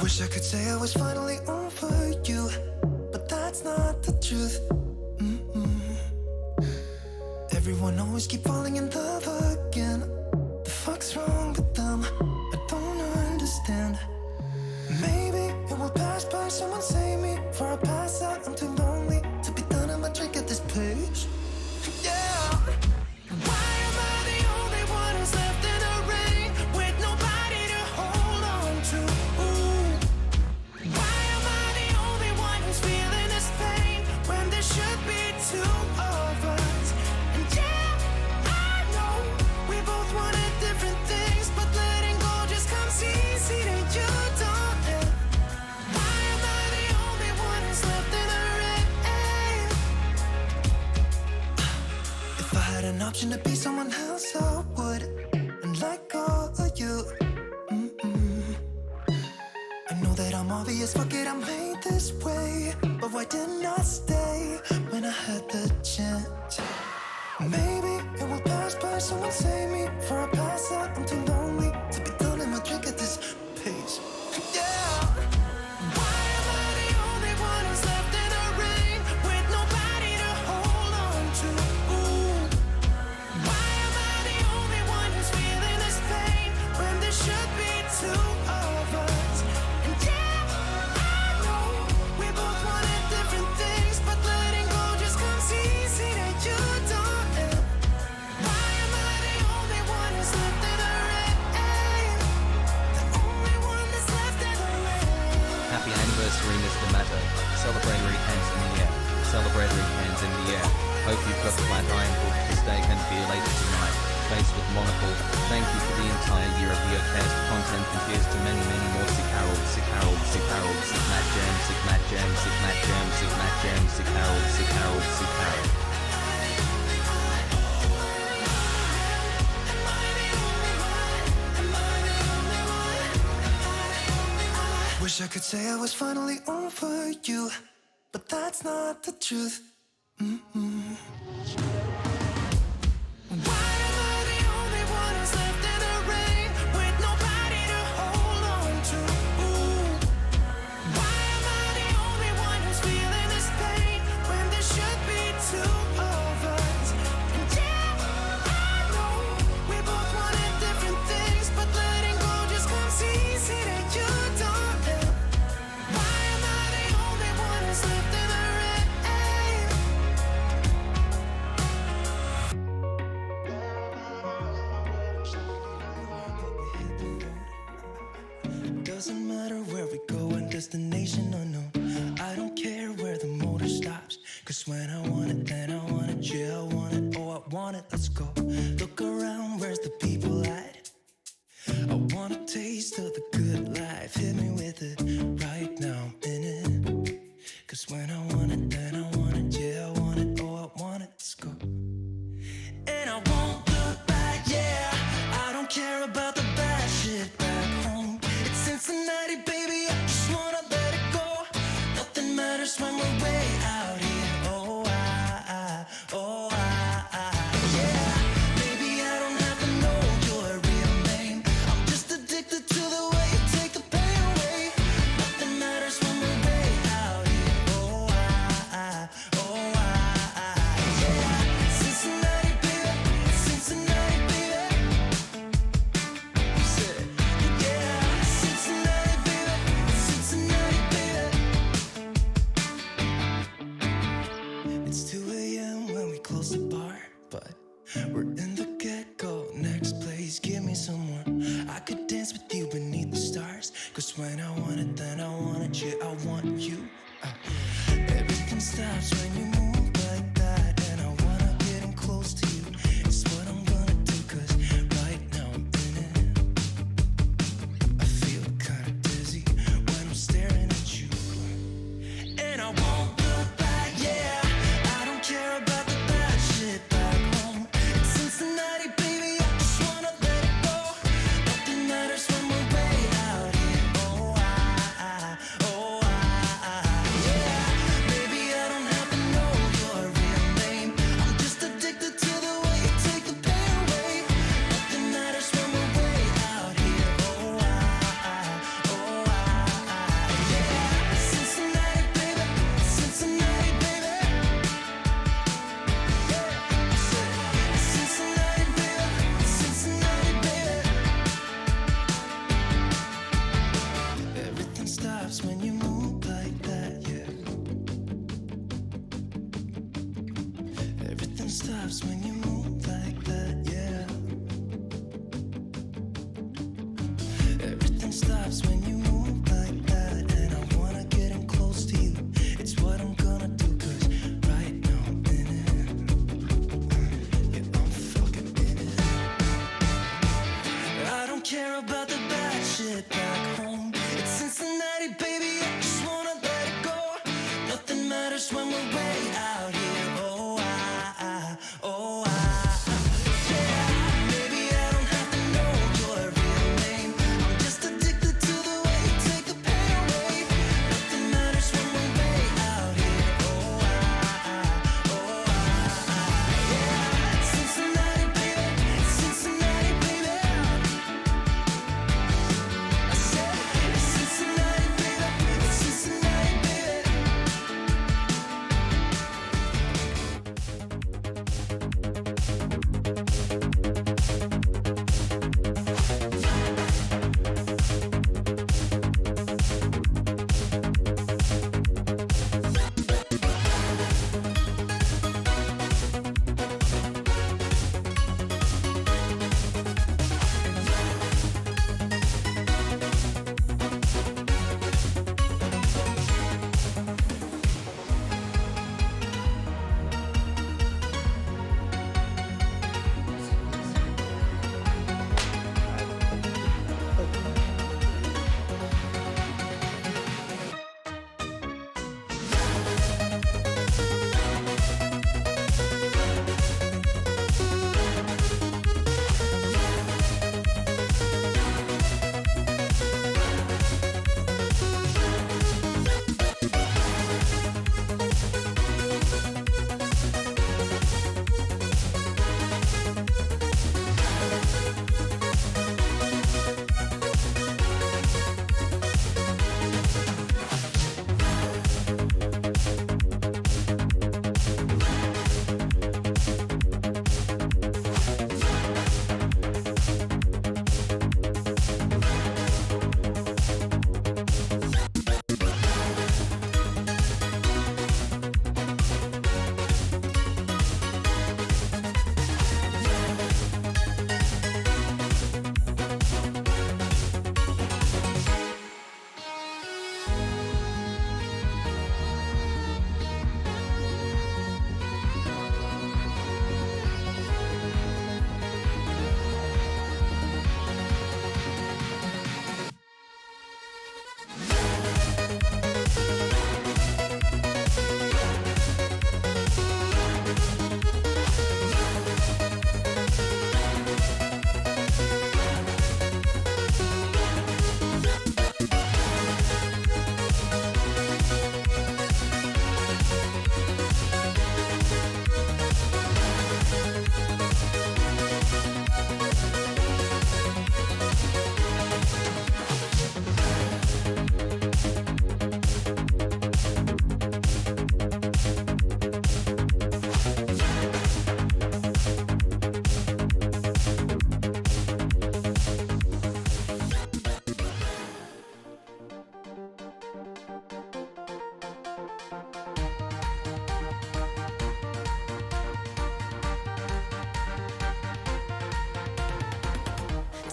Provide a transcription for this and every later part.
Wish I could say I was finally over you, but that's not the truth. Everyone always keep falling in love again. The fuck's wrong with them? I don't understand. Maybe it will pass by, someone save me. Before I pass out, I'm too lonely to be done. I'ma drink at this place. Yeah. Why am I the only one who's left in the rain with nobody to hold on to? Why am I the only one who's feeling this pain when there should be two of us? And yeah, I know we both wanted different things, but letting go just comes easy to you, don't it? Why am I the only one who's left in the rain? If I had an option to be someone else, I would, and let go of you. I know that I'm obvious, fuck it, I'm made this way. But why didn't I stay when I had the chance? Maybe it will pass by, someone save me. Before I pass out, I'm too lonely to be done in my drink at this pace. Yeah. Why am I the only one who's left in the rain with nobody to hold on to? Why am I the only one who's feeling this pain when there should be two of us? And yeah, I know we both wanted different things, but letting go just comes easy to you, don't it? Why am I the only one who's left in the rain? The only one that's left in the rain. Happy anniversary, Mr. Matto. Celebratory hands in the air. Celebratory hands in the air. Hope you've got the flat iron for the steak and beer later tonight. Face with monocle. Thank you for the entire year of your cast content, and here's to many, many more. Sick Harold, Sick Harold, Sick Harold, Sick Matt Jam, Sick Matt Jam, Sick Matt Jam, Sick Matt Jam, Sick Harold, Sick Harold, Sick Harold. Wish I could say I was finally over you, but that's not the truth. Why am I the only one who's left in the rain with nobody to hold on to? Why am I the only one who's feeling this pain when there should be two of us? And yeah, I know we both wanted different things, but letting go just comes easy to you, don't it? Why am I the only one who's left in the rain? Doesn't matter where we go and destination unknown. I don't care where the motor stops, cause when I want it, then I want it. Yeah, I want it, oh I want it, let's go. Look around, where's the people at? I want a taste of the good life. Hit me with it right now, I'm in it. Cause when I want it, then I want it. Yeah, I want it, oh I want it, let's go. And I won't look back, yeah. I don't care about the bad shit back home. It's Cincinnati, baby, I just wanna let it go. Nothing matters when we're way out here. Yeah. Baby, I don't have to know your real name. I'm just addicted to the way you take the pain away. Nothing matters when we're way out here. Yeah. Cincinnati, baby, Cincinnati, baby. You said, yeah, Cincinnati, baby, Cincinnati, baby. It's 2 a.m. when we close the bar, but we're in the get-go. Next place, give me someone I could dance with you beneath the stars. Cause when I want it, then I want it. Yeah, I want you. Everything stops when you move like that, and I wanna get in close to you. It's what I'm gonna do, cause right now I'm in it. I feel kinda dizzy when I'm staring at you. And I won't look back, yeah. I don't care about the bad shit back home. It's Cincinnati, baby, I just wanna let it go. Nothing matters when we're way out here. Yeah. Maybe I don't have to know stops when you move like that, yeah. Everything stops when you move like that, and I wanna get in close to you. It's what I'm gonna do, 'cause right now I'm in it. Yeah, I'm fucking in it. I don't care about the bad shit back home. It's Cincinnati, baby, I just wanna let it go. Nothing matters when we're way out here. Oh, yeah. Maybe I don't have to know your real name. I'm just addicted to the way you take the pain away. Nothing matters when we're way out here. Yeah. Cincinnati, baby. Cincinnati, baby. I said, Cincinnati, baby. Cincinnati, baby.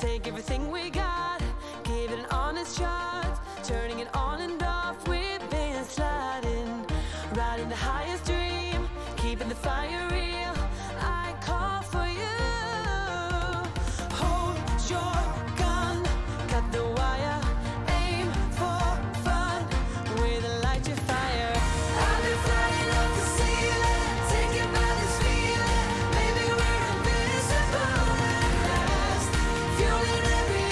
Take everything we got, give it an honest shot. Turning it on and off, we've been sliding. Riding the highest dream, keeping the fire real. I call for you. Hold your gun, cut the wire. Aim for fun, with a light your fire. I've been flying up the ceiling, taken by this feeling. Maybe we're invincible at last. Fueling every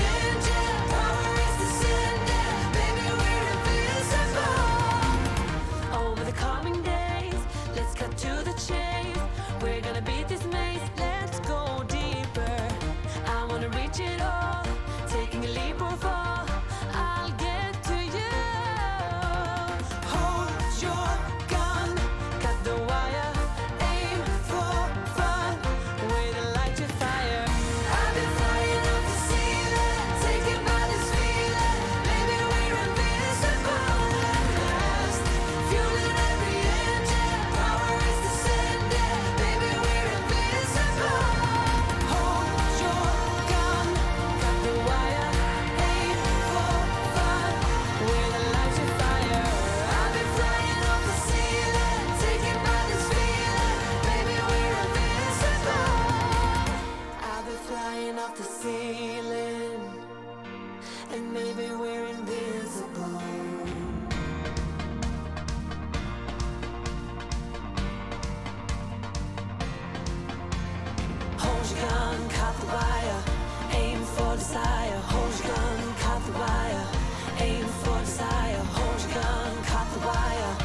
and maybe we're invincible. Hold your gun, caught the wire, aim for desire. Hold your gun, caught the wire, aim for desire. Hold your gun, caught the wire,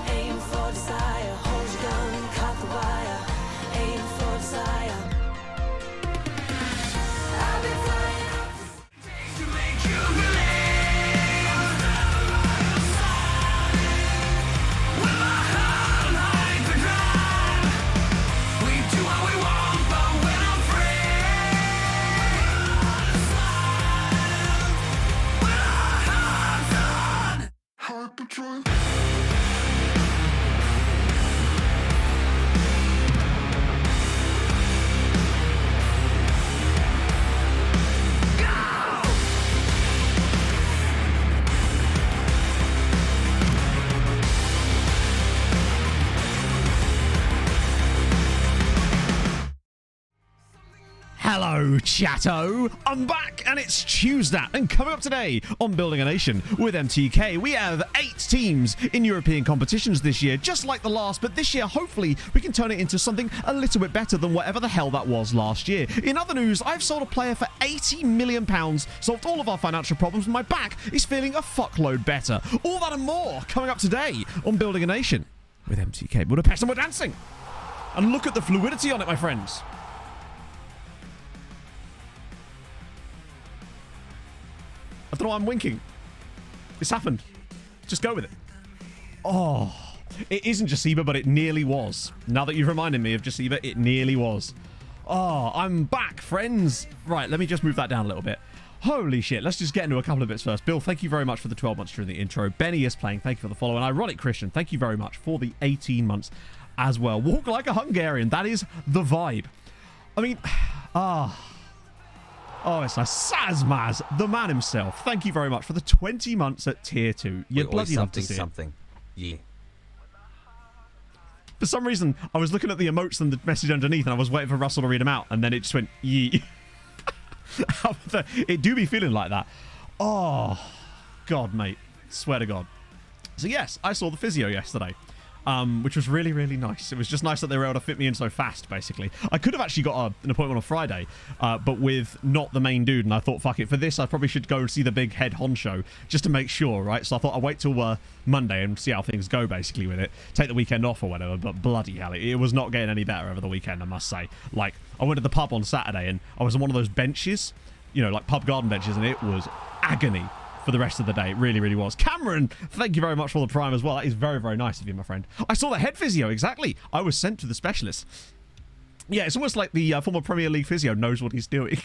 aim for desire. Hold your gun, caught the wire, aim for desire. I'll be flying to make you believe. With my heart like the drive, we do what we want, but when I'm free, with our hearts on hyperdrive. Hello, chatto. I'm back, and it's Tuesday. And coming up today on Building a Nation with MTK, we have 8 teams in European competitions this year, just like the last. But this year, hopefully, we can turn it into something a little bit better than whatever the hell that was last year. In other news, I've sold a player for £80 million, solved all of our financial problems, and my back is feeling a fuckload better. All that and more coming up today on Building a Nation with MTK Budapest, and we're dancing. And look at the fluidity on it, my friends. I don't know why I'm winking. It's happened. Just go with it. Oh, it isn't Jasiba, but it nearly was. Now that you've reminded me of Jasiba, it nearly was. Oh, I'm back, friends. Right, let me just move that down a little bit. Holy shit. Let's just get into a couple of bits first. Bill, thank you very much for the 12 months during the intro. Benny is playing. Thank you for the follow. And Ironic Christian, thank you very much for the 18 months as well. Walk like a Hungarian. That is the vibe. I mean, oh, it's nice. Sazmaz, the man himself. Thank you very much for the 20 months at tier 2. You'd bloody love to see something. Yeah. For some reason, I was looking at the emotes and the message underneath, and I was waiting for Russell to read them out, and then it just went, yee. It do be feeling like that. Oh, God, mate. Swear to God. So, yes, I saw the physio yesterday. Which was really, really nice. It was just nice that they were able to fit me in so fast, basically. I could have actually got an appointment on Friday, but with not the main dude, and I thought, fuck it, for this, I probably should go and see the big head honcho, just to make sure, right? So I thought I'd wait till Monday and see how things go, basically, with it. Take the weekend off or whatever, but bloody hell, it was not getting any better over the weekend, I must say. Like, I went to the pub on Saturday, and I was on one of those benches, you know, like pub garden benches, and it was agony for the rest of the day. It really, really was. Cameron, thank you very much for the prime as well. That is very, very nice of you, my friend. I saw the head physio, exactly. I was sent to the specialist. Yeah, it's almost like the former Premier League physio knows what he's doing.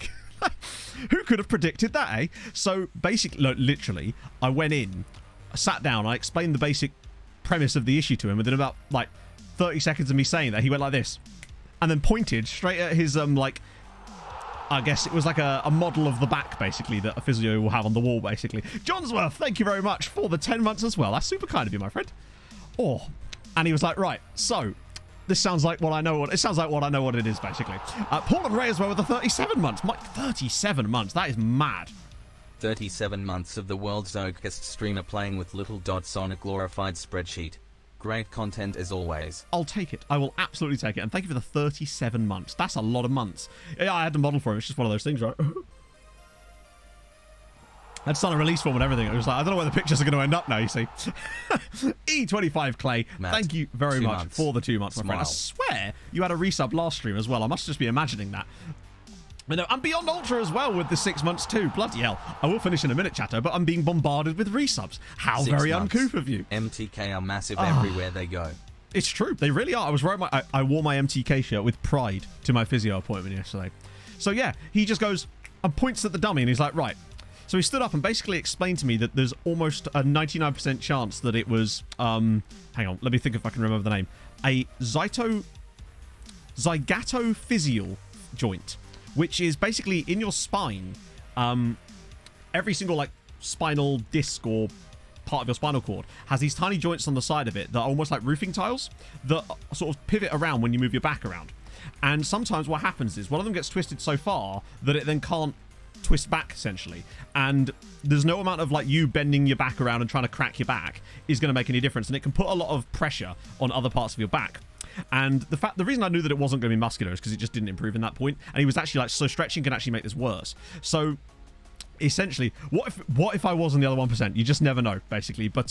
Who could have predicted that, eh? So, basically, literally, I went in, I sat down, I explained the basic premise of the issue to him, within about, 30 seconds of me saying that, he went like this, and then pointed straight at his, I guess it was like a model of the back, basically, that a physio will have on the wall, basically. Johnsworth, thank you very much for the 10 months as well. That's super kind of you, my friend. Oh, and he was like, right, so this sounds like what I know. It sounds like what I know what it is, basically. Paul and Ray as well with the 37 months. Mike, 37 months. That is mad. 37 months of the world's okest streamer playing with little dots on a glorified spreadsheet. Great content as always. I'll take it. I will absolutely take it. And thank you for the 37 months. That's a lot of months. Yeah, I had the model for him. It's just one of those things, right? I had to sign a release form and everything. It was like, I don't know where the pictures are going to end up now, you see. E25 Clay, Matt, thank you very much months. for the 2 months, my friend. I swear you had a resub last stream as well. I must just be imagining that. But no, I'm Beyond Ultra as well with the 6 months too. Bloody hell. I will finish in a minute, chatter, but I'm being bombarded with resubs. How 6 very months. uncouth of you. MTK are massive everywhere they go. It's true. They really are. I was wearing I wore my MTK shirt with pride to my physio appointment yesterday. So yeah, he just goes and points at the dummy and he's like, right. So he stood up and basically explained to me that there's almost a 99% chance that it was, hang on, let me think if I can remember the name. A zygatophysial joint, which is basically in your spine. Every single spinal disc or part of your spinal cord has these tiny joints on the side of it that are almost like roofing tiles that sort of pivot around when you move your back around. And sometimes what happens is one of them gets twisted so far that it then can't twist back essentially, and there's no amount of like you bending your back around and trying to crack your back is going to make any difference, and it can put a lot of pressure on other parts of your back. And the reason I knew that it wasn't going to be muscular is because it just didn't improve in that point, and he was actually like, so stretching can actually make this worse. So essentially, what if I was on the other 1%? You just never know, basically. But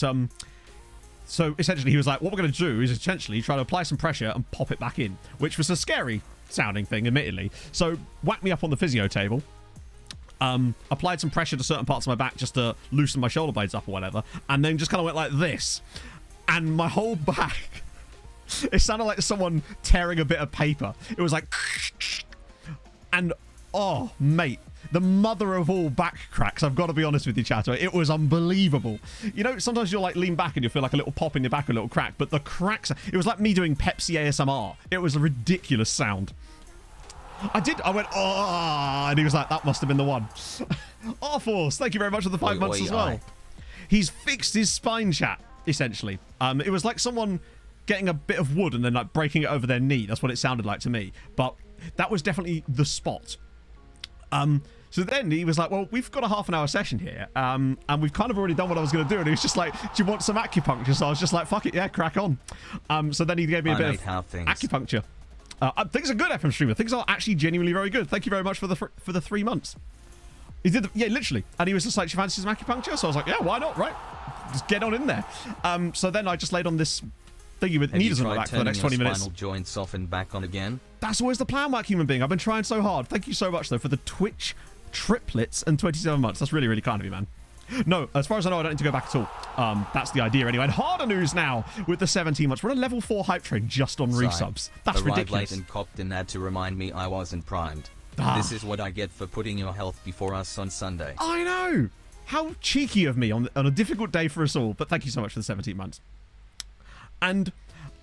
so essentially he was like, what we're going to do is essentially try to apply some pressure and pop it back in, which was a scary sounding thing, admittedly. So whacked me up on the physio table, applied some pressure to certain parts of my back just to loosen my shoulder blades up or whatever, and then just kind of went like this, and my whole back, it sounded like someone tearing a bit of paper. It was like, and oh mate, the mother of all back cracks, I've got to be honest with you, chatter, it was unbelievable. You know, sometimes you'll like lean back and you'll feel like a little pop in your back, a little crack, but the cracks, it was like me doing Pepsi ASMR. It was a ridiculous sound. I went, oh, and he was like, that must have been the one. R-Force, thank you very much for the 5 months as well. He's fixed his spine, chat, essentially. It was like someone getting a bit of wood and then like breaking it over their knee. That's what it sounded like to me. But that was definitely the spot. So then he was like, well, we've got a half an hour session here, and we've kind of already done what I was going to do. And he was just like, do you want some acupuncture? So I was just like, fuck it, yeah, crack on. So then he gave me a bit of acupuncture. Things are good, FM Streamer. Things are actually genuinely very good. Thank you very much for the 3 months. He did, yeah, literally. And he was just like, you fancy some acupuncture? So I was like, yeah, why not, right? Just get on in there. So then I just laid on this thingy with needles in my back for the next 20 minutes. Spinal joint softened back on again? That's always the plan, Whack Human Being. I've been trying so hard. Thank you so much, though, for the Twitch triplets and 27 months. That's really, really kind of you, man. No, as far as I know, I don't need to go back at all. That's the idea anyway. And harder news now with the 17 months. We're on a level 4 hype train just on resubs. That's ridiculous. Late and copped and had to remind me I wasn't primed. This is what I get for putting your health before us on Sunday. I know. How cheeky of me on a difficult day for us all. But thank you so much for the 17 months. And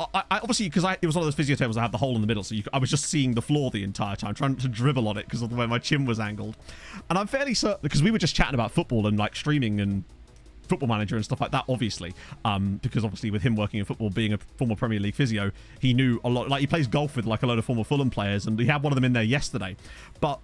I obviously, because it was one of those physio tables that had the hole in the middle, so I was just seeing the floor the entire time, trying to dribble on it because of the way my chin was angled. And I'm fairly certain, because we were just chatting about football and like streaming and Football Manager and stuff like that, obviously, because obviously with him working in football, being a former Premier League physio, he knew a lot. Like, he plays golf with like a load of former Fulham players, and he had one of them in there yesterday. But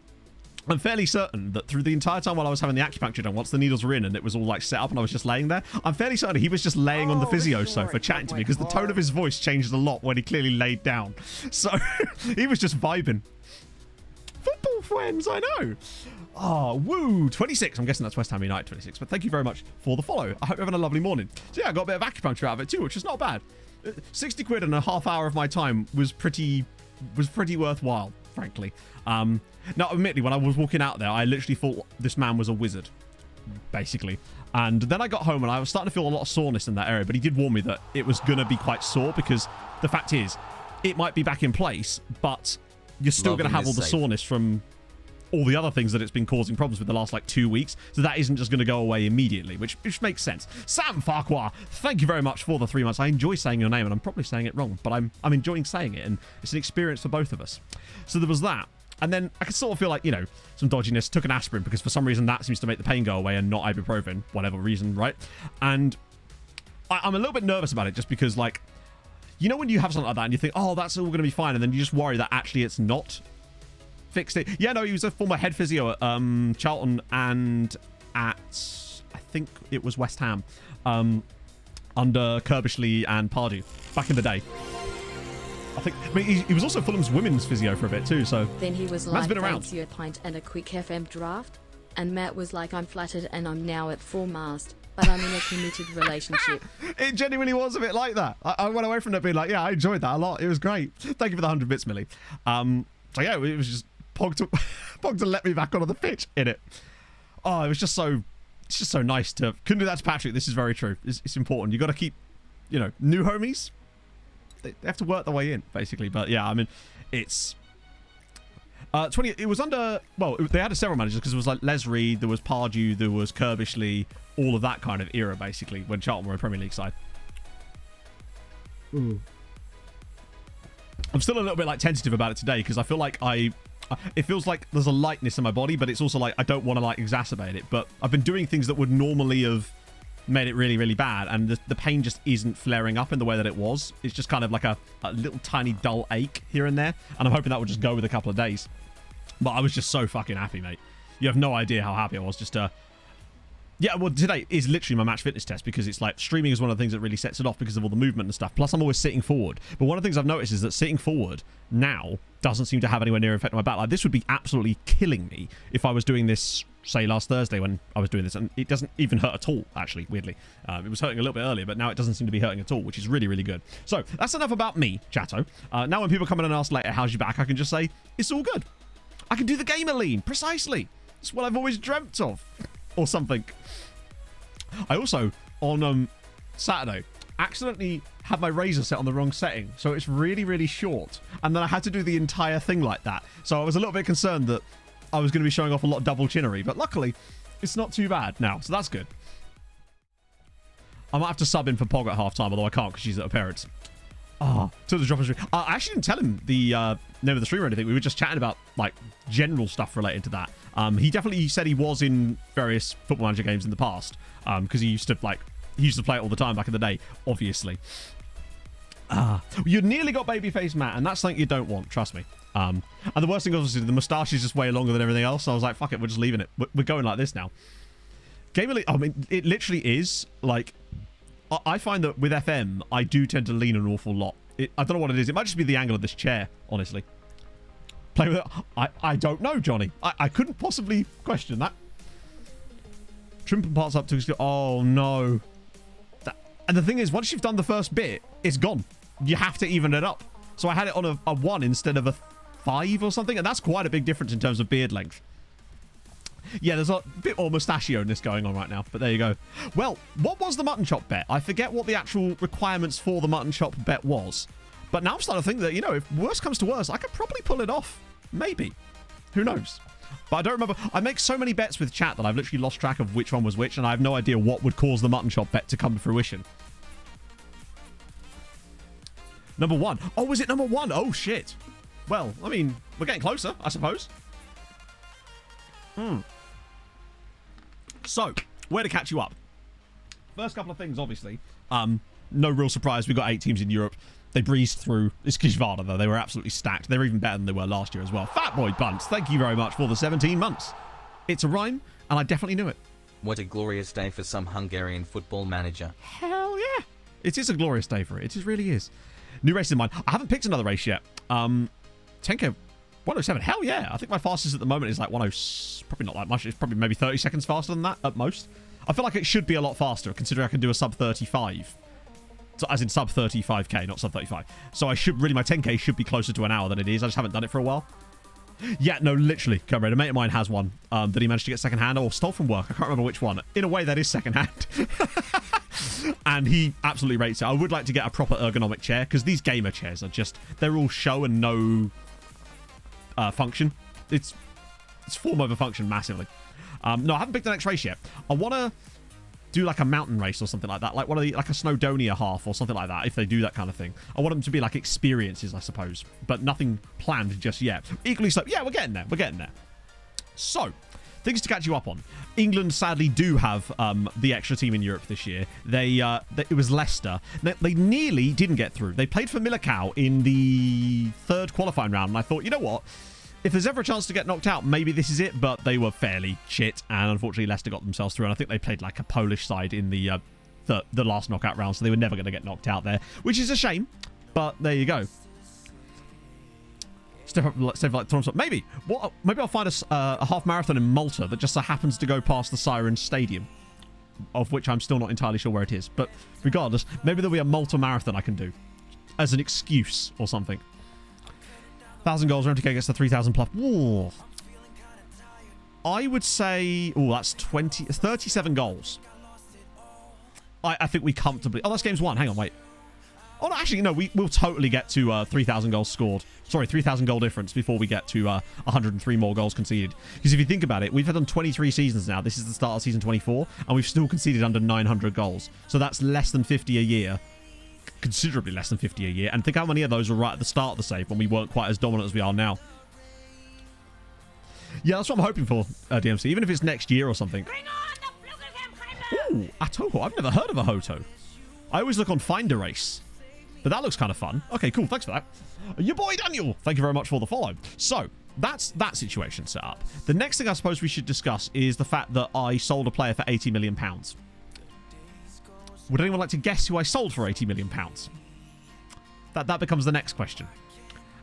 I'm fairly certain that through the entire time while I was having the acupuncture done, once the needles were in and it was all like set up and I was just laying there, I'm fairly certain he was just laying on the physio sofa chatting to me, because the tone of his voice changed a lot when he clearly laid down. So he was just vibing. Football friends, I know. Oh, woo, 26. I'm guessing that's West Ham United 26. But thank you very much for the follow. I hope you're having a lovely morning. So yeah, I got a bit of acupuncture out of it too, which is not bad. 60 quid and a half hour of my time was pretty worthwhile, frankly. Now, admittedly, when I was walking out there, I literally thought this man was a wizard, basically. And then I got home and I was starting to feel a lot of soreness in that area, but he did warn me that it was going to be quite sore, because the fact is, it might be back in place, but you're still going to have all the soreness from all the other things that it's been causing problems with the last like 2 weeks. So that isn't just going to go away immediately, which makes sense. Sam Farquhar, thank you very much for the 3 months. I enjoy saying your name, and I'm probably saying it wrong, but I'm enjoying saying it, and it's an experience for both of us. So there was that. And then I could sort of feel like, you know, some dodginess. Took an aspirin because for some reason that seems to make the pain go away and not ibuprofen, whatever reason, right? And I'm a little bit nervous about it, just because, like, you know when you have something like that and you think, oh, that's all going to be fine, and then you just worry that actually it's not fixed it. Yeah, no, he was a former head physio at Charlton and at, I think it was West Ham, under Kirbishley and Pardew back in the day. I mean, he was also Fulham's women's physio for a bit too, so then he was Matt's like, been around. fancy a pint and a quick FM draft, and Matt was like, I'm flattered and I'm now at full mast, but I'm in a committed relationship. It genuinely was a bit like that. I went away from it being like, yeah, I enjoyed that a lot. It was great. Thank you for the 100 bits, Millie. So yeah, it was just Pog to let me back onto the pitch in it. Oh, it's just so nice to, couldn't do that to Patrick. This is very true. It's important. You got to keep, you know, new homies, they have to work their way in, basically. But yeah, I mean, it's 20. It was under, well, they had several managers, because it was like Les Reed, there was Pardew, there was Kirbishley, all of that kind of era, basically, when Charlton were a Premier League side. I'm still a little bit like tentative about it today, because I feel like it feels like there's a lightness in my body, but it's also like I don't want to like exacerbate it. But I've been doing things that would normally have made it really, really bad, and the pain just isn't flaring up in the way that it was. It's just kind of like a little tiny dull ache here and there, and I'm hoping that will just go with a couple of days. But I was just so fucking happy, mate. You have no idea how happy I was just to... Yeah, well, today is literally my match fitness test because it's like streaming is one of the things that really sets it off because of all the movement and stuff. Plus, I'm always sitting forward. But one of the things I've noticed is that sitting forward now doesn't seem to have anywhere near effect on my back. Like, this would be absolutely killing me if I was doing this, say, last Thursday when I was doing this. And it doesn't even hurt at all, actually, weirdly. It was hurting a little bit earlier, but now it doesn't seem to be hurting at all, which is really, really good. So, that's enough about me, chatto. Now when people come in and ask later, how's your back, I can just say, it's all good. I can do the gamer lean, precisely. It's what I've always dreamt of. Or something. I also, on Saturday, accidentally had my razor set on the wrong setting, so it's really, really short. And then I had to do the entire thing like that. So I was a little bit concerned that I was going to be showing off a lot of double chinnery, but luckily, it's not too bad now, so that's good. I might have to sub in for Pog at half-time, although I can't because she's at her parents'. To the drop of stream. I actually didn't tell him the name of the stream or anything. We were just chatting about, like, general stuff related to that. He definitely said he was in various Football Manager games in the past. Because he used to play it all the time back in the day, obviously. You nearly got babyface Matt, and that's something you don't want, trust me. And the worst thing, obviously, the moustache is just way longer than everything else, so I was like, fuck it, we're just leaving it. We're going like this now. Game Elite, I mean, it literally is, like, I find that with FM, I do tend to lean an awful lot. I don't know what it is. It might just be the angle of this chair, honestly. Play with it? I don't know, Johnny. I couldn't possibly question that. Trim parts up to... Oh, no. And the thing is, once you've done the first bit, it's gone. You have to even it up. So I had it on a 1 instead of a 5 or something, and that's quite a big difference in terms of beard length. Yeah, there's a bit more mustachio-ness going on right now, but there you go. Well, what was the mutton chop bet? I forget what the actual requirements for the mutton chop bet was. But now I'm starting to think that, you know, if worse comes to worse, I could probably pull it off. Maybe. Who knows? But I don't remember. I make so many bets with chat that I've literally lost track of which one was which, and I have no idea what would cause the mutton chop bet to come to fruition. Number 1. Oh, was it number 1? Oh, shit. Well, I mean, we're getting closer, I suppose. So, where to catch you up? First couple of things, obviously. No real surprise. We've got 8 teams in Europe. They breezed through. It's Kishvada, though. They were absolutely stacked. They were even better than they were last year as well. Fatboy Bunts, thank you very much for the 17 months. It's a rhyme, and I definitely knew it. What a glorious day for some Hungarian football manager. Hell yeah. It is a glorious day for it. It really is. New race in mind. I haven't picked another race yet. 10K 107. Hell yeah. I think my fastest at the moment is like 10... Probably not that much. It's probably maybe 30 seconds faster than that at most. I feel like it should be a lot faster, considering I can do a sub 35. So, as in sub 35k, not sub 35. So I should really, my 10k should be closer to an hour than it is. I just haven't done it for a while. Yeah, no, literally, Comrade. A mate of mine has one that he managed to get second hand or stole from work. I can't remember which one. In a way, that is second hand. And he absolutely rates it. I would like to get a proper ergonomic chair because these gamer chairs are just, they're all show and no function. It's form over function massively. No, I haven't picked the next race yet. I want to do like a mountain race or something like that, like one of the, like a Snowdonia half or something like that, if they do that kind of thing. I want them to be like experiences, I suppose, but nothing planned just yet. Equally so, yeah, we're getting there. So, things to catch you up on. England sadly do have the extra team in Europe this year. It was Leicester. They nearly didn't get through. They played for Millicao in the 3rd qualifying round, and I thought, you know what? If there's ever a chance to get knocked out, maybe this is it, but they were fairly shit, and unfortunately Leicester got themselves through, and I think they played like a Polish side in the last knockout round, so they were never going to get knocked out there, which is a shame, but there you go. Step up like thumbs up. Maybe I'll find a half marathon in Malta that just so happens to go past the Siren Stadium, of which I'm still not entirely sure where it is, but regardless, maybe there'll be a Malta marathon I can do as an excuse or something. 1,000 goals, MTK gets the 3,000 plus. Ooh. I would say, that's 37 goals. I think we comfortably... Oh, that's games 1. Hang on, wait. Oh, no, actually, no, we'll totally get to 3,000 goals scored. Sorry, 3,000 goal difference before we get to 103 more goals conceded. Because if you think about it, we've done 23 seasons now. This is the start of season 24, and we've still conceded under 900 goals. So that's less than 50 a year. Considerably less than 50 a year, and think how many of those were right at the start of the save when we weren't quite as dominant as we are now. Yeah, that's what I'm hoping for, DMC, even if it's next year or something. Ooh, a Toho. I've never heard of a Hoto. I always look on Find a Race, but that looks kind of fun. Okay, cool, thanks for that. Your boy Daniel, thank you very much for the follow. So, that's that situation set up. The next thing I suppose we should discuss is the fact that I sold a player for £80 million. Would anyone like to guess who I sold for £80 million? That becomes the next question.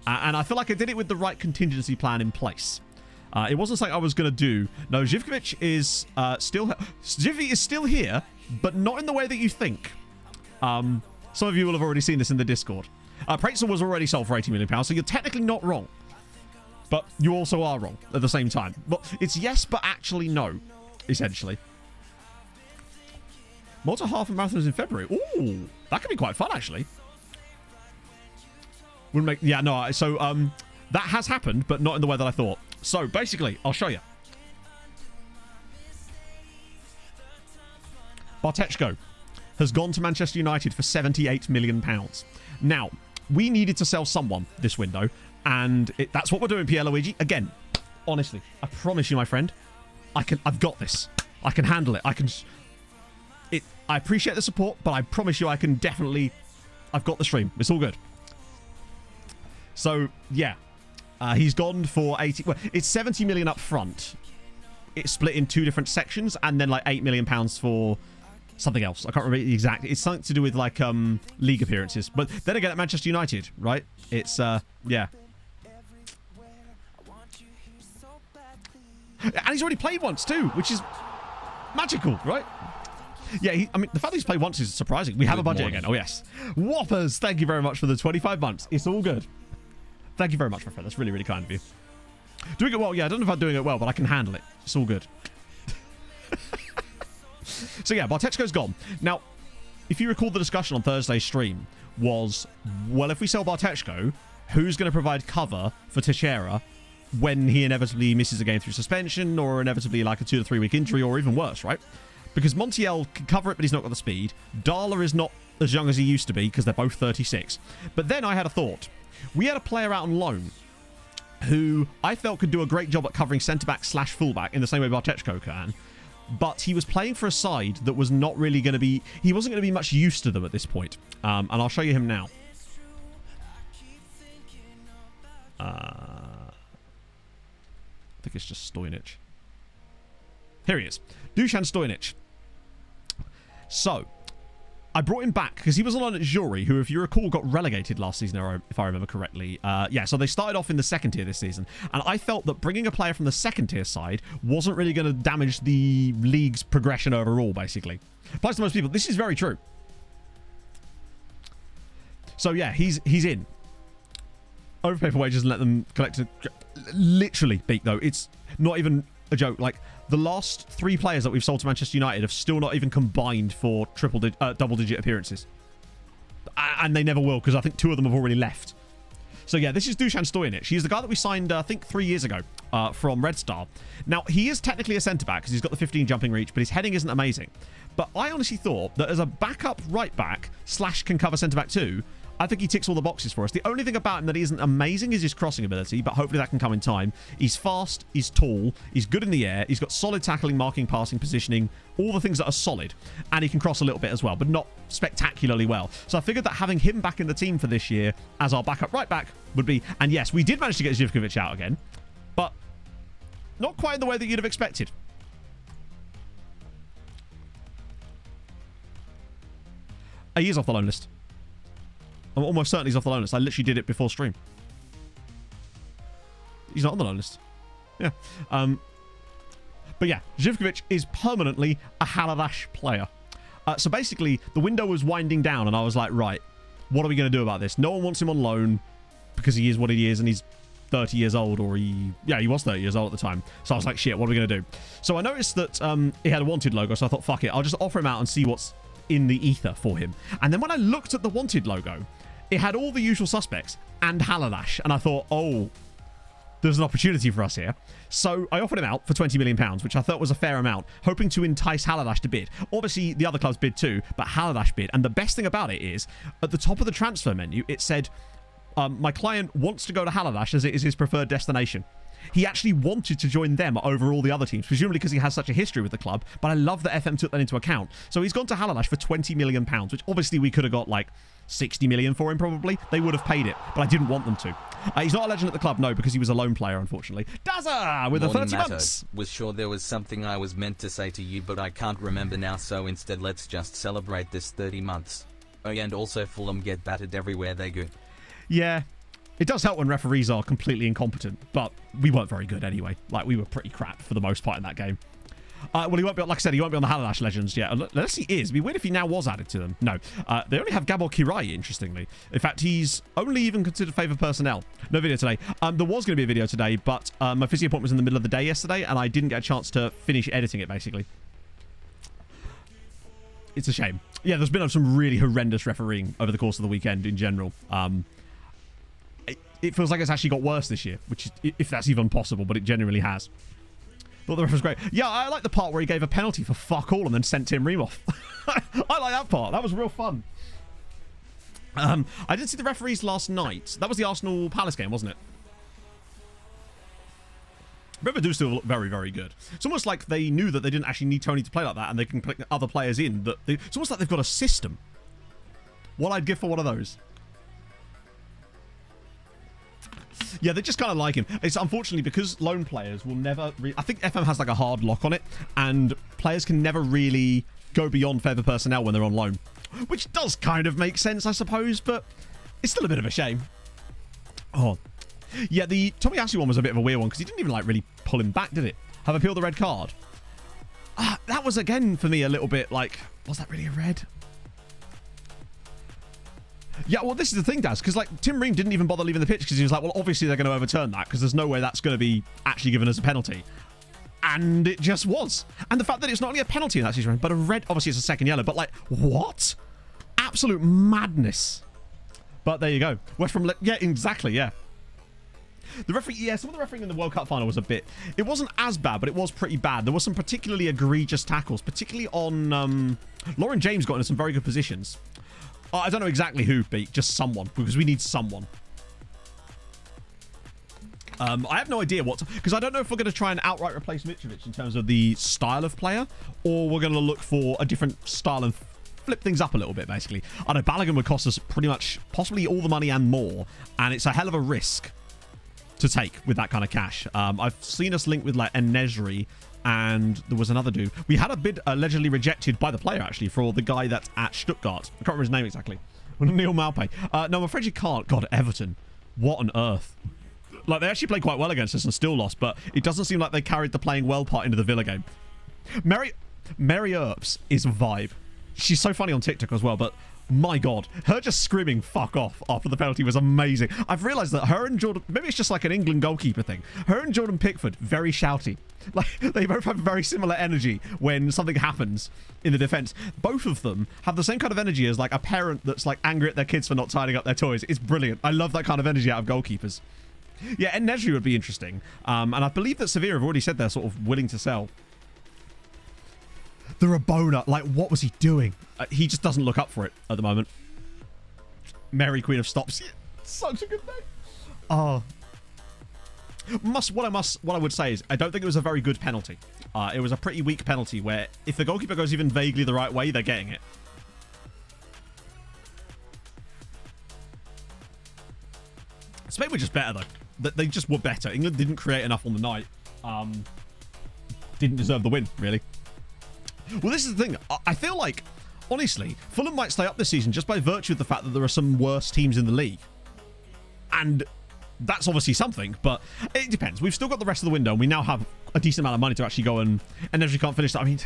And I feel like I did it with the right contingency plan in place. It wasn't something I was going to do. No, Živkovic is Živy is still here, but not in the way that you think. Some of you will have already seen this in the Discord. Pretzel was already sold for £80 million, so you're technically not wrong. But you also are wrong at the same time. Well, it's yes, but actually no, essentially. Malta half and marathons in February. Ooh, that could be quite fun, actually. Wouldn't make... Yeah, no, so that has happened, but not in the way that I thought. So, basically, I'll show you. Bartechko has gone to Manchester United for £78 million. Now, we needed to sell someone this window, and that's what we're doing, Pierluigi. Again, honestly, I promise you, my friend, I've got this. I can handle it. I appreciate the support, but I promise you I can definitely... I've got the stream. It's all good. So, yeah. He's gone for 80... Well, it's 70 million up front. It's split in 2 different sections, and then like £8 million for something else. I can't remember the exact... It's something to do with like league appearances. But then again, at Manchester United, right? It's, yeah. And he's already played once too, which is magical, right? Yeah, I mean, the fact that he's played once is surprising. We have a budget again. Oh, yes. Whoppers, thank you very much for the 25 months. It's all good. Thank you very much, my friend. That's really, really kind of you. Doing it well? Yeah, I don't know if I'm doing it well, but I can handle it. It's all good. So, yeah, Bartechko's gone. Now, if you recall, the discussion on Thursday's stream was, well, if we sell Bartechko, who's going to provide cover for Teixeira when he inevitably misses a game through suspension or inevitably like a 2 to 3 week injury or even worse, right? Because Montiel can cover it, but he's not got the speed. Darla is not as young as he used to be because they're both 36. But then I had a thought. We had a player out on loan who I felt could do a great job at covering centre-back / fullback in the same way Bartechko can. But he was playing for a side that was not really going to be... He wasn't going to be much use to them at this point. And I'll show you him now. I think it's just Stojnic. Here he is. Dusan Stojnic. So, I brought him back because he was on at Jury, who, if you recall, got relegated last season, if I remember correctly. Yeah, so they started off in the second tier this season. And I felt that bringing a player from the second tier side wasn't really going to damage the league's progression overall, basically. Applies to most people. This is very true. So, yeah, he's in. Overpay for wages and let them collect it. Literally, Beak, though. It's not even a joke. Like, the last 3 players that we've sold to Manchester United have still not even combined for double-digit appearances. And they never will, because I think 2 of them have already left. So, yeah, this is Dusan Stojnic. He's the guy that we signed, I think, 3 years ago from Red Star. Now, he is technically a centre-back, because he's got the 15 jumping reach, but his heading isn't amazing. But I honestly thought that as a backup right-back / can cover centre-back too, I think he ticks all the boxes for us. The only thing about him that isn't amazing is his crossing ability, but hopefully that can come in time. He's fast, he's tall, he's good in the air, he's got solid tackling, marking, passing, positioning, all the things that are solid. And he can cross a little bit as well, but not spectacularly well. So I figured that having him back in the team for this year as our backup right back would be... And yes, we did manage to get Živkovic out again, but not quite in the way that you'd have expected. He is off the loan list. I'm almost certain he's off the loan list. I literally did it before stream. He's not on the loan list. Yeah. But yeah, Živkovic is permanently a Haladash player. So basically, the window was winding down, and I was like, right, what are we going to do about this? No one wants him on loan because he is what he is, and he's 30 years old, or he was 30 years old at the time. So I was like, shit, what are we going to do? So I noticed that he had a wanted logo, so I thought, fuck it, I'll just offer him out and see what's in the ether for him. And then when I looked at the wanted logo, it had all the usual suspects and Haladash, and I thought, oh, there's an opportunity for us here. So I offered him out for £20 million, which I thought was a fair amount, hoping to entice Haladash to bid. Obviously, the other clubs bid too, but Haladash bid. And the best thing about it is, at the top of the transfer menu, it said, my client wants to go to Haladash as it is his preferred destination. he actually wanted to join them over all the other teams, presumably because he has such a history with the club. But I love that FM took that into account. So he's gone to Halalash for £20 million, which obviously we could have got like 60 million for him probably. They would have paid it, but I didn't want them to. He's not a legend at the club, no, because he was a loan player, unfortunately. Daza with the 30 months. Was sure there was something I was meant to say to you, but I can't remember now, so instead let's just celebrate this 30 months. Oh yeah, and also Fulham get battered everywhere they go. Yeah, it does help when referees are completely incompetent, but we weren't very good anyway. Like, we were pretty crap for the most part in that game. Well, he won't be, like I said, he won't be on the Halalash Legends yet. Unless he is. It'd be weird if he now was added to them. No. They only have Gabor Kirai, interestingly. In fact, he's only even considered favoured personnel. No video today. There was going to be a video today, but my physio appointment was in the middle of the day yesterday, and I didn't get a chance to finish editing it, basically. It's a shame. Yeah, there's been some really horrendous refereeing over the course of the weekend in general. It feels like it's actually got worse this year, which is, if that's even possible, but it genuinely has. Thought the ref was great. Yeah, I like the part where he gave a penalty for fuck all and then sent Tim Ream off. I like that part. That was real fun. I didn't see the referees last night. That was the Arsenal Palace game, wasn't it? River do still look very, very good. It's almost like they knew that they didn't actually need Tony to play like that, and they can put other players in. It's almost like they've got a system. What I'd give for one of those. Yeah, they just kind of like him. It's unfortunately because loan players will never... I think FM has like a hard lock on it, and players can never really go beyond favoured personnel when they're on loan. Which does kind of make sense, I suppose, but it's still a bit of a shame. Oh. Yeah, the Tomiyasu one was a bit of a weird one, because he didn't even like really pull him back, did it? Have appealed the red card. That was, again, for me, a little bit like... Was that really a red? Yeah, well, this is the thing, Daz, because, like, Tim Ream didn't even bother leaving the pitch because he was like, well, obviously they're going to overturn that because there's no way that's going to be actually given as a penalty. And it just was. And the fact that it's not only a penalty in that situation, but a red, obviously it's a second yellow, but, like, what? Absolute madness. But there you go. West Brom, yeah, exactly, yeah. The referee, yeah, some of the refereeing in the World Cup final was a bit... It wasn't as bad, but it was pretty bad. There were some particularly egregious tackles, particularly on... Lauren James got into some very good positions. I don't know exactly who, but just someone, because we need someone. I have no idea what... Because I don't know if we're going to try and outright replace Mitrovic in terms of the style of player, or we're going to look for a different style and flip things up a little bit, basically. I know Balogun would cost us pretty much, possibly all the money and more, and it's a hell of a risk to take with that kind of cash. I've seen us linked with, like, Enesri, and there was another dude. We had a bid allegedly rejected by the player, actually, for the guy that's at Stuttgart. I can't remember his name exactly. Neil Malpe. No, I'm afraid you can't. God, Everton. What on earth? Like, they actually played quite well against us and still lost, but it doesn't seem like they carried the playing well part into the Villa game. Mary Earps is a vibe. She's so funny on TikTok as well, but my God, her just screaming fuck off after the penalty was amazing. I've realised that her and Jordan, maybe it's just like an England goalkeeper thing. Her and Jordan Pickford, very shouty. Like, they both have very similar energy when something happens in the defence. Both of them have the same kind of energy as like a parent that's like angry at their kids for not tidying up their toys. It's brilliant. I love that kind of energy out of goalkeepers. Yeah, and Nesri would be interesting. And I believe that Sevilla have already said they're sort of willing to sell. The Rabona, like, what was he doing? He just doesn't look up for it at the moment. Mary Queen of Stops. Yeah, such a good name. Oh. What I would say is, I don't think it was a very good penalty. It was a pretty weak penalty where if the goalkeeper goes even vaguely the right way, they're getting it. Spain were just better, though. They just were better. England didn't create enough on the night. Didn't deserve the win, really. Well, this is the thing. I feel like, honestly, Fulham might stay up this season just by virtue of the fact that there are some worse teams in the league. And that's obviously something, but it depends. We've still got the rest of the window, and we now have a decent amount of money to actually go and Nesri can't finish that. I mean,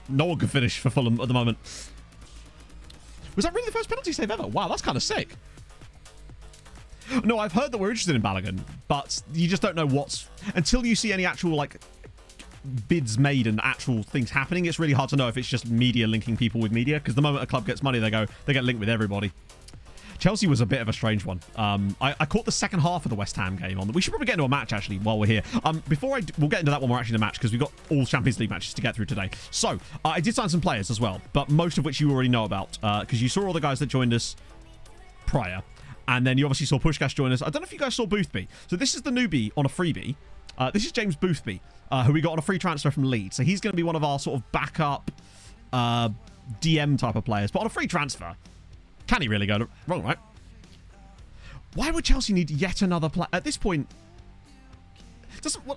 no one can finish for Fulham at the moment. Was that really the first penalty save ever? Wow, that's kind of sick. No, I've heard that we're interested in Balogun, but you just don't know what's... Until you see any actual, like, bids made and actual things happening, it's really hard to know if it's just media linking people with media, because the moment a club gets money, they get linked with everybody. Chelsea was a bit of a strange one. I caught the second half of the West Ham game on. We should probably get into a match, actually, while we're here. We'll get into that when we're actually in the match, because we've got all Champions League matches to get through today. So, I did sign some players as well, but most of which you already know about, because you saw all the guys that joined us prior. And then you obviously saw Pushkash join us. I don't know if you guys saw Boothby. So this is the newbie on a freebie. This is James Boothby, who we got on a free transfer from Leeds. So he's going to be one of our sort of backup DM type of players. But on a free transfer, can he really go wrong, right? Why would Chelsea need yet another player? At this point,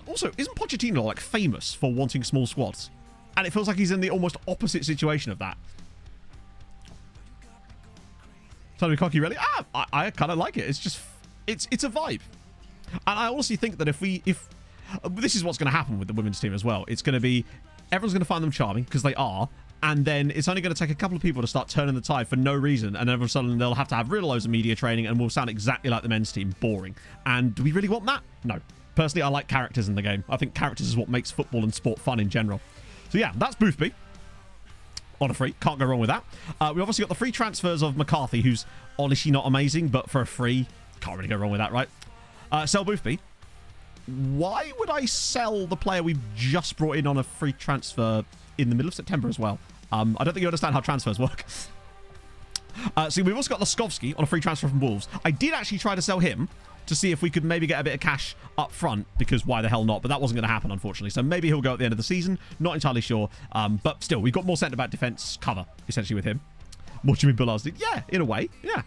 also, isn't Pochettino like famous for wanting small squads? And it feels like he's in the almost opposite situation of that. Tony Cocky, really? I kind of like it. It's just, it's a vibe. And I honestly think that if this is what's going to happen with the women's team as well. It's going to be, everyone's going to find them charming, because they are. And then it's only going to take a couple of people to start turning the tide for no reason. And then all of a sudden they'll have to have real loads of media training and we'll sound exactly like the men's team. Boring. And do we really want that? No. Personally, I like characters in the game. I think characters is what makes football and sport fun in general. So yeah, that's Boothby. On a free. Can't go wrong with that. We obviously got the free transfers of McCarthy, who's honestly not amazing, but for a free, can't really go wrong with that, right? Sell Boothby. Why would I sell the player we've just brought in on a free transfer in the middle of September as well? I don't think you understand how transfers work. So we've also got Laskovsky on a free transfer from Wolves. I did actually try to sell him to see if we could maybe get a bit of cash up front, because why the hell not? But that wasn't going to happen, unfortunately. So maybe he'll go at the end of the season. Not entirely sure. But still, we've got more centre-back defence cover, essentially, with him. What do you mean Bullars did? Yeah, in a way. Yeah.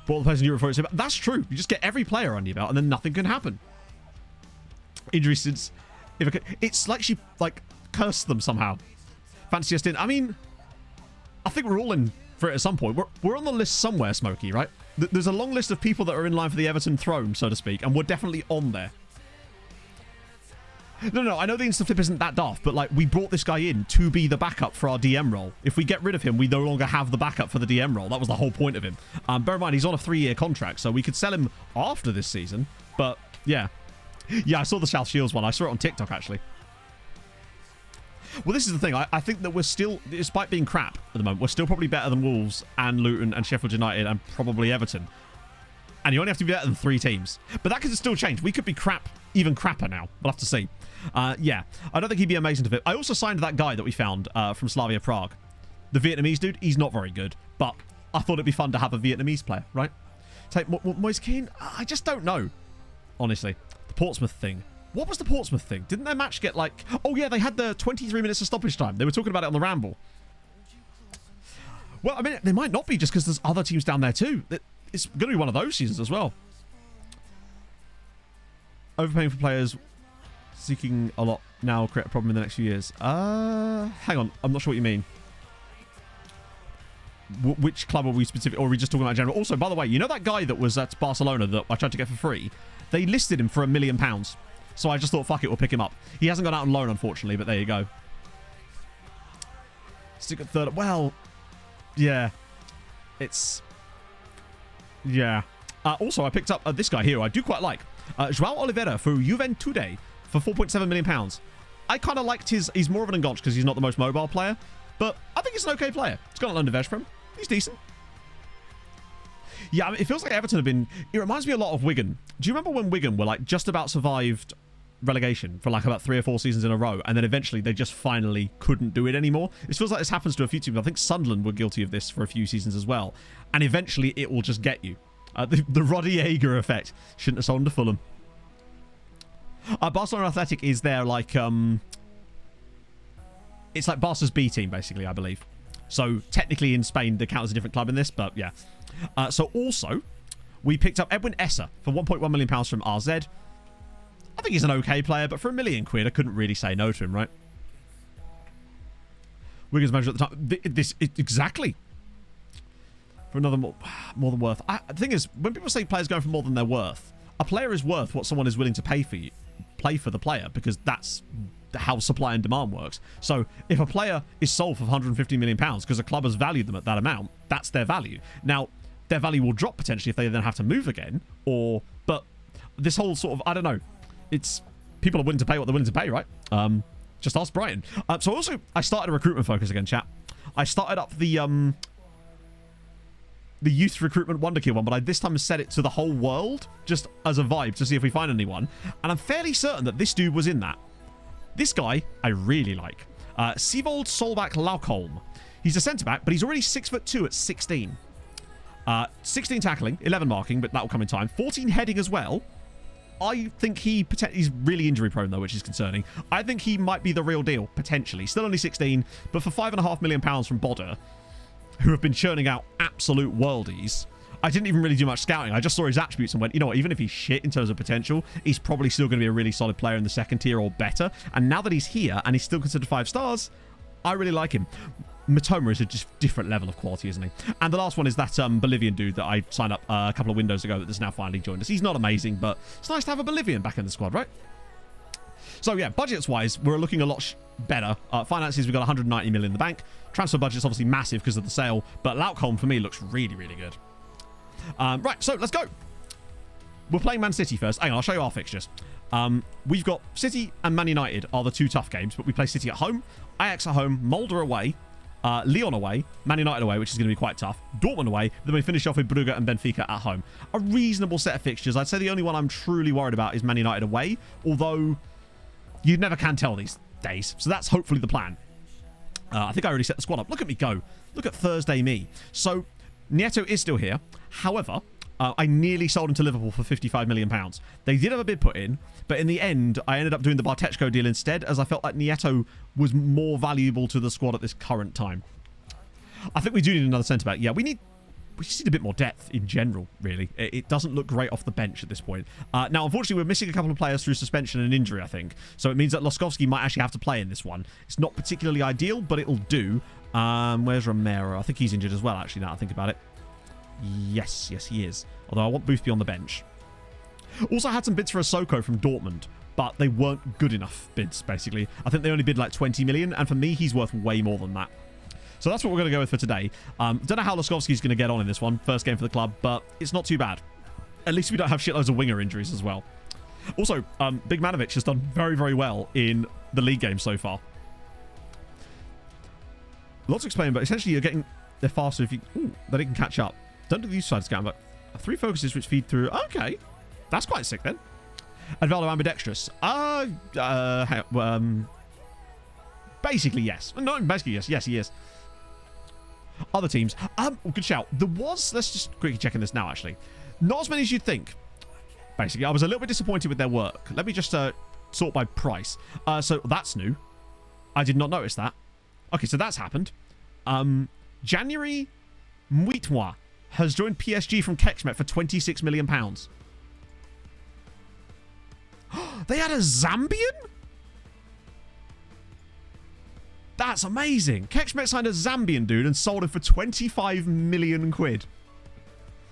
Brought the players in Europe for it. That's true. You just get every player under your belt and then nothing can happen. Injury since... It's like she, cursed them somehow. Fancy us in. I mean, I think we're all in for it at some point. We're on the list somewhere, Smokey, right? There's a long list of people that are in line for the Everton throne, so to speak, and we're definitely on there. No, I know the insta flip isn't that daft, but we brought this guy in to be the backup for our DM role. If we get rid of him, we no longer have the backup for the DM role. That was the whole point of him. Bear in mind, he's on a 3-year contract, so we could sell him after this season, but yeah. Yeah, I saw the South Shields one. I saw it on TikTok, actually. Well, this is the thing. I think that we're still, despite being crap at the moment, we're still probably better than Wolves and Luton and Sheffield United and probably Everton. And you only have to be better than 3 teams. But that could still change. We could be crap, even crapper now. We'll have to see. Yeah, I don't think he'd be amazing to fit. I also signed that guy that we found from Slavia Prague. The Vietnamese dude, he's not very good. But I thought it'd be fun to have a Vietnamese player, right? Take Moise Keane? I just don't know, honestly. The Portsmouth thing. What was the Portsmouth thing? Didn't their match get Oh, yeah, they had the 23 minutes of stoppage time. They were talking about it on the Ramble. Well, I mean, they might not be just because there's other teams down there too. It's going to be one of those seasons as well. Overpaying for players, seeking a lot now will create a problem in the next few years. Hang on. I'm not sure what you mean. Which club are we specific, or are we just talking about general? Also, by the way, you know that guy that was at Barcelona that I tried to get for free? They listed him for £1 million. So I just thought, fuck it, we'll pick him up. He hasn't gone out on loan, unfortunately, but there you go. Stick at third. Well, yeah. It's... Yeah. Also, I picked up this guy here, who I do quite like. João Oliveira for Juventude for £4.7 million. I kind of liked his... He's more of an enganche because he's not the most mobile player. But I think he's an okay player. He's got a loan to Veg from. He's decent. Yeah, I mean, it feels like Everton have been... It reminds me a lot of Wigan. Do you remember when Wigan were just about survived relegation for about 3 or 4 seasons in a row, and then eventually they just finally couldn't do it anymore? It feels like this happens to a few teams. I think Sunderland were guilty of this for a few seasons as well. And eventually it will just get you. The Roddy Ager effect. Shouldn't have sold him to Fulham. Barcelona Athletic is their it's like Barca's B team, basically, I believe. So technically in Spain they count as a different club in this, but yeah. So also, we picked up Edwin Esser for £1.1 million from RZ. I think he's an okay player, but for £1 million, I couldn't really say no to him, right? Wigan's manager at the time. Exactly. For another more than worth. The thing is, when people say players going for more than they're worth, a player is worth what someone is willing to pay for the player, because that's how supply and demand works. So if a player is sold for £150 million because a club has valued them at that amount, that's their value. Now, their value will drop potentially if they then have to move again, but this whole sort of, I don't know, it's people are willing to pay what they're willing to pay, right? Just ask Brighton. So also, I started a recruitment focus again, chat. I started up the youth recruitment Wonderkid one, but I this time set it to the whole world, just as a vibe to see if we find anyone. And I'm fairly certain that this dude was in that. This guy, I really like. Sivold Solbak Laukholm. He's a centre-back, but he's already 6'2" at 16. 16 tackling, 11 marking, but that will come in time. 14 heading as well. I think he's really injury prone though, which is concerning. I think he might be the real deal, potentially. Still only 16, but for £5.5 million from Bodder, who have been churning out absolute worldies, I didn't even really do much scouting. I just saw his attributes and went, you know what, even if he's shit in terms of potential, he's probably still going to be a really solid player in the second tier or better. And now that he's here and he's still considered 5 stars, I really like him. Matoma is a just different level of quality, isn't he? And the last one is that Bolivian dude that I signed up a couple of windows ago that has now finally joined us. He's not amazing, but it's nice to have a Bolivian back in the squad, right? So yeah, budgets-wise, we're looking a lot better. Finances, we've got 190 million in the bank. Transfer budget's obviously massive because of the sale, but Laukholm for me looks really, really good. Right, so let's go. We're playing Man City first. Hang on, I'll show you our fixtures. We've got City and Man United are the 2 tough games, but we play City at home, Ajax at home, Mulder away, Lyon away, Man United away, which is going to be quite tough, Dortmund away, then we finish off with Brugge and Benfica at home. A reasonable set of fixtures. I'd say the only one I'm truly worried about is Man United away, although you never can tell these days. So that's hopefully the plan. I think I already set the squad up. Look at me go. Look at Thursday me. So Nieto is still here. However, I nearly sold him to Liverpool for £55 million. They did have a bid put in, but in the end, I ended up doing the Bartechko deal instead, as I felt like Nieto was more valuable to the squad at this current time. I think we do need another centre-back. Yeah, we just need a bit more depth in general, really. It doesn't look great off the bench at this point. Now, unfortunately, we're missing a couple of players through suspension and injury, I think. So it means that Loskovski might actually have to play in this one. It's not particularly ideal, but it'll do. Where's Romero? I think he's injured as well, actually, now I think about it. Yes, he is. Although I want Boothby on the bench. Also had some bids for Sissoko from Dortmund, but they weren't good enough bids, basically. I think they only bid like 20 million, and for me, he's worth way more than that. So that's what we're going to go with for today. Don't know how Loskovski's going to get on in this one. First game for the club, but it's not too bad. At least we don't have shitloads of winger injuries as well. Also, Big Manovic has done very, very well in the league game so far. Lots to explain, but essentially you're getting... They're faster if you... Ooh, that it can catch up. Don't do the side scan, but 3 focuses which feed through. Okay. That's quite sick then. And Valdo ambidextrous. Basically, yes. No, basically, yes. Yes, he is. Other teams. Good shout. There was... Let's just quickly check in this now, actually. Not as many as you'd think. Basically, I was a little bit disappointed with their work. Let me just sort by price. So that's new. I did not notice that. Okay, so that's happened. January Muitwa has joined PSG from Kexmet for £26 million. They had a Zambian? That's amazing. Kexmet signed a Zambian dude and sold him for 25 million quid.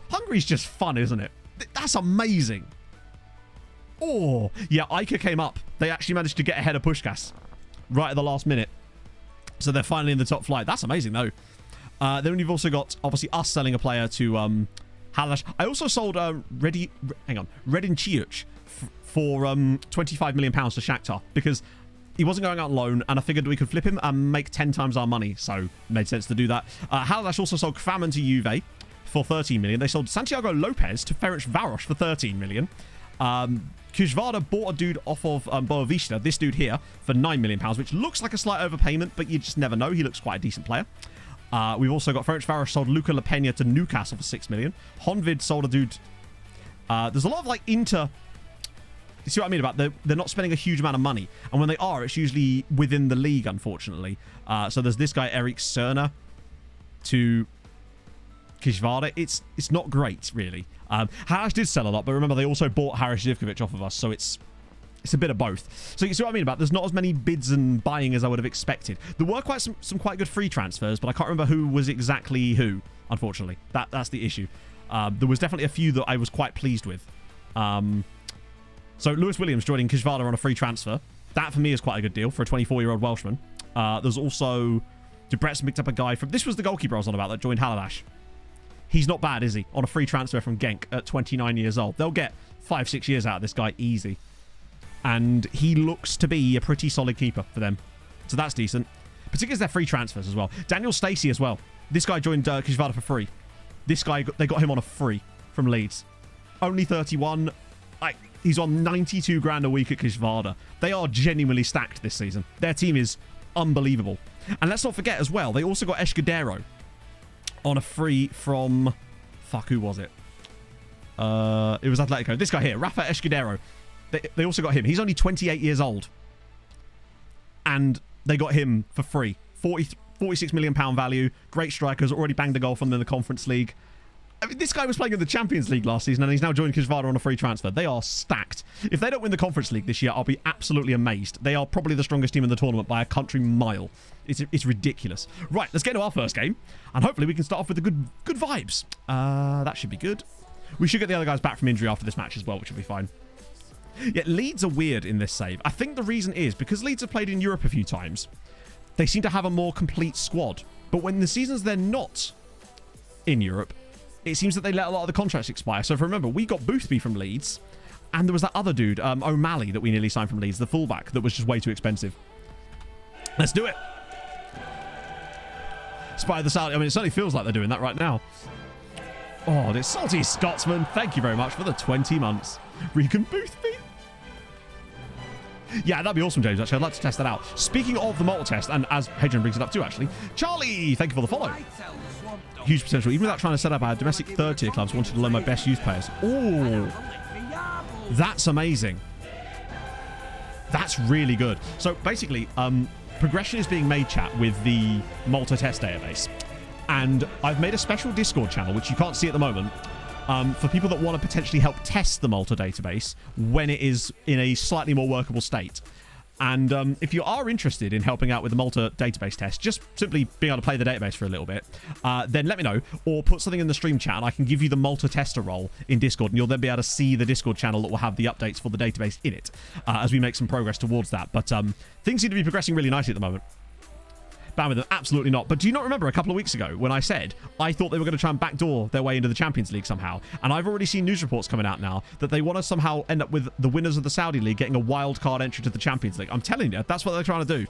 Hungary's just fun, isn't it? That's amazing. Oh, yeah, Ica came up. They actually managed to get ahead of Puskás right at the last minute. So they're finally in the top flight. That's amazing, though. Then you've also got, obviously, us selling a player to Halash. I also sold Redin Ciuc for £25 million to Shakhtar because he wasn't going out on loan, and I figured we could flip him and make 10 times our money, so it made sense to do that. Halash also sold Kvaman to Juve for 13 million. They sold Santiago Lopez to Ferencváros for 13 million. Kujvada bought a dude off of Boavista, this dude here, for £9 million, which looks like a slight overpayment, but you just never know. He looks quite a decent player. We've also got Ferencváros sold Luca Lapena to Newcastle for 6 million. Honvid sold a dude. There's a lot of like you see what I mean about they're not spending a huge amount of money, and when they are, it's usually within the league, unfortunately. So there's this guy Erik Cerner to Kishvada. It's not great, really. Harash did sell a lot, but remember they also bought Haris Zivkovic off of us, so it's a bit of both. So you see what I mean about there's not as many bids and buying as I would have expected. There were some quite good free transfers, but I can't remember who was exactly who, unfortunately. That's the issue. There was definitely a few that I was quite pleased with. So Lewis Williams joining Kishvada on a free transfer. That for me is quite a good deal for a 24-year-old Welshman. There's also Debrecen picked up a guy from... This was the goalkeeper I was on about that joined Haladash. He's not bad, is he? On a free transfer from Genk at 29 years old. They'll get 5-6 years out of this guy easy. And he looks to be a pretty solid keeper for them. So that's decent. Particularly as they're free transfers as well. Daniel Stacey as well. This guy joined Kishvada for free. This guy, they got him on a free from Leeds. Only 31. He's on 92 grand a week at Kishvada. They are genuinely stacked this season. Their team is unbelievable. And let's not forget as well, they also got Escudero on a free from... Fuck, who was it? It was Atletico. This guy here, Rafa Escudero. They also got him. He's only 28 years old. And they got him for free. 46 million pound value. Great strikers. Already banged a goal from them in the Conference League. I mean, this guy was playing in the Champions League last season and he's now joined Kisvada on a free transfer. They are stacked. If they don't win the Conference League this year, I'll be absolutely amazed. They are probably the strongest team in the tournament by a country mile. It's ridiculous. Right, let's get into our first game. And hopefully we can start off with the good vibes. That should be good. We should get the other guys back from injury after this match as well, which will be fine. Yeah, Leeds are weird in this save. I think the reason is because Leeds have played in Europe a few times, they seem to have a more complete squad. But when the seasons they're not in Europe, it seems that they let a lot of the contracts expire. So if I remember, we got Boothby from Leeds, and there was that other dude, O'Malley, that we nearly signed from Leeds, the fullback, that was just way too expensive. Let's do it. Spy the Saudi. I mean, it certainly feels like they're doing that right now. Oh, this salty Scotsman. Thank you very much for the 20 months. Regan Boothby. Yeah, that'd be awesome, James. Actually, I'd like to test that out. Speaking of the multi test, and as Hadrian brings it up too, actually, Charlie, thank you for the follow. Huge potential. Even without trying to set up our domestic third-tier clubs, wanted to learn my best youth players. Oh, that's amazing. That's really good. So basically, progression is being made, chat, with the Malta test database. And I've made a special Discord channel, which you can't see at the moment, for people that want to potentially help test the Malta database when it is in a slightly more workable state. And if you are interested in helping out with the Malta database test, just simply being able to play the database for a little bit, then let me know, or put something in the stream chat and I can give you the Malta tester role in Discord, and you'll then be able to see the Discord channel that will have the updates for the database in it as we make some progress towards that. But things seem to be progressing really nicely at the moment. Ban with them? Absolutely not. But do you not remember a couple of weeks ago when I said I thought they were going to try and backdoor their way into the Champions League somehow? And I've already seen news reports coming out now that they want to somehow end up with the winners of the Saudi League getting a wild card entry to the Champions League. I'm telling you, that's what they're trying to do.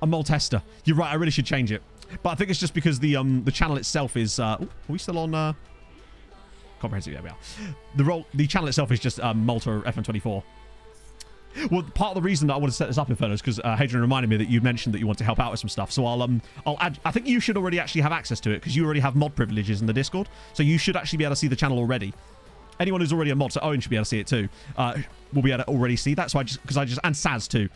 A Maltester. You're right, I really should change it. But I think it's just because the channel itself is... are we still on... Comprehensive? Yeah, we are. The channel itself is just Malta FM24. Well, part of the reason that I want to set this up, Inferno, is because Hadrian reminded me that you mentioned that you want to help out with some stuff. So I'll add. I think you should already actually have access to it because you already have mod privileges in the Discord. So you should actually be able to see the channel already. Anyone who's already a mod, so Owen should be able to see it too. Will be able to already see that. So and Saz too.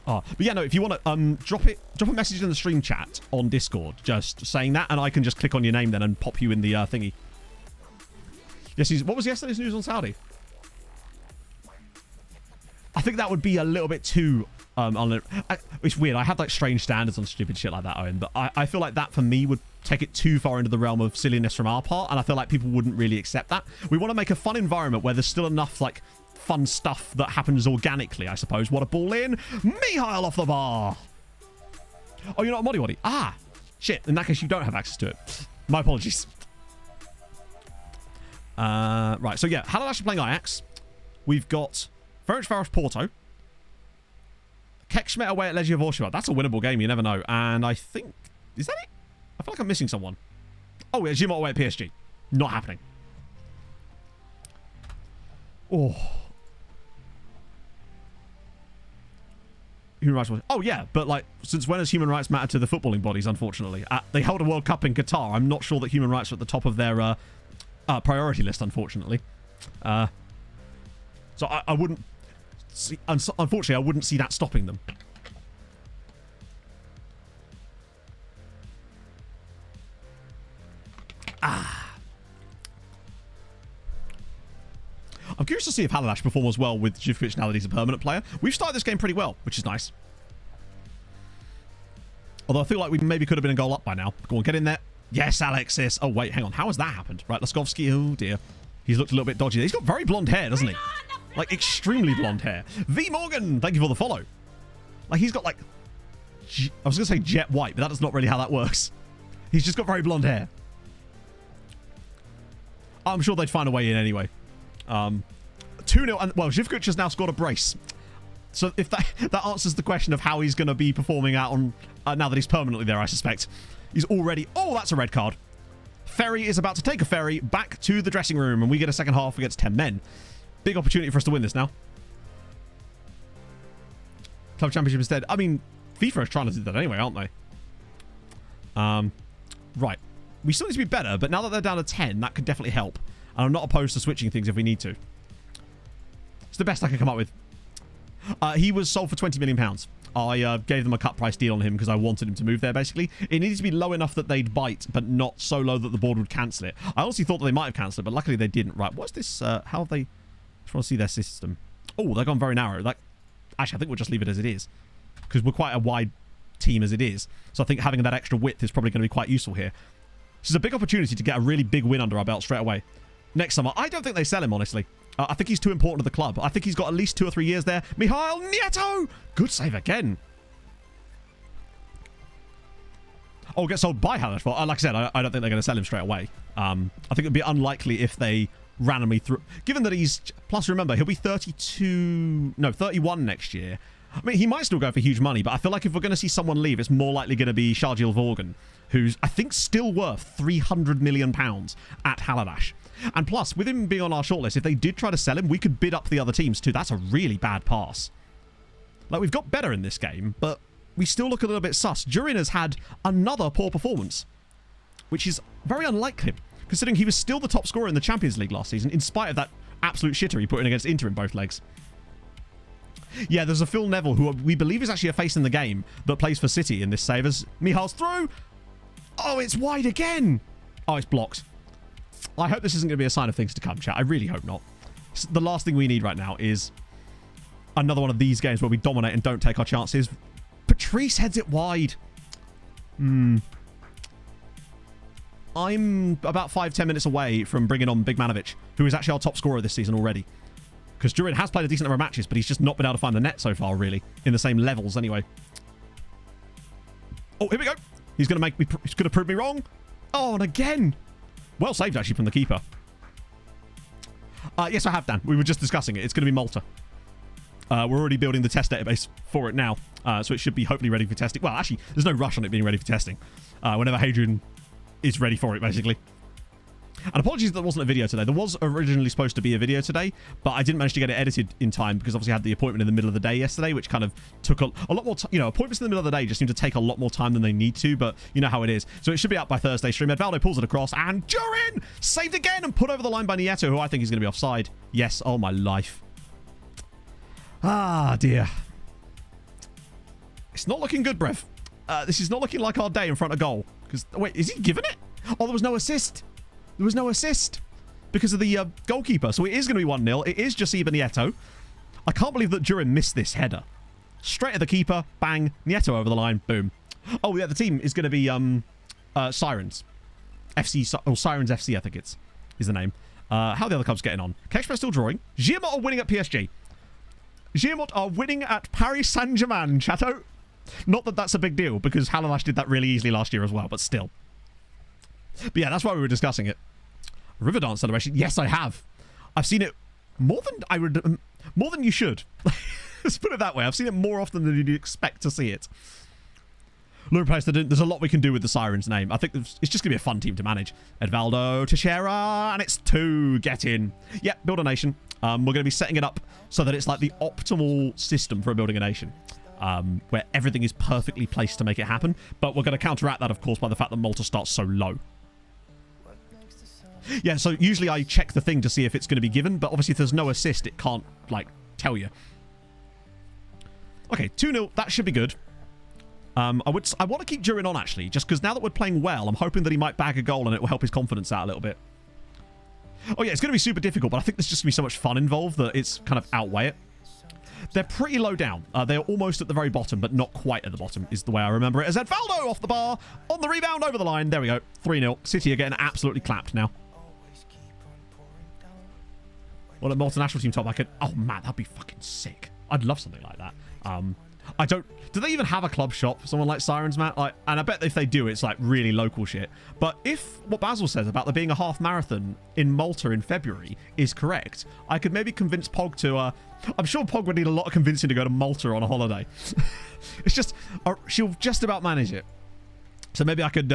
But yeah, no. If you want to drop a message in the stream chat on Discord, just saying that, and I can just click on your name then and pop you in the thingy. Yes, what was yesterday's news on Saudi? I think that would be a little bit too... it's weird. I have like strange standards on stupid shit like that, Owen. But I feel like that for me would take it too far into the realm of silliness from our part. And I feel like people wouldn't really accept that. We want to make a fun environment where there's still enough like fun stuff that happens organically, I suppose. What a ball in. Mihail off the bar. Oh, you're not a Moddy Waddy. Ah, shit. In that case, you don't have access to it. My apologies. Right. So yeah, Halal actually playing Ajax. We've got... Ferencváros Porto. Kekschmidt away at Legia Warsaw. That's a winnable game, you never know. And I think... Is that it? I feel like I'm missing someone. Oh, yeah, Gimot away at PSG. Not happening. Oh. Human rights... Oh, yeah, but like, since when has human rights mattered to the footballing bodies, unfortunately? They held a World Cup in Qatar. I'm not sure that human rights are at the top of their priority list, unfortunately. So I wouldn't... See, unfortunately, I wouldn't see that stopping them. I'm curious to see if Halalash performs well with Živković now that he's a permanent player. We've started this game pretty well, which is nice. Although I feel like we maybe could have been a goal up by now. Go on, get in there. Yes, Alexis. Oh, wait, hang on. How has that happened? Right, Laskovsky. Oh, dear. He's looked a little bit dodgy. He's got very blonde hair, doesn't he? Like, extremely blonde hair. V Morgan, thank you for the follow. Like, he's got, like... I was going to say jet white, but that is not really how that works. He's just got very blonde hair. I'm sure they'd find a way in anyway. 2-0, and, well, Živković has now scored a brace. So if that answers the question of how he's going to be performing out on... now that he's permanently there, I suspect. He's already... Oh, that's a red card. Ferry is about to take a ferry back to the dressing room, and we get a second half against 10 men. Big opportunity for us to win this now. Club Championship instead. I mean, FIFA is trying to do that anyway, aren't they? Right. we still need to be better, but now that they're down to 10, that could definitely help. And I'm not opposed to switching things if we need to. It's the best I can come up with. He was sold for £20 million. I gave them a cut price deal on him because I wanted him to move there, basically. It needed to be low enough that they'd bite, but not so low that the board would cancel it. I honestly thought that they might have cancelled it, but luckily they didn't. Right, what's this? How have they... I just want to see their system. Oh, they've gone very narrow. Actually, I think we'll just leave it as it is because we're quite a wide team as it is. So I think having that extra width is probably going to be quite useful here. This is a big opportunity to get a really big win under our belt straight away. Next summer, I don't think they sell him, honestly. I think he's too important to the club. I think he's got at least 2 or 3 years there. Mihail Nieto! Good save again. Oh, get sold by Halish. Well, like I said, I don't think they're going to sell him straight away. I think it would be unlikely if they randomly threw... Given that he's... Plus, remember, he'll be 31 next year. I mean, he might still go for huge money, but I feel like if we're going to see someone leave, it's more likely going to be Sharjil Vorgan, who's, I think, still worth £300 million at Halidash. And plus, with him being on our shortlist, if they did try to sell him, we could bid up the other teams too. That's a really bad pass. Like, we've got better in this game, but we still look a little bit sus. Durin has had another poor performance, which is very unlike him, considering he was still the top scorer in the Champions League last season, in spite of that absolute shitter he put in against Inter in both legs. Yeah, there's a Phil Neville, who we believe is actually a face in the game, that plays for City in this save as Mihal's through. Oh, it's wide again. Oh, it's blocked. I hope this isn't going to be a sign of things to come, chat. I really hope not. The last thing we need right now is another one of these games where we dominate and don't take our chances. Patrice heads it wide. I'm about 5-10 minutes away from bringing on Bigmanovic, who is actually our top scorer this season already. Because Durin has played a decent number of matches, but he's just not been able to find the net so far, really. In the same levels, anyway. Oh, here we go. He's going to prove me wrong. Oh, and again. Well saved, actually, from the keeper. Yes, I have, Dan. We were just discussing it. It's going to be Malta. We're already building the test database for it now. So it should be hopefully ready for testing. Well, actually, there's no rush on it being ready for testing. Whenever Hadrian is ready for it, basically. And apologies that there wasn't a video today. There was originally supposed to be a video today, but I didn't manage to get it edited in time because obviously I had the appointment in the middle of the day yesterday, which kind of took a lot more time. You know, appointments in the middle of the day just seem to take a lot more time than they need to, but you know how it is. So it should be out by Thursday stream. Edvaldo pulls it across, and Durin saved again and put over the line by Nieto, who I think is going to be offside. Yes, oh my life. Ah, dear. It's not looking good, Brev. This is not looking like our day in front of goal. Because wait, is he giving it? Oh, there was no assist. There was no assist because of the goalkeeper. So it is going to be 1-0. It is Josiba Nieto. I can't believe that Durin missed this header. Straight at the keeper. Bang. Nieto over the line. Boom. Oh, yeah. The team is going to be Sirens. Sirens FC, I think is the name. How are the other clubs getting on? Kexpress still drawing. Giamot are winning at PSG. Giamot are winning at Paris Saint-Germain, Chateau. Not that that's a big deal because Halidash did that really easily last year as well, but still. But yeah, that's why we were discussing it. River Dance celebration. Yes, I have. I've seen it more than you should. Let's put it that way. I've seen it more often than you'd expect to see it. Lure Place, there's a lot we can do with the Sirens name. I think it's just going to be a fun team to manage. Edvaldo, Teixeira, and it's 2. Get in. Yep, build a nation. We're going to be setting it up so that it's like the optimal system for building a nation. Where everything is perfectly placed to make it happen. But we're going to counteract that, of course, by the fact that Malta starts so low. Yeah, so usually I check the thing to see if it's going to be given, but obviously if there's no assist, it can't, like, tell you. Okay, 2-0. That should be good. I want to keep Durin on, actually, just because now that we're playing well, I'm hoping that he might bag a goal and it will help his confidence out a little bit. Oh, yeah, it's going to be super difficult, but I think there's just going to be so much fun involved that it's kind of outweigh it. They're pretty low down. They're almost at the very bottom, but not quite at the bottom, is the way I remember it. As Edvaldo off the bar, on the rebound, over the line. There we go. 3-0. City are getting absolutely clapped now. Well, a multinational team top, I could... Oh, man, that'd be fucking sick. I'd love something like that. I don't... Do they even have a club shop? Someone like Sirens, Matt? Like, and I bet if they do, it's like really local shit. But if what Basil says about there being a half marathon in Malta in February is correct, I could maybe convince Pog to... I'm sure Pog would need a lot of convincing to go to Malta on a holiday. It's just... she'll just about manage it. So maybe I could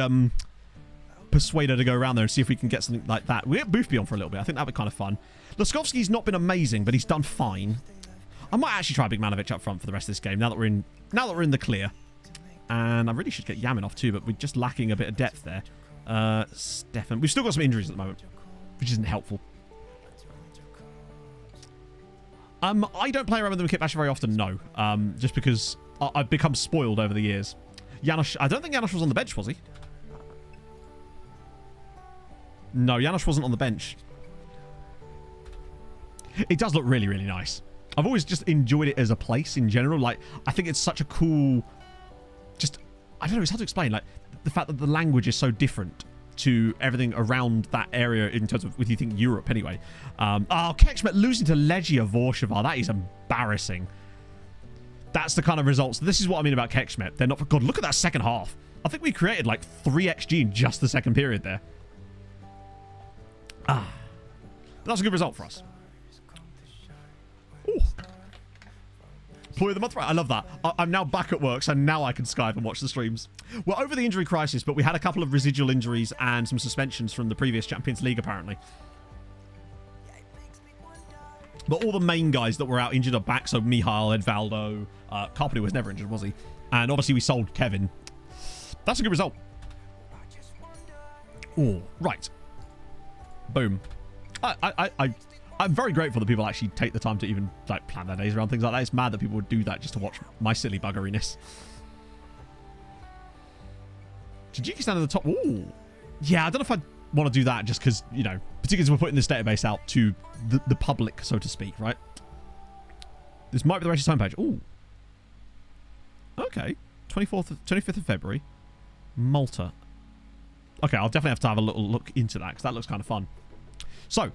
persuade her to go around there and see if we can get something like that. We'll get Boothby on for a little bit. I think that'd be kind of fun. Laskovski's not been amazing, but he's done fine. I might actually try Bigmanovic up front for the rest of this game now that we're in the clear. And I really should get Yamin off too, but we're just lacking a bit of depth there. Stefan. We've still got some injuries at the moment, which isn't helpful. I don't play around with them kit bash very often, no. Just because I've become spoiled over the years. Janusz, I don't think Janusz was on the bench, was he? No, Janusz wasn't on the bench. It does look really, really nice. I've always just enjoyed it as a place in general. Like, I think it's such a cool... Just, I don't know, it's hard to explain. Like, the fact that the language is so different to everything around that area in terms of, if you think Europe anyway. Kekshmet losing to Legia Warsaw. That is embarrassing. That's the kind of results. This is what I mean about Kekshmet. They're not... God, look at that second half. I think we created like 3 XG in just the second period there. That's a good result for us. Ooh. Employee of the month, right? I love that. I'm now back at work, so now I can Skype and watch the streams. We're over the injury crisis, but we had a couple of residual injuries and some suspensions from the previous Champions League, apparently. But all the main guys that were out injured are back, so Mihail, Edvaldo, Carpenter was never injured, was he? And obviously we sold Kevin. That's a good result. Oh, right. Boom. I'm very grateful that people actually take the time to even like plan their days around things like that. It's mad that people would do that just to watch my silly buggeriness. Tajikistan at the top. Ooh. Yeah, I don't know if I'd want to do that just because, you know, particularly as we're putting this database out to the public, so to speak, right? This might be the racist homepage. Ooh. Okay. 25th of February. Malta. Okay, I'll definitely have to have a little look into that because that looks kind of fun. So,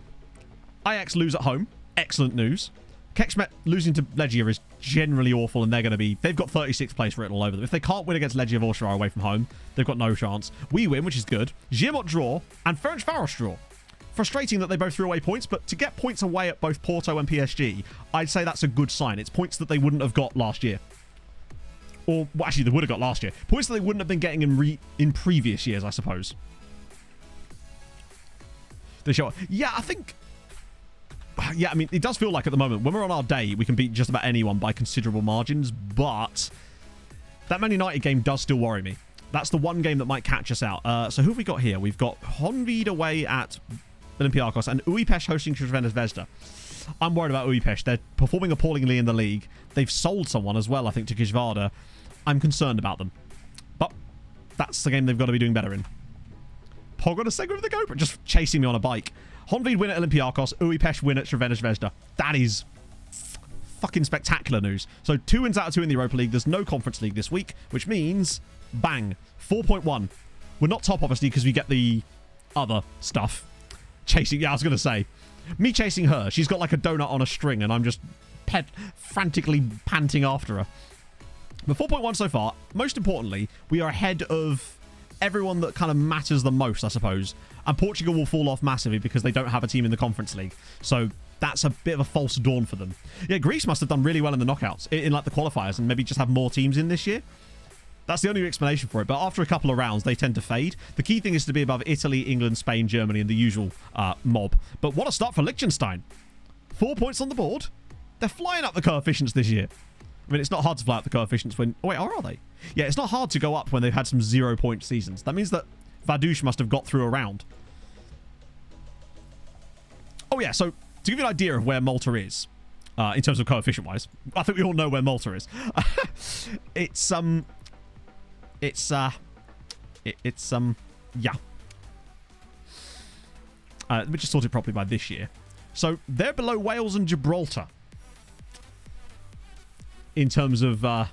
Ajax lose at home. Excellent news. Kekshmet losing to Legia is generally awful, and they're going to be... They've got 36th place written all over them. If they can't win against Legia Warsaw away from home, they've got no chance. We win, which is good. Giamot draw, and Ferencváros draw. Frustrating that they both threw away points, but to get points away at both Porto and PSG, I'd say that's a good sign. It's points that they wouldn't have got last year. Or, well, actually, they would have got last year. Points that they wouldn't have been getting in previous years, I suppose. They show up. Yeah, I think... Yeah, I mean, it does feel like at the moment, when we're on our day, we can beat just about anyone by considerable margins, but that Man United game does still worry me. That's the one game that might catch us out. So who have we got here? We've got Honvéd away at Olympiacos and Újpest hosting Crvena Zvezda. I'm worried about Újpest. They're performing appallingly in the league. They've sold someone as well, I think, to Kisvárda. I'm concerned about them. But that's the game they've got to be doing better in. Pog on a segment of the GoPro, just chasing me on a bike. Honvéd win at Olympiacos, Újpest win at Crvena Zvezda. That is fucking spectacular news. So 2 wins out of 2 in the Europa League. There's no Conference League this week, which means, bang, 4.1. We're not top, obviously, because we get the other stuff. Chasing, yeah, I was going to say. Me chasing her. She's got like a donut on a string, and I'm just frantically panting after her. But 4.1 so far. Most importantly, we are ahead of everyone that kind of matters the most, I suppose. And Portugal will fall off massively because they don't have a team in the Conference League. So that's a bit of a false dawn for them. Yeah, Greece must have done really well in the knockouts, in like the qualifiers, and maybe just have more teams in this year. That's the only explanation for it. But after a couple of rounds, they tend to fade. The key thing is to be above Italy, England, Spain, Germany, and the usual mob. But what a start for Liechtenstein. 4 points on the board. They're flying up the coefficients this year. I mean, it's not hard to fly up the coefficients when... Oh, wait, or are they? Yeah, it's not hard to go up when they've had some 0-point seasons. That means that Vaduz must have got through a round. Oh, yeah, so to give you an idea of where Malta is, in terms of coefficient-wise, I think we all know where Malta is. Yeah. Let me just sort it properly by this year. So they're below Wales and Gibraltar. In terms of, yeah,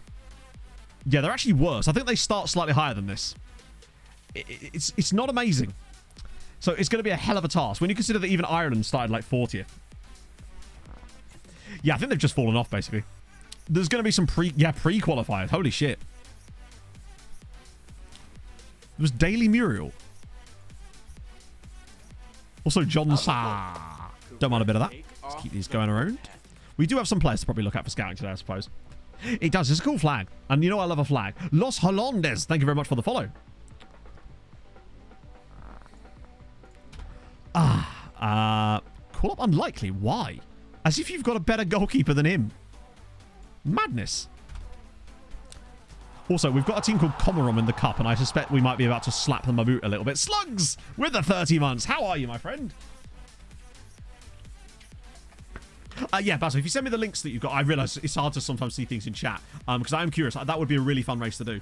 they're actually worse. I think they start slightly higher than this. It's not amazing. So it's going to be a hell of a task when you consider that even Ireland started like 40th. Yeah, I think they've just fallen off, basically. There's going to be some pre-qualifiers. Holy shit. It was Daily Muriel. Also, John Sa. Don't mind a bit of that. Let's keep these going around. We do have some players to probably look at for scouting today, I suppose. It does. It's a cool flag. And you know I love a flag. Los Hollandes. Thank you very much for the follow. Call up unlikely. Why? As if you've got a better goalkeeper than him. Madness. Also, we've got a team called Comorom in the cup, and I suspect we might be about to slap them a boot a little bit. Slugs with the 30 months. How are you, my friend? Yeah, Basil, if you send me the links that you've got, I realise it's hard to sometimes see things in chat, because I am curious. That would be a really fun race to do.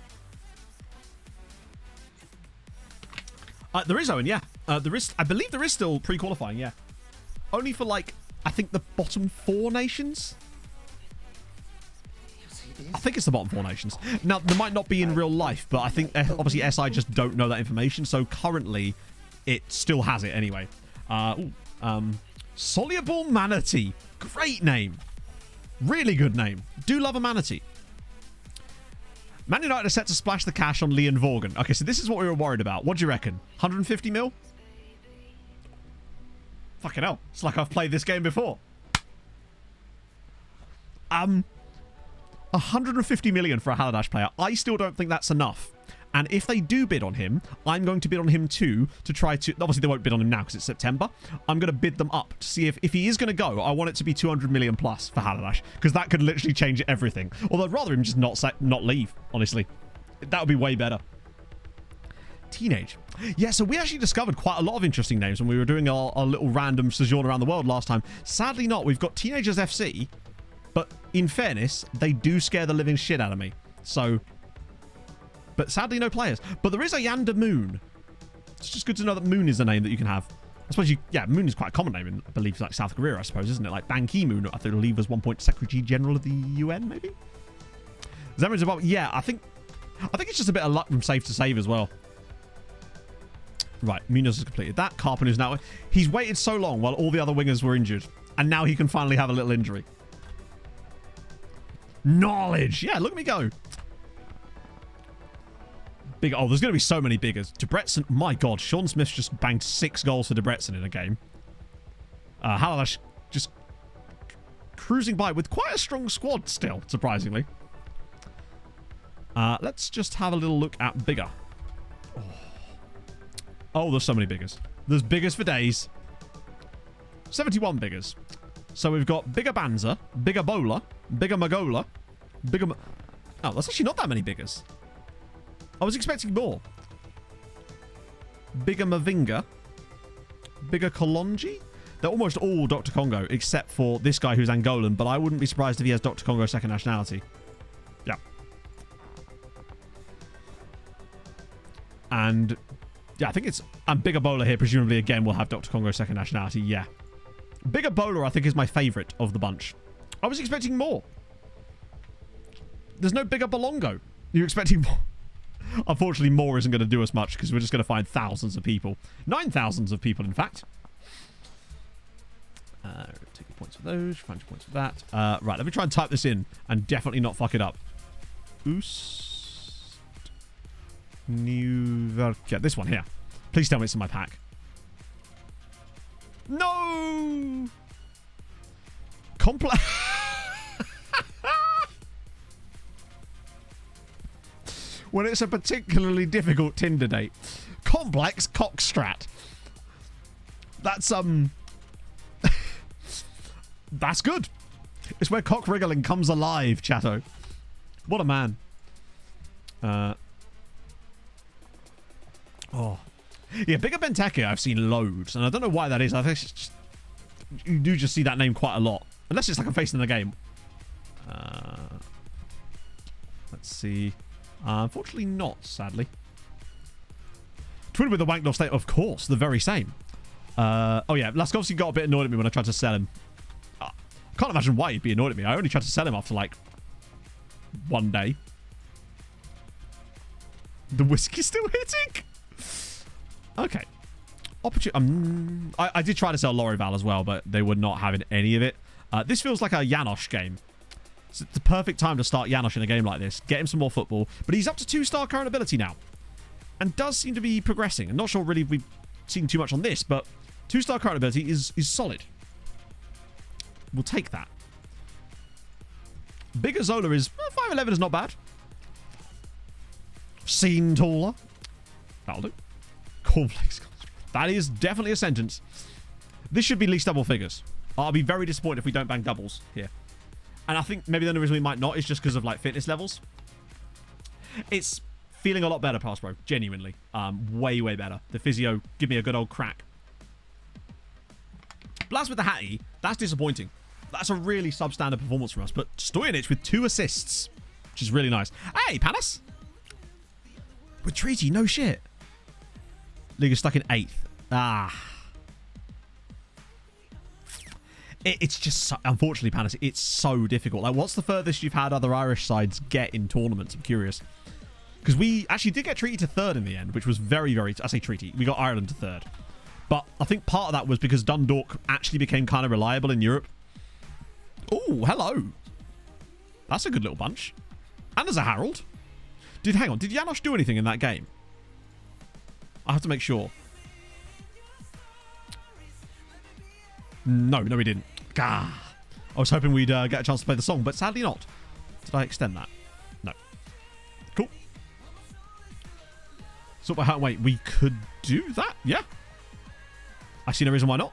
There is, Owen, yeah. There is. I believe there is still pre-qualifying, yeah. Only for, like, I think the bottom 4 nations? I think it's the bottom 4 nations. Now, there might not be in real life, but I think, obviously, SI just don't know that information, so currently, it still has it anyway. Soluble Manatee. Great name. Really good name. Do love a manatee. Man United are set to splash the cash on Leon Vorgan. Okay, so this is what we were worried about. What do you reckon? 150 mil? Fucking hell. It's like I've played this game before. 150 million for a Haladash player. I still don't think that's enough. And if they do bid on him, I'm going to bid on him too to try to... Obviously, they won't bid on him now because it's September. I'm going to bid them up to see if he is going to go, I want it to be 200 million plus for Haladash, because that could literally change everything. Although I'd rather him just not leave, honestly. That would be way better. Teenage. Yeah, so we actually discovered quite a lot of interesting names when we were doing our little random sojourn around the world last time. Sadly not. We've got Teenagers FC, but in fairness, they do scare the living shit out of me. So... But sadly, no players. But there is a Yanda Moon. It's just good to know that Moon is a name that you can have. I suppose yeah, Moon is quite a common name in, I believe, like South Korea, I suppose, isn't it? Like Ban Ki-moon, I believe, was one point Secretary General of the UN, maybe? Zemrin's above. Yeah, I think it's just a bit of luck from save to save as well. Right, Munoz has completed that. Carpenter's now... He's waited so long while all the other wingers were injured. And now he can finally have a little injury. Knowledge! Yeah, look at me go. Big. Oh, there's going to be so many biggers. Debrecen. My God, Sean Smith's just banged 6 goals for Debrecen in a game. Haladash just cruising by with quite a strong squad still, surprisingly. Let's just have a little look at bigger. Oh, there's so many biggers. There's biggers for days. 71 biggers. So we've got bigger Banza, bigger Bowler, bigger Magola, bigger... Oh, that's actually not that many biggers. I was expecting more. Bigger Mavinga. Bigger Kolonji. They're almost all Dr. Congo, except for this guy who's Angolan, but I wouldn't be surprised if he has Dr. Congo second nationality. Yeah. And, yeah, I think it's... And Bigger Bowler here, presumably, again, will have Dr. Congo second nationality, yeah. Bigger Bowler, I think, is my favourite of the bunch. I was expecting more. There's no Bigger Bolongo. You're expecting more. Unfortunately, more isn't going to do us much because we're just going to find thousands of people. 9,000 of people, in fact. Take your points for those. Find your points for that. Right, let me try and type this in and definitely not fuck it up. Oost. Yeah, this one here. Please tell me it's in my pack. No! Complex. When it's a particularly difficult Tinder date. Complex cockstrat. That's, that's good. It's where cock wriggling comes alive, chatto. What a man. Oh. Yeah, Bigger Benteke I've seen loads, and I don't know why that is. I think it's just, you do just see that name quite a lot. Unless it's like a face in the game. Let's see. Unfortunately not, sadly. Twin with the Wankdorf state, of course, the very same. Oh yeah, Laskovsky got a bit annoyed at me when I tried to sell him. I can't imagine why he'd be annoyed at me. I only tried to sell him after like 1 day. The whiskey's still hitting? Okay. I did try to sell Lorival as well, but they were not having any of it. This feels like a Janosch game. It's the perfect time to start Janosch in a game like this. Get him some more football. But he's up to 2-star current ability now. And does seem to be progressing. I'm not sure really if we've seen too much on this, but 2-star current ability is solid. We'll take that. Bigger Zola is... 5'11 is not bad. Seen taller. That'll do. Cornflakes. That is definitely a sentence. This should be at least double figures. I'll be very disappointed if we don't bang doubles here. And I think maybe the only reason we might not is just because of like fitness levels. It's feeling a lot better, Pass Pro. Genuinely. Way, way better. The physio, give me a good old crack. Blast with the Hattie, that's disappointing. That's a really substandard performance from us. But Stojanic with 2 assists, which is really nice. Hey, Panis! With Treaty, no shit. League is stuck in 8th. Ah. It's just, so, unfortunately, Panis, it's so difficult. Like, what's the furthest you've had other Irish sides get in tournaments? I'm curious. Because we actually did get Treaty to 3rd in the end, which was very, very... I say Treaty. We got Ireland to 3rd. But I think part of that was because Dundalk actually became kind of reliable in Europe. Oh, hello. That's a good little bunch. And there's a Harold. Hang on, did Janosch do anything in that game? I have to make sure. No, he didn't. Gah. I was hoping we'd get a chance to play the song, but sadly not. Did I extend that? No. Cool. So, wait, we could do that? Yeah. I see no reason why not.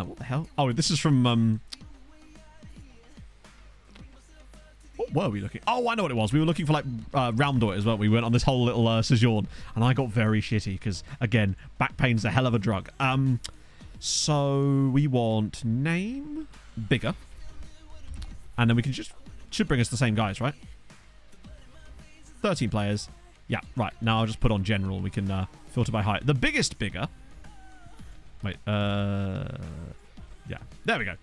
What the hell? Oh, this is from... What were we looking? Oh, I know what it was. We were looking for like Roundor as well. We went on this whole little sojourn, and I got very shitty because again, back pain's a hell of a drug. So we want name bigger, and then we can should bring us the same guys, right? 13 players. Yeah, right. Now I'll just put on general. We can filter by height. The biggest bigger. Wait. Yeah. There we go.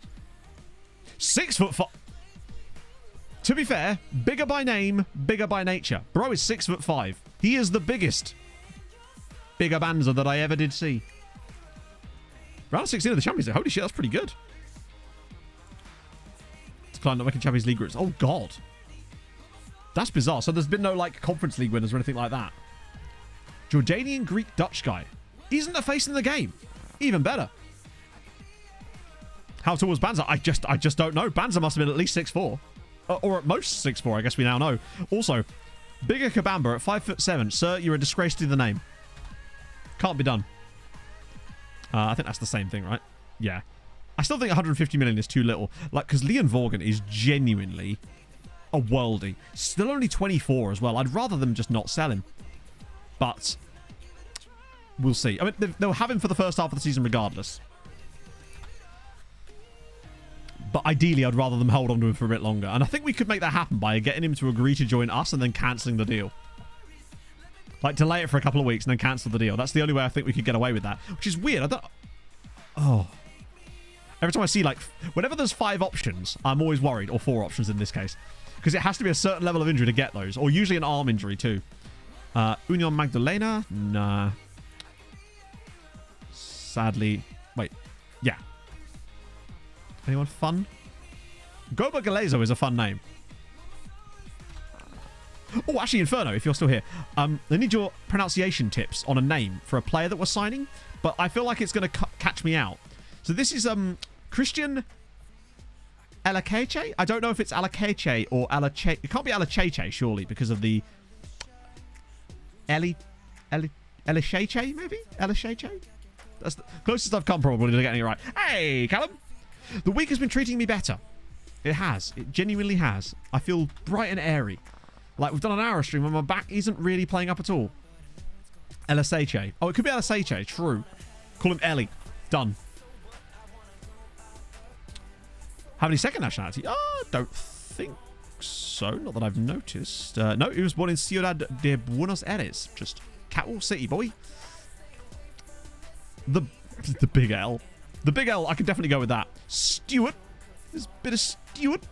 6'5". To be fair, bigger by name, bigger by nature. Bro is 6'5". He is the biggest bigger banzer that I ever did see. Round of 16 of the Champions League. Holy shit, that's pretty good. Decline not making Champions League groups. Oh, God. That's bizarre. So there's been no, like, Conference League winners or anything like that. Jordanian Greek Dutch guy. Isn't a face in the game. Even better. How tall was Banzer? I just don't know. Banzer must have been at least 6'4". Or at most 6'4", I guess we now know. Also, bigger Kabamba at 5'7". Sir, you're a disgrace to the name. Can't be done. I think that's the same thing, right? Yeah. I still think 150 million is too little. Like, because Leon Vaughan is genuinely a worldie. Still only 24 as well. I'd rather them just not sell him. But we'll see. I mean, they'll have him for the first half of the season regardless. But ideally, I'd rather them hold on to him for a bit longer. And I think we could make that happen by getting him to agree to join us and then cancelling the deal. Like, delay it for a couple of weeks and then cancel the deal. That's the only way I think we could get away with that. Which is weird. I don't... Oh. Every time I see, like... Whenever there's 5 options, I'm always worried. Or 4 options in this case. Because it has to be a certain level of injury to get those. Or usually an arm injury, too. Union Magdalena? Nah. Sadly... Wait. Yeah. Anyone fun? Goba Galezo is a fun name. Oh, actually, Inferno, if you're still here. I need your pronunciation tips on a name for a player that we're signing, but I feel like it's going to catch me out. So this is Christian Alakeche? I don't know if it's Alakeche or Alache. It can't be Alacheche, surely, because of the... Elisheche, maybe? Elisheche? That's the closest I've come probably to getting it right. Hey, Callum! The week has been treating me better. It has. It genuinely has. I feel bright and airy. Like, we've done an hour stream and my back isn't really playing up at all. LSHA. Oh, it could be LSHA. True. Call him Ellie. Done. Have any second nationality? Don't think so. Not that I've noticed. No, he was born in Ciudad de Buenos Aires. Just capital city, boy. The big L. The big L, I could definitely go with that. Stewart. There's a bit of Stewart.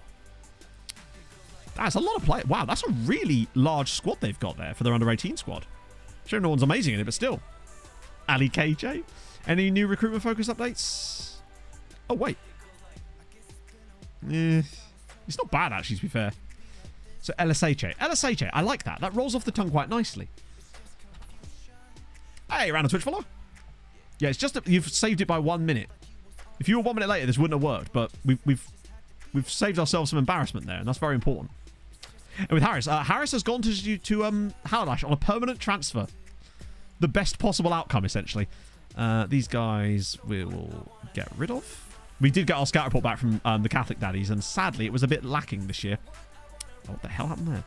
That's a lot of play. Wow, that's a really large squad they've got there for their under-18 squad. Sure, no one's amazing in it, but still. Ali KJ. Any new recruitment focus updates? Oh, wait. It's not bad, actually, to be fair. So, LSHA. LSHA, I like that. That rolls off the tongue quite nicely. Hey, random Twitch follower. Yeah, it's just that you've saved it by 1 minute. If you were 1 minute later, this wouldn't have worked, but we've saved ourselves some embarrassment there, and that's very important. And with Harris, Harris has gone to Halash on a permanent transfer. The best possible outcome, essentially. These guys we will get rid of. We did get our scout report back from the Catholic Daddies, and sadly, it was a bit lacking this year. Oh, what the hell happened there?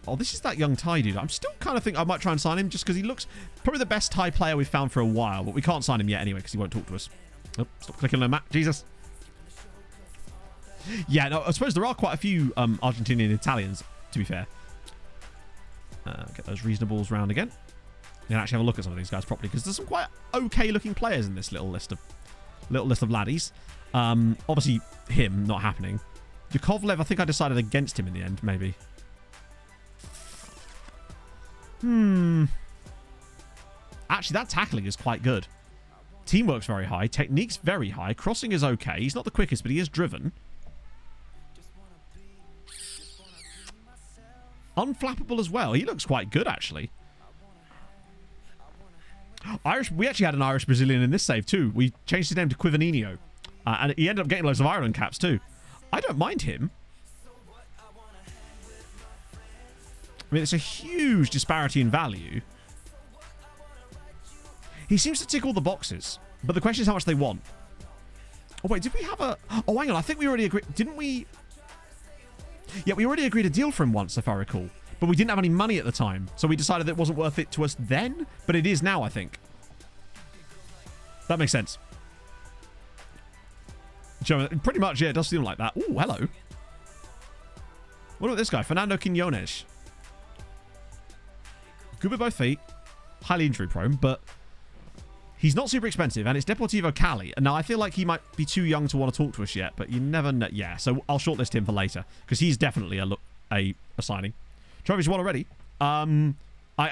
Oh, this is that young Thai dude. I'm still kind of think I might try and sign him just because he looks probably the best Thai player we've found for a while. But we can't sign him yet anyway because he won't talk to us. Oh, stop clicking on the map. Jesus. Yeah, no, I suppose there are quite a few Argentinian Italians, to be fair. Get those reasonables round again. And actually have a look at some of these guys properly because there's some quite okay looking players in this little list of laddies. Obviously him not happening. Yakovlev, I think I decided against him in the end, maybe. Actually, that tackling is quite good. Teamwork's very high. Technique's very high. Crossing is okay. He's not the quickest, but he is driven. Unflappable as well. He looks quite good, actually. Irish. We actually had an Irish Brazilian in this save, too. We changed his name to Quivanino. And he ended up getting loads of Ireland caps, too. I don't mind him. I mean, it's a huge disparity in value. He seems to tick all the boxes. But the question is how much they want. Oh, wait, did we have a... Oh, hang on. I think we already agreed... Didn't we... Yeah, we already agreed a deal for him once, if I recall. But we didn't have any money at the time. So we decided that it wasn't worth it to us then. But it is now, I think. That makes sense. Pretty much, yeah, it does seem like that. Ooh, hello. What about this guy? Fernando Quinones. Good with both feet. Highly injury prone, but he's not super expensive, and it's Deportivo Cali. And now I feel like he might be too young to want to talk to us yet, but you never know. Yeah, so I'll shortlist him for later, because he's definitely a signing. Trophies won already. I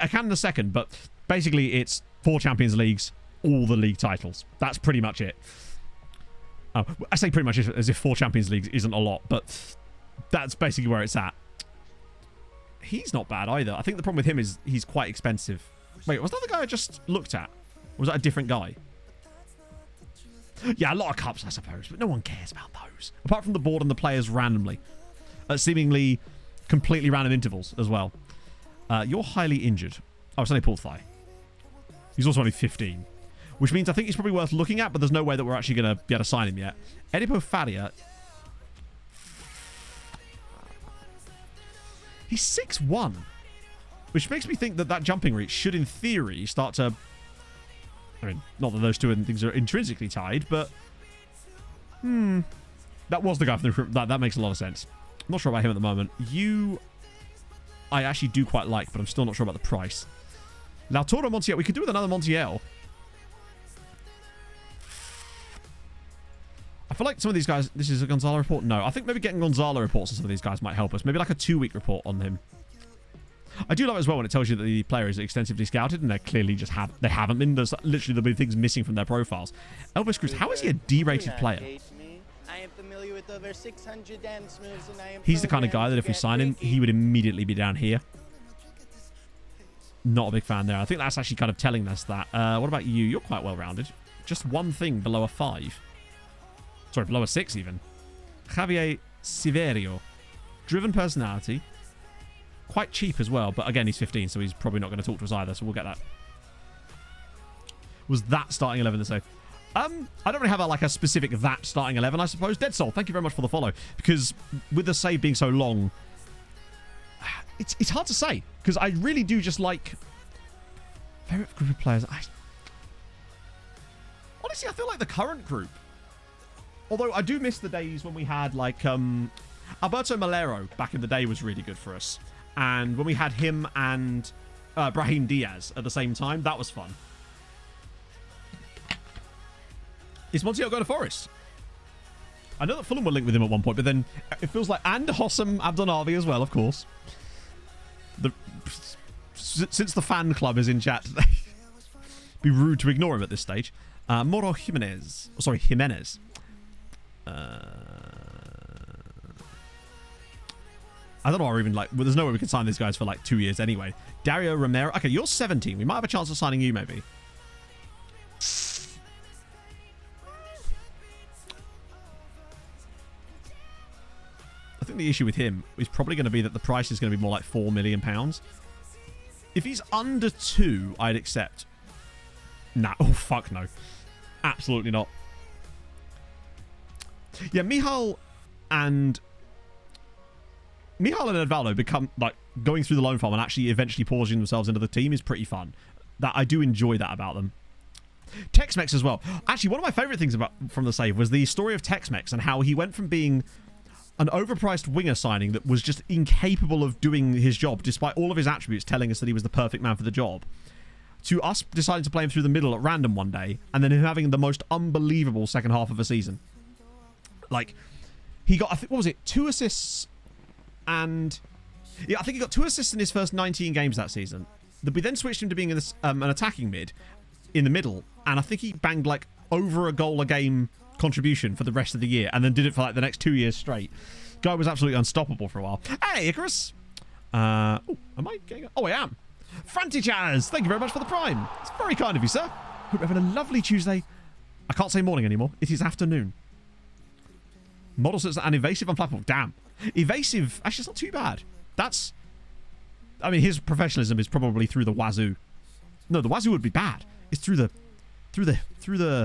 can in a second, but basically it's 4 Champions Leagues, all the league titles. That's pretty much it. I say pretty much as if 4 Champions Leagues isn't a lot, but that's basically where it's at. He's not bad either. I think the problem with him is he's quite expensive. Wait, was that the guy I just looked at? Or was that a different guy? Yeah, a lot of cups, I suppose, but no one cares about those. Apart from the board and the players randomly. At seemingly completely random intervals as well. You're highly injured. Oh, it's only pulled thigh. He's also only 15. Which means I think he's probably worth looking at, but there's no way that we're actually going to be able to sign him yet. Edipo Faria. He's 6'1", which makes me think that that jumping reach should, in theory, start to... I mean, not that those two things are intrinsically tied, but... That was the guy from the... That makes a lot of sense. I'm not sure about him at the moment. You... I actually do quite like, but I'm still not sure about the price. Lautaro Montiel. We could do with another Montiel. I feel like some of these guys... This is a Gonzalo report? No. I think maybe getting Gonzalo reports on some of these guys might help us. Maybe like a 2-week report on him. I do love it as well when it tells you that the player is extensively scouted and they clearly just they haven't been. There's literally there'll be things missing from their profiles. Elvis Cruz, how is he a D-rated player? I am familiar with over 600 dance moves, and I am He's the kind of guy that if we sign him, he would immediately be down here. Not a big fan there. I think that's actually kind of telling us that. What about you? You're quite well-rounded. Just one thing below a 5. Sorry, below a 6 even. Javier Siverio. Driven personality. Quite cheap as well, but again, he's 15, so he's probably not going to talk to us either, so we'll get that. Was that starting 11 to say? I don't really have a specific that starting 11, I suppose. Dead Soul, thank you very much for the follow, because with the save being so long, it's hard to say, because I really do just like favorite group of players. Honestly, I feel like the current group, although I do miss the days when we had Alberto Malero back in the day was really good for us. And when we had him and Brahim Diaz at the same time, that was fun. Is Montiel going to Forest? I know that Fulham were linked with him at one point, but then it feels like... And Hossam Abdonavi as well, of course. Since the fan club is in chat today, be rude to ignore him at this stage. Moro Jimenez. Sorry, Jimenez. I don't know why we're even well, there's no way we can sign these guys for 2 years anyway. Dario Romero. Okay, you're 17. We might have a chance of signing you, maybe. I think the issue with him is probably going to be that the price is going to be more like £4 million. If he's under 2, I'd accept. Nah. Oh, fuck no. Absolutely not. Yeah, Mihal and Mihail and Edvaldo become, like, going through the loan farm and actually eventually pausing themselves into the team is pretty fun. That I do enjoy that about them. Tex-Mex as well. Actually, one of my favorite things from the save was the story of Tex-Mex and how he went from being an overpriced winger signing that was just incapable of doing his job, despite all of his attributes telling us that he was the perfect man for the job, to us deciding to play him through the middle at random one day, and then him having the most unbelievable second half of a season. Like, he got, I think, what was it, 2 assists and... Yeah, I think he got 2 assists in his first 19 games that season. We then switched him to being an attacking mid in the middle, and I think he banged, like, over a goal a game contribution for the rest of the year, and then did it for, like, the next 2 years straight. Guy was absolutely unstoppable for a while. Hey, Icarus! Oh, am I getting... Oh, I am. Frantichaz, thank you very much for the prime. It's very kind of you, sir. Hope you're having a lovely Tuesday. I can't say morning anymore. It is afternoon. Model says and evasive unflappable. Damn. Evasive, actually, it's not too bad. That's... I mean, his professionalism is probably through the wazoo. No, the wazoo would be bad. It's through the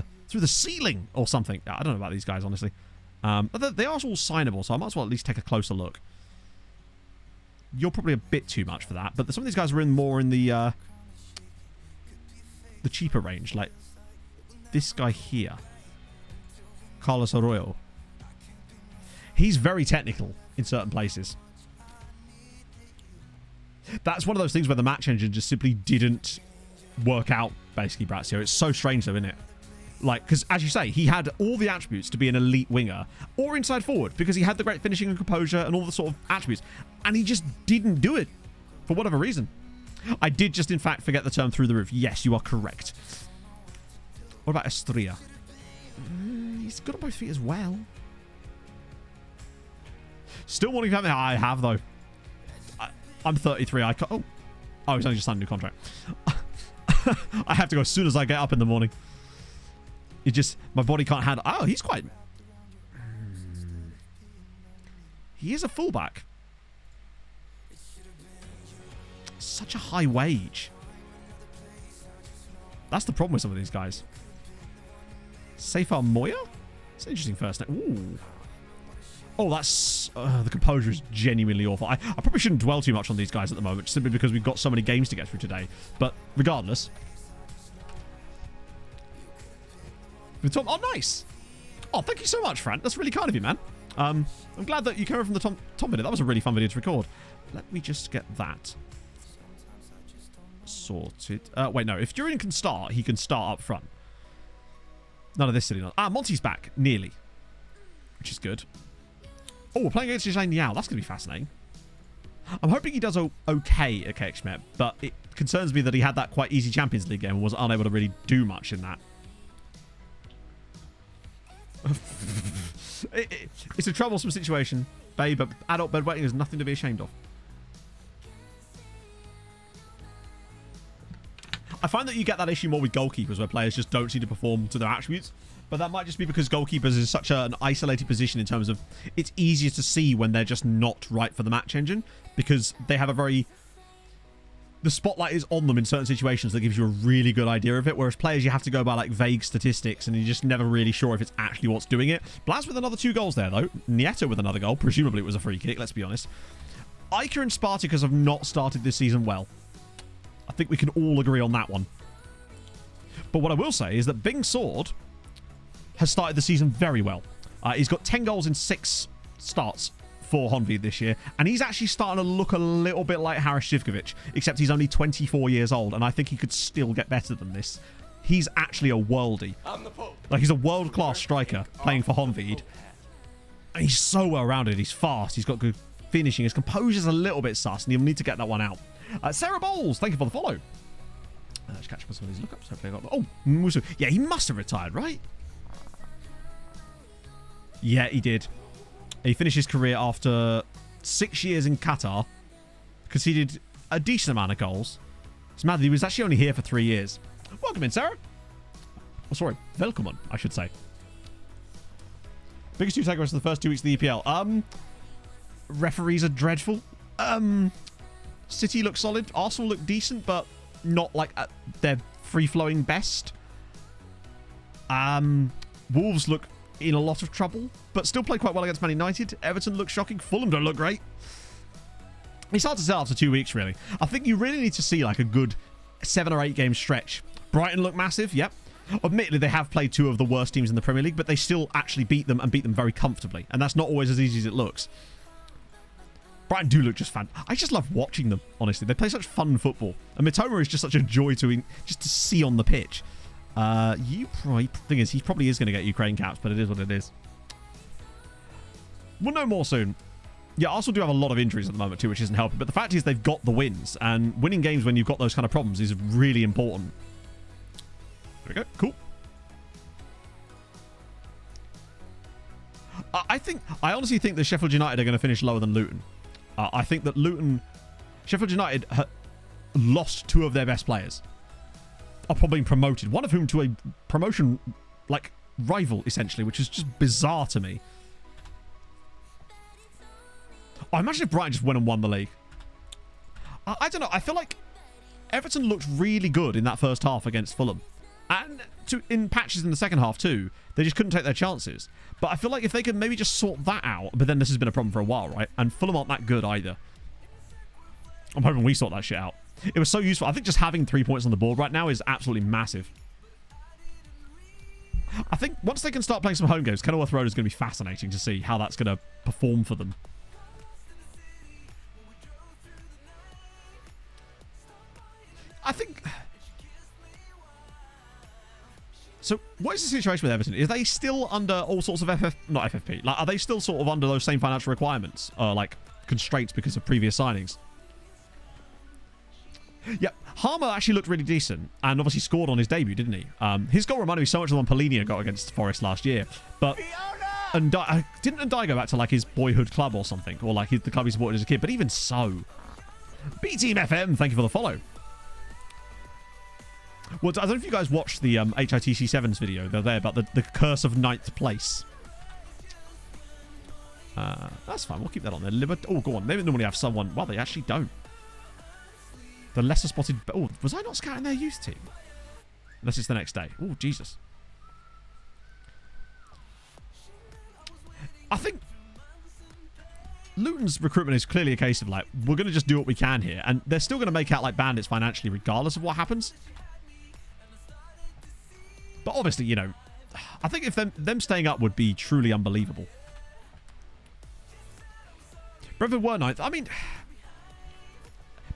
ceiling or something. I don't know about these guys, honestly. But they are all signable, so I might as well at least take a closer look. You're probably a bit too much for that, but some of these guys are more in the cheaper range, like this guy here, Carlos Arroyo. He's very technical in certain places. That's one of those things where the match engine just simply didn't work out, basically, Brazio. It's so strange, though, isn't it? Like, because, as you say, he had all the attributes to be an elite winger or inside forward because he had the great finishing and composure and all the sort of attributes. And he just didn't do it for whatever reason. I did just, in fact, forget the term through the roof. Yes, you are correct. What about Estrella? He's good on both feet as well. Still wanting to have... I have, though. I'm 33. I can't... Oh, he's only just signed a new contract. I have to go as soon as I get up in the morning. It just... My body can't handle... Oh, he's quite... He is a fullback. Such a high wage. That's the problem with some of these guys. Seifar Moya? It's an interesting first name. Ooh. Oh, that's... the composure is genuinely awful. I probably shouldn't dwell too much on these guys at the moment, simply because we've got so many games to get through today. But regardless... Oh, nice. Oh, thank you so much, Fran. That's really kind of you, man. I'm glad that you came over from the Tom video. That was a really fun video to record. Let me just get that sorted. Wait, no. If Durian can start, he can start up front. None of this silly. Monty's back. Nearly. Which is good. Oh, we're playing against Zhang Yao. That's going to be fascinating. I'm hoping he does okay at KXMet, but it concerns me that he had that quite easy Champions League game and was unable to really do much in that. It's a troublesome situation, babe, but adult bedwetting is nothing to be ashamed of. I find that you get that issue more with goalkeepers, where players just don't seem to perform to their attributes. But that might just be because goalkeepers is such an isolated position in terms of it's easier to see when they're just not right for the match engine, because they have a very... The spotlight is on them in certain situations that gives you a really good idea of it, whereas players, you have to go by like vague statistics and you're just never really sure if it's actually what's doing it. Blaz with another 2 goals there, though. Nieto with another goal. Presumably it was a free kick, let's be honest. Iker and Spartacus have not started this season well. I think we can all agree on that one. But what I will say is that Bing Sword has started the season very well. He's got 10 goals in 6 starts for Honvéd this year, and he's actually starting to look a little bit like Haris Živkovic, except he's only 24 years old, and I think he could still get better than this. He's actually a worldie. Like, he's a world-class striker playing for Honvéd, and he's so well-rounded. He's fast, he's got good finishing, his composure's a little bit sus, and he'll need to get that one out. Sarah Bowles, thank you for the follow. Let's catch up on some of these lookups. Hopefully I got... Oh, Musu. Yeah, he must have retired, right? Yeah, he did. He finished his career after 6 years in Qatar. Conceded a decent amount of goals. It's mad that he was actually only here for 3 years. Welcome in, Sarah. Oh, sorry. Welcome, I should say. Biggest 2 takeaways in the first 2 weeks of the EPL. Referees are dreadful. City look solid. Arsenal look decent, but not like at their free-flowing best. Wolves look in a lot of trouble, but still play quite well against Man United. Everton looks shocking. Fulham don't look great. It's hard to tell after 2 weeks, really. I think you really need to see like a good 7 or 8 game stretch. Brighton look massive, yep. Admittedly, they have played 2 of the worst teams in the Premier League, but they still actually beat them and beat them very comfortably. And that's not always as easy as it looks. Brighton do look just fun. I just love watching them, honestly. They play such fun football. And Mitoma is just such a joy to see on the pitch. Thing is, he probably is going to get Ukraine caps, but it is what it is. We'll know more soon. Yeah, Arsenal do have a lot of injuries at the moment too, which isn't helping. But the fact is they've got the wins. And winning games when you've got those kind of problems is really important. There we go. Cool. I honestly think that Sheffield United are going to finish lower than Luton. I think that Sheffield United lost 2 of their best players. Are probably promoted. One of whom to a promotion like rival, essentially, which is just bizarre to me. Oh, imagine if Brighton just went and won the league. I don't know. I feel like Everton looked really good in that first half against Fulham. And in patches in the second half too. They just couldn't take their chances. But I feel like if they could maybe just sort that out, but then this has been a problem for a while, right? And Fulham aren't that good either. I'm hoping we sort that shit out. It was so useful. I think just having 3 points on the board right now is absolutely massive. I think once they can start playing some home games, Kenilworth Road is going to be fascinating to see how that's going to perform for them. I think... So, what is the situation with Everton? Is they still under all sorts of not FFP? Like, are they still sort of under those same financial requirements? Like, constraints because of previous signings? Yep. Harmer actually looked really decent and obviously scored on his debut, didn't he? His goal reminded me so much of the one Polina got against Forest last year. But didn't Ndai go back to like his boyhood club or something? Or like the club he supported as a kid? But even so. B-Team FM, thank you for the follow. Well, I don't know if you guys watched the HITC 7's video. They're there about the curse of 9th place. That's fine. We'll keep that on there. Oh, go on. They normally have someone. Well, they actually don't. The lesser spotted... Oh, was I not scouting their youth team? Unless it's the next day. Oh, Jesus. I think Luton's recruitment is clearly a case of like, we're going to just do what we can here. And they're still going to make out like bandits financially regardless of what happens. But obviously, you know, I think if them staying up would be truly unbelievable. Brentford were 9th. I mean...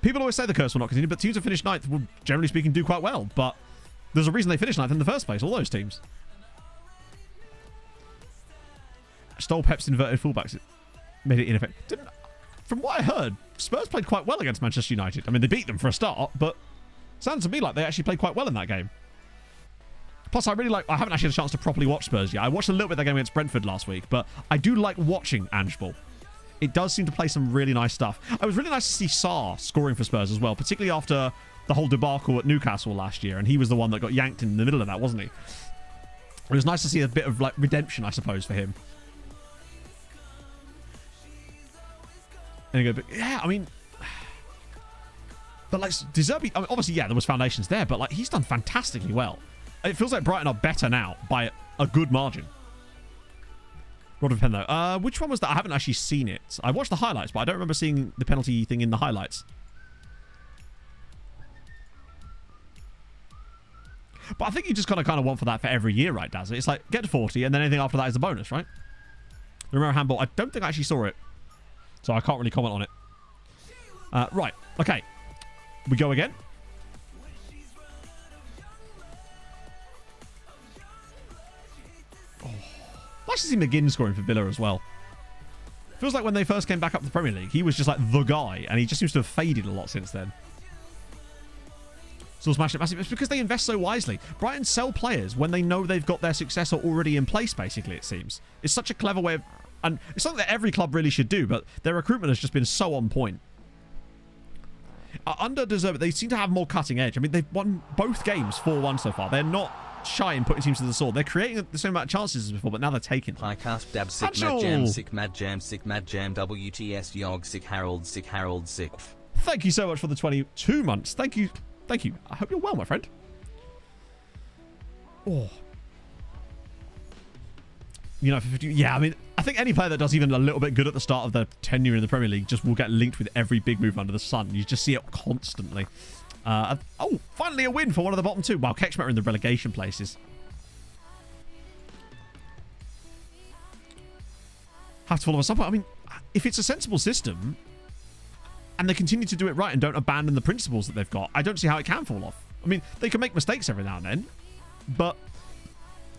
People always say the curse will not continue, but teams that finish 9th will, generally speaking, do quite well. But there's a reason they finished 9th in the first place, all those teams. Stole Pep's inverted fullbacks. Made it ineffective. From what I heard, Spurs played quite well against Manchester United. I mean, they beat them for a start, but it sounds to me like they actually played quite well in that game. Plus, I haven't actually had a chance to properly watch Spurs yet. I watched a little bit of that game against Brentford last week, but I do like watching Angeball. It does seem to play some really nice stuff. It was really nice to see Sarr scoring for Spurs as well, particularly after the whole debacle at Newcastle last year, and he was the one that got yanked in the middle of that, wasn't he? It was nice to see a bit of like redemption, I suppose, for him. But yeah, I mean, but like De Zerbi, I mean, obviously, yeah, there was foundations there, but like he's done fantastically well. It feels like Brighton are better now by a good margin. Rod of pen though. Which one was that? I haven't actually seen it. I watched the highlights, but I don't remember seeing the penalty thing in the highlights. But I think you just kind of want for that for every year, right, Daz? It's like get to 40, and then anything after that is a bonus, right? Remember handball? I don't think I actually saw it, so I can't really comment on it. Right. Okay. We go again. Nice to see McGinn scoring for Villa as well. Feels like when they first came back up to the Premier League, he was just like the guy, and he just seems to have faded a lot since then. Still smashing it massive. It's because they invest so wisely. Brighton sell players when they know they've got their successor already in place, basically, it seems. It's such a clever way of... And it's something that every club really should do, but their recruitment has just been so on point. Under De Zerbi, they seem to have more cutting edge. I mean, they've won both games 4-1 so far. They're not shy in putting teams to the sword. They're creating the same amount of chances as before, but now they're taking them. Highcast dab sick mad jam sick mad jam sick mad jam WTS yog sick Harold sick. Thank you so much for the 22 months. Thank you. Thank you. I hope you're well, my friend. Oh. You know, yeah, I mean, I think any player that does even a little bit good at the start of their tenure in the Premier League just will get linked with every big move under the sun. You just see it constantly. Oh, finally a win for one of the bottom two. Wow, Kexmet are in the relegation places. Have to follow us up. I mean, if it's a sensible system and they continue to do it right and don't abandon the principles that they've got, I don't see how it can fall off. I mean, they can make mistakes every now and then, but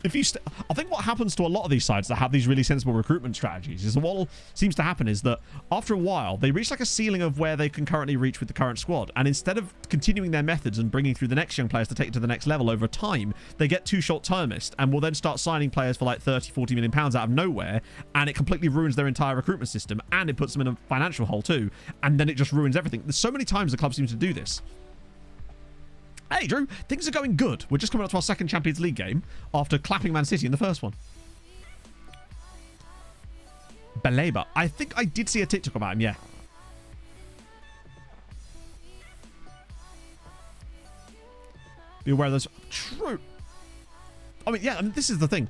if you I think what happens to a lot of these sides that have these really sensible recruitment strategies is what seems to happen is that after a while they reach like a ceiling of where they can currently reach with the current squad, and instead of continuing their methods and bringing through the next young players to take it to the next level over time, they get too short-termist and will then start signing players for like 30-40 million pounds out of nowhere, and it completely ruins their entire recruitment system, and it puts them in a financial hole too, and then it just ruins everything. There's so many times the club seems to do this. Hey, Drew, things are going good. We're just coming up to our second Champions League game after clapping Man City in the first one. Baleba. I think I did see a TikTok about him, yeah. Be aware of those. True. I mean, yeah, I mean, this is the thing.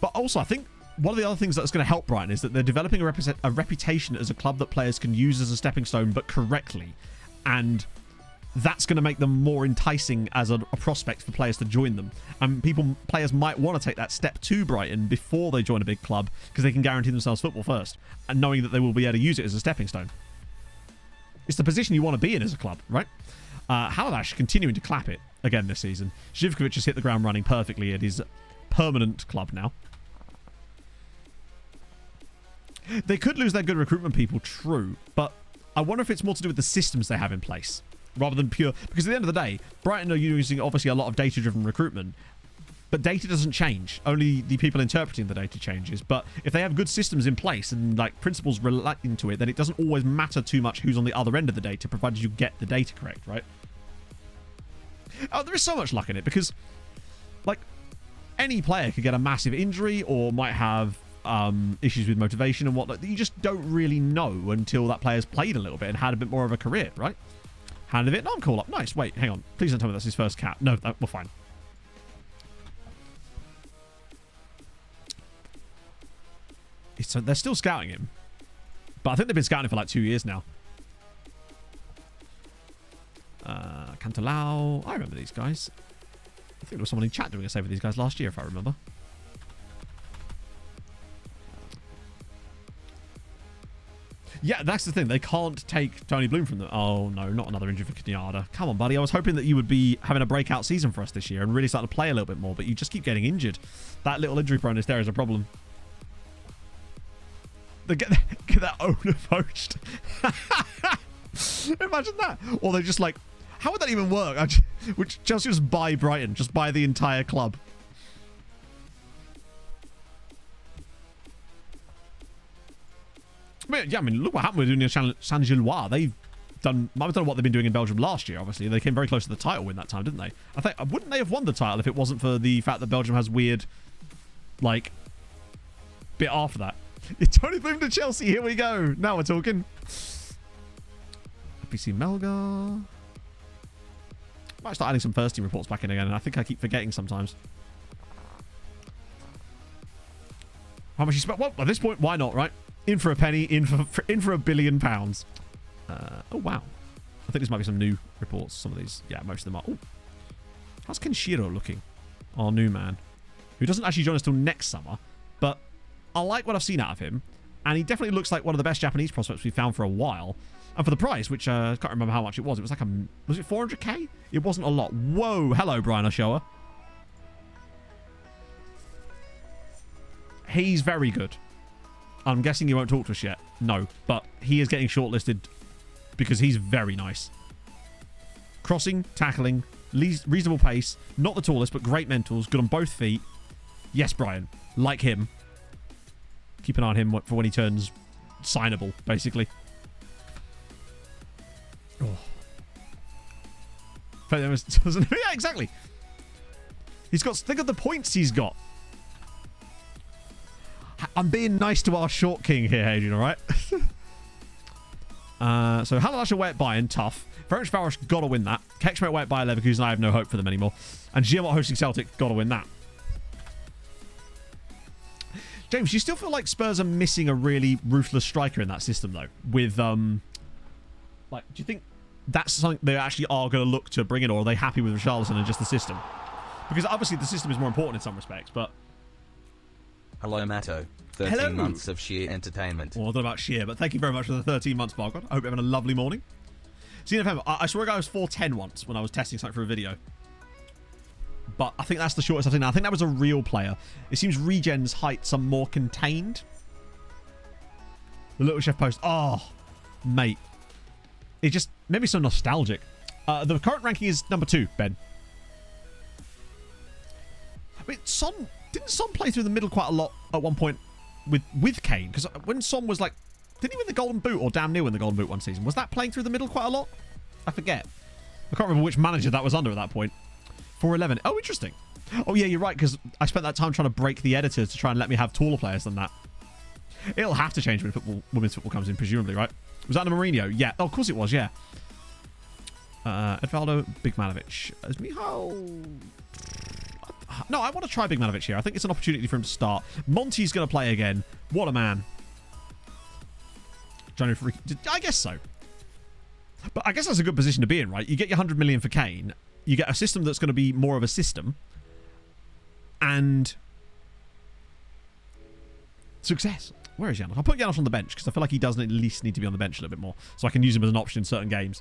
But also, I think one of the other things that's going to help Brighton is that they're developing a reputation as a club that players can use as a stepping stone, but correctly. And that's going to make them more enticing as a prospect for players to join them. And players might want to take that step to Brighton before they join a big club because they can guarantee themselves football first, and knowing that they will be able to use it as a stepping stone. It's the position you want to be in as a club, right? Haladash continuing to clap it again this season. Zivkovic has hit the ground running perfectly at his permanent club now. They could lose their good recruitment people, true, but I wonder if it's more to do with the systems they have in place rather than pure, because at the end of the day, Brighton are using obviously a lot of data-driven recruitment, but data doesn't change. Only the people interpreting the data changes. But if they have good systems in place and like principles relating to it, then it doesn't always matter too much who's on the other end of the data, provided you get the data correct, right? Oh, there is so much luck in it because, like, any player could get a massive injury or might have issues with motivation and whatnot that you just don't really know until that player's played a little bit and had a bit more of a career, right? Hand of it. No, I'm call up. Nice. Wait, hang on. Please don't tell me that's his first cap. No, we're fine. So they're still scouting him. But I think they've been scouting him for like 2 years now. Cantalao. I remember these guys. I think there was someone in chat doing a save with these guys last year, if I remember. Yeah, that's the thing. They can't take Tony Bloom from them. Oh, no, not another injury for Kenyatta. Come on, buddy. I was hoping that you would be having a breakout season for us this year and really start to play a little bit more, but you just keep getting injured. That little injury proneness there is a problem. They get that owner poached. Imagine that. Or they're just like, how would that even work? Would Chelsea just buy Brighton? Just buy the entire club? Yeah, I mean, look what happened with Union Saint-Gilloise. They've done, I don't know what they've been doing in Belgium last year, obviously. They came very close to the title win that time, didn't they? I think, wouldn't they have won the title if it wasn't for the fact that Belgium has weird, like, bit after that? It's Tony Bloom to Chelsea. Here we go. Now we're talking. BC Melgar. Might start adding some first team reports back in again, and I think I keep forgetting sometimes. How much you spent? Well, at this point, why not, right? In for a penny, in for £1 billion. Oh, wow. I think this might be some new reports. Some of these, yeah, most of them are. Ooh. How's Kenshiro looking? Our new man, who doesn't actually join us till next summer, but I like what I've seen out of him, and he definitely looks like one of the best Japanese prospects we've found for a while. And for the price, which I can't remember how much it was like was it 400k? It wasn't a lot. Whoa, hello, Brian Oshoa. He's very good. I'm guessing you won't talk to us yet. No, but he is getting shortlisted because he's very nice. Crossing, tackling, reasonable pace, not the tallest, but great mentals, good on both feet. Yes, Brian, like him. Keep an eye on him for when he turns signable, basically. Oh. Yeah, exactly. He's got, think of the points he's got. I'm being nice to our short king here, Adrian, all right? So Halalash away at Bayern, tough. Ferencváros got to win that. Kexmet away at Bayer Leverkusen, I have no hope for them anymore. And Giamot hosting Celtic, got to win that. James, you still feel like Spurs are missing a really ruthless striker in that system, though? With, like, do you think that's something they actually are going to look to bring in, or are they happy with Richarlison and just the system? Because obviously the system is more important in some respects, but... Hello, Matto. 13 Hello. months of sheer entertainment. Well, I don't know about sheer, but thank you very much for the 13 months, Margaret. I hope you're having a lovely morning. CNFM, I saw a guy who was 4'10 once when I was testing something for a video. But I think that's the shortest I've seen. I think that was a real player. It seems Regen's heights are more contained. The Little Chef post. Oh, mate. It just made me so nostalgic. The current ranking is number 2, Ben. I mean, didn't Son play through the middle quite a lot at one point with Kane? Because when Son was like... Didn't he win the Golden Boot or damn near win the Golden Boot one season? Was that playing through the middle quite a lot? I forget. I can't remember which manager that was under at that point. 4'11". Oh, interesting. Oh, yeah, you're right, because I spent that time trying to break the editors to try and let me have taller players than that. It'll have to change when women's football comes in, presumably, right? Was that the Mourinho? Yeah. Oh, of course it was, yeah. Edvaldo Bigmanovic. Is Michal... No, I want to try Bigmanovic here. I think it's an opportunity for him to start. Monty's going to play again. What a man. I guess so. But I guess that's a good position to be in, right? You get your 100 million for Kane. You get a system that's going to be more of a system. And success. Where is Janos? I'll put Janos on the bench because I feel like he doesn't at least need to be on the bench a little bit more. So I can use him as an option in certain games.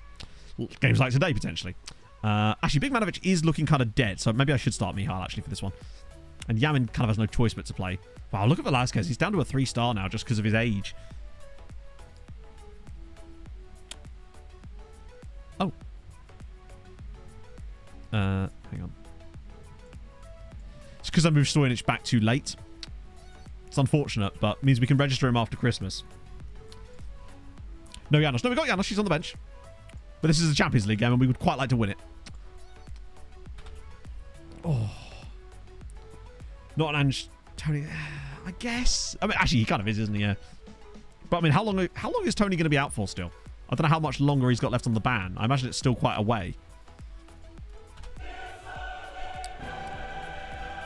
Games like today, potentially. Actually, Bigmanovic is looking kind of dead. So maybe I should start Michal, actually, for this one. And Yamin kind of has no choice but to play. Wow, look at Velasquez. He's down to a 3-star now just because of his age. Oh. Hang on. It's because I moved Stojnic back too late. It's unfortunate, but means we can register him after Christmas. No Janos. No, we got Janos. She's on the bench. But this is a Champions League game, and we would quite like to win it. Oh. Not an Tony. I guess. I mean, actually, he kind of is, isn't he? Yeah. But I mean, how long is Tony going to be out for still? I don't know how much longer he's got left on the ban. I imagine it's still quite a way.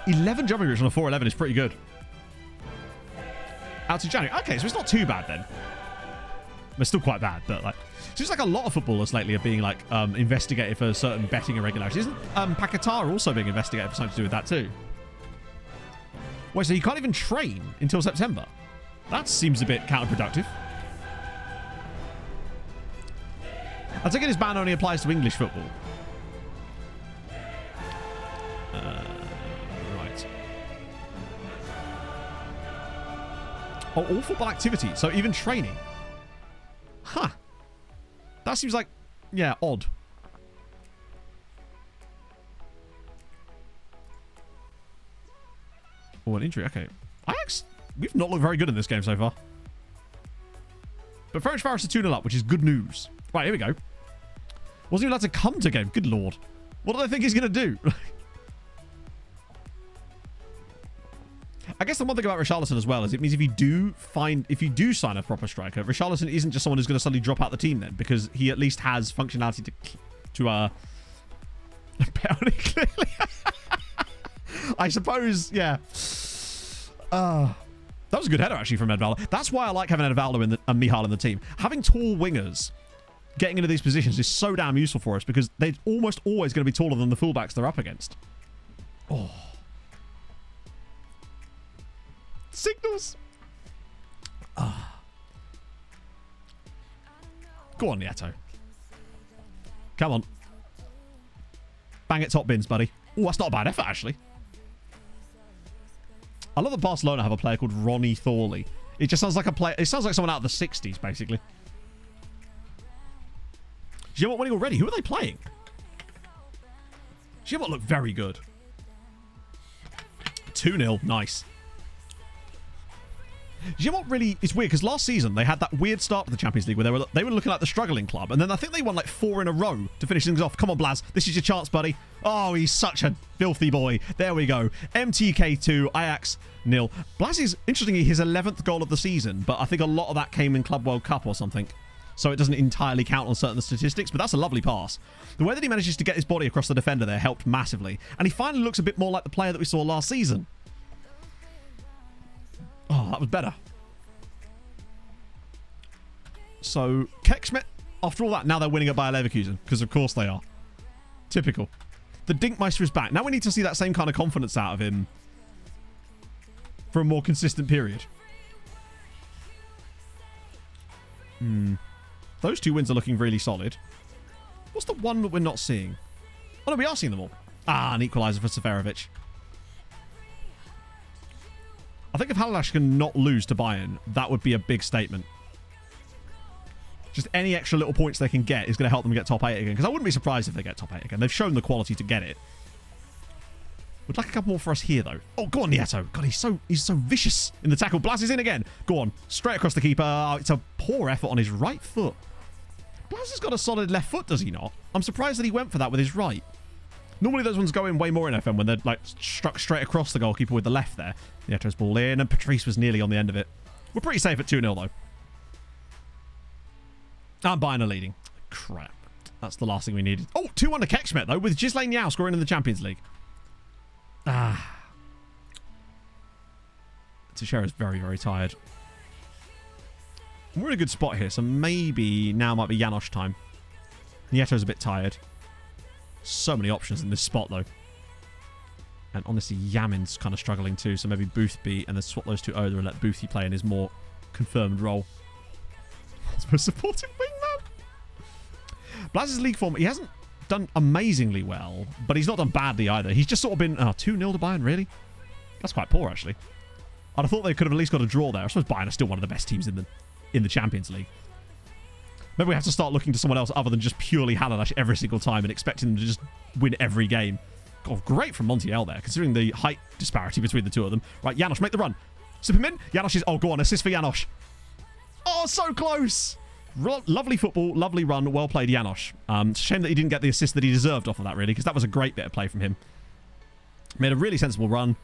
11 jumping routes on a 4'11 is pretty good. Out to January. Okay, so it's not too bad then. It's still quite bad, but like... Seems like a lot of footballers lately are being like investigated for certain betting irregularities. Isn't Paquetá also being investigated for something to do with that too? Wait, so you can't even train until September? That seems a bit counterproductive. I take it his ban only applies to English football. Right. Oh, all football activity. So even training. Huh. That seems like, yeah, odd. Oh, an injury. Okay. We've not looked very good in this game so far. But Ferencváros are 2-0 up, which is good news. Right, here we go. Wasn't even allowed to come to game. Good lord. What do they think he's going to do? I guess the one thing about Richarlison as well is it means if you do sign a proper striker, Richarlison isn't just someone who's going to suddenly drop out the team then, because he at least has functionality to apparently clearly. I suppose, yeah. That was a good header actually from Edvaldo. That's why I like having Edvaldo and Michal in the team. Having tall wingers getting into these positions is so damn useful for us because they're almost always going to be taller than the fullbacks they're up against. Oh. Signals. Go on, Nieto. Come on. Bang it top bins, buddy. Oh, that's not a bad effort, actually. I love that Barcelona have a player called Ronnie Thorley. It just sounds like a player. It sounds like someone out of the 60s, basically. Giamot winning already. Who are they playing? Giamot look very good. 2-0. Nice. Giamot really is weird because last season they had that weird start to the Champions League where they were looking like the struggling club, and then I think they won like 4 in a row to finish things off. Come on, Blaz, this is your chance, buddy. Oh, he's such a filthy boy. There we go. MTK 2, Ajax 0. Blaz is interestingly his 11th goal of the season, but I think a lot of that came in Club World Cup or something, so it doesn't entirely count on certain statistics. But that's a lovely pass. The way that he manages to get his body across the defender there helped massively, and he finally looks a bit more like the player that we saw last season. Oh, that was better. So, Kekschmidt, after all that, now they're winning it by Leverkusen, because of course they are. Typical. The Dinkmeister is back. Now we need to see that same kind of confidence out of him for a more consistent period. Those 2 wins are looking really solid. What's the one that we're not seeing? Oh, no, we are seeing them all. Ah, an equaliser for Seferovic. I think if Halash can not lose to Bayern, that would be a big statement. Just any extra little points they can get is going to help them get top 8 again. Because I wouldn't be surprised if they get top 8 again. They've shown the quality to get it. Would like a couple more for us here, though. Oh, go on, Nieto. God, he's so vicious in the tackle. Blas is in again. Go on. Straight across the keeper. Oh, it's a poor effort on his right foot. Blas has got a solid left foot, does he not? I'm surprised that he went for that with his right. Normally those ones go in way more in FM when they're like struck straight across the goalkeeper with the left there. Nieto's ball in, and Patrice was nearly on the end of it. We're pretty safe at 2-0, though. And Bayern are leading. Crap. That's the last thing we needed. Oh, 2-1 to Kekschmidt, though, with Ghislain Yao scoring in the Champions League. Ah. Teixeira's very, very tired. We're in a good spot here, so maybe now might be Janosch time. Nieto's a bit tired. So many options in this spot, though. And honestly, Yamin's kind of struggling too, so maybe Boothby and then swap those two over and let Boothby play in his more confirmed role. We're supporting wingman. Blaz's league form, he hasn't done amazingly well, but he's not done badly either. He's just sort of been 2-0 to Bayern, really? That's quite poor, actually. I'd have thought they could have at least got a draw there. I suppose Bayern are still one of the best teams in the Champions League. Maybe we have to start looking to someone else other than just purely Halalash every single time and expecting them to just win every game. God, great from Montiel there, considering the height disparity between the two of them. Right, Janosch, make the run. Slip him in. Janosch is... Oh, go on. Assist for Janosch. Oh, so close. Lovely football. Lovely run. Well played, Janosch. It's a shame that he didn't get the assist that he deserved off of that, really, because that was a great bit of play from him. Made a really sensible run.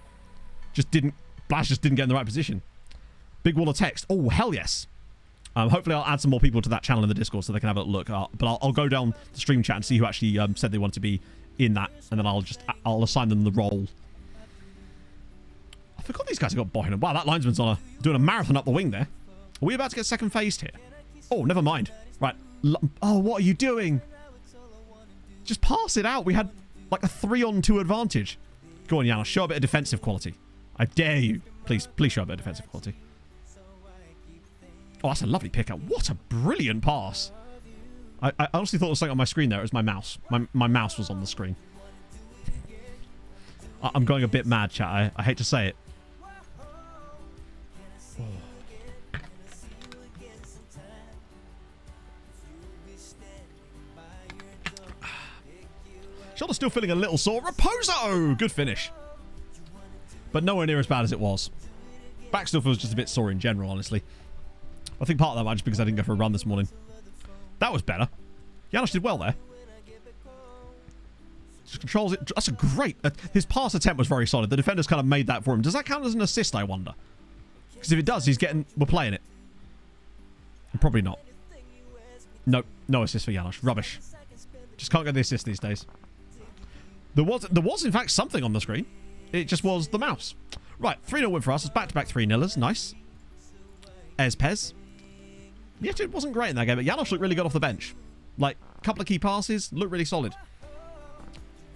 Blash just didn't get in the right position. Big wall of text. Oh, hell yes. Hopefully I'll add some more people to that channel in the Discord so they can have a look. But I'll go down the stream chat and see who actually said they wanted to be in that, and then I'll assign them the role. I forgot these guys have got Bohin. Wow, that linesman's doing a marathon up the wing there. Are we about to get second phased here? Oh, never mind. Right. Oh, what are you doing? Just pass it out. We had like a 3-on-2 advantage. Go on, Janosch. Show a bit of defensive quality. I dare you. Please show a bit of defensive quality. Oh, that's a lovely pickup. What a brilliant pass. I honestly thought it was something on my screen there. It was my mouse. My mouse was on the screen. I'm going a bit mad, chat. I hate to say it. Oh. Shoulder still feeling a little sore. Raposo! Good finish. But nowhere near as bad as it was. Back still feels just a bit sore in general, honestly. I think part of that might just because I didn't go for a run this morning. That was better. Janosch did well there. Just controls it. That's a great... his pass attempt was very solid. The defenders kind of made that for him. Does that count as an assist, I wonder? Because if it does, we're playing it. Probably not. Nope. No assist for Janosch. Rubbish. Just can't get the assist these days. There was in fact, something on the screen. It just was the mouse. Right. 3-0 win for us. It's back-to-back 3-0ers. Nice. Pez. Yeah, it wasn't great in that game, but Janosch looked really good off the bench. Like, a couple of key passes, looked really solid.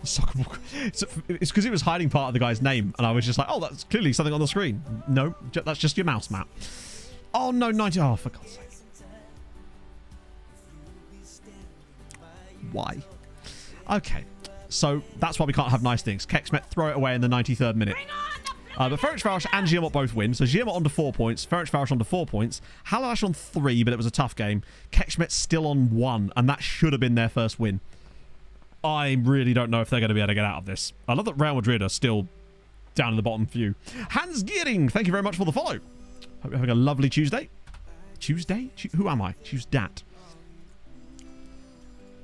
Soccer ball. It's because it was hiding part of the guy's name, and I was just like, oh, that's clearly something on the screen. No, that's just your mouse, Matt. Oh, no, 90. Oh, for God's sake. Why? Okay, so that's why we can't have nice things. Kekschmidt throw it away in the 93rd minute. But Ferencváros and Ziyech both win. So Ziyech on to 4 points. Ferencváros on to 4 points. Halalash on 3, but it was a tough game. Kekschmidt still on 1, and that should have been their first win. I really don't know if they're going to be able to get out of this. I love that Real Madrid are still down in the bottom few. Hans Geering, thank you very much for the follow. Hope you're having a lovely Tuesday. Tuesday? Who am I? Tuesdat.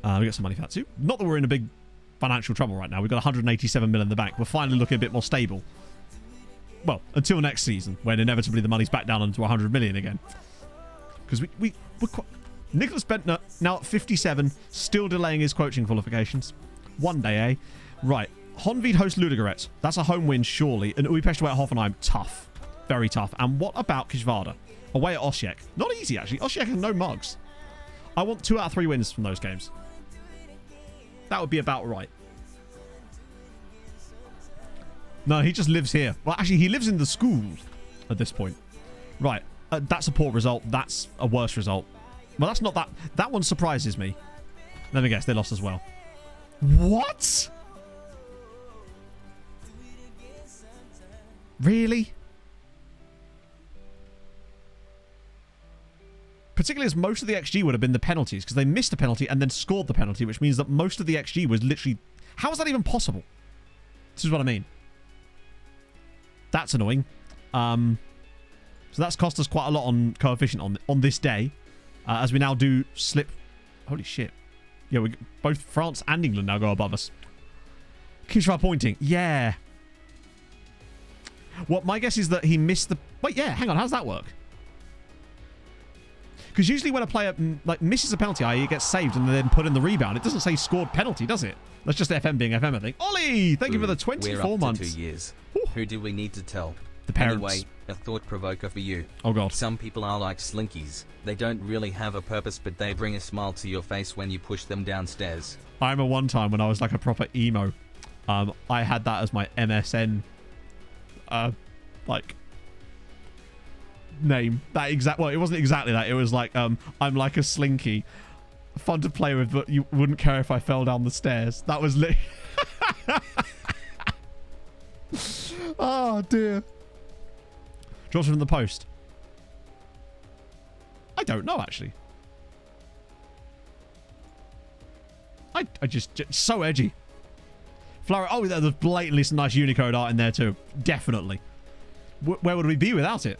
We got some money for that too. Not that we're in a big financial trouble right now. We've got 187 mil in the bank. We're finally looking a bit more stable. Well, until next season, when inevitably the money's back down onto 100 million again. Because we're quite... Nicholas Bentner, now at 57, still delaying his coaching qualifications. One day, eh? Right. Honvéd hosts Ludogorets. That's a home win, surely. And Újpest away at Hoffenheim, tough. Very tough. And what about Kishvarda? Away at Osijek. Not easy, actually. Osijek has no mugs. I want 2 out of 3 wins from those games. That would be about right. No, he just lives here. Well, actually, he lives in the school at this point. Right. That's a poor result. That's a worse result. Well, that's not that. That one surprises me. Let me guess. They lost as well. What? Really? Particularly as most of the XG would have been the penalties, because they missed a penalty and then scored the penalty, which means that most of the XG was literally... How is that even possible? This is what I mean. That's annoying. So that's cost us quite a lot on coefficient on this day, as we now do slip... Holy shit. Yeah, both France and England now go above us. Kishvar pointing. Yeah. Well, my guess is that he missed the... Wait, yeah, hang on. How does that work? Because usually when a player like misses a penalty, i.e. it gets saved and then put in the rebound, it doesn't say scored penalty, does it? That's just FM being FM, I think. Ollie, thank you for the 24 we're up months. To 2 years. Ooh. Who do we need to tell? The parents. Anyway, a thought provoker for you. Oh god. Some people are like slinkies. They don't really have a purpose, but they bring a smile to your face when you push them downstairs. I remember one time when I was like a proper emo, I had that as my MSN, like, name. That exact... Well, it wasn't exactly that. It was like, I'm like a slinky. Fun to play with, but you wouldn't care if I fell down the stairs. That was lit. Oh, dear. Drops from the post. I don't know, actually. I just so edgy. Flower. Oh, there's blatantly some nice Unicode art in there too. Definitely. Where would we be without it?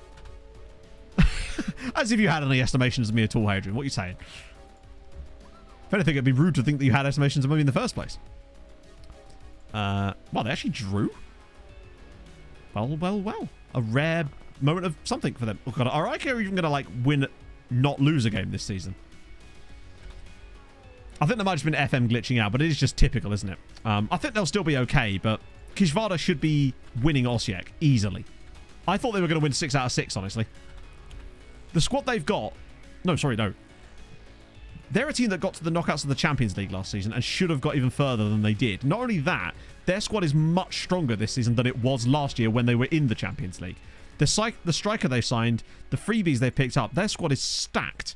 As if you had any estimations of me at all, Hadrian. What are you saying? If anything, it'd be rude to think that you had estimations of me in the first place. Well, they actually drew. Well. A rare moment of something for them. Oh, God. Are IK even going to, like, win, not lose a game this season? I think there might have been FM glitching out, but it is just typical, isn't it? I think they'll still be okay, but Kishvarda should be winning Osijek easily. I thought they were going to win 6 out of 6, honestly. The squad they've got... No, sorry, no. They're a team that got to the knockouts of the Champions League last season and should have got even further than they did. Not only that, their squad is much stronger this season than it was last year when they were in the Champions League. The striker they signed, the freebies they picked up, their squad is stacked.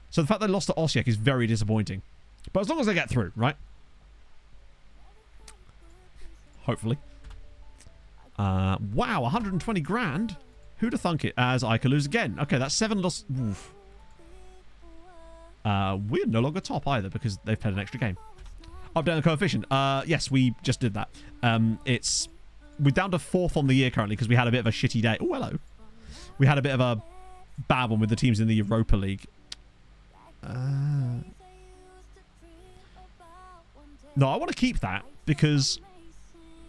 So the fact they lost to Osijek is very disappointing. But as long as they get through, right? Hopefully. Wow, 120 grand? Who'd have thunk it? As I can lose again. Okay, that's 7 lost. Oof. We're no longer top either because they've played an extra game. Up down the coefficient. Yes, we just did that. We're down to 4th on the year currently because we had a bit of a shitty day. Oh, hello. We had a bit of a bad one with the teams in the Europa League. No, I want to keep that because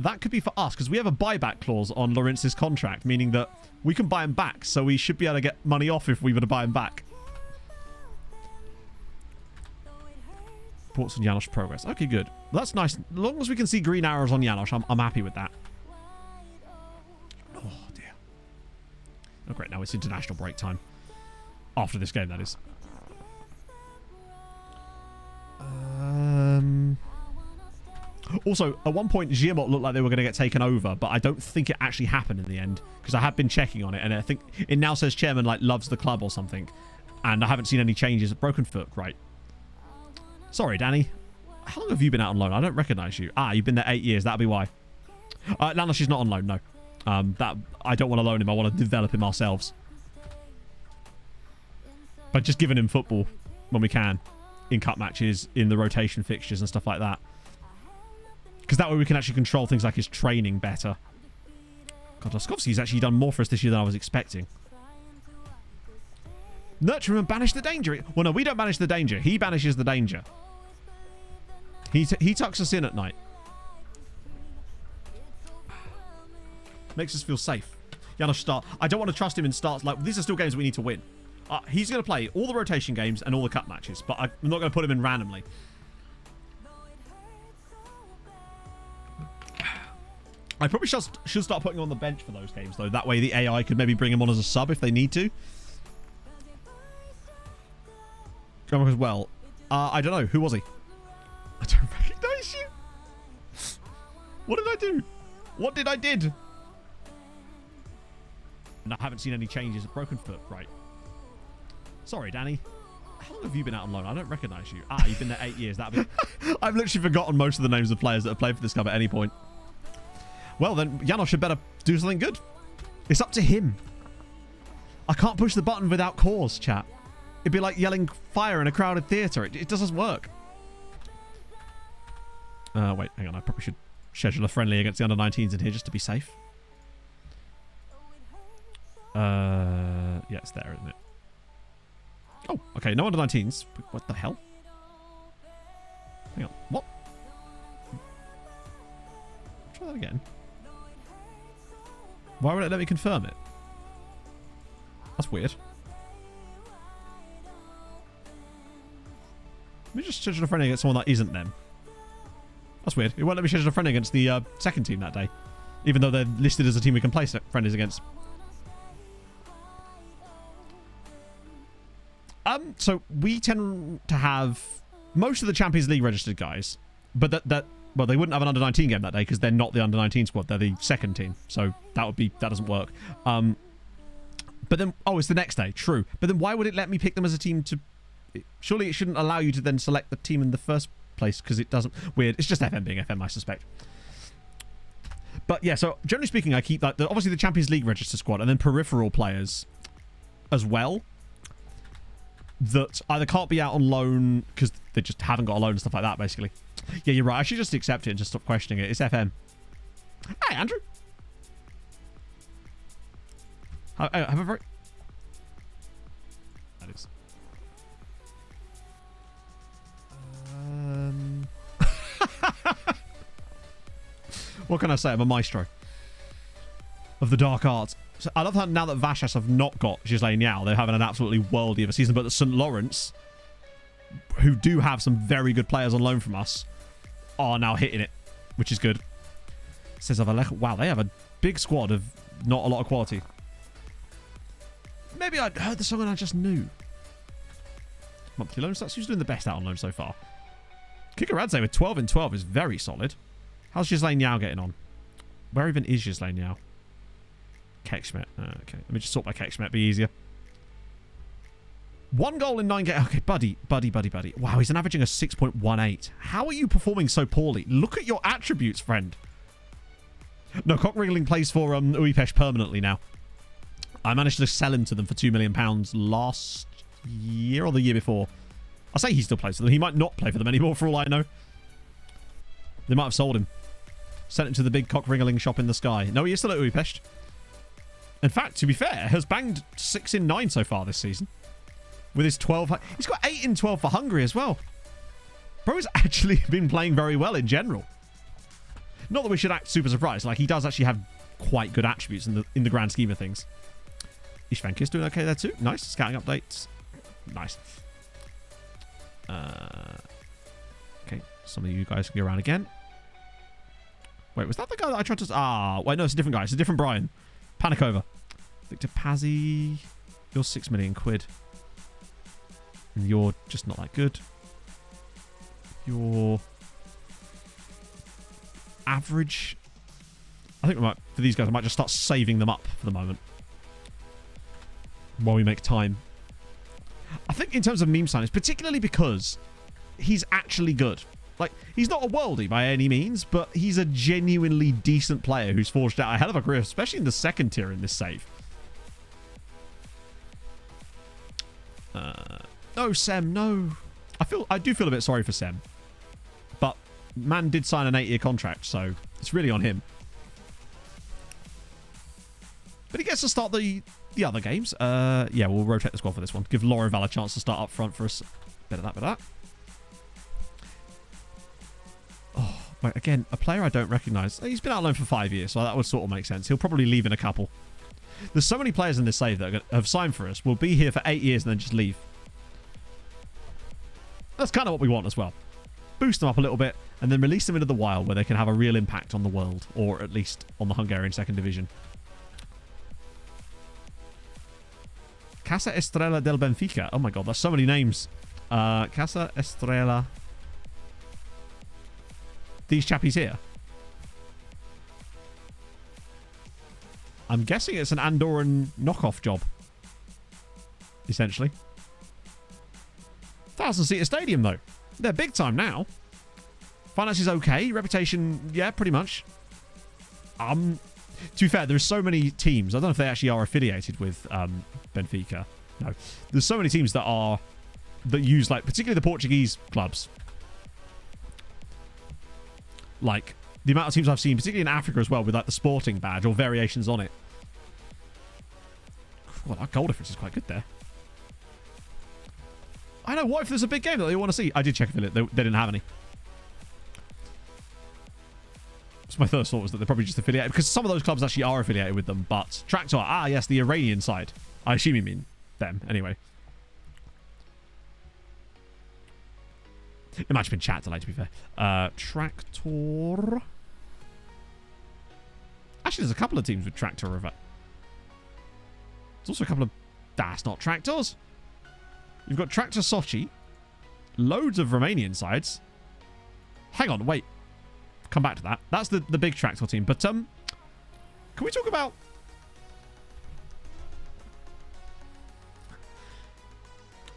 that could be for us because we have a buyback clause on Lawrence's contract, meaning that we can buy him back. So we should be able to get money off if we were to buy him back. Reports on Janosch progress. Okay, good. Well, that's nice. As long as we can see green arrows on Janosch, I'm happy with that. Oh, dear. Oh, great. Now it's international break time. After this game, that is. Also, at one point, Giamot looked like they were going to get taken over, but I don't think it actually happened in the end because I have been checking on it, and I think it now says chairman like loves the club or something, and I haven't seen any changes. Broken foot, right? Sorry, Danny. How long have you been out on loan? I don't recognise you. Ah, you've been there 8 years. That'll be why. No, she's not on loan. No, that I don't want to loan him. I want to develop him ourselves. But just giving him football when we can, in cup matches, in the rotation fixtures and stuff like that. Because that way we can actually control things like his training better. God, Doskovsky's actually done more for us this year than I was expecting. Nurture him and banish the danger. Well, no, we don't banish the danger. He banishes the danger. He tucks us in at night. Makes us feel safe. Janosch start. I don't want to trust him in starts. Like, these are still games we need to win. He's going to play all the rotation games and all the cup matches, but I'm not going to put him in randomly. I probably should start putting him on the bench for those games, though. That way the AI could maybe bring him on as a sub if they need to. As well. I don't know. Who was he? I don't recognize you. What did I do? What did I did? And I haven't seen any changes at Broken Foot. Right. Sorry, Danny. How long have you been out on loan? I don't recognize you. Ah, you've been there 8 years. That'd be... I've literally forgotten most of the names of players that have played for this club at any point. Well, then, Janos should better do something good. It's up to him. I can't push the button without cause, chat. It'd be like yelling fire in a crowded theatre. It doesn't work. Wait, hang on. I probably should schedule a friendly against the under-19s in here just to be safe. Yeah, it's there, isn't it? Oh, okay. No under-19s. What the hell? Hang on. What? Try that again. Why would it let me confirm it? That's weird. Let me just schedule a friendly against someone that isn't them. That's weird. It won't let me schedule a friendly against the second team that day. Even though they're listed as a team we can play friendlies against. So we tend to have most of the Champions League registered guys. But well, they wouldn't have an under-19 game that day because they're not the under-19 squad. They're the second team. So that doesn't work. But then, oh, it's the next day. True. But then why would it let me pick them as a team to... Surely it shouldn't allow you to then select the team in the first place because it doesn't... Weird. It's just FM being FM, I suspect. But yeah, so generally speaking, I keep like obviously the Champions League register squad and then peripheral players as well that either can't be out on loan because they just haven't got a loan and stuff like that, basically. Yeah, you're right. I should just accept it and just stop questioning it. It's FM. Hey, Andrew. Have a very... That is... What can I say? I'm a maestro of the dark arts. So I love how now that Vashas have not got Ghislaine Yao, they're having an absolutely worldy of a season. But the St. Lawrence, who do have some very good players on loan from us, are now hitting it, which is good. Says wow, they have a big squad of not a lot of quality. Maybe I'd heard the song and I just knew. Monthly loan stats. Who's doing the best out on loan so far? Kikaradze with 12 and 12 is very solid. How's Ghislaine Yao getting on? Where even is Ghislaine Yao? Kekschmidt. Okay, let me just sort by Kekschmidt. Be easier. 1 goal in 9 games. Okay, buddy. Wow, he's averaging a 6.18. How are you performing so poorly? Look at your attributes, friend. No, Cockringling plays for Uipesh permanently now. I managed to sell him to them for £2 million last year or the year before. I say he still plays for them. He might not play for them anymore for all I know. They might have sold him. Sent him to the big Cockringling shop in the sky. No, he is still at Uipesh. In fact, to be fair, has banged 6 in 9 so far this season. With his 12... He's got 8 in 12 for Hungary as well. Bro's actually been playing very well in general. Not that we should act super surprised. Like, he does actually have quite good attributes in the grand scheme of things. Ishvankis doing okay there too. Nice. Scouting updates. Nice. Okay. Some of you guys can go around again. Wait, was that the guy that I tried to... wait, no, it's a different guy. It's a different Brian. Panikova. Victor Pazzi. You're 6 million quid. And you're just not that good. You're... average. I think we might, for these guys, I might just start saving them up for the moment. While we make time. I think in terms of meme signings, particularly because he's actually good. Like, he's not a worldie by any means, but he's a genuinely decent player who's forged out a hell of a career, especially in the second tier in this save. No, Sem, no. I do feel a bit sorry for Sem. But man did sign an 8-year contract, so it's really on him. But he gets to start the other games. Yeah, we'll rotate the squad for this one. Give Lorival a chance to start up front for us. Bit of that. Oh, wait, again, a player I don't recognise. He's been out on loan for 5 years, so that would sort of make sense. He'll probably leave in a couple. There's so many players in this save that have signed for us. Will be here for 8 years and then just leave. That's kind of what we want as well. boost them up a little bit, and then release them into the wild where they can have a real impact on the world, or at least on the Hungarian second division. Casa Estrela del Benfica. Oh my god, there's so many names. Casa Estrela. These chappies here. I'm guessing it's an Andorran knockoff job. Essentially. 1,000-seater stadium, though. They're big time now. Finances okay. Reputation, yeah, pretty much. To be fair, there's so many teams. I don't know if they actually are affiliated with Benfica. No. There's so many teams that use, like, particularly the Portuguese clubs. Like, the amount of teams I've seen, particularly in Africa as well, with, like, the sporting badge or variations on it. Well, that goal difference is quite good there. I know, what if there's a big game that they want to see? I did check affiliate. They didn't have any. So my first thought was that they're probably just affiliated, because some of those clubs actually are affiliated with them, but Tractor, yes, the Iranian side. I assume you mean them, anyway. It might have been chat delay, to be fair. Tractor. Actually, there's a couple of teams with Tractor. There's also a couple of... That's not Tractors. You've got Tractor Sochi. Loads of Romanian sides. Hang on, wait. Come back to that. That's the big Tractor team. But, can we talk about...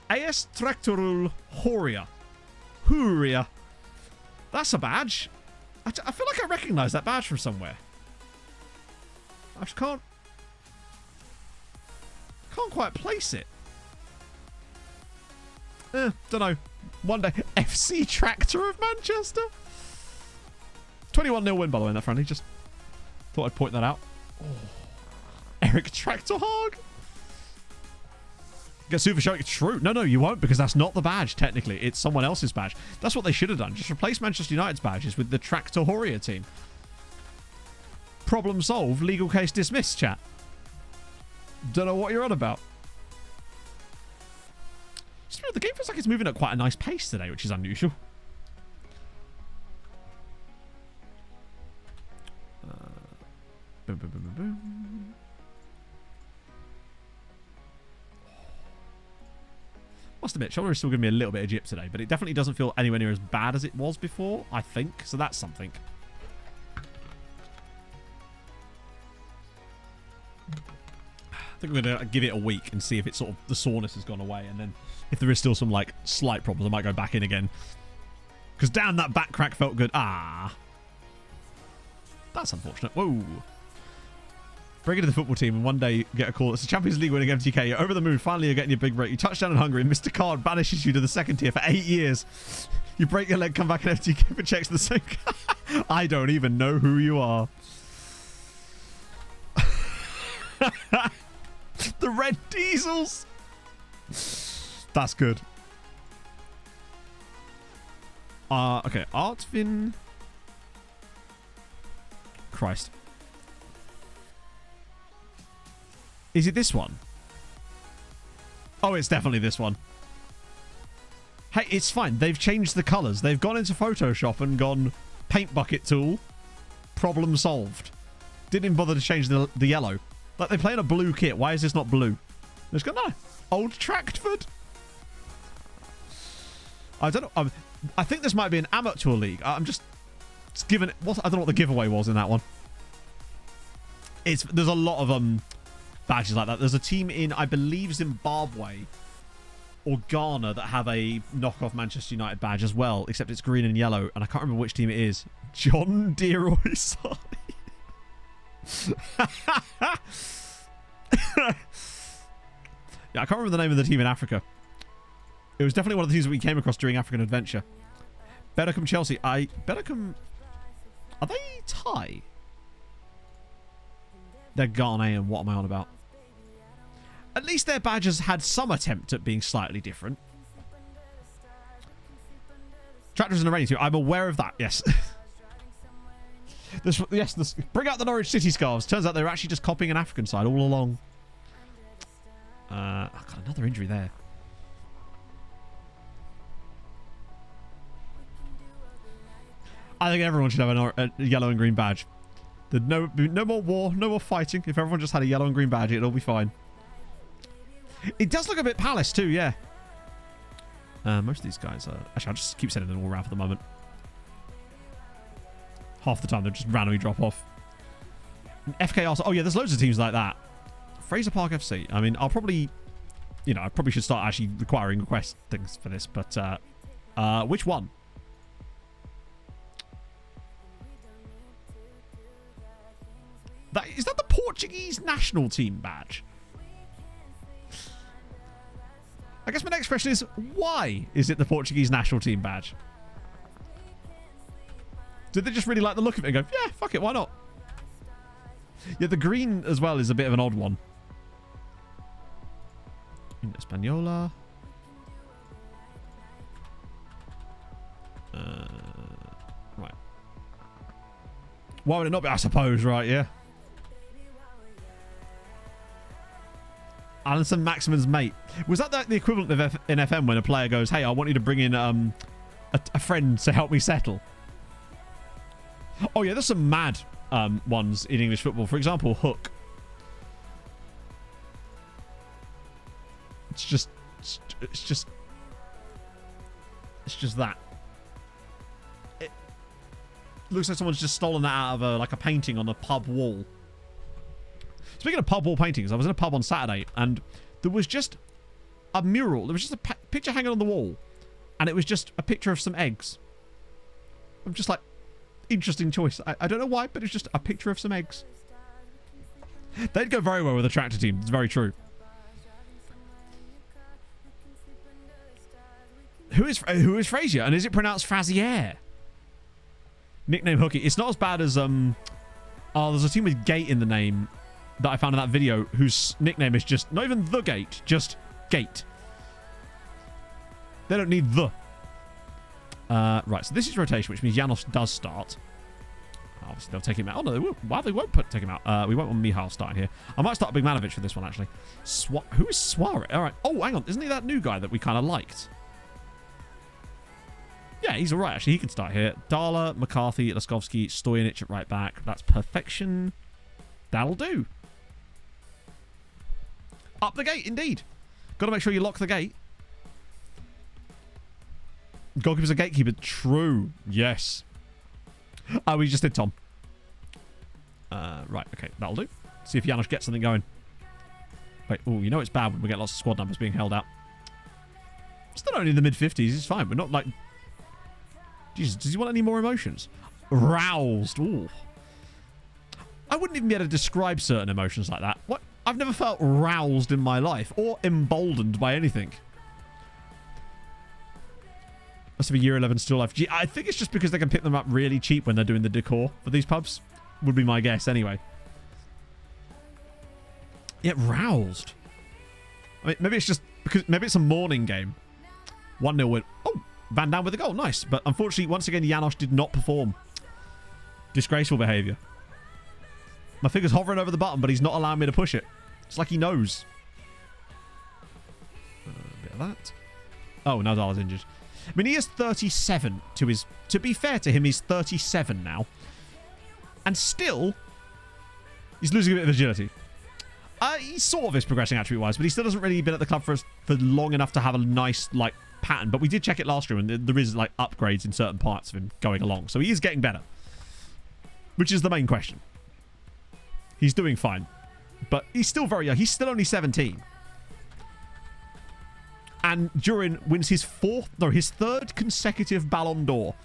AS Tractorul Horia. Huria. That's a badge. I feel like I recognise that badge from somewhere. I just can't quite place it. Don't know. One day. FC Tractor of Manchester. 21-0 win, by the way, in that friendly. Just thought I'd point that out. Oh. Eric Tractorhog. Get super showing. True. No, you won't, because that's not the badge, technically. It's someone else's badge. That's what they should have done. Just replace Manchester United's badges with the Tractor Horia team. Problem solved. Legal case dismissed, chat. Don't know what you're on about. The game feels like it's moving at quite a nice pace today, which is unusual. Boom, boom, boom, boom, boom. Must admit, shoulder is still giving me a little bit of jip today, but it definitely doesn't feel anywhere near as bad as it was before, I think. So that's something. I think I'm going to give it a week and see if it's sort of the soreness has gone away, and then if there is still some like slight problems, I might go back in again. Because damn, that back crack felt good. That's unfortunate. Whoa. Break into the football team and one day get a call. It's a Champions League winning MTK. You're over the moon. Finally, you're getting your big break. You touch down in Hungary and Mr. Card banishes you to the second tier for 8 years. You break your leg, come back and MTK for checks the same. I don't even know who you are. The red diesels. That's good. Okay. Artvin. Christ. Is it this one? Oh, it's definitely this one. Hey, it's fine. They've changed the colours. They've gone into Photoshop and gone paint bucket tool. Problem solved. Didn't even bother to change the yellow. Like, they play in a blue kit. Why is this not blue? They've got no. Old Tractford. I don't know. I think this might be an amateur league. I'm just giving it. I don't know what the giveaway was in that one. There's a lot of badges like that. There's a team in, I believe, Zimbabwe or Ghana that have a knockoff Manchester United badge as well, except it's green and yellow, and I can't remember which team it is. John Deroy side. Yeah, I can't remember the name of the team in Africa. It was definitely one of the teams that we came across during African Adventure. Bedacombe Chelsea. Bedacombe... Are they Thai? They're Ghanaian. What am I on about? At least their badges had some attempt at being slightly different. Tractors in a rainy too. I'm aware of that, yes. Bring out the Norwich City scarves. Turns out they were actually just copying an African side all along. I've got another injury there. I think everyone should have a yellow and green badge. No more war, no more fighting. If everyone just had a yellow and green badge, it'd all be fine. It does look a bit palace too, yeah. Most of these guys are... Actually, I'll just keep sending them all around for the moment. Half the time, they'll just randomly drop off. FK also... Oh, yeah, there's loads of teams like that. Fraser Park FC. I mean, I'll probably... You know, I probably should start actually requiring request things for this, but... which one? Is that the Portuguese national team badge? I guess my next question is, why is it the Portuguese national team badge? Did they just really like the look of it and go, yeah, fuck it, why not? Yeah, the green as well is a bit of an odd one. In Española. Right. Why would it not be? I suppose, right, yeah. Alison Maximan's mate. Was that the equivalent of in FM when a player goes, hey, I want you to bring in a friend to help me settle? Oh, yeah, there's some mad ones in English football. For example, Hook. It's just that. It looks like someone's just stolen that out of like a painting on a pub wall. Speaking of pub wall paintings, I was in a pub on Saturday and there was just a mural. There was just a picture hanging on the wall and it was just a picture of some eggs. I'm just like, interesting choice. I don't know why, but it's just a picture of some eggs. They'd go very well with a tractor team. It's very true. Who is Frazier? And is it pronounced Frazier? Nickname Hooky. It's not as bad as oh, there's a team with Gate in the name that I found in that video whose nickname is just not even the Gate, just Gate. They don't need the. Right, so this is rotation, which means Janos does start. Obviously, they'll take him out. Oh, no, they won't. Well, they won't take him out. We won't want Mihal starting here. I might start Bigmanovic for this one, actually. Who is Suarez? All right. Oh, hang on. Isn't he that new guy that we kind of liked? Yeah, he's all right, actually. He can start here. Dala, McCarthy, Laskovsky, Stojanic at right back. That's perfection. That'll do. Up the gate, indeed. Got to make sure you lock the gate. Goalkeeper's a gatekeeper. True. Yes. Oh, we just did Tom. Right, okay. That'll do. See if Janos gets something going. Wait, oh, you know it's bad when we get lots of squad numbers being held out. Still only in the mid-50s. It's fine. We're not like... Jesus, does he want any more emotions? Roused. Ooh. I wouldn't even be able to describe certain emotions like that. What? I've never felt roused in my life or emboldened by anything. Must have a year 11 still life. I think it's just because they can pick them up really cheap when they're doing the decor for these pubs. Would be my guess anyway. Yeah, roused. I mean, maybe it's just because maybe it's a morning game. 1-0 win. Oh, Van Dam with a goal. Nice. But unfortunately, once again, Janos did not perform. Disgraceful behaviour. My finger's hovering over the button, but he's not allowing me to push it. It's like he knows. A bit of that. Oh, now Dala's injured. I mean, he is 37 to his... To be fair to him, he's 37 now. And still, he's losing a bit of agility. He sort of is progressing attribute-wise, but he still hasn't really been at the club for long enough to have a nice, like, pattern. But we did check it last year, and there is, like, upgrades in certain parts of him going along. So he is getting better. Which is the main question. He's doing fine. But he's still very young. He's still only 17. And Durin wins his third consecutive Ballon d'Or.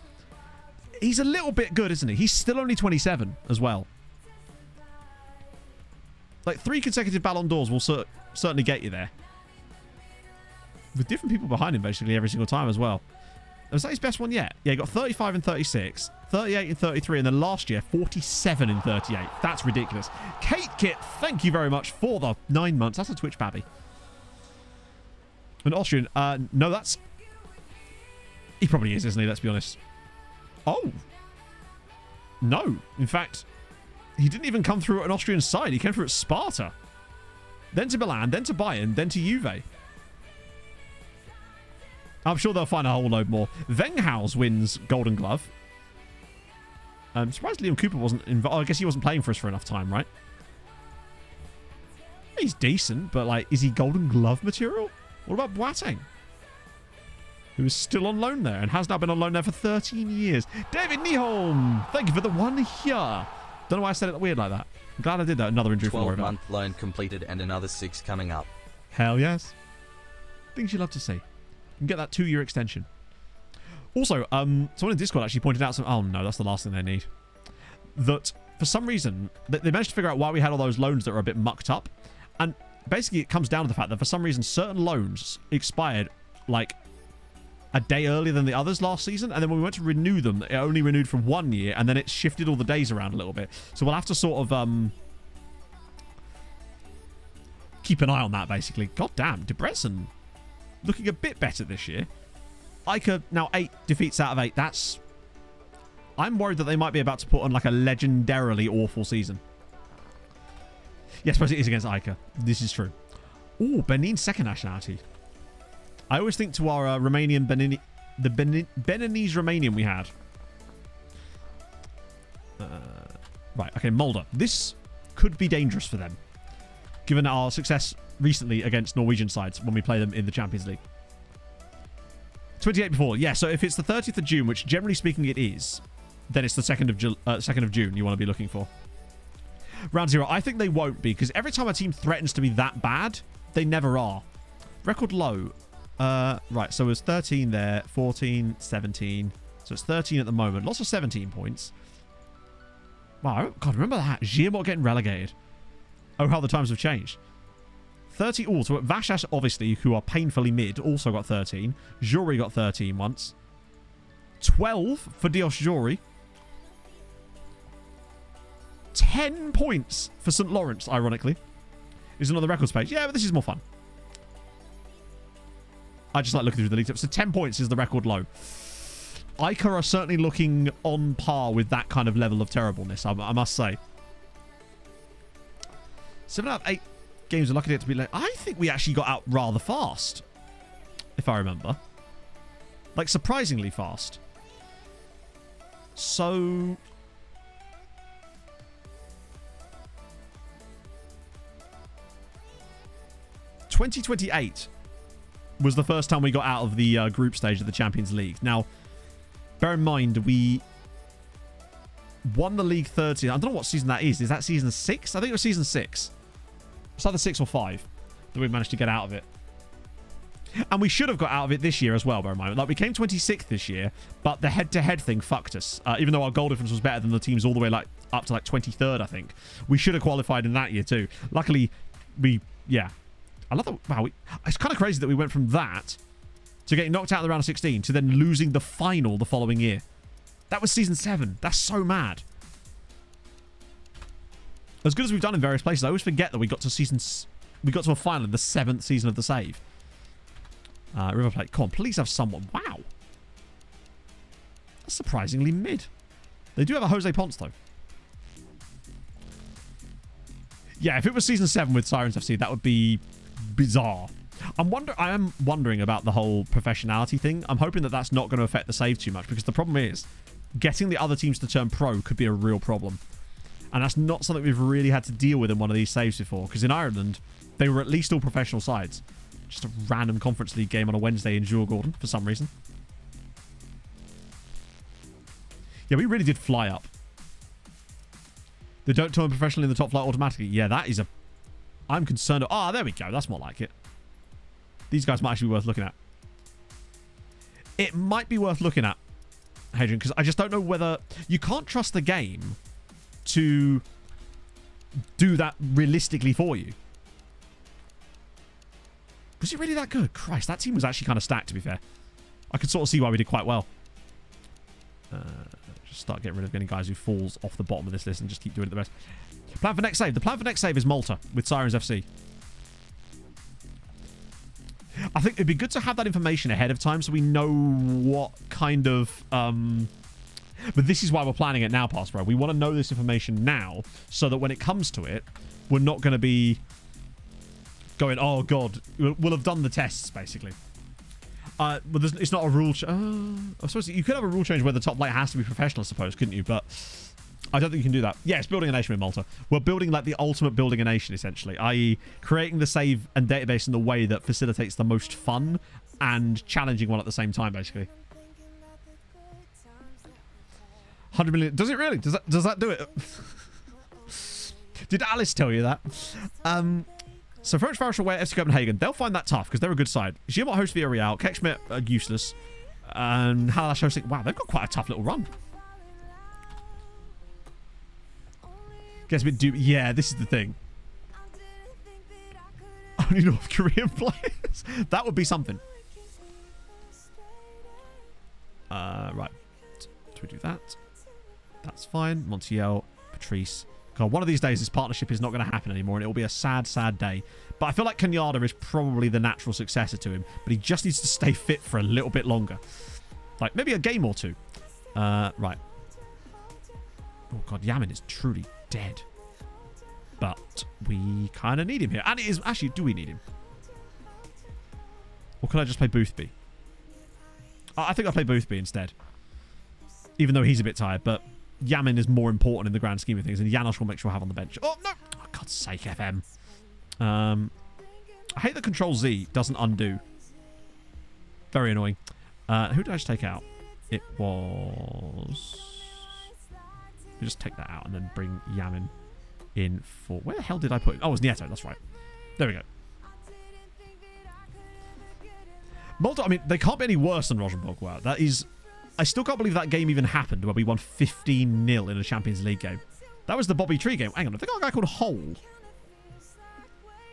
He's a little bit good, isn't he? He's still only 27 as well. Like, 3 consecutive Ballon d'Ors will certainly get you there. With different people behind him, basically, every single time as well. Was that his best one yet? Yeah, he got 35 in 36, 38 in 33, and then last year, 47 in 38. That's ridiculous. Kate Kit, thank you very much for the 9 months. That's a Twitch babby. An Austrian. No, that's... He probably is, isn't he? Let's be honest. Oh. No. In fact, he didn't even come through at an Austrian side. He came through at Sparta. Then to Milan, then to Bayern, then to Juve. I'm sure they'll find a whole load more. Wenghaus wins Golden Glove. I'm surprised Liam Cooper wasn't involved. Oh, I guess he wasn't playing for us for enough time, right? He's decent, but like, is he Golden Glove material? What about Boateng, who is still on loan there and has now been on loan there for 13 years? David Nieholm, thank you for the 1 year. Don't know why I said it weird like that. I'm glad I did that. Another injury for 12-month loan completed and another 6 coming up. Hell yes. Things you love to see. You can get that 2-year extension. Also, someone in Discord actually pointed out some... Oh, no, that's the last thing they need. That, for some reason, they managed to figure out why we had all those loans that were a bit mucked up. And basically, it comes down to the fact that for some reason, certain loans expired, like, a day earlier than the others last season. And then when we went to renew them, it only renewed for 1 year. And then it shifted all the days around a little bit. So we'll have to sort of... keep an eye on that, basically. God damn, Debrecen looking a bit better this year. Ica now 8 defeats out of 8. That's... I'm worried that they might be about to put on like a legendarily awful season. Yes, but it is against Ica. This is true. Ooh, Benin's second nationality. I always think to our Romanian Benin... The Beninese Romanian we had. Right, okay, Mulder. This could be dangerous for them, given our success recently against Norwegian sides when we play them in the Champions League. 28 before. Yeah, so if it's the 30th of June, which generally speaking it is, then it's the 2nd of June you want to be looking for. Round 0. I think they won't be, because every time a team threatens to be that bad, they never are. Record low. Right, so it was 13 there, 14, 17. So it's 13 at the moment. Lots of 17 points. Wow, God, remember that? Girmont getting relegated. Oh, how the times have changed. 30 all. So Vashas, obviously, who are painfully mid, also got 13. Jory got 13 once. 12 for Dios Jory. 10 points for St. Lawrence, ironically. Is another records page. Yeah, but this is more fun. I just like looking through the league. So 10 points is the record low. Ica are certainly looking on par with that kind of level of terribleness, I must say. 7 out of 8 games are lucky to be late. I think we actually got out rather fast, if I remember. Like, surprisingly fast. So... ...2028 was the first time we got out of the group stage of the Champions League. Now, bear in mind, we won the League 30. I don't know what season that is. Is that season 6? I think it was season 6. It's either 6 or 5 that we've managed to get out of it. And we should have got out of it this year as well, bear in mind. Like, we came 26th this year, but the head-to-head thing fucked us. Even though our goal difference was better than the teams all the way like up to like 23rd, I think. We should have qualified in that year too. Luckily, yeah. I love that. Wow, it's kind of crazy that we went from that to getting knocked out in the round of 16 to then losing the final the following year. That was season 7. That's so mad. As good as we've done in various places, I always forget that we got to a final in the 7th season of the save. River Plate. Come on, please have someone. Wow. That's surprisingly mid. They do have a Jose Ponce, though. Yeah, if it was season 7 with Sirens FC, that would be bizarre. I am wondering about the whole professionality thing. I'm hoping that that's not going to affect the save too much, because the problem is getting the other teams to turn pro could be a real problem. And that's not something we've really had to deal with in one of these saves before, because in Ireland, they were at least all professional sides. Just a random Conference League game on a Wednesday in Djurgården for some reason. Yeah, we really did fly up. They don't turn professionally in the top flight automatically. Yeah, that is a... I'm concerned... Ah, there we go. That's more like it. These guys might actually be worth looking at. It might be worth looking at, Hadrian, because I just don't know whether... You can't trust the game to do that realistically for you. Was it really that good? Christ, that team was actually kind of stacked, to be fair. I could sort of see why we did quite well. Just start getting rid of any guys who falls off the bottom of this list and just keep doing it the best. Plan for next save. The plan for next save is Malta with Sirens FC. I think it'd be good to have that information ahead of time so we know what kind of... But this is why we're planning it now, Passbro. We want to know this information now so that when it comes to it, we're not going to be going, oh, God, we'll have done the tests, basically. But it's not a rule... I suppose you could have a rule change where the top light has to be professional, I suppose, couldn't you? But I don't think you can do that. Yeah, it's building a nation with Malta. We're building like the ultimate building a nation, essentially, i.e. creating the save and database in the way that facilitates the most fun and challenging one at the same time, basically. 100 million. Does it really? Does that do it? Did Alice tell you that? So French Farish away FC Copenhagen. They'll find that tough because they're a good side. Giamot host Villarreal. Kekschmidt are useless. And Halash hosting. Wow, they've got quite a tough little run. Gets a bit yeah, this is the thing. Only North Korean players. That would be something. Right. So we do that. That's fine. Montiel, Patrice. God, one of these days this partnership is not going to happen anymore and it will be a sad, sad day. But I feel like Kenyatta is probably the natural successor to him. But he just needs to stay fit for a little bit longer. Like, maybe a game or two. Right. Oh, God, Yamin is truly dead. But we kind of need him here. And it is... Actually, do we need him? Or can I just play Boothby? I think I'll play Boothby instead. Even though he's a bit tired. But Yamin is more important in the grand scheme of things. And Janosch will make sure I have on the bench. Oh, no! Oh, God's sake, FM. I hate that Control-Z doesn't undo. Very annoying. Who did I just take out? It was... Let me just take that out and then bring Yamin in for... Where the hell did I put it? Oh, it was Nieto. That's right. There we go. Malta, I mean, they can't be any worse than Rosenborg were. That is... I still can't believe that game even happened where we won 15-0 in a Champions League game. That was the Bobby Tree game. Hang on, have they got a guy called Hole?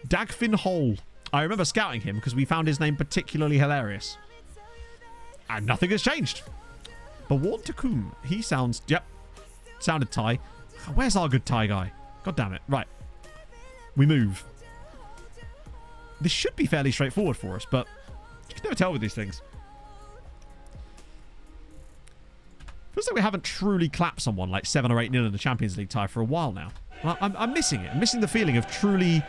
Dagfinn Hole. I remember scouting him because we found his name particularly hilarious. And nothing has changed. But Ward Takum, he sounds... Yep. Sounded Thai. Where's our good Thai guy? God damn it. Right. We move. This should be fairly straightforward for us, but you can never tell with these things. Feels like we haven't truly clapped someone like 7 or 8-0 in the Champions League tie for a while now. I'm missing it. I'm missing the feeling of truly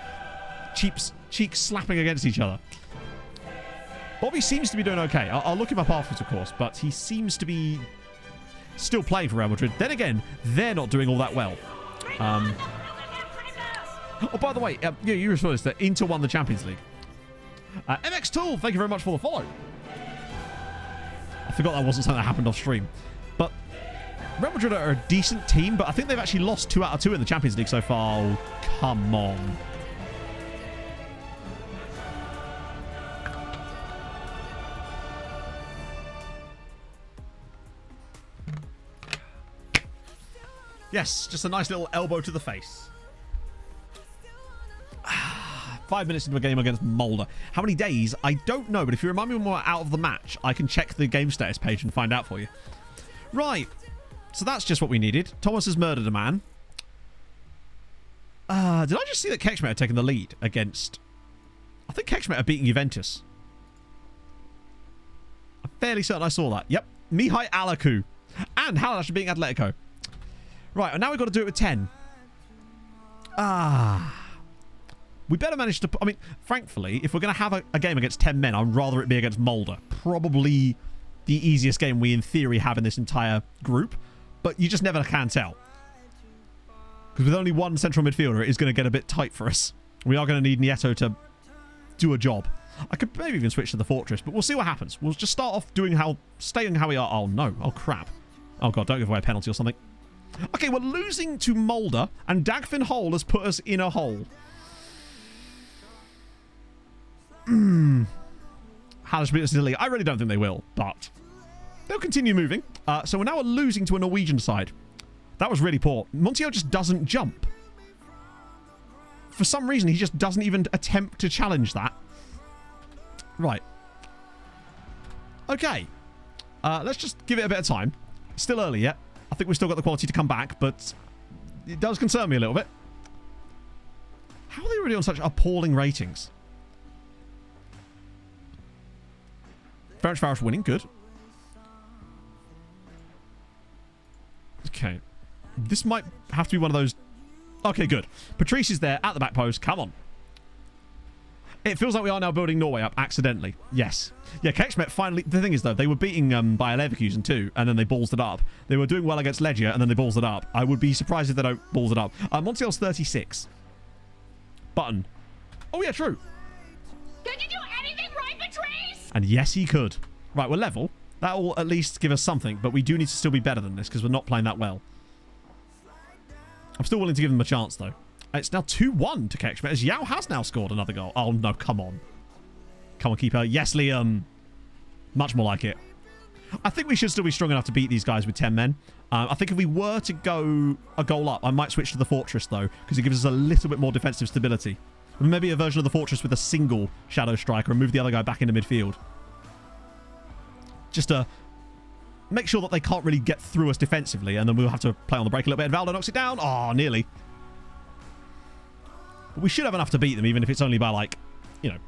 cheeks slapping against each other. Bobby seems to be doing okay. I'll look him up afterwards, of course, but he seems to be still playing for Real Madrid. Then again, they're not doing all that well. Oh, by the way, yeah, you just noticed that Inter won the Champions League. MX Tool, thank you very much for the follow. I forgot that wasn't something that happened off stream. But Real Madrid are a decent team, but I think they've actually lost 2 out of 2 in the Champions League so far. Oh, come on. Yes, just a nice little elbow to the face. 5 minutes into a game against Mulder. How many days? I don't know, but if you remind me when we're out of the match, I can check the game status page and find out for you. Right. So that's just what we needed. Thomas has murdered a man. Did I just see that Kekschmidt had taken the lead against... I think Kekschmidt are beating Juventus. I'm fairly certain I saw that. Yep. Mihai Alaku. And Halash are beating Atletico. Right, and now we've got to do it with 10. We better manage to... I mean, frankly, if we're going to have a game against 10 men, I'd rather it be against Mulder. Probably the easiest game we, in theory, have in this entire group. But you just never can tell. Because with only one central midfielder, it is going to get a bit tight for us. We are going to need Nieto to do a job. I could maybe even switch to the Fortress, but we'll see what happens. We'll just start off staying how we are. Oh, no. Oh, crap. Oh, God, don't give away a penalty or something. Okay, we're losing to Mulder, and Dagfinn Hole has put us in a hole. Halish beat us in the league. I really don't think they will, but they'll continue moving. So we're now losing to a Norwegian side. That was really poor. Montiel just doesn't jump. For some reason, he just doesn't even attempt to challenge that. Right. Okay. Let's just give it a bit of time. Still early yet. I think we've still got the quality to come back, but it does concern me a little bit. How are they really on such appalling ratings? Ferencváros winning, good. Okay. This might have to be one of those... Okay, good. Patrice is there at the back post. Come on. It feels like we are now building Norway up accidentally. Yes. Yeah, Kexmet finally... The thing is, though, they were beating by Leverkusen too, and then they ballsed it up. They were doing well against Legia, and then they ballsed it up. I would be surprised if they don't balls it up. Montiel's 36. Button. Oh, yeah, true. Could you do anything right, Patrice? And yes, he could. Right, we're level. That will at least give us something, but we do need to still be better than this because we're not playing that well. I'm still willing to give them a chance, though. It's now 2-1 to Kexmet, as Yao has now scored another goal. Oh, no, come on. Come on, keeper. Yes, Liam. Much more like it. I think we should still be strong enough to beat these guys with 10 men. I think if we were to go a goal up, I might switch to the Fortress, though, because it gives us a little bit more defensive stability. Maybe a version of the Fortress with a single Shadow Striker and move the other guy back into midfield. Just to make sure that they can't really get through us defensively, and then we'll have to play on the break a little bit. Edvaldo knocks it down. Oh, nearly. But we should have enough to beat them, even if it's only by, like, you know,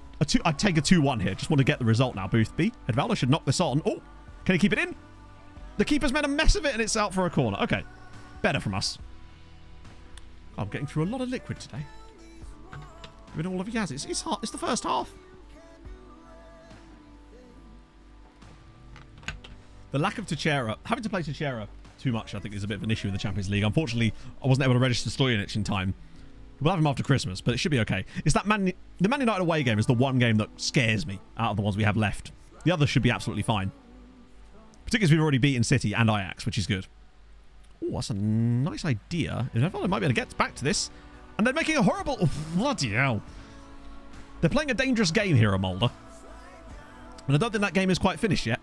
I'd take a 2-1 here. Just want to get the result now, Boothby. Edvaldo should knock this on. Oh, can he keep it in? The keeper's made a mess of it, and it's out for a corner. Okay, better from us. I'm getting through a lot of liquid today. With all of Yaz. It's hard. It's the first half. The lack of Teixeira, having to play Teixeira too much, I think, is a bit of an issue in the Champions League. Unfortunately, I wasn't able to register Stojanic in time. We'll have him after Christmas, but it should be okay. It's that the Man United away game is the one game that scares me out of the ones we have left. The others should be absolutely fine. Particularly as we've already beaten City and Ajax, which is good. Oh, that's a nice idea. I might be able to get back to this. And they're making a horrible... Oh, bloody hell. They're playing a dangerous game here, Mulder. And I don't think that game is quite finished yet.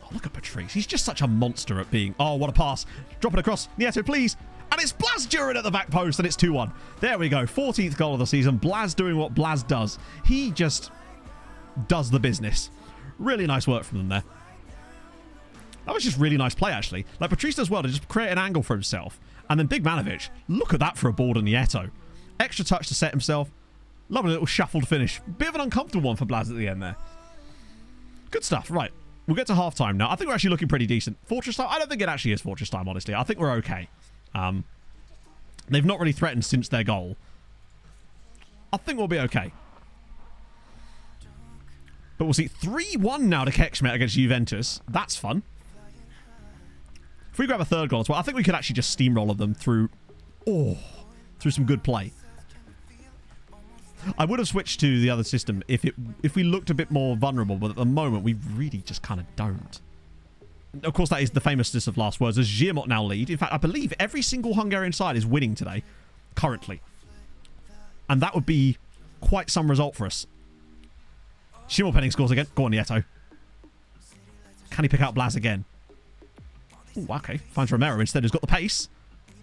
Oh, look at Patrice. He's just such a monster at being... Oh, what a pass. Drop it across. Nieto, please. And it's Blaz Durin at the back post, and it's 2-1. There we go. 14th goal of the season. Blaz doing what Blaz does. He just does the business. Really nice work from them there. That was just really nice play, actually. Like, Patrice does well to just create an angle for himself. And then Big Manovic, look at that for a ball to Nieto. Extra touch to set himself. Lovely little shuffled finish. Bit of an uncomfortable one for Blaz at the end there. Good stuff. Right. We'll get to half-time now. I think we're actually looking pretty decent. Fortress time? I don't think it actually is Fortress time, honestly. I think we're okay. They've not really threatened since their goal. I think we'll be okay. But we'll see 3-1 now to Kexmet against Juventus. That's fun. If we grab a third goal as well, I think we could actually just steamroller them through some good play. I would have switched to the other system if we looked a bit more vulnerable, but at the moment we really just kind of don't. Of course, that is the famousness of last words, as Zirmot now lead. In fact, I believe every single Hungarian side is winning today, currently. And that would be quite some result for us. Schimmelpenning scores again. Go on, Nieto. Can he pick out Blaz again? Ooh, okay. Finds Romero instead, who's got the pace.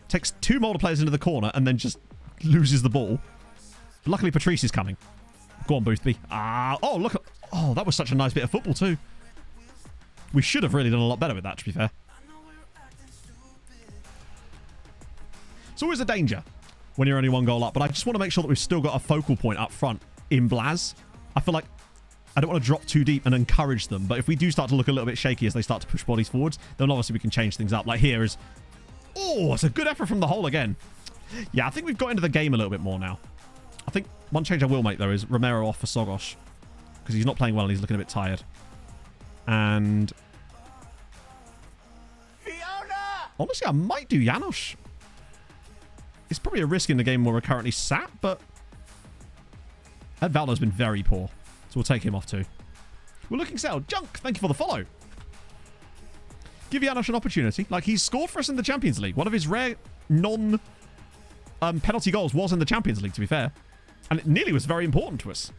Takes two Mulder players into the corner and then just loses the ball. Luckily, Patrice is coming. Go on, Boothby. Oh, look at... Oh, that was such a nice bit of football, too. We should have really done a lot better with that, to be fair. It's always a danger when you're only one goal up, but I just want to make sure that we've still got a focal point up front in Blaz. I feel like I don't want to drop too deep and encourage them, but if we do start to look a little bit shaky as they start to push bodies forwards, then obviously we can change things up. Like here is... Oh, it's a good effort from the hole again. Yeah, I think we've got into the game a little bit more now. I think one change I will make, though, is Romero off for Sogos, because he's not playing well and he's looking a bit tired. And... honestly, I might do Janos. It's probably a risk in the game where we're currently sat, but... Edvaldo's been very poor, so we'll take him off too. We're looking settled. Junk, thank you for the follow. Give Janos an opportunity. Like, he's scored for us in the Champions League. One of his rare penalty goals was in the Champions League, to be fair. And it nearly was very important to us.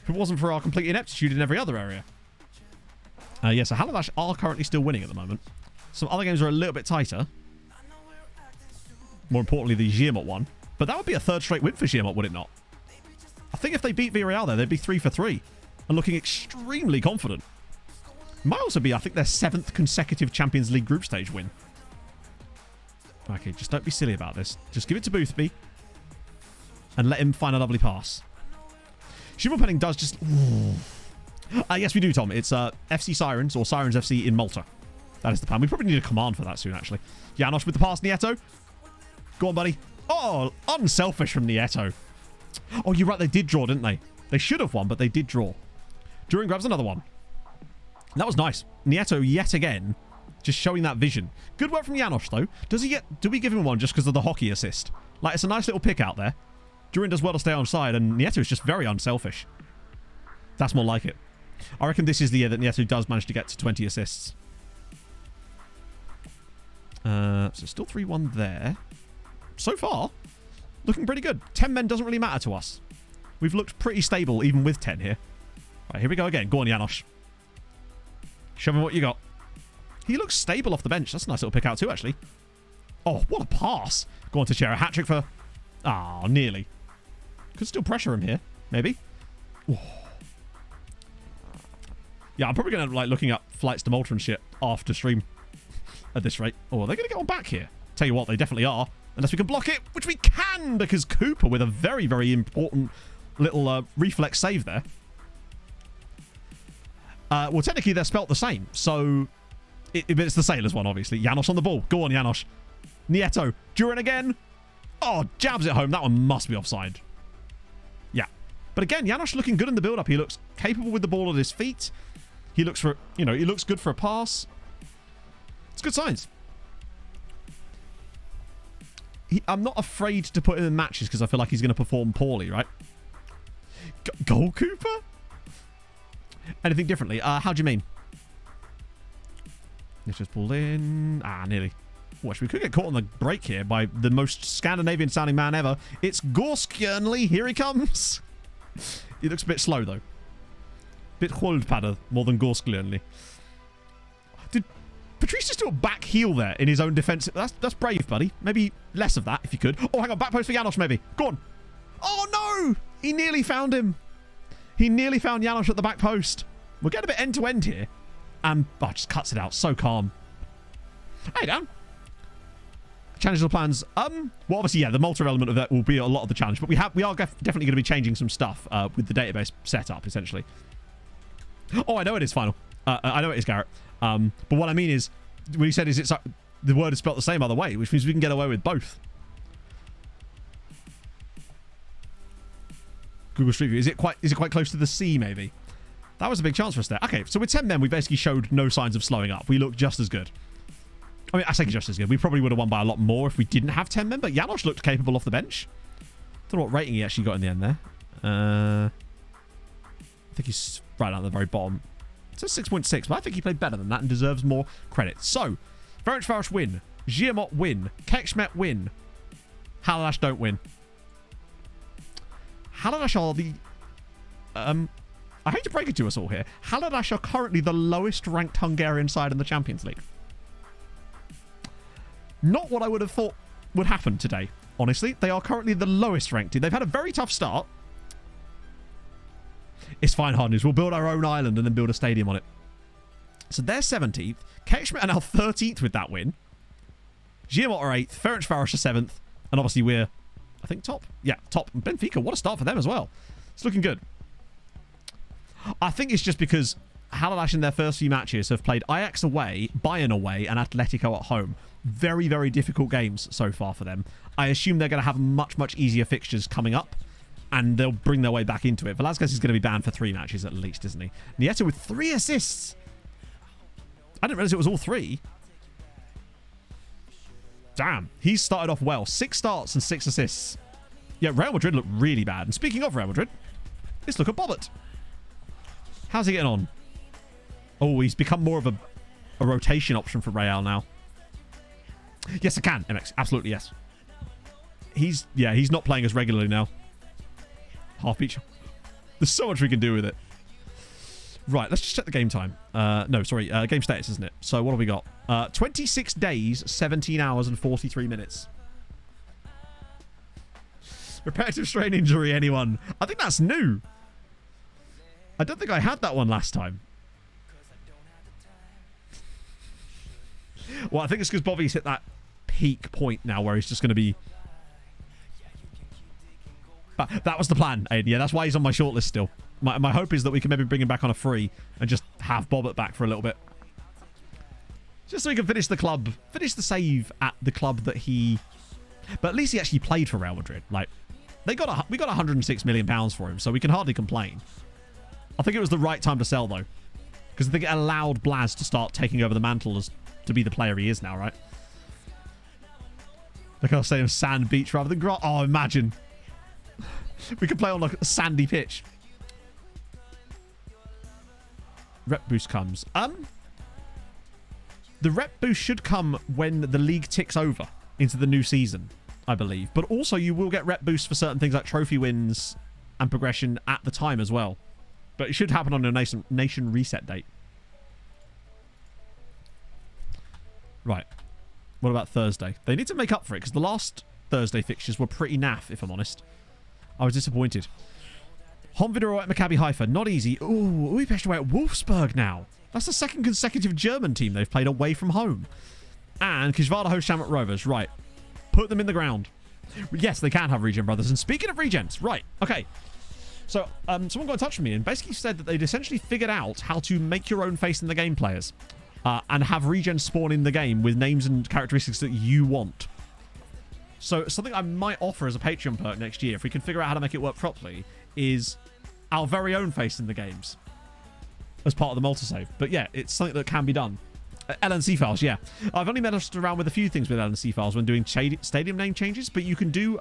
If it wasn't for our complete ineptitude in every other area. Yeah, so Haladash are currently still winning at the moment. Some other games are a little bit tighter. More importantly, the Zirmot one. But that would be a third straight win for Zirmot, would it not? I think if they beat Villarreal there, they'd be 3 for 3. And looking extremely confident. Might also be, I think, their 7th consecutive Champions League group stage win. Okay, just don't be silly about this. Just give it to Boothby. And let him find a lovely pass. Schimmelpenning does just... yes, we do, Tom. It's FC Sirens, or Sirens FC in Malta. That is the plan. We probably need a command for that soon, actually. Janos with the pass, Nieto. Go on, buddy. Oh, unselfish from Nieto. Oh, you're right. They did draw, didn't they? They should have won, but they did draw. Duran grabs another one. That was nice. Nieto, yet again, just showing that vision. Good work from Janosch, though. Do we give him one just because of the hockey assist? Like, it's a nice little pick out there. Duran does well to stay on side, and Nieto is just very unselfish. That's more like it. I reckon this is the year that Nieto does manage to get to 20 assists. So still 3-1 there. So far, looking pretty good. 10 men doesn't really matter to us. We've looked pretty stable even with 10 here. Right, here we go again. Go on, Janosch. Show me what you got. He looks stable off the bench. That's a nice little pick out too, actually. Oh, what a pass. Go on to share a hat-trick for... Ah, nearly. Could still pressure him here, maybe. Oh. Yeah, I'm probably going to like looking up flights to Malta and shit after stream at this rate. Oh, are they going to get on back here? Tell you what, they definitely are. Unless we can block it, which we can, because Cooper with a very, very important little reflex save there. Well, technically, they're spelt the same. So, it's the Sailors one, obviously. Janosch on the ball. Go on, Janosch. Nieto. Duran again. Oh, jabs it home. That one must be offside. Yeah. But again, Janosch looking good in the build-up. He looks capable with the ball at his feet. He looks for, he looks good for a pass. It's good signs. I'm not afraid to put him in matches because I feel like he's going to perform poorly, right? Goal Cooper? Anything differently? How do you mean? Let's just pull in. Ah, nearly. Watch, we could get caught on the break here by the most Scandinavian-sounding man ever. It's Gorskjernli. Here he comes. He looks a bit slow, though. Bit Holdpadder more than Gorskjernli. Did Patrice just do a back heel there in his own defense? That's brave, buddy. Maybe less of that, if you could. Oh, hang on. Back post for Janosch, maybe. Go on. Oh, no! He nearly found him. He nearly found Janosch at the back post. We're getting a bit end-to-end here. And, just cuts it out. So calm. Hey, Dan. Challenges or plans. Well, obviously, yeah, the Malta element of that will be a lot of the challenge. But we are definitely going to be changing some stuff with the database setup, essentially. Oh, I know it is final. I know it is, Garrett. But what I mean is, when you said the word is spelled the same other way, which means we can get away with both. Google Street View. Is it quite close to the sea, maybe? That was a big chance for us there. Okay, so with 10 men, we basically showed no signs of slowing up. We looked just as good. I mean, I say just as good. We probably would have won by a lot more if we didn't have 10 men, but Janosch looked capable off the bench. Don't know what rating he actually got in the end there. I think he's right down at the very bottom. It says 6.6, but I think he played better than that and deserves more credit. So, Ferencváros win. Giamot win. Kekshmet win. Haladash don't win. Haladash are the... I hate to break it to us all here. Haladash are currently the lowest ranked Hungarian side in the Champions League. Not what I would have thought would happen today, honestly. They are currently the lowest ranked. They've had a very tough start. It's fine, hard news. We'll build our own island and then build a stadium on it. So they're 17th. Kekshmet are now 13th with that win. Giamot are 8th. Ferencváros are 7th. And obviously we're, I think, top. Yeah, top. Benfica, what a start for them as well. It's looking good. I think it's just because Haladash in their first few matches have played Ajax away, Bayern away, and Atletico at home. Very, very difficult games so far for them. I assume they're going to have much, much easier fixtures coming up, and they'll bring their way back into it. Velasquez is going to be banned for 3 matches at least, isn't he? Nieto with 3 assists. I didn't realize it was all 3. Damn, he's started off well. 6 starts and 6 assists. Yeah, Real Madrid look really bad. And speaking of Real Madrid, let's look at Bobbert. How's he getting on? Oh, he's become more of a rotation option for Real now. Yes, I can, MX. Absolutely, yes. He's not playing as regularly now. Half each. There's so much we can do with it. Right, let's just check the game time. No, sorry, game status, isn't it? So what have we got? 26 days, 17 hours and 43 minutes. Repetitive strain injury, anyone? I think that's new. I don't think I had that one last time. Well, I think it's because Bobby's hit that peak point now where he's just going to be... But that was the plan, Aiden. Yeah, that's why he's on my shortlist still. My hope is that we can maybe bring him back on a free and just have Bobbert back for a little bit. Just so he can finish the save at the club that he... But at least he actually played for Real Madrid. Like, we got 106 million pounds for him, so we can hardly complain. I think it was the right time to sell though, because I think it allowed Blaz to start taking over the mantle as to be the player he is now, right? Like I was saying, sand beach rather than grass. Oh, imagine we could play on like a sandy pitch. Rep boost comes. The rep boost should come when the league ticks over into the new season, I believe. But also you will get rep boosts for certain things like trophy wins and progression at the time as well. But it should happen on a nation reset date. Right. What about Thursday? They need to make up for it because the last Thursday fixtures were pretty naff, if I'm honest. I was disappointed. Honvidero at Maccabi Haifa. Not easy. Ooh, Budapest away at Wolfsburg now. That's the second consecutive German team they've played away from home. And Kishvarda host Shamrock Rovers. Right. Put them in the ground. Yes, they can have regen brothers. And speaking of regens, right. Okay. So, someone got in touch with me and basically said that they'd essentially figured out how to make your own face in the game, players. And have regen spawn in the game with names and characteristics that you want. So, something I might offer as a Patreon perk next year, if we can figure out how to make it work properly, is our very own face in the games as part of the multi-save. But yeah, it's something that can be done. LNC files, yeah. I've only messed around with a few things with LNC files when doing stadium name changes, but you can do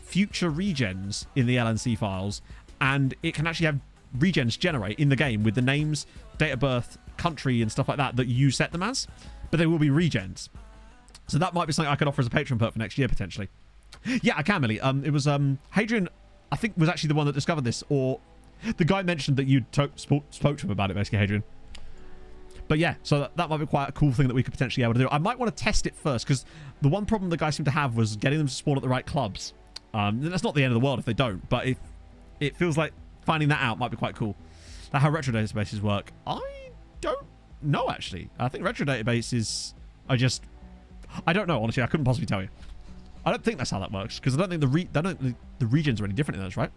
future regens in the LNC files, and it can actually have regens generate in the game with the names, date of birth, country, and stuff like that you set them as, but they will be regens. So that might be something I could offer as a Patreon perk for next year, potentially. Yeah, I can, Millie. It was Hadrian, I think, was actually the one that discovered this, or the guy mentioned that you spoke to him about it, basically, Hadrian. But yeah, so that might be quite a cool thing that we could potentially be able to do. I might want to test it first, because the one problem the guys seem to have was getting them to spawn at the right clubs. That's not the end of the world if they don't, but it feels like finding that out might be quite cool. That's how retro databases work. I don't know, actually. I think retro databases I don't know, honestly. I couldn't possibly tell you. I don't think that's how that works, because I don't think the regions are any different in those, right?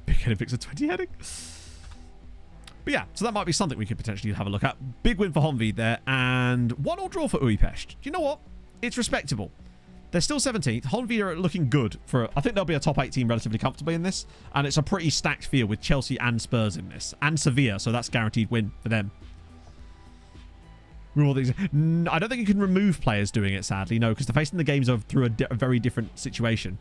Big heading fix a 20 heading. But yeah, so that might be something we could potentially have a look at. Big win for Honvi there, and 1-1 draw for Budapest. Do you know what? It's respectable. They're still 17th. Honvi are looking good for... I think they'll be a top 8 team relatively comfortably in this, and it's a pretty stacked field with Chelsea and Spurs in this, and Sevilla, so that's guaranteed win for them. I don't think you can remove players doing it, sadly. No, because they're facing the games through a very different situation.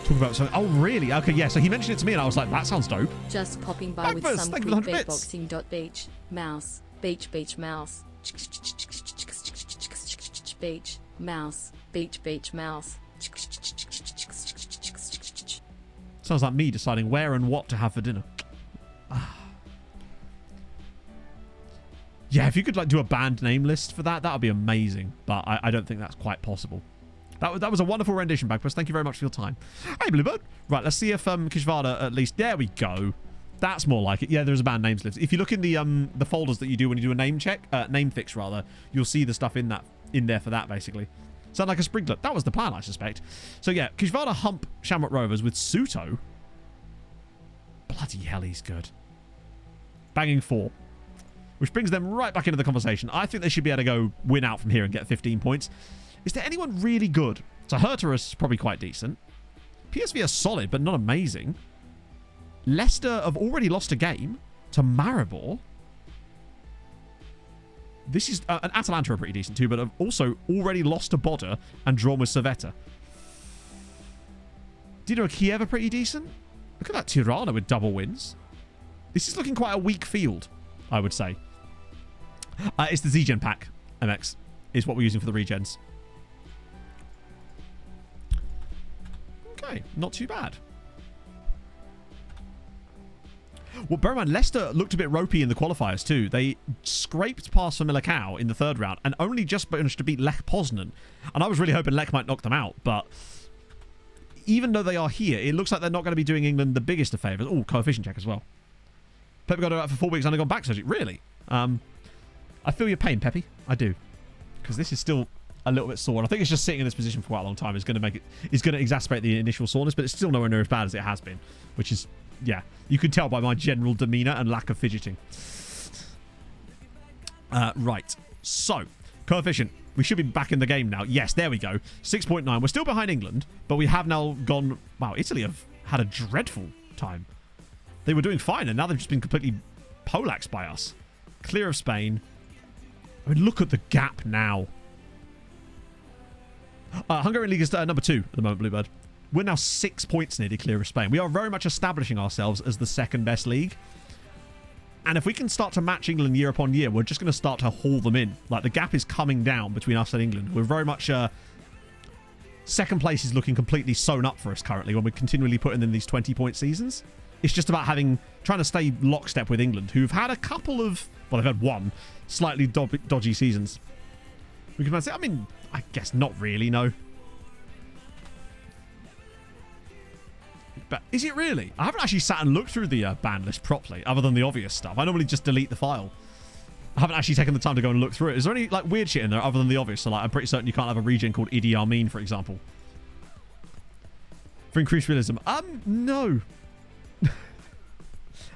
Talk about something. Oh, really? Okay, yeah. So he mentioned it to me, and I was like, that sounds dope. Just popping by with some quick beatboxing.beach. Mouse. Beach, beach, mouse. Beach, mouse. Beach, beach, mouse. Sounds like me deciding where and what to have for dinner. Yeah, if you could like do a band name list for that would be amazing. But I don't think that's quite possible. That was a wonderful rendition, Bagpuss. Thank you very much for your time. Hey, Bluebird. Right, let's see if Kishvarda at least... There we go. That's more like it. Yeah, there's a band names list. If you look in the folders that you do when you do a name check, name fix rather, you'll see the stuff in there for that, basically. Sound like a sprinkler. That was the plan, I suspect. So yeah, Kishvarda hump Shamrock Rovers with Suto. Bloody hell, he's good. Banging 4. Which brings them right back into the conversation. I think they should be able to go win out from here and get 15 points. Is there anyone really good? So Hertha is probably quite decent. PSV are solid, but not amazing. Leicester have already lost a game to Maribor. This is... and Atalanta are pretty decent too, but have also already lost to Boda and drawn with Servetta. Dinamo Kiev are pretty decent. Look at that Tirana with double wins. This is looking quite a weak field, I would say. It's the Z-Gen pack, MX, is what we're using for the regens. Okay, not too bad. Well, bear in mind, Leicester looked a bit ropey in the qualifiers too. They scraped past Milakau in the third round and only just managed to beat Lech Poznan. And I was really hoping Lech might knock them out, but even though they are here, it looks like they're not going to be doing England the biggest of favours. Oh, coefficient check as well. Pepe got it out for 4 weeks and gone back surgery. Really? I feel your pain, Pepe. I do. Because this is still a little bit sore. And I think it's just sitting in this position for quite a long time is going to exacerbate the initial soreness, but it's still nowhere near as bad as it has been. Which is, yeah. You can tell by my general demeanour and lack of fidgeting. Right. So, Coefficient. We should be back in the game now. Yes, there we go. 6.9. We're still behind England, but we have now gone... Wow, Italy have had a dreadful time. They were doing fine, and now they've just been completely poleaxed by us. Clear of Spain. I mean, look at the gap now. Hungarian League is number 2 at the moment, Bluebird. We're now 6 points nearly clear of Spain. We are very much establishing ourselves as the second best league. And if we can start to match England year upon year, we're just going to start to haul them in. Like, the gap is coming down between us and England. We're very much... second place is looking completely sewn up for us currently when we're continually putting in these 20-point seasons. It's just about trying to stay lockstep with England, who've had a couple of... Well, they've had one slightly dodgy seasons. We can say, I mean, I guess not really, no. But is it really? I haven't actually sat and looked through the ban list properly, other than the obvious stuff. I normally just delete the file. I haven't actually taken the time to go and look through it. Is there any like weird shit in there other than the obvious? So like, I'm pretty certain you can't have a region called Idi Amin, for example. For increased realism. No.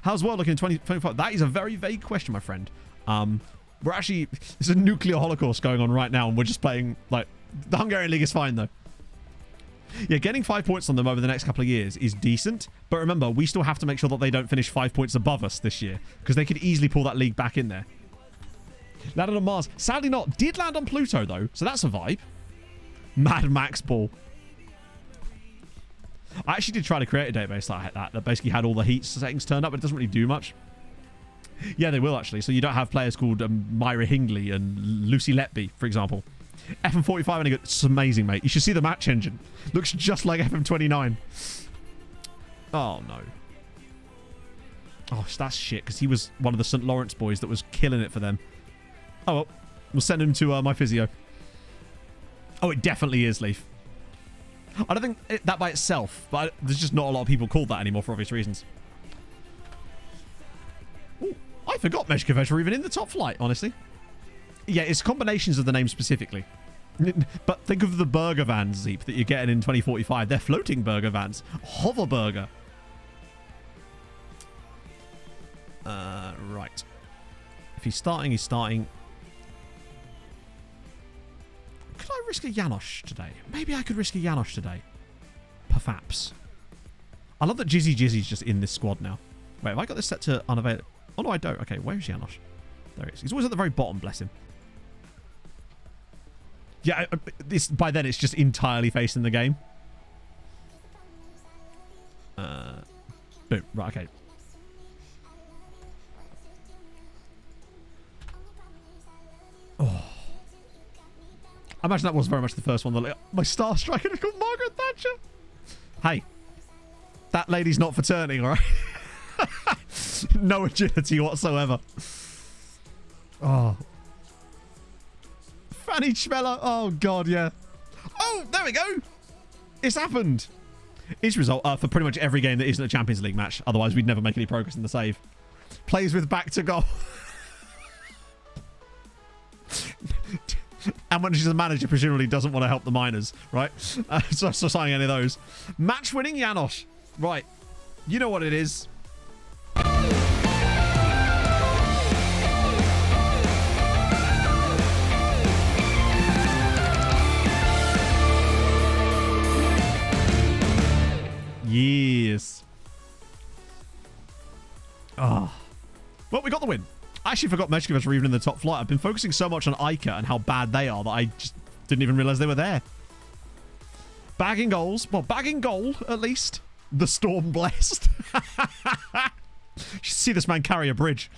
How's world looking in 2025? That is a very vague question, my friend. We're actually... There's a nuclear holocaust going on right now, and we're just playing... Like, the Hungarian League is fine, though. Yeah, getting 5 points on them over the next couple of years is decent. But remember, we still have to make sure that they don't finish 5 points above us this year. Because they could easily pull that league back in there. Landed on Mars. Sadly not. Did land on Pluto, though. So that's a vibe. Mad Max Ball. I actually did try to create a database like that basically had all the heat settings turned up, but it doesn't really do much. Yeah, they will, actually. So you don't have players called Myra Hingley and Lucy Letby, for example. FM45 and it's amazing, mate. You should see the match engine. Looks just like FM29. Oh, no. Oh, that's shit, because he was one of the St. Lawrence boys that was killing it for them. Oh, well. We'll send him to my physio. Oh, it definitely is, Leaf. I don't think that by itself, but there's just not a lot of people called that anymore for obvious reasons. Ooh, I forgot Meshkovich were even in the top flight, honestly. Yeah, it's combinations of the names specifically. But think of the burger vans, Zeep, that you're getting in 2045. They're floating burger vans. Hover burger. Right. If he's starting, he's starting. Could I risk a Janosch today? Maybe I could risk a Janosch today. Perhaps. I love that Jizzy's just in this squad now. Wait, have I got this set to unavailable? Oh, no, I don't. Okay, where is Janosch? There he is. He's always at the very bottom, bless him. Yeah, by then it's just entirely facing the game. Boom. Right, okay. Oh. I imagine that was very much the first one. My star striker is called Margaret Thatcher. Hey, that lady's not for turning, all right? No agility whatsoever. Oh. Fanny Schmeller. Oh, God, yeah. Oh, there we go. It's happened. Each result for pretty much every game that isn't a Champions League match. Otherwise, we'd never make any progress in the save. Plays with back to goal. And when she's a manager, presumably doesn't want to help the minors, right? So signing any of those. Match-winning Janosch. Right. You know what it is. Yes. Oh. Well, we got the win. I actually forgot Meshkovich were even in the top flight. I've been focusing so much on Ica and how bad they are that I just didn't even realize they were there. Bagging goals. Well, bagging goal, at least. The Storm blessed. You should see this man carry a bridge.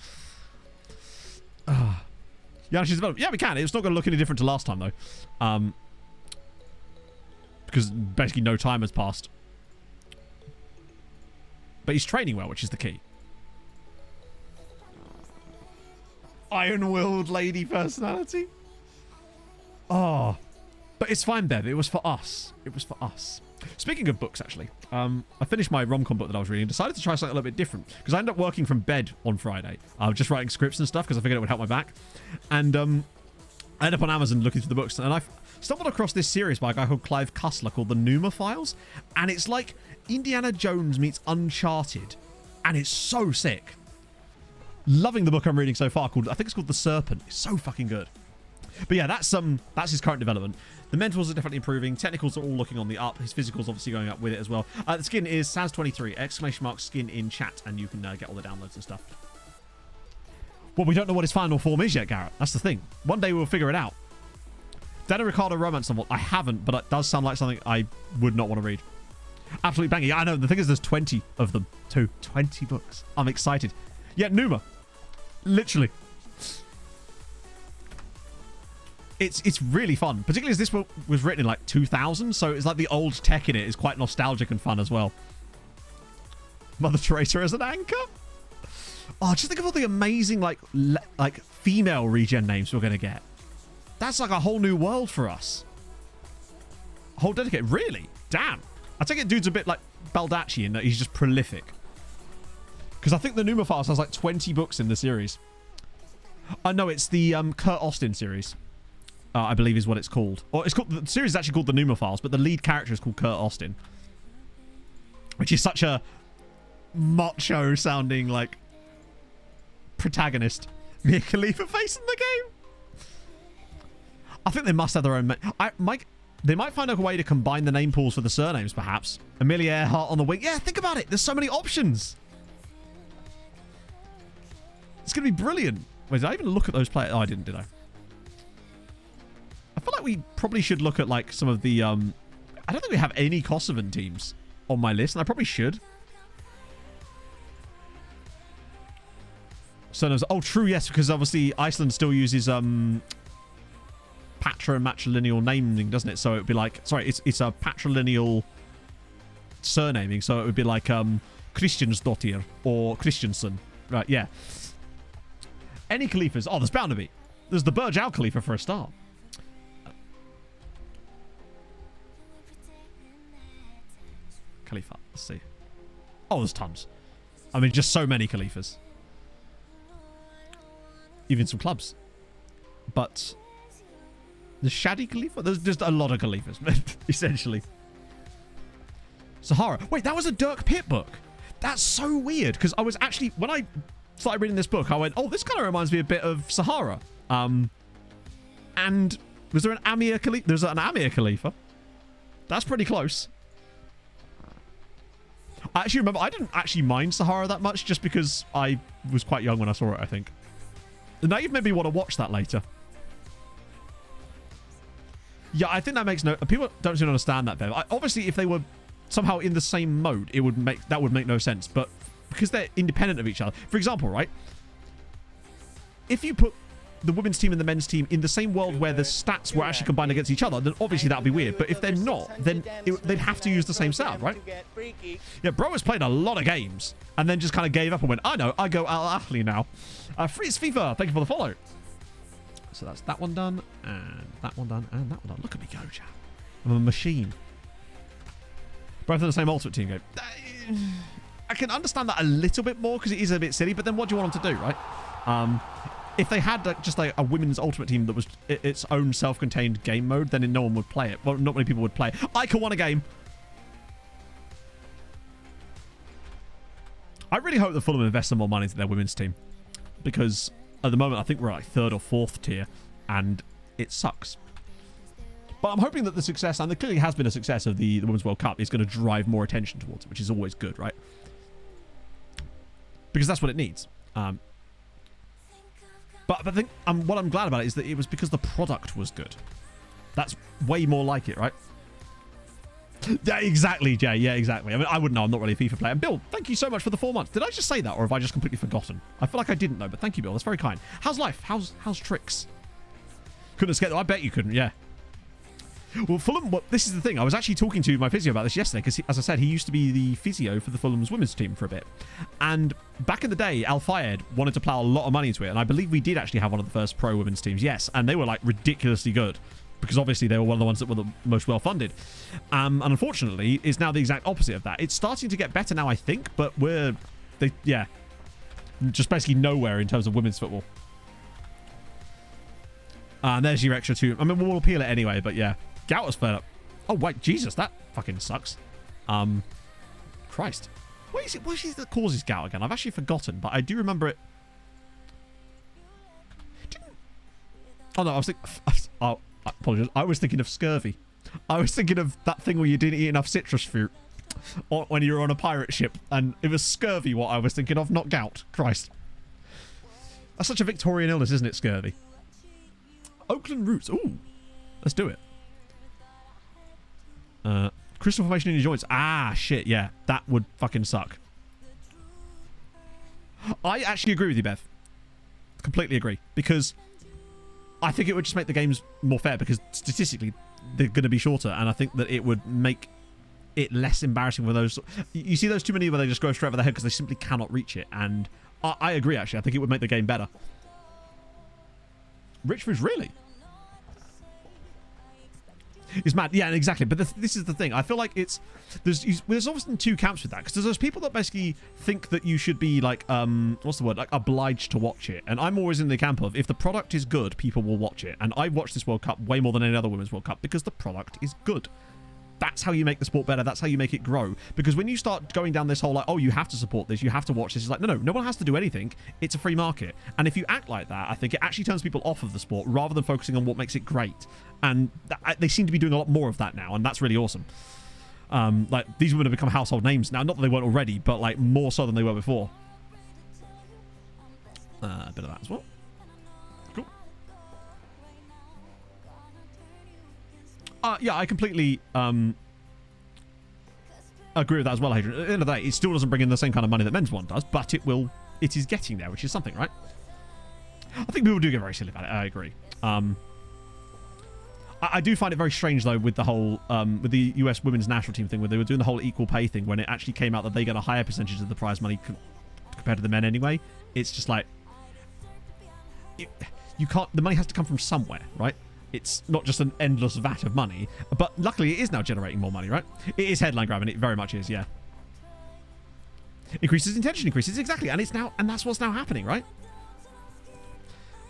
Yeah, she's developed. Yeah, we can. It's not going to look any different to last time, though. Because basically no time has passed. But he's training well, which is the key. Iron-willed lady personality. Oh. But it's fine, Bev. It was for us. It was for us. Speaking of books, actually, I finished my rom-com book that I was reading and decided to try something a little bit different because I ended up working from bed on Friday. I was just writing scripts and stuff because I figured it would help my back. And I ended up on Amazon looking through the books and I stumbled across this series by a guy called Clive Cussler called The Numa Files. And it's like Indiana Jones meets Uncharted. And it's so sick. Loving the book I'm reading so far called, I think it's called The Serpent. It's so fucking good. But yeah, that's his current development. The mentals are definitely improving. Technicals are all looking on the up. His physicals obviously going up with it as well. The skin is Saz23 ! Skin in chat, and you can get all the downloads and stuff. Well, we don't know what his final form is yet, Garrett. That's the thing. One day we'll figure it out. Dana Ricardo romance novel. I haven't, but it does sound like something I would not want to read. Absolutely banging. Yeah, I know. The thing is, there's 20 of them too. 20 books. I'm excited. Yeah, Numa. Literally. It's really fun, particularly as this book was written in like 2000, so it's like the old tech in it is quite nostalgic and fun as well. Mother Teresa as an anchor. Oh, just think of all the amazing like female regen names we're gonna get. That's like a whole new world for us. A whole dedicated, really? Damn. I take it dude's a bit like Baldacci in that he's just prolific. Because I think the Numa Files has like 20 books in the series. I know it's the Kurt Austin series. I believe is what it's called. Or it's called, the series is actually called the Numa Files, but the lead character is called Kurt Austin. Which is such a macho sounding like protagonist. Mia Khalifa face in the game. I think they must have their own... They might find a way to combine the name pools for the surnames, perhaps. Amelia Earhart on the wing. Yeah, think about it. There's so many options. It's going to be brilliant. Wait, did I even look at those players? Oh, I didn't, did I? I feel like we probably should look at like some of the... I don't think we have any Kosovan teams on my list, and I probably should. Surnames. Oh, true, yes, because obviously Iceland still uses Patra and matrilineal naming, doesn't it? So it would be like... Sorry, it's a patrilineal surnaming, so it would be like Christiansdottir or Christiansen. Right, yeah. Any Khalifas? Oh, there's bound to be. There's the Burj Al Khalifa for a start. Khalifa, let's see. Oh, there's tons. I mean, just so many Khalifas. Even some clubs. But the Shadi Khalifa? There's just a lot of Khalifas, essentially. Sahara. Wait, that was a Dirk Pitt book. That's so weird, because I was actually... When I started reading this book, I went, oh, this kind of reminds me a bit of Sahara. And was there an Amir Khalifa? There's an Amir Khalifa. That's pretty close. I actually remember, I didn't actually mind Sahara that much, just because I was quite young when I saw it, I think. Now you've made me want to watch that later. Yeah, I think that makes no... People don't seem to understand that, Bev. Obviously, if they were somehow in the same mode, that would make no sense. But because they're independent of each other... For example, right? If you put the women's team and the men's team in the same world where the stats were actually combined against each other, then obviously that would be weird. But if they're not, then they'd have to use the same setup, right? Yeah, bro has played a lot of games and then just kind of gave up and went, I know, I go Al Ahly now. Fritz FIFA, thank you for the follow. So that's that one done, and that one done, and that one done. Look at me go, chat. I'm a machine. Both in the same Ultimate Team game. I can understand that a little bit more because it is a bit silly, but then what do you want them to do, right? If they had just like a women's Ultimate Team that was its own self-contained game mode, then no one would play it. Well, not many people would play it. Ica won a game. I really hope that Fulham invest some more money into their women's team, because at the moment I think we're like 3rd or 4th tier, and it sucks. But I'm hoping that the success, and there clearly has been a success of the Women's World Cup, is going to drive more attention towards it, which is always good, right? Because that's what it needs. But I think what I'm glad about it is that it was because the product was good. That's way more like it, right? Yeah, exactly, Jay. Yeah, exactly. I mean, I wouldn't know. I'm not really a FIFA player. And Bill, thank you so much for the 4 months. Did I just say that, or have I just completely forgotten? I feel like I didn't know, but thank you, Bill. That's very kind. How's life? How's tricks? Couldn't escape. I bet you couldn't. Yeah. Well, Fulham, this is the thing. I was actually talking to my physio about this yesterday because, as I said, he used to be the physio for the Fulham's women's team for a bit. And back in the day, Al Fayed wanted to plow a lot of money into it. And I believe we did actually have one of the first pro women's teams. Yes. And they were like ridiculously good because obviously they were one of the ones that were the most well funded. And unfortunately, it's now the exact opposite of that. It's starting to get better now, I think, but just basically nowhere in terms of women's football. And there's your extra 2. I mean, we'll appeal it anyway, but yeah. Gout was fed up. Oh, wait, Jesus, that fucking sucks. Christ. What is it that causes gout again? I've actually forgotten, but I do remember it. Oh no, I was thinking. Oh, I apologize. I was thinking of scurvy. I was thinking of that thing where you didn't eat enough citrus fruit when you were on a pirate ship, and it was scurvy. What I was thinking of, not gout. Christ, that's such a Victorian illness, isn't it? Scurvy. Oakland roots. Ooh, let's do it. Crystal formation in your joints. Ah, shit. Yeah, that would fucking suck. I actually agree with you, Bev. Completely agree, because I think it would just make the games more fair, because statistically they're going to be shorter, and I think that it would make it less embarrassing for those. You see those too many where they just go straight over their head because they simply cannot reach it, and I agree, actually. I think it would make the game better. Richford's really? It's mad. Yeah, exactly. But this is the thing. I feel like there's often two camps with that, because there's those people that basically think that you should be like, what's the word? Like obliged to watch it. And I'm always in the camp of, if the product is good, people will watch it. And I've watched this World Cup way more than any other Women's World Cup because the product is good. That's how you make the sport better. That's how you make it grow. Because when you start going down this whole like, oh, you have to support this, you have to watch this, it's like, no one has to do anything. It's a free market. And if you act like that, I think it actually turns people off of the sport rather than focusing on what makes it great. And they seem to be doing a lot more of that now, and that's really awesome. Like, these women have become household names now. Not that they weren't already, but like more so than they were before. A bit of that as well. Cool. Yeah, I completely agree with that as well, Hadrian. At the end of the day, it still doesn't bring in the same kind of money that men's one does, but it is getting there, which is something, right? I think people do get very silly about it. I agree. I do find it very strange, though, with the whole with the US women's national team thing, where they were doing the whole equal pay thing, when it actually came out that they get a higher percentage of the prize money compared to the men anyway. It's just like, you can't. The money has to come from somewhere, right? It's not just an endless vat of money. But luckily, it is now generating more money, right? It is headline grabbing. It very much is, yeah. Increases intention, increases, exactly, and that's what's now happening, right?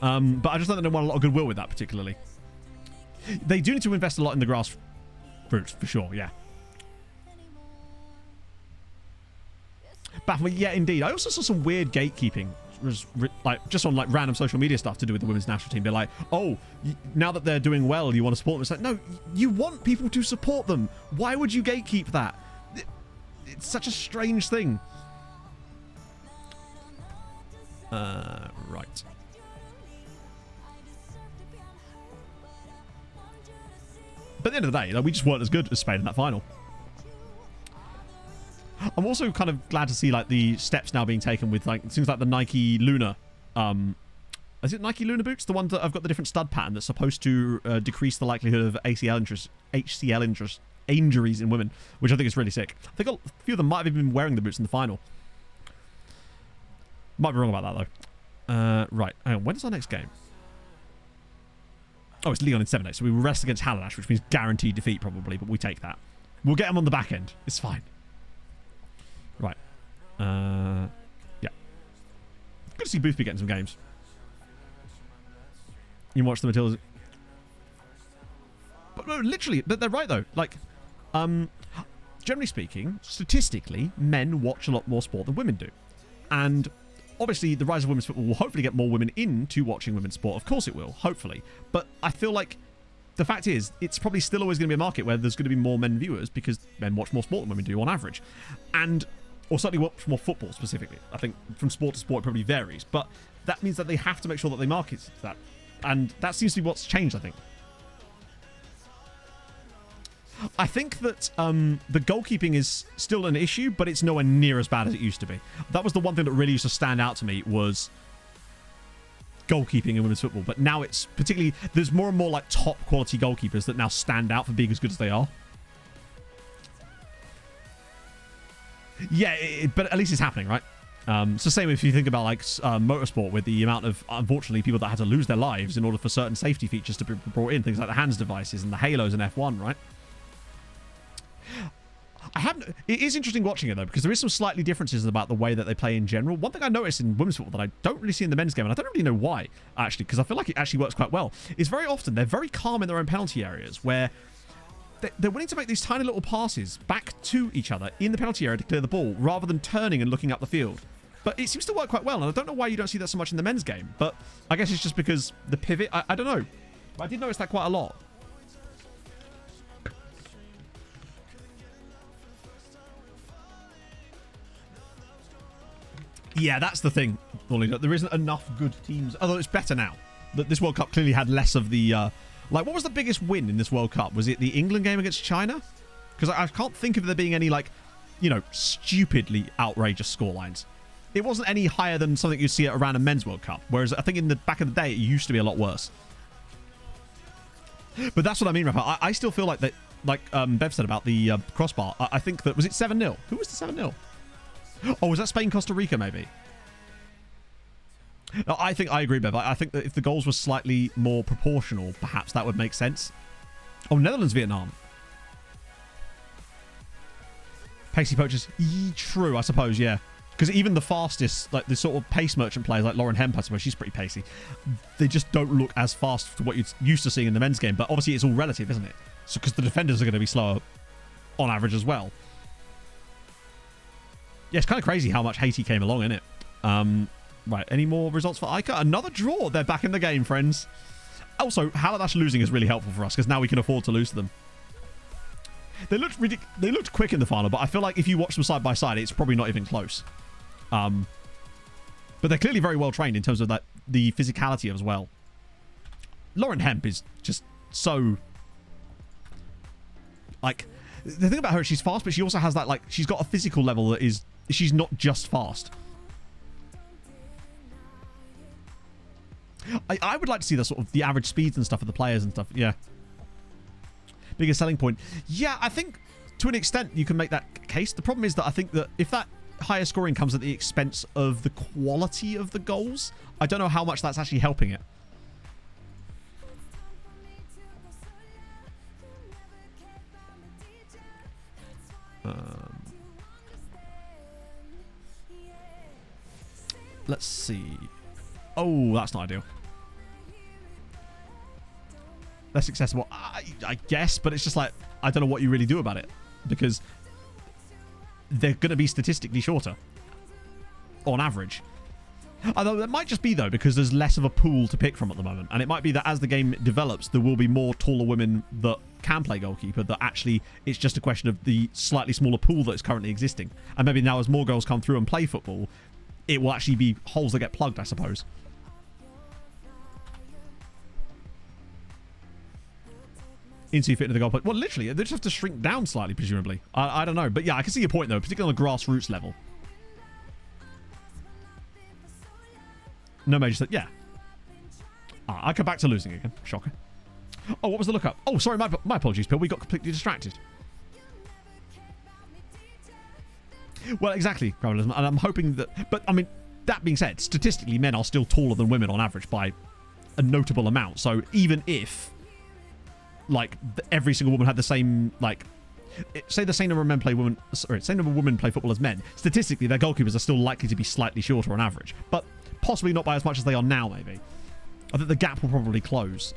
But I just don't think they want a lot of goodwill with that, particularly. They do need to invest a lot in the grassroots, for sure, yeah. Baffling, yeah, indeed. I also saw some weird gatekeeping, like just on like random social media stuff to do with the women's national team. They're like, oh, now that they're doing well, you want to support them. It's like, no, you want people to support them. Why would you gatekeep that? It's such a strange thing. Right. But at the end of the day, like, we just weren't as good as Spain in that final. I'm also kind of glad to see like the steps now being taken with like things like the Nike Luna. Is it Nike Luna boots? The ones that have got the different stud pattern that's supposed to decrease the likelihood of HCL injuries in women, which I think is really sick. I think a few of them might have even been wearing the boots in the final. Might be wrong about that though. Right. Hang on. When is our next game? Oh, it's Leon in 7 days. So we will rest against Halash, which means guaranteed defeat probably, but we take that. We'll get them on the back end. It's fine. Right. Yeah. Good to see Boothby getting some games. You can watch the Matildas. But no, literally, they're right though. Like, generally speaking, statistically, men watch a lot more sport than women do. And obviously, the rise of women's football will hopefully get more women into watching women's sport. Of course it will, hopefully. But I feel like the fact is, it's probably still always going to be a market where there's going to be more men viewers because men watch more sport than women do on average. Or certainly watch more football specifically. I think from sport to sport it probably varies. But that means that they have to make sure that they market that. And that seems to be what's changed, I think. I think that the goalkeeping is still an issue, but it's nowhere near as bad as it used to be. That was the one thing that really used to stand out to me was goalkeeping in women's football. But now it's particularly, there's more and more like top quality goalkeepers that now stand out for being as good as they are. Yeah, but at least it's happening, right? So same if you think about like motorsport, with the amount of, unfortunately, people that had to lose their lives in order for certain safety features to be brought in, things like the hands devices and the halos in F1, right? It is interesting watching it though, because there is some slightly differences about the way that they play in general. One thing I noticed in women's football that I don't really see in the men's game, and I don't really know why actually, because I feel like it actually works quite well, is very often they're very calm in their own penalty areas, where they're willing to make these tiny little passes back to each other in the penalty area to clear the ball, rather than turning and looking up the field. But it seems to work quite well, and I don't know why you don't see that so much in the men's game. But I guess it's just because the pivot, I don't know. But I did notice that quite a lot. Yeah, that's the thing. There isn't enough good teams, although it's better now. This World Cup clearly had less of the... like, what was the biggest win in this World Cup? Was it the England game against China? Because I can't think of there being any, like, you know, stupidly outrageous scorelines. It wasn't any higher than something you'd see at around a men's World Cup. Whereas I think in the back of the day, it used to be a lot worse. But that's what I mean, Rafa. I still feel like that, like Bev said about the crossbar. I think that... Was it 7-0? Who was the 7-0? Oh, was that Spain-Costa Rica, maybe? No, I agree, Bev. I think that if the goals were slightly more proportional, perhaps that would make sense. Oh, Netherlands-Vietnam. Pacey poachers. True, I suppose, yeah. Because even the fastest, like the sort of pace merchant players like Lauren Hemp, I suppose she's pretty pacey. They just don't look as fast to what you're used to seeing in the men's game. But obviously it's all relative, isn't it? So because the defenders are going to be slower on average as well. Yeah, it's kind of crazy how much Haiti came along, isn't it? Right, any more results for Ica? Another draw. They're back in the game, friends. Also, Haladash losing is really helpful for us because now we can afford to lose to them. They looked quick in the final, but I feel like if you watch them side by side, it's probably not even close. But they're clearly very well trained in terms of that the physicality as well. Lauren Hemp is just so... Like, the thing about her is she's fast, but she also has that, like, she's got a physical level that is... She's not just fast. I would like to see the sort of the average speeds and stuff of the players and stuff. Yeah. Biggest selling point. Yeah, I think to an extent you can make that case. The problem is that I think that if that higher scoring comes at the expense of the quality of the goals, I don't know how much that's actually helping it. Let's see. Oh, that's not ideal. Less accessible, I guess, but it's just like, I don't know what you really do about it because they're going to be statistically shorter on average. Although that might just be, though, because there's less of a pool to pick from at the moment. And it might be that as the game develops, there will be more taller women that can play goalkeeper, that actually it's just a question of the slightly smaller pool that is currently existing. And maybe now as more girls come through and play football, it will actually be holes that get plugged, I suppose. Into fit into the goal point. Well, literally, they just have to shrink down slightly, presumably. I don't know. But yeah, I can see your point, though, particularly on a grassroots level. No major... Yeah. I come back to losing again. Shocker. Oh, what was the lookup? Oh, sorry, my apologies, Pill. We got completely distracted. Well, exactly, Gravelism. And I'm hoping that... But, I mean, that being said, statistically, men are still taller than women on average by a notable amount. So even if... like every single woman had the same, like, say the same number of men play women, sorry, same number of women play football as men. Statistically, their goalkeepers are still likely to be slightly shorter on average, but possibly not by as much as they are now. Maybe I think the gap will probably close.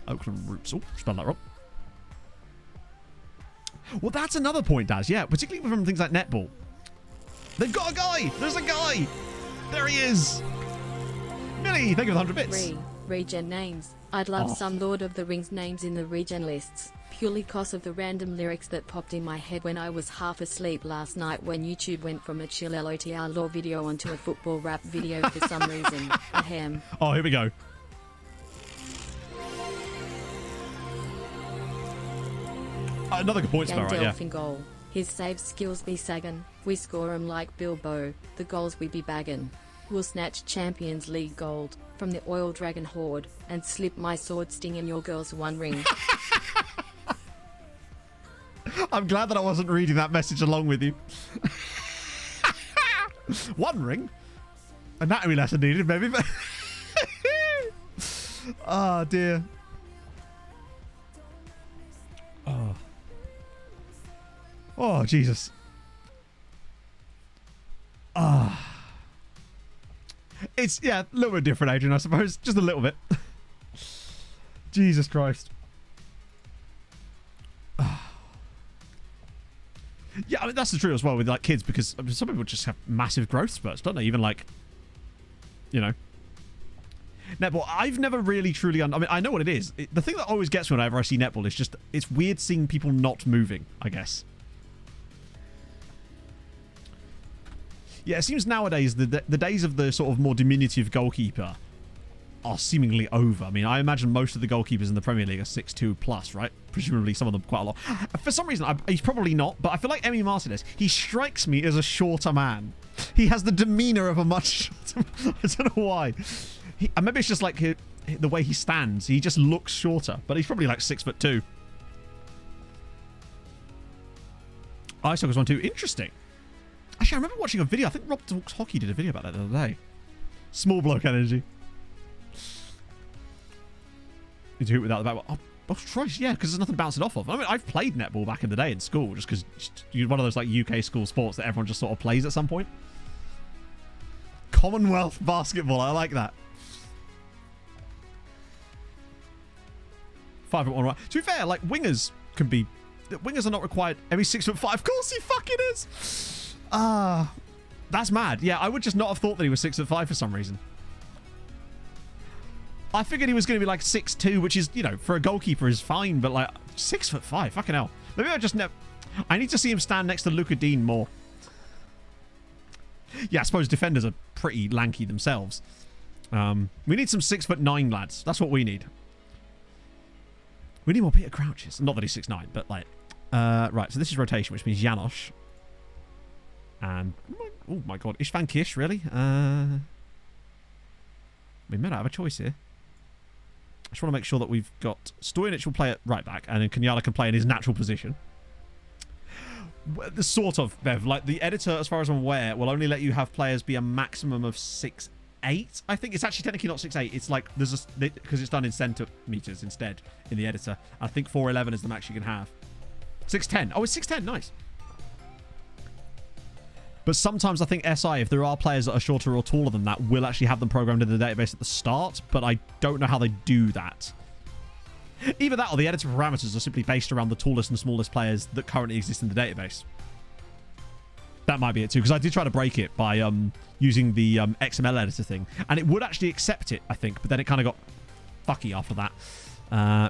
Oakland Roots. Oh, spelled that wrong. Well, that's another point, Daz. Yeah, particularly from things like netball. They've got a guy. There's a guy. There he is. Millie, thank you for the 100 bits. Regen names. I'd love some Lord of the Rings names in the regen lists, purely cause of the random lyrics that popped in my head when I was half asleep last night when YouTube went from a chill LOTR lore video onto a football rap video for some reason. Ahem. Oh, here we go. Another good point spell, right? Yeah. In goal. His save skills be saggin'. We score 'em like Bilbo. The goals we be baggin'. We'll snatch Champions League gold from the Oil Dragon Horde and slip my sword sting in your girl's one ring. I'm glad that I wasn't reading that message along with you. One ring? Anatomy lesson needed, maybe. Oh, dear. Oh. Oh, Jesus. Ah. It's, yeah, a little bit different, Adrian, I suppose. Just a little bit. Jesus Christ. Yeah, I mean, that's the truth as well with like kids, because I mean, some people just have massive growth spurts, don't they? Even like, you know. Netball, I've never really truly... I mean, I know what it is. The thing that always gets me whenever I see netball is just... It's weird seeing people not moving, I guess. Yeah, it seems nowadays the days of the sort of more diminutive goalkeeper are seemingly over. I mean, I imagine most of the goalkeepers in the Premier League are 6'2 plus, right? Presumably some of them quite a lot. For some reason, he's probably not, but I feel like Emi Martinez, he strikes me as a shorter man. He has the demeanor of a much shorter... I don't know why. Maybe it's just like the way he stands. He just looks shorter, but he's probably like 6'2". Ice Hockey's 1-2. Interesting. Actually, I remember watching a video. I think Rob Talks Hockey did a video about that the other day. Small bloke energy. Need to hoop without the back. Oh, Christ, yeah, because there's nothing bouncing off of. I mean, I've played netball back in the day in school, just because you're one of those like UK school sports that everyone just sort of plays at some point. Commonwealth basketball. I like that. 5'1", right? To be fair, like wingers can be... Wingers are not required. Every 6'5". Of course he fucking is. That's mad. Yeah, I would just not have thought that he was 6'5" for some reason. I figured he was going to be like 6'2", which is, you know, for a goalkeeper is fine, but like 6'5", fucking hell. Maybe I just I need to see him stand next to Luca Dean more. Yeah, I suppose defenders are pretty lanky themselves. We need some 6'9" lads. That's what we need. We need more Peter Crouches. Not that he's 6'9", but like... right, so this is rotation, which means Janosch. And... Oh my god, Istvan Kish, really? We may not have a choice here. I just want to make sure that we've got... Stojanic will play at right back, and then Kenyala can play in his natural position. The sort of, Bev. Like, the editor, as far as I'm aware, will only let you have players be a maximum of 6'8". I think it's actually technically not 6'8". It's like there's a... Because it's done in centimeters instead in the editor. I think 4'11" is the max you can have. 6'10". Oh, it's 6'10". Nice. But sometimes I think SI, if there are players that are shorter or taller than that, will actually have them programmed in the database at the start, but I don't know how they do that. Either that or the editor parameters are simply based around the tallest and smallest players that currently exist in the database. That might be it too, because I did try to break it by using the XML editor thing, and it would actually accept it, I think, but then it kind of got fucky after that.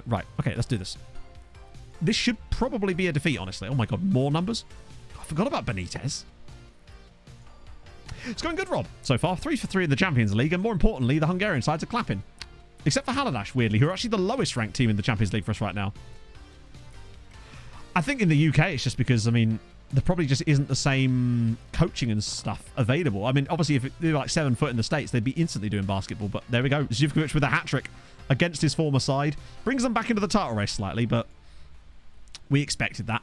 Right, okay, let's do this. This should probably be a defeat, honestly. Oh my god, more numbers? I forgot about Benitez. It's going good, Rob. So far, 3 for 3 in the Champions League, and more importantly, the Hungarian sides are clapping. Except for Haladash, weirdly, who are actually the lowest ranked team in the Champions League for us right now. I think in the UK, it's just because, I mean, there probably just isn't the same coaching and stuff available. I mean, obviously, if they were like 7 foot in the States, they'd be instantly doing basketball, but there we go. Zivkovic with a hat-trick against his former side. Brings them back into the title race slightly, but we expected that.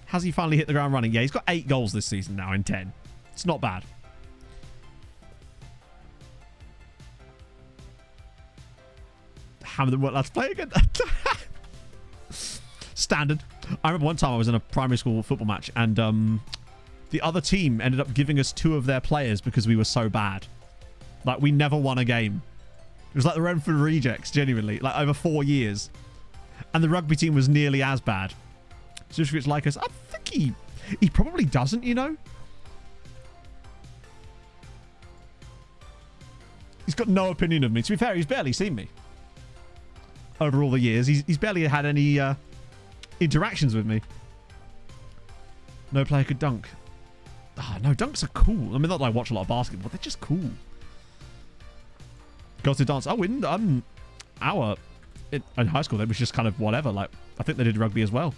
Has he finally hit the ground running? Yeah, he's got 8 goals this season now in 10. It's not bad. Hammer them, let's play again. Standard. I remember one time I was in a primary school football match, and the other team ended up giving us 2 of their players because we were so bad. Like, we never won a game. It was like the Renfrew Rejects, genuinely. Like, over 4 years. And the rugby team was nearly as bad. So it's like us. I think he probably doesn't, you know? He's got no opinion of me. To be fair, he's barely seen me. Over all the years. He's barely had any interactions with me. No player could dunk. Oh, no, dunks are cool. I mean, not that I watch a lot of basketball, they're just cool. Girls to dance. Oh, in high school, it was just kind of whatever. Like, I think they did rugby as well.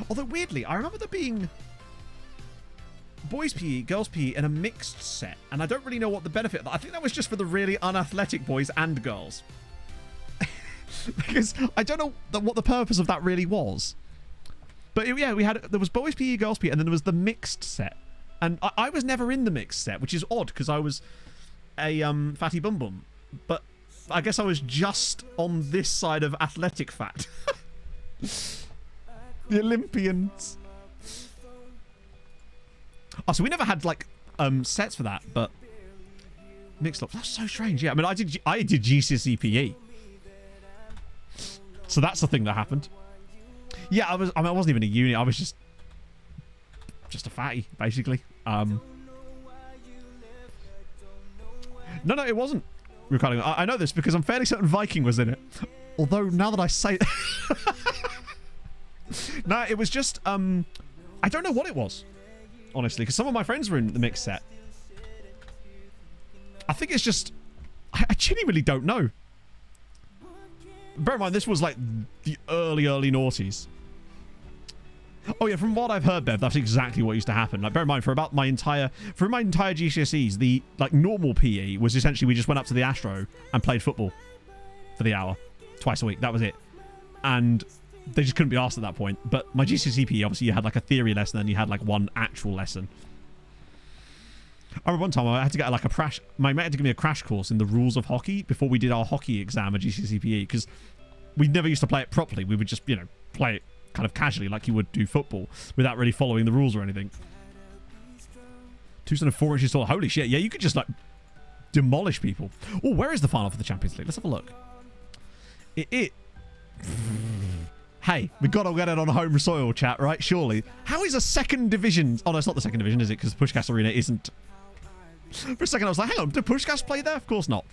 Although, weirdly, I remember there being boys PE, girls PE, and a mixed set, and I don't really know what the benefit. I think that was just for the really unathletic boys and girls, because I don't know what the purpose of that really was. But yeah, there was boys PE, girls PE, and then there was the mixed set, and I was never in the mixed set, which is odd because I was a fatty bum bum, but I guess I was just on this side of athletic fat. The Olympians. Oh, so we never had like sets for that, but mixed up. That's so strange. Yeah, I mean, I did GCSE PE. So that's the thing that happened. Yeah, I wasn't even a uni. I was just a fatty, basically. No, it wasn't recording. I know this because I'm fairly certain Viking was in it. Although now that I say, no, it was just I don't know what it was, honestly, because some of my friends were in the mixed set. I think it's just I genuinely don't know. Bear in mind, this was like the early noughties. Oh yeah, from what I've heard, Bev, that's exactly what used to happen. Like, bear in mind, for my entire GCSEs, the like normal PE was essentially we just went up to the Astro and played football for the hour, twice a week. That was it, and they just couldn't be asked at that point. But my GCSE PE, obviously, you had like a theory lesson, and you had like one actual lesson. I remember one time I had to get like my mate had to give me a crash course in the rules of hockey before we did our hockey exam at GCSE PE, because we never used to play it properly. We would just, play it kind of casually like you would do football without really following the rules or anything. 2 4 inches tall. Holy shit. Yeah, you could just like demolish people. Oh, where is the final for the Champions League? Let's have a look. Hey, we got to get it on home soil, chat, right? Surely. How is a second division? Oh, no, it's not the second division, is it? Because Pushkas Arena isn't. For a second, I was like, hang on, did Pushkas play there? Of course not.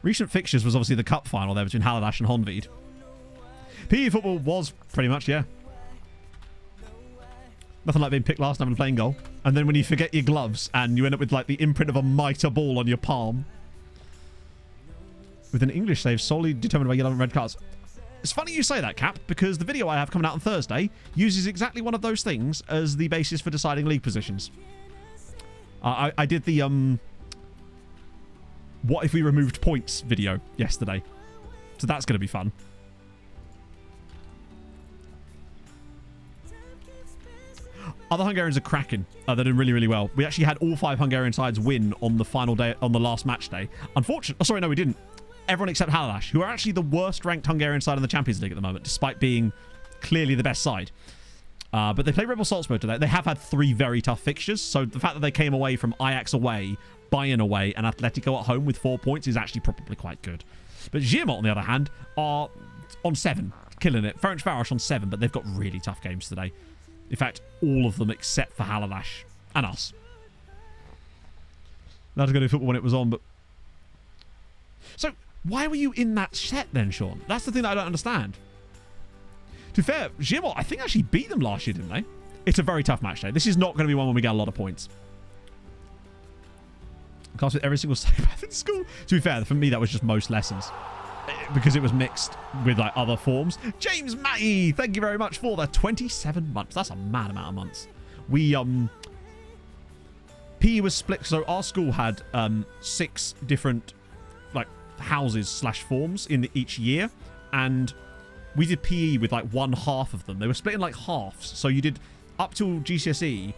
Recent fixtures was obviously the cup final there between Hallidash and Honved. PE football was pretty much, yeah. Nothing like being picked last and having a playing goal. And then when you forget your gloves and you end up with like the imprint of a mitre ball on your palm. With an English save solely determined by yellow and red cards. It's funny you say that, Cap, because the video I have coming out on Thursday uses exactly one of those things as the basis for deciding league positions. I did the what if we removed points video yesterday. So that's going to be fun. Other Hungarians are cracking. They're doing really, really well. We actually had all 5 Hungarian sides win on the final day, on the last match day. Unfortunately, sorry, no, we didn't. Everyone except Hallidash, who are actually the worst ranked Hungarian side in the Champions League at the moment, despite being clearly the best side. But they played Red Bull Salzburg today. They have had 3 very tough fixtures, so the fact that they came away from Ajax away, Bayern away, and Atletico at home with 4 points is actually probably quite good. But Girmont, on the other hand, are on 7, killing it. Ferencváros on 7, but they've got really tough games today. In fact, all of them except for Hallidash and us. Not going to do football when it was on, but... So, why were you in that set then, Sean? That's the thing that I don't understand. To be fair, Girmont, I think, actually beat them last year, didn't they? It's a very tough match day. This is not going to be one where we get a lot of points. I can't with every single psychopath in school. To be fair, for me, that was just most lessons. Because it was mixed with like other forms. James Matty, thank you very much for the 27 months. That's a mad amount of months. We PE was split, so our school had 6 different like houses / forms in each year, and we did PE with like 1/2 of them. They were split in like halves, so you did up till GCSE.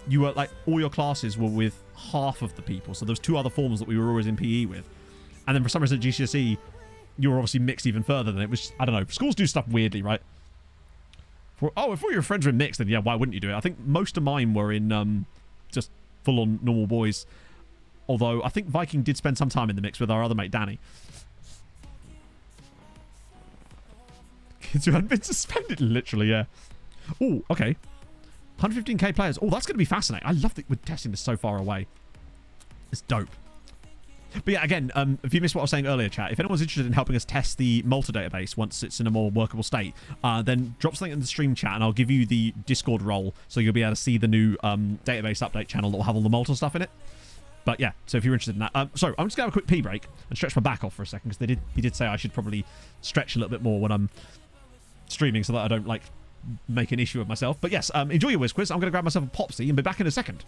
You were like all your classes were with half of the people. So there was 2 other forms that we were always in PE with, and then for some reason at GCSE. You were obviously mixed even further than it was. I don't know. Schools do stuff weirdly, right? If all your friends were in mixed, then yeah, why wouldn't you do it? I think most of mine were in just full-on normal boys. Although I think Viking did spend some time in the mix with our other mate, Danny. Kids who hadn't been suspended, literally, yeah. Oh, okay. 115k players. Oh, that's going to be fascinating. I love that we're testing this so far away. It's dope. But yeah, again, if you missed what I was saying earlier, chat, if anyone's interested in helping us test the Malta database once it's in a more workable state, then drop something in the stream chat and I'll give you the Discord role so you'll be able to see the new database update channel that will have all the Malta stuff in it. But yeah, so if you're interested in that. So I'm just going to have a quick pee break and stretch my back off for a second because he did say I should probably stretch a little bit more when I'm streaming so that I don't like make an issue of myself. But yes, enjoy your Whiz Quiz. I'm going to grab myself a Popsy and be back in a second.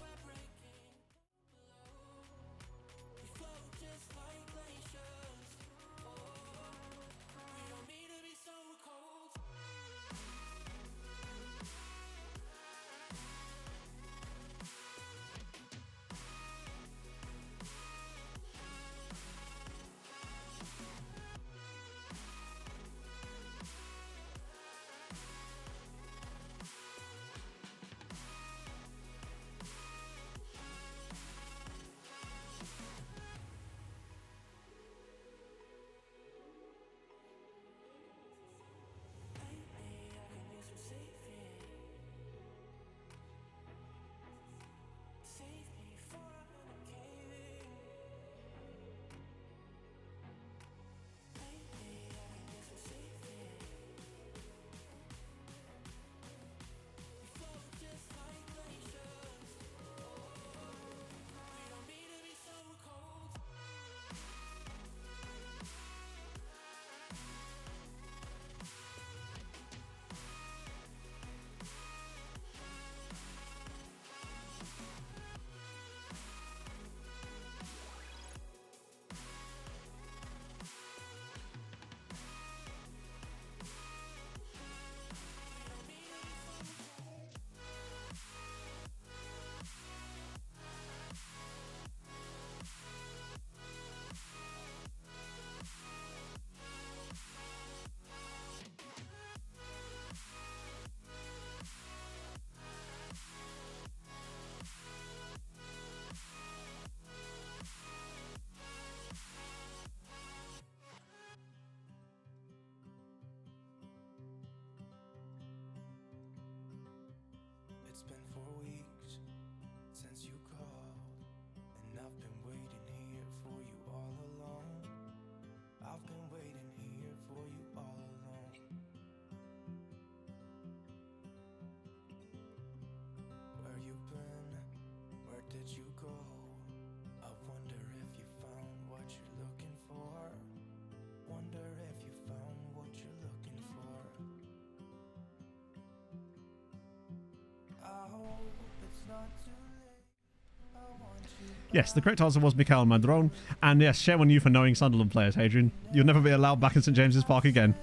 Yes, the correct answer was Mikael Mandron. And yes, shame on you for knowing Sunderland players, Hadrian. You'll never be allowed back in St James's Park again.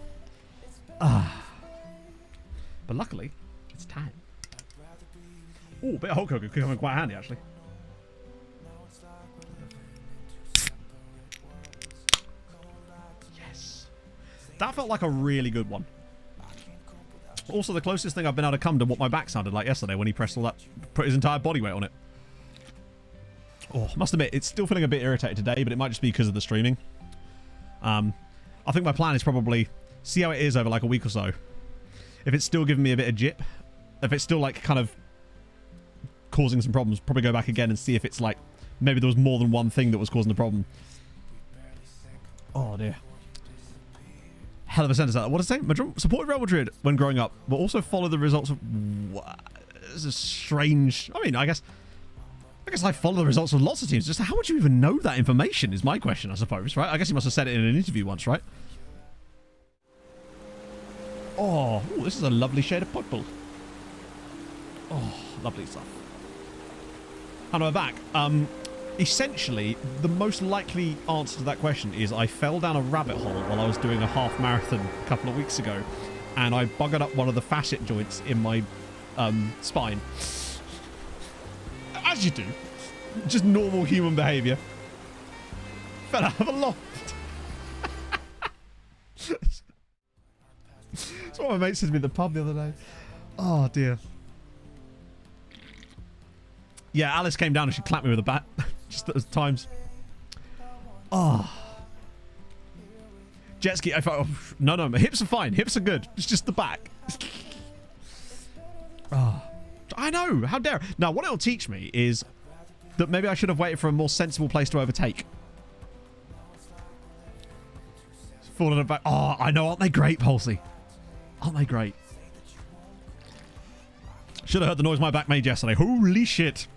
Ah. But luckily, it's tan. Ooh, a bit of Hulk Hogan could come in quite handy, actually. Yes. That felt like a really good one. Also, the closest thing I've been able to come to what my back sounded like yesterday when he pressed all that, put his entire body weight on it. Oh, must admit, it's still feeling a bit irritated today, but it might just be because of the streaming. I think my plan is probably see how it is over like a week or so. If it's still giving me a bit of jip, if it's still like kind of causing some problems, probably go back again and see if it's like maybe there was more than one thing that was causing the problem. Oh dear. Hell of a sentence. What did it say? Supported Real Madrid when growing up, but also follow the results of... This is strange. I mean, I guess I follow the results of lots of teams. Just how would you even know that information is my question, I suppose, right? I guess he must have said it in an interview once, right? Oh, ooh, this is a lovely shade of purple. Oh, lovely stuff. And we're back. Essentially, the most likely answer to that question is I fell down a rabbit hole while I was doing a half marathon a couple of weeks ago, and I buggered up one of the facet joints in my spine. As you do. Just normal human behaviour. Fell out of a loft. That's what my mate said to me at the pub the other day. Oh dear. Yeah, Alice came down and she clapped me with a bat. Just at times. Oh. Jet ski. I thought, oh, no, my hips are fine. Hips are good. It's just the back. Oh. I know. How dare. Now, what it'll teach me is that maybe I should have waited for a more sensible place to overtake. Falling about. Oh, I know. Aren't they great, Pulsey? Aren't they great? Should have heard the noise my back made yesterday. Holy shit.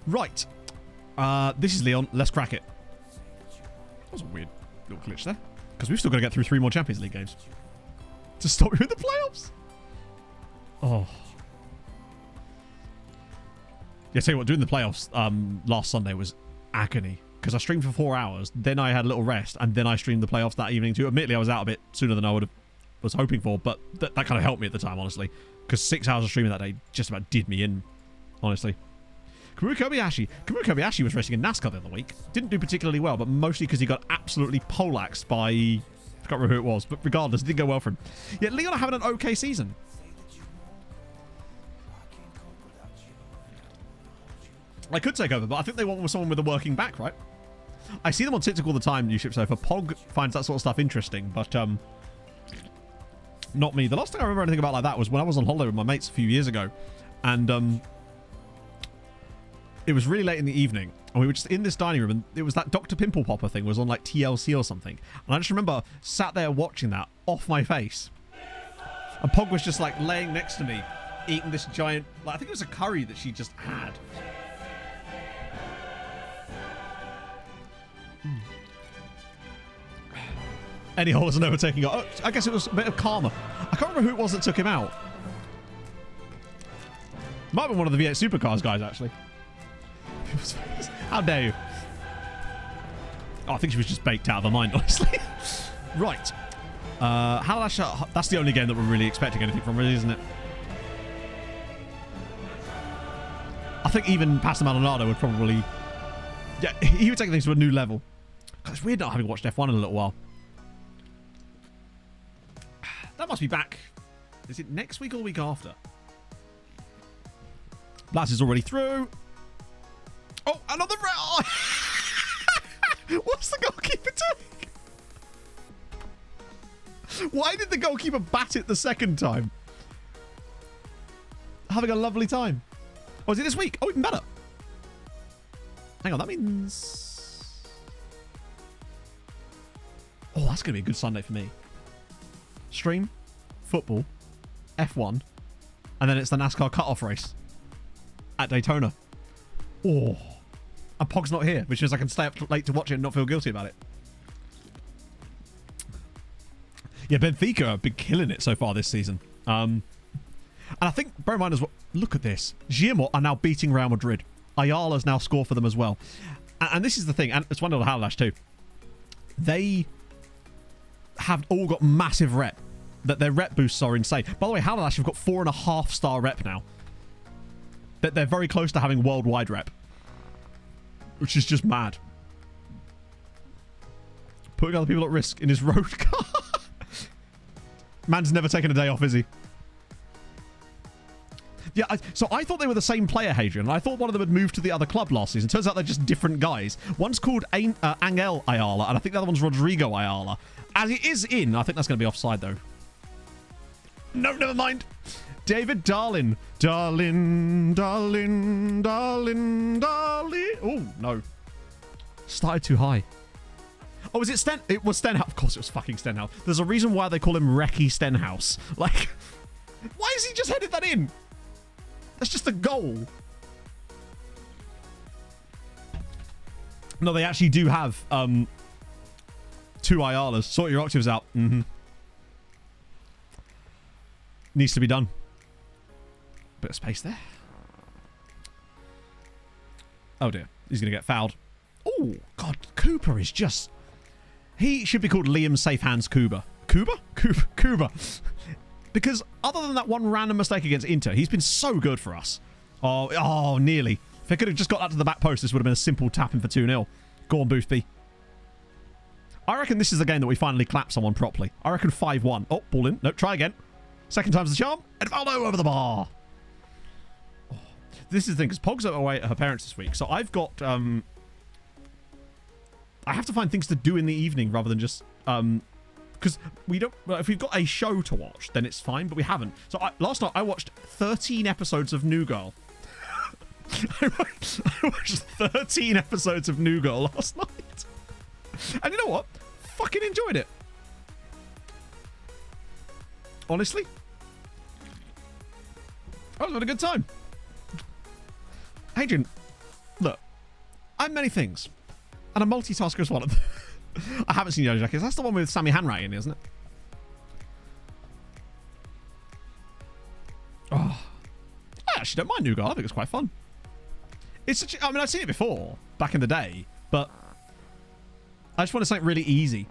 Right. This is Leon. Let's crack it. That was a weird little glitch there. Because we've still got to get through 3 more Champions League games. To stop you in the playoffs. Oh. Yeah, tell you what, doing the playoffs last Sunday was agony. Because I streamed for 4 hours, then I had a little rest, and then I streamed the playoffs that evening too. Admittedly, I was out a bit sooner than I was hoping for, but that kind of helped me at the time, honestly. Because 6 hours of streaming that day just about did me in, honestly. Kamuru Kobayashi was racing in NASCAR the other week. Didn't do particularly well, but mostly because he got absolutely poleaxed by... I can't remember who it was, but regardless, it didn't go well for him. Yet Leon are having an okay season. I could take over, but I think they want someone with a working back, right? I see them on TikTok all the time, new ship sofa. Pog finds that sort of stuff interesting, but not me. The last thing I remember anything about like that was when I was on holiday with my mates a few years ago, and it was really late in the evening, and we were just in this dining room, and it was that Dr. Pimple Popper thing was on like TLC or something, and I just remember sat there watching that off my face, and Pog was just like laying next to me, eating this giant, like I think it was a curry that she just had. Any hole is an overtaking. Oh, I guess it was a bit of karma. I can't remember who it was that took him out. Might have been one of the V8 Supercars guys, actually. How dare you? Oh, I think she was just baked out of her mind, honestly. Right. That's the only game that we're really expecting anything from, really, isn't it? I think even Pastor Maldonado would probably... Yeah, he would take things to a new level. God, it's weird not having watched F1 in a little while. That must be back. Is it next week or the week after? Blast is already through. Oh, another... Oh. What's the goalkeeper doing? Why did the goalkeeper bat it the second time? Having a lovely time. Oh, is it this week? Oh, even better. Hang on, that means... Oh, that's going to be a good Sunday for me. Stream, football, F1, and then it's the NASCAR cut-off race at Daytona. Oh, and Pog's not here, which means I can stay up late to watch it and not feel guilty about it. Yeah, Benfica have been killing it so far this season. And I think, bear in mind as well, look at this. Girmont are now beating Real Madrid. Ayala's now scored for them as well. And this is the thing, and it's 1-0 Haladash too. They have all got massive rep. That their rep boosts are insane. By the way, Haladash have got 4.5 star rep now. That they're very close to having worldwide rep. Which is just mad. Putting other people at risk in his road car. Man's never taken a day off, is he? Yeah, so I thought they were the same player, Hadrian. I thought one of them had moved to the other club last season. Turns out they're just different guys. One's called Angel Ayala, and I think the other one's Rodrigo Ayala. As it is in, I think that's going to be offside, though. No, never mind. David Darlin. Darlin. Oh, no. Started too high. Oh, is it It was Stenhouse. Of course it was fucking Stenhouse. There's a reason why they call him Recky Stenhouse. Like, why has he just headed that in? That's just a goal. No, they actually do have 2 Ayalas. Sort your octaves out. Needs to be done. Bit of space there. Oh dear. He's going to get fouled. Oh, God. Cooper is just... He should be called Liam Safe Hands Cuba. Cuba? Cuba. Because other than that one random mistake against Inter, he's been so good for us. Oh, nearly. If I could have just got that to the back post, this would have been a simple tap in for 2-0. Go on, Boothby. I reckon this is the game that we finally clap someone properly. I reckon 5-1. Oh, ball in. No, try again. Second time's the charm. Edvaldo over the bar. Oh, this is the thing, because Pog's away at her parents this week. So I've got... I have to find things to do in the evening rather than just... Because we don't... Well, if we've got a show to watch, then it's fine, but we haven't. So last night, I watched 13 episodes of New Girl. I watched 13 episodes of New Girl last night. And you know what? Fucking enjoyed it. Honestly. I was having a good time. Adrian, look. I'm many things. And a multitasker is one of them. I haven't seen Yellow Jackets. That's the one with Sammy Hanratty in, isn't it? Oh. I actually don't mind New Girl. I think it's quite fun. It's such, I mean, I've seen it before, back in the day, but I just wanted something really easy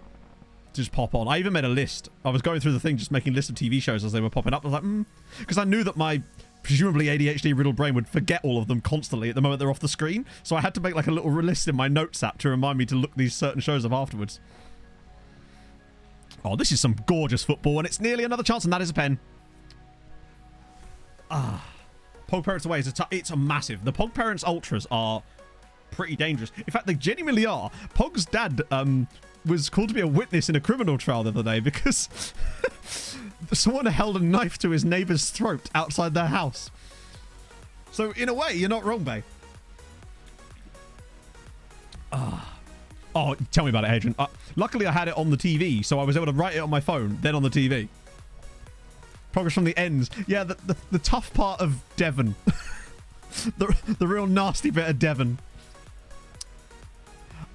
to just pop on. I even made a list. I was going through the thing, just making lists of TV shows as they were popping up. I was like, because I knew that my presumably ADHD-riddled brain would forget all of them constantly at the moment they're off the screen. So I had to make like a little list in my notes app to remind me to look these certain shows up afterwards. Oh, this is some gorgeous football, and it's nearly another chance, and that is a pen. Pog Parents away is it's a massive. The Pog Parents Ultras are pretty dangerous. In fact, they genuinely are. Pog's dad was called to be a witness in a criminal trial the other day because someone held a knife to his neighbour's throat outside their house. So, in a way, you're not wrong, babe. Oh, tell me about it, Adrian. Luckily, I had it on the TV, so I was able to write it on my phone, then on the TV. Progress from the ends. Yeah, the tough part of Devon. the real nasty bit of Devon.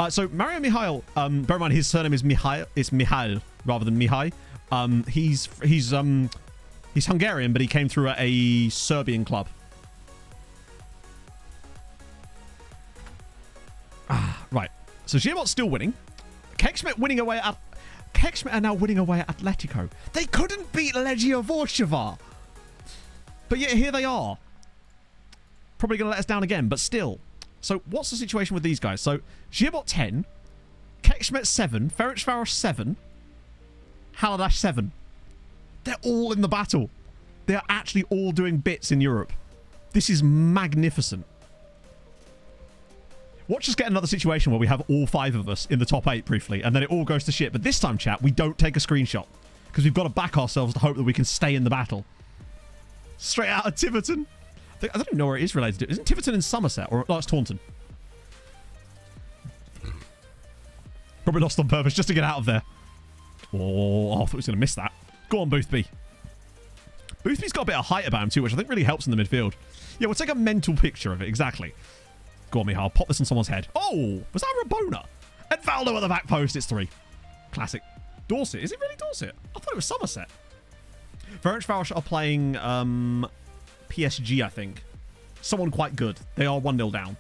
So Mario Mihail, bear in mind his surname is Mihail. It's Mihail rather than Mihai. He's Hungarian, but he came through a Serbian club. Right. So Girmont's still winning. Kekschmidt winning away at... Kekschmidt are now winning away at Atletico. They couldn't beat Legia Warszawa. But yet here they are. Probably going to let us down again, but still. So what's the situation with these guys? So Girmont 10, Kekschmidt 7, Ferencváros 7, Haladash 7. They're all in the battle. They are actually all doing bits in Europe. This is magnificent. Watch us get another situation where we have all 5 of us in the top 8 briefly, and then it all goes to shit. But this time, chat, we don't take a screenshot because we've got to back ourselves to hope that we can stay in the battle. Straight out of Tiverton. I don't even know where it is related to. Isn't Tiverton in Somerset? Or no, it's Taunton. Probably lost on purpose just to get out of there. Oh, I thought he was going to miss that. Go on, Boothby. Boothby's got a bit of height about him too, which I think really helps in the midfield. Yeah, we'll take a mental picture of it. Exactly. Go on, Mihal. Pop this on someone's head. Oh, was that Rabona? Edvaldo at the back post. It's 3. Classic. Dorset. Is it really Dorset? I thought it was Somerset. Ferencváros are playing PSG, I think. Someone quite good. They are 1-0 down.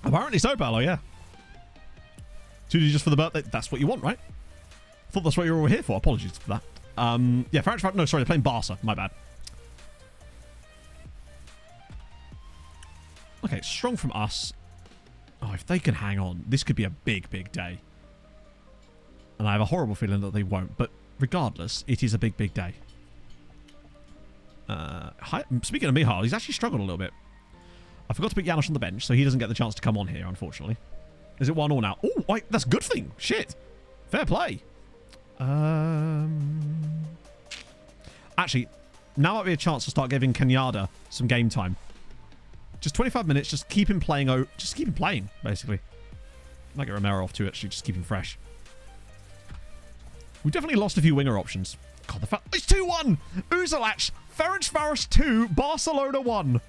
Apparently so, Paolo, yeah. 2D just for the birthday. That's what you want, right? I thought that's what you were all here for. Apologies for that. Yeah, Ferencváros. No, sorry, they're playing Barca. My bad. Okay, strong from us. Oh, if they can hang on, this could be a big, big day. And I have a horrible feeling that they won't. But regardless, it is a big, big day. Speaking of Mihal, he's actually struggled a little bit. I forgot to put Janos on the bench, so he doesn't get the chance to come on here, unfortunately. Is it 1-1 now? Oh, wait, that's a good thing. Shit. Fair play. Actually, now might be a chance to start giving Cañada some game time. Just 25 minutes, just keep him playing. Just keep him playing, basically. Might get Romero off too, actually, just keep him fresh. We've definitely lost a few winger options. God, the fact it's 2-1. Uzelac, Ferencváros 2, Barcelona 1.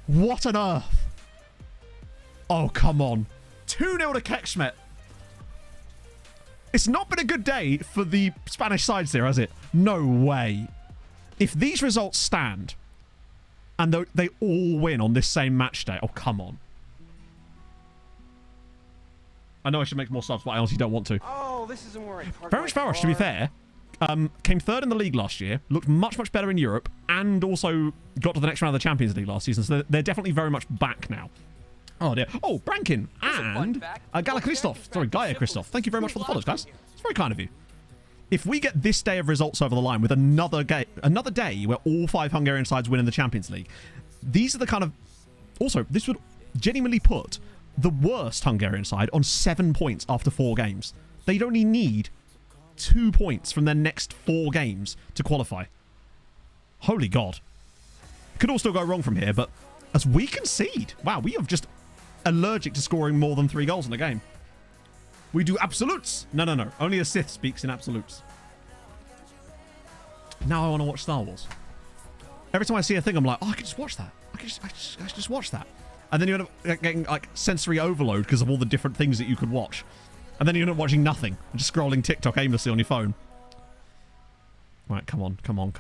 What on earth? Oh, come on. 2-0 to Kekšmet. It's not been a good day for the Spanish sides there, has it? No way. If these results stand and they all win on this same match day. Oh, come on. I know I should make more subs, but I honestly don't want to. Oh, this isn't where I parked my Ferencváros, to be fair, came third in the league last year, looked much, much better in Europe, and also got to the next round of the Champions League last season, so they're definitely very much back now. Oh, dear. Oh, Brankin and Gala Christoph. Sorry, Gaia Christoph. Thank you very much for the follows, guys. It's very kind of you. If we get this day of results over the line with another day where all 5 Hungarian sides win in the Champions League, these are the kind of... Also, this would genuinely put the worst Hungarian side on 7 points after 4 games. They'd only need 2 points from their next 4 games to qualify. Holy God. Could all still go wrong from here, but as we concede... Wow, we have just allergic to scoring more than 3 goals in a game. We do absolutes. No. Only a Sith speaks in absolutes. Now I want to watch Star Wars. Every time I see a thing, I'm like, oh, I can just watch that. I can just watch that. And then you end up getting like sensory overload because of all the different things that you could watch. And then you end up watching nothing and just scrolling TikTok aimlessly on your phone. Right, come on. Come on.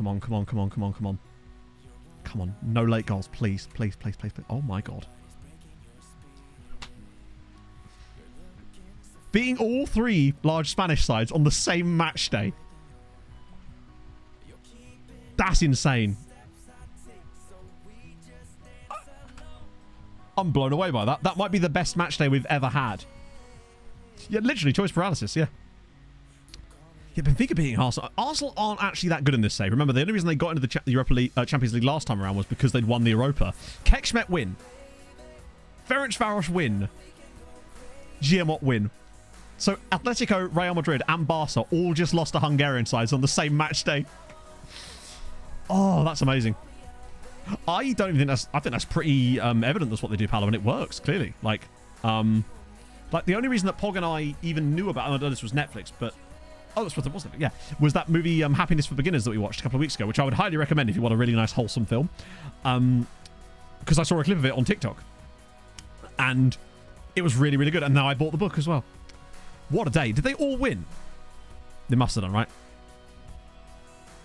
No late goals, please. Oh my God. Beating all 3 large Spanish sides on the same match day. That's insane. I'm blown away by that. That might be the best match day we've ever had. Yeah, literally, choice paralysis, yeah. Yeah, Benfica beating Arsenal. Arsenal aren't actually that good in this save. Remember, the only reason they got into the Europa League, Champions League last time around was because they'd won the Europa. Kekšmet win. Ferencváros win. Giamot win. So Atletico, Real Madrid, and Barca all just lost to Hungarian sides on the same match day. Oh, that's amazing. I don't even think that's... I think that's pretty evident that's what they do, Paolo, and it works, clearly. Like the only reason that Pog and I even knew about... I know this was Netflix, but... Oh, that's what it was. Yeah. Was that movie Happiness for Beginners that we watched a couple of weeks ago, which I would highly recommend if you want a really nice, wholesome film. Because I saw a clip of it on TikTok. And it was really, really good. And now I bought the book as well. What a day. Did they all win? They must have done, right?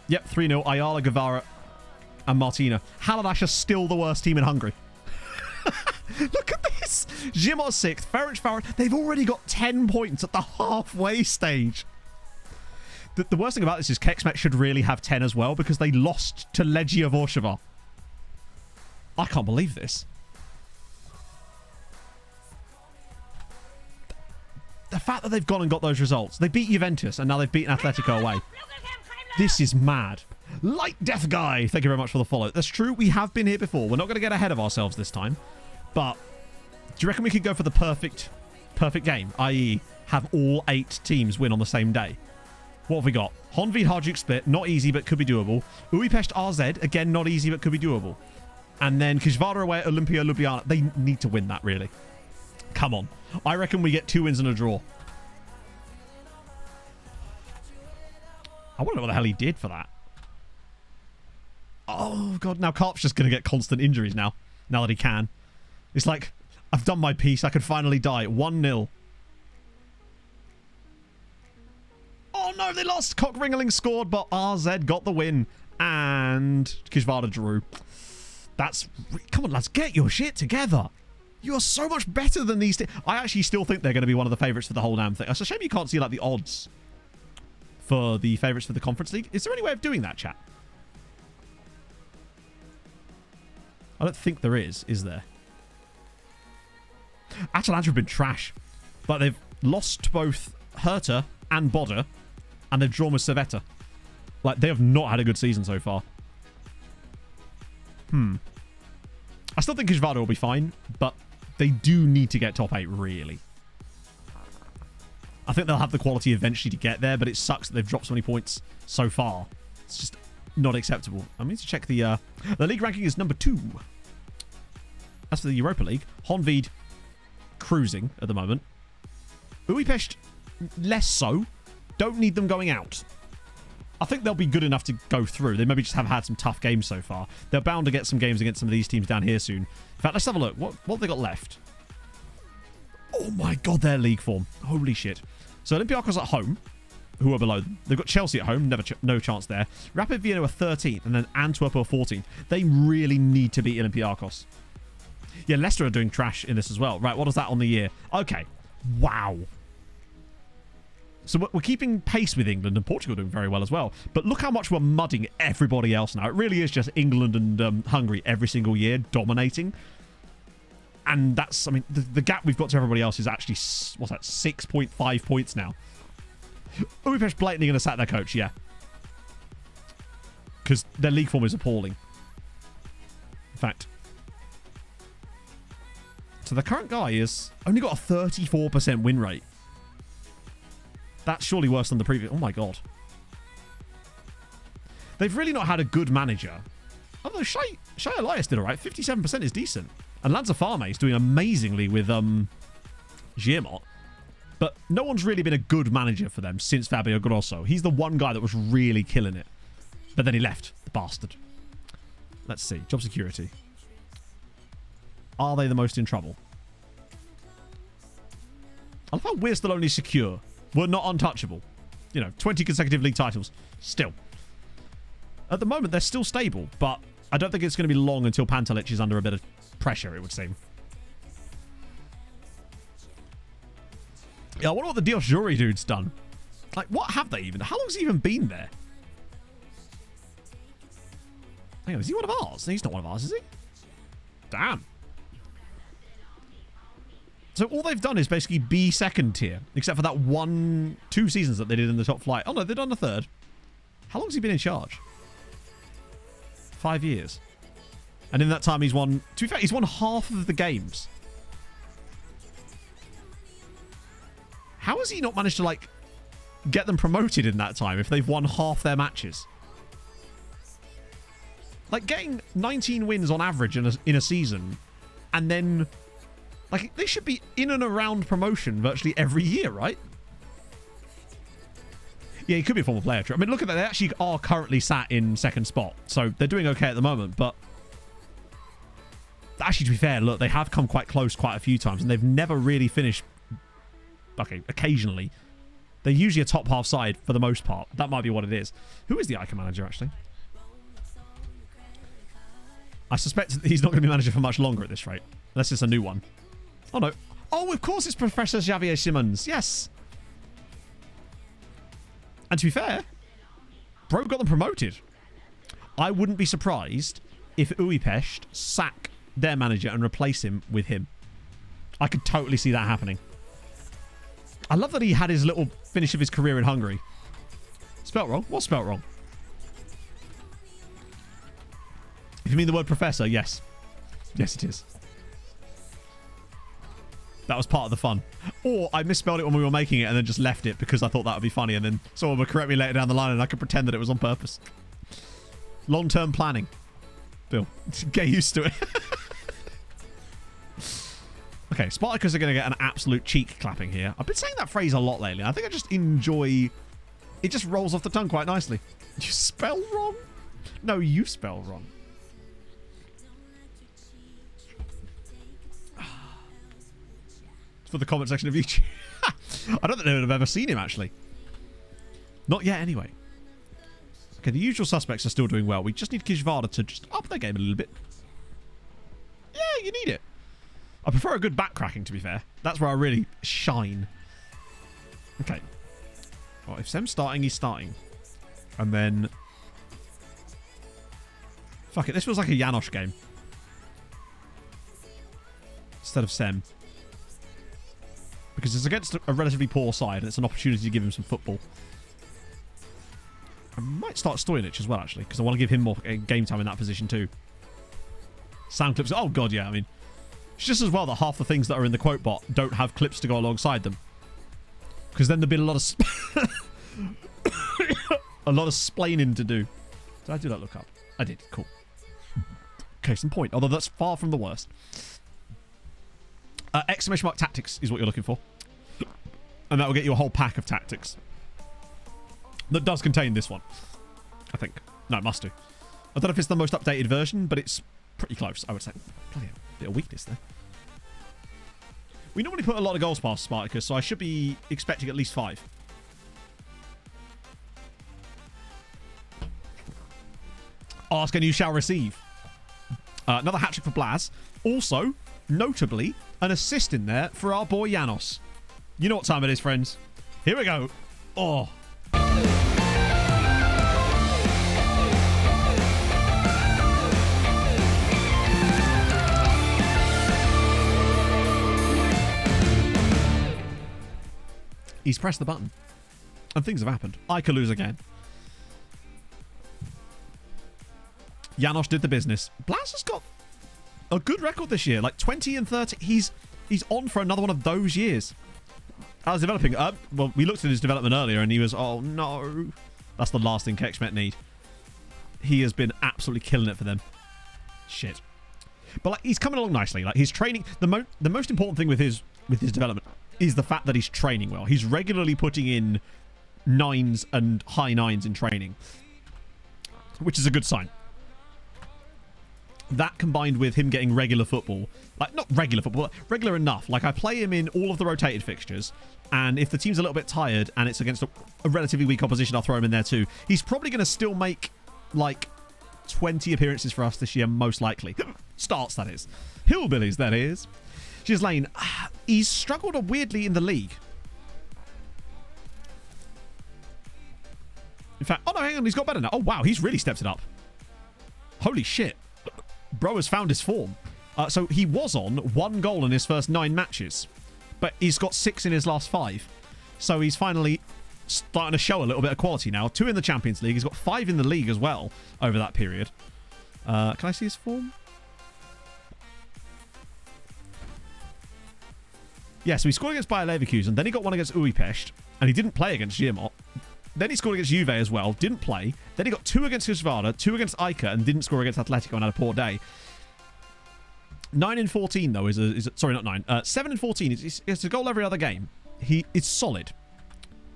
Yep, 3-0. Ayala, Guevara, and Martina. Haladash are still the worst team in Hungary. Look at this. Giamot 6th. Ferencváros. They've already got 10 points at the halfway stage. The worst thing about this is Kekšmet should really have 10 as well because they lost to Legia Warsaw. I can't believe this. The fact that they've gone and got those results. They beat Juventus and now they've beaten Atletico away. This is mad. Light Death Guy, thank you very much for the follow. That's true, we have been here before. We're not going to get ahead of ourselves this time. But do you reckon we could go for the perfect game? I.e. have all 8 teams win on the same day. What have we got? Honvéd Hajduk split, not easy but could be doable. Újpest RZ, again not easy but could be doable. And then Kisvara away at Olympia Ljubljana. They need to win that, really. Come on. I reckon we get 2 wins and a draw. I wonder what the hell he did for that. Oh, God. Now Karp's just going to get constant injuries now that he can. It's like, I've done my piece. I could finally die. 1-0. Oh, no, they lost. Cockringling scored, but RZ got the win. And Kishvada drew. Come on, lads, get your shit together. You are so much better than these. I actually still think they're going to be one of the favourites for the whole damn thing. It's a shame you can't see like the odds for the favourites for the Conference League. Is there any way of doing that, chat? I don't think there is there? Atalanta have been trash. But they've lost to both Hertha and Bodø, and they've drawn with Servette. Like, they have not had a good season so far. I still think Kishvada will be fine, but they do need to get top 8, really. I think they'll have the quality eventually to get there, but it sucks that they've dropped so many points so far. It's just not acceptable. I need to check the league ranking is number 2. As for the Europa League, Honvéd cruising at the moment. Budapest, less so. Don't need them going out. I think they'll be good enough to go through. They maybe just have had some tough games so far. They're bound to get some games against some of these teams down here soon. In fact, let's have a look. What have they got left? Oh my god, their league form. Holy shit. So Olympiacos at home, who are below them. They've got Chelsea at home. No chance there. Rapid Vienna are 13th, and then Antwerp are 14th. They really need to beat Olympiacos. Yeah, Leicester are doing trash in this as well. Right, what is that on the year? Okay. Wow. So we're keeping pace with England, and Portugal doing very well as well. But look how much we're mudding everybody else now. It really is just England and Hungary every single year dominating. And that's, I mean, the gap we've got to everybody else is actually, what's that, 6.5 points now. Budapest blatantly going to sack their coach, yeah. Because their league form is appalling. In fact. So the current guy has only got a 34% win rate. That's surely worse than the previous. Oh my god. They've really not had a good manager. Although Shai Elias did alright. 57% is decent. And Lanza Farme is doing amazingly with Giamot. But no one's really been a good manager for them since Fabio Grosso. He's the one guy that was really killing it. But then he left. The bastard. Let's see. Job security. Are they the most in trouble? I love how we're still only secure. We're not untouchable. 20 consecutive league titles. Still. At the moment, they're still stable, but I don't think it's going to be long until Pantelic is under a bit of pressure, it would seem. Yeah, I wonder what the Dios Juri dude's done. Like, what have they even... How long's he even been there? Hang on, is he one of ours? He's not one of ours, is he? Damn. So all they've done is basically be second tier, except for that 2 seasons that they did in the top flight. Oh no, they've done the third. How long has he been in charge? 5 years. And in that time he's won, to be fair, he's won half of the games. How has he not managed to, like, get them promoted in that time if they've won half their matches? Like, getting 19 wins on average in a season, and then... Like, they should be in and around promotion virtually every year, right? Yeah, he could be a former player. I mean, look at that. They actually are currently sat in second spot. So they're doing okay at the moment. But actually, to be fair, look, they have come quite close quite a few times. And they've never really finished... Okay, occasionally. They're usually a top half side for the most part. That might be what it is. Who is the Ica manager, actually? I suspect he's not going to be manager for much longer at this rate. Unless it's a new one. Oh, no. Oh, of course it's Professor Xavier Simons. Yes. And to be fair, bro got them promoted. I wouldn't be surprised if Budapest sack their manager and replace him with him. I could totally see that happening. I love that he had his little finish of his career in Hungary. Spelt wrong? What's spelt wrong? If you mean the word professor, yes. Yes, it is. That was part of the fun. Or I misspelled it when we were making it and then just left it because I thought that would be funny, and then someone would correct me later down the line and I could pretend that it was on purpose. Long-term planning. Bill, get used to it. Okay, Spartacus are going to get an absolute cheek clapping here. I've been saying that phrase a lot lately. I think I just enjoy... It just rolls off the tongue quite nicely. You spell wrong? No, you spell wrong. For the comment section of YouTube. I don't think they would have ever seen him, actually. Not yet, anyway. Okay, the usual suspects are still doing well. We just need Kijvada to just up their game a little bit. Yeah, you need it. I prefer a good backcracking, to be fair. That's where I really shine. Okay. Well, if Sem's starting, he's starting. And then... Fuck it, this feels like a Janosch game. Instead of Sem. Because it's against a relatively poor side, and it's an opportunity to give him some football. I might start Stojnic as well, actually, because I want to give him more game time in that position too. Sound clips. Oh, God, yeah. I mean, it's just as well that half the things that are in the quote bot don't have clips to go alongside them. Because then there'd be a lot of... a lot of splaining to do. Did I do that look up? I did. Cool. Case in point. Although that's far from the worst. Exclamation mark tactics is what you're looking for. And that will get you a whole pack of tactics. That does contain this one. I think. No, it must do. I don't know if it's the most updated version, but it's pretty close, I would say. Bloody hell. Bit of weakness there. We normally put a lot of goals past Spartacus, so I should be expecting at least 5. Ask and you shall receive. Another hat-trick for Blaz. Also, notably, an assist in there for our boy Janos. You know what time it is, friends. Here we go. Oh. He's pressed the button. And things have happened. I could lose again. Janos did the business. Blaz has got a good record this year. Like 20 and 30. He's on for another one of those years. How's developing? Well, we looked at his development earlier and he was, oh no. That's the last thing Kexmet need. He has been absolutely killing it for them. Shit. But like, he's coming along nicely. Like his training, the most important thing with his development is the fact that he's training well. He's regularly putting in 9s and high 9s in training, which is a good sign. That combined with him getting regular football, like not regular football, but regular enough. Like I play him in all of the rotated fixtures, and if the team's a little bit tired and it's against a relatively weak opposition, I'll throw him in there too. He's probably going to still make like 20 appearances for us this year, most likely. Starts, that is. Hillbillies, that is. Gislaine, he's struggled weirdly in the league. In fact, oh no, hang on, he's got better now. Oh wow, he's really stepped it up. Holy shit. Bro has found his form. So he was on 1 goal in his first 9 matches, but he's got 6 in his last 5. So he's finally starting to show a little bit of quality now. 2 in the Champions League. He's got 5 in the league as well over that period. Can I see his form? Yeah, so he scored against Bayer Leverkusen, then he got one against Újpest, and he didn't play against Zirmot. Then he scored against Juve as well, didn't play. Then he got 2 against Husvada, 2 against Ica, and didn't score against Atletico and had a poor day. 9 in 14, though, sorry, not 9. 7 in 14, it's a goal every other game. It's solid.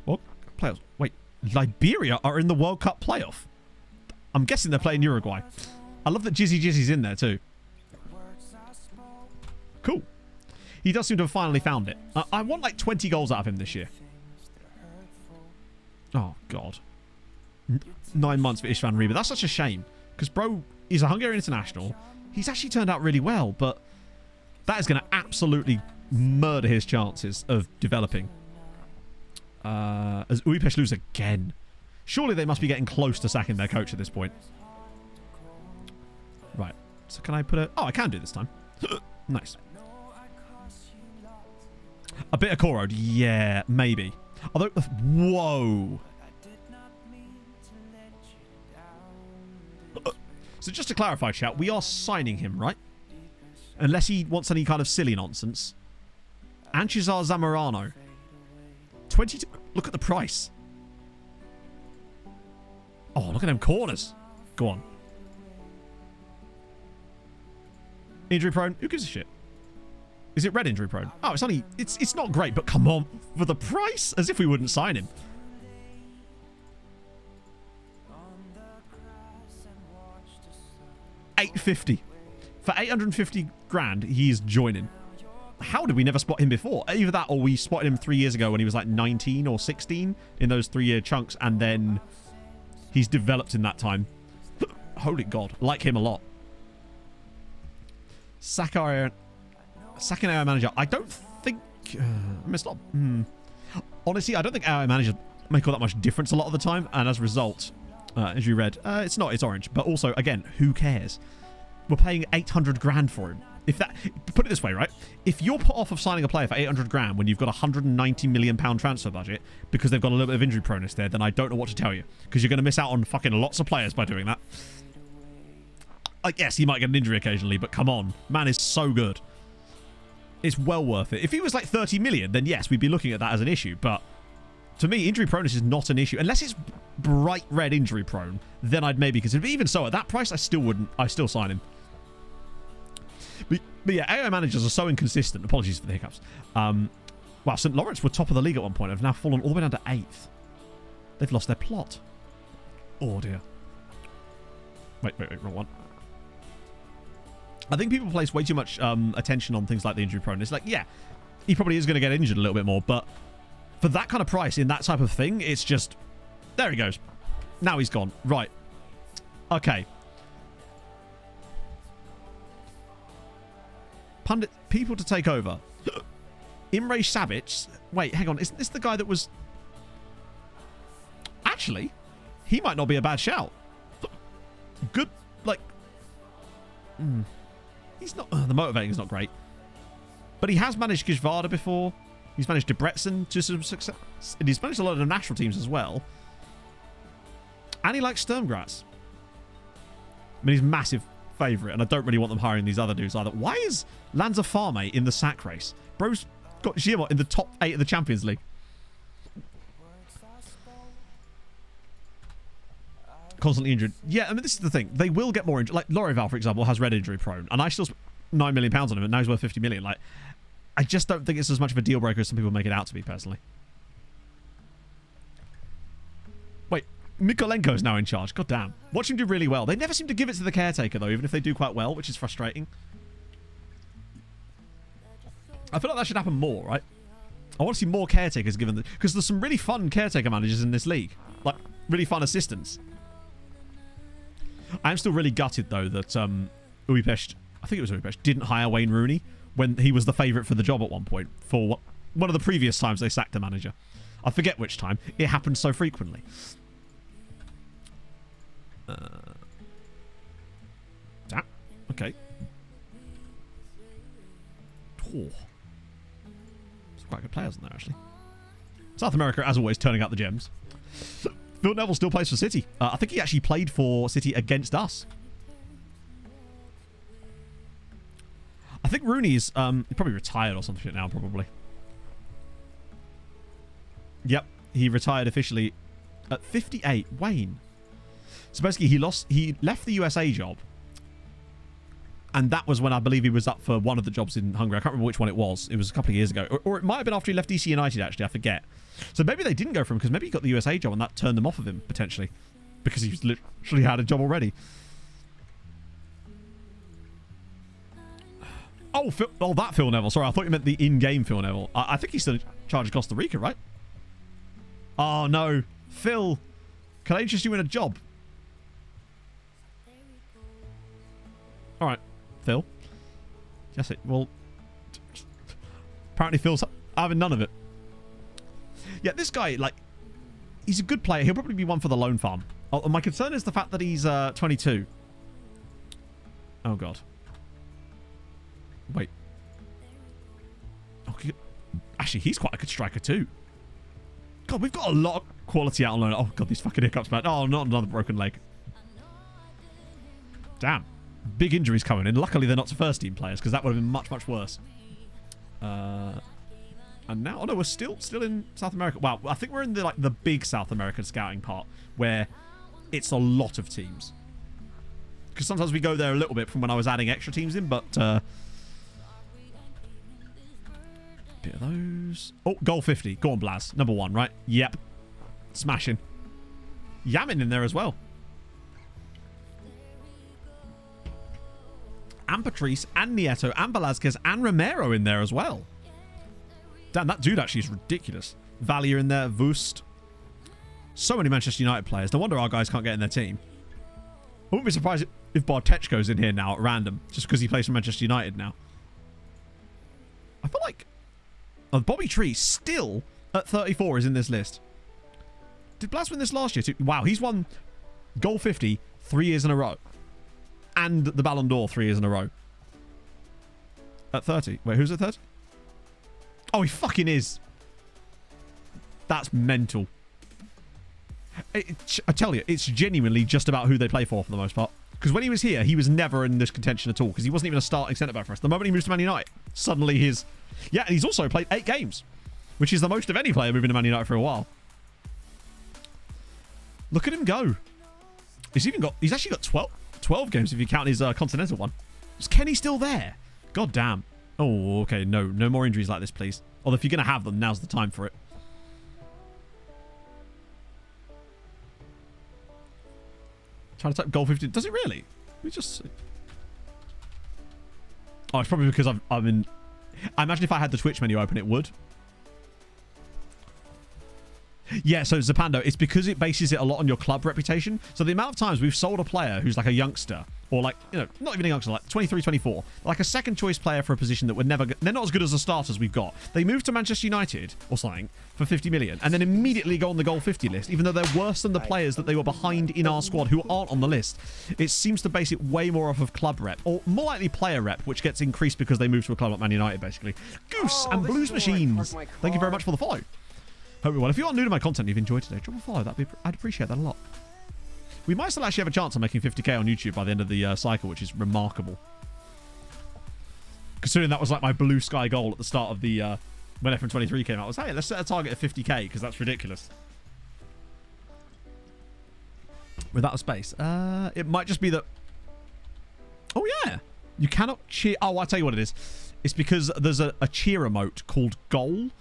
What? Playoffs? Wait, Liberia are in the World Cup playoff. I'm guessing they're playing Uruguay. I love that Jizzy's in there, too. Cool. He does seem to have finally found it. I want like 20 goals out of him this year. Oh, God. 9 months for Istvan Riba. That's such a shame. Because, bro, he's a Hungarian international. He's actually turned out really well, but that is going to absolutely murder his chances of developing. As Újpest lose again. Surely they must be getting close to sacking their coach at this point. Right. So can I put a... Oh, I can do this time. Nice. A bit of Korod. Yeah, maybe. Although, whoa. So just to clarify, chat, we are signing him, right? Unless he wants any kind of silly nonsense. Anchizar Zamorano. 22. Look at the price. Oh, look at them corners. Go on. Injury prone. Who gives a shit? Is it red injury prone? Oh, it's not great, but come on. For the price? As if we wouldn't sign him. $850. For 850 grand, he's joining. how did we never spot him before? Either that or we spotted him 3 years ago when he was like 19 or 16 in those 3-year chunks, and then he's developed in that time. Holy God. Like him a lot. Second AI manager. I don't think... it's not... Honestly, I don't think AI managers make all that much difference a lot of the time, and as a result, as you read, it's not, it's orange. But also, again, who cares? We're paying 800 grand for him. If that, put it this way, right? If you're put off of signing a player for 800 grand when you've got a 190 million pound transfer budget because they've got a little bit of injury proneness there, then I don't know what to tell you, because you're going to miss out on fucking lots of players by doing that. Like, yes, he might get an injury occasionally, but come on, man is so good. It's well worth it. If he was like 30 million, then yes, we'd be looking at that as an issue. But to me, injury proneness is not an issue unless it's bright red injury prone. Then I'd maybe consider. But even so, at that price, I still wouldn't. I still sign him. But yeah, AI managers are so inconsistent. Apologies for the hiccups. Wow, St. Lawrence were top of the league at one point. Have now fallen all the way down to 8th. They've lost their plot. Oh, dear. Wait, wrong one. I think people place way too much attention on things like the injury prone. It's like, yeah, he probably is going to get injured a little bit more, but for that kind of price in that type of thing, it's just... There he goes. Now he's gone. Right. Okay. Pundit people to take over. Imre Savic. Wait, hang on. Isn't this the guy that was... Actually, he might not be a bad shout. Good, like... He's not... the motivating is not great. But he has managed Gijvarda before. He's managed Debrecen to some success. And he's managed a lot of the national teams as well. And he likes Sturmgratz. I mean, he's a massive favourite, and I don't really want them hiring these other dudes either. Why is Lanza Farme in the sack race? Bro's got Giamot in the top 8 of the Champions League. Constantly injured. Yeah, I mean, this is the thing. They will get more injured. Like, Lorival, for example, has red injury prone, and I still spent £9 million on him, and now he's worth 50 million. Like, I just don't think it's as much of a deal breaker as some people make it out to be, personally. Wait, Mikolenko's now in charge. God damn. Watch him do really well. They never seem to give it to the caretaker, though, even if they do quite well, which is frustrating. I feel like that should happen more, right? I want to see more caretakers given... Because there's some really fun caretaker managers in this league. Like, really fun assistants. I'm still really gutted, though, that Újpest, I think it was Újpest, didn't hire Wayne Rooney when he was the favourite for the job at one point for one of the previous times they sacked a manager. I forget which time. It happened so frequently. Okay. Oh. There's quite good players in there, actually. South America, as always, turning out the gems. Phil Neville still plays for City. I think he actually played for City against us. I think Rooney's probably retired or some shit now, probably. Yep, he retired officially at 58. Wayne. So basically, he left the USA job, and that was when I believe he was up for one of the jobs in Hungary. I can't remember which one it was. It was a couple of years ago, or it might have been after he left DC United. Actually, I forget. So maybe they didn't go for him because maybe he got the USA job and that turned them off of him potentially, because he literally had a job already. Oh, that Phil Neville. Sorry, I thought you meant the in-game Phil Neville. I think he's still in charge of Costa Rica, right? Oh, no. Phil, can I interest you in a job? All right, Phil. Yes, well, apparently Phil's having none of it. Yeah, this guy, like, he's a good player. He'll probably be one for the loan farm. Oh, my concern is the fact that he's 22. Oh, God. Wait. Okay. Actually, he's quite a good striker too. God, we've got a lot of quality out on loan. Oh, God, these fucking hiccups, man. Oh, not another broken leg. Damn. Big injuries coming in. Luckily, they're not to first team players, because that would have been much, much worse. And now, oh no, we're still in South America. Wow, I think we're in the big South American scouting part, where it's a lot of teams. Because sometimes we go there a little bit from when I was adding extra teams in, but... bit of those. Oh, goal 50. Go on, Blaz. Number 1, right? Yep. Smashing. Yamin in there as well. and Patrice and Nieto and Velazquez and Romero in there as well. Damn, that dude actually is ridiculous. Valier in there, Vust. So many Manchester United players. No wonder our guys can't get in their team. I wouldn't be surprised if Bartechko's in here now at random, just because he plays for Manchester United now. I feel like Bobby Tree still at 34 is in this list. Did Blas win this last year too? Wow, he's won goal 50 3 years in a row. And the Ballon d'Or 3 years in a row. At 30. Wait, who's at 30? Oh, he fucking is. That's mental. I tell you, it's genuinely just about who they play for the most part. Because when he was here, he was never in this contention at all. Because he wasn't even a starting centre-back for us. The moment he moves to Man United, suddenly his... Yeah, and he's also played 8 games. Which is the most of any player moving to Man United for a while. Look at him go. He's actually got 12 games if you count his Continental one. Is Kenny still there? God damn. Oh, okay. No more injuries like this, please. Although if you're going to have them, now's the time for it. Trying to type goal 50. Does it really? We just... Oh, it's probably because I'm in... I imagine if I had the Twitch menu open, it would. Yeah, so Zapando, it's because it bases it a lot on your club reputation. So the amount of times we've sold a player who's like a youngster, or like, you know, not even a youngster, like 23, 24, like a second choice player for a position that would never, they're not as good as the starters we've got. They move to Manchester United or something for 50 million and then immediately go on the goal 50 list, even though they're worse than the players that they were behind in our squad who aren't on the list. It seems to base it way more off of club rep, or more likely player rep, which gets increased because they move to a club like Man United, basically. Goose and Blues Machines, thank you very much for the follow. Hope you're well. If you are new to my content and you've enjoyed today, drop a follow. I'd appreciate that a lot. We might still actually have a chance of making 50k on YouTube by the end of the cycle, which is remarkable. Considering that was like my blue sky goal at the start of the when FM23 came out. I was, hey, let's set a target of 50k because that's ridiculous. Without a space. It might just be that... Oh, yeah. You cannot cheer... Oh, I'll tell you what it is. It's because there's a cheer emote called goal.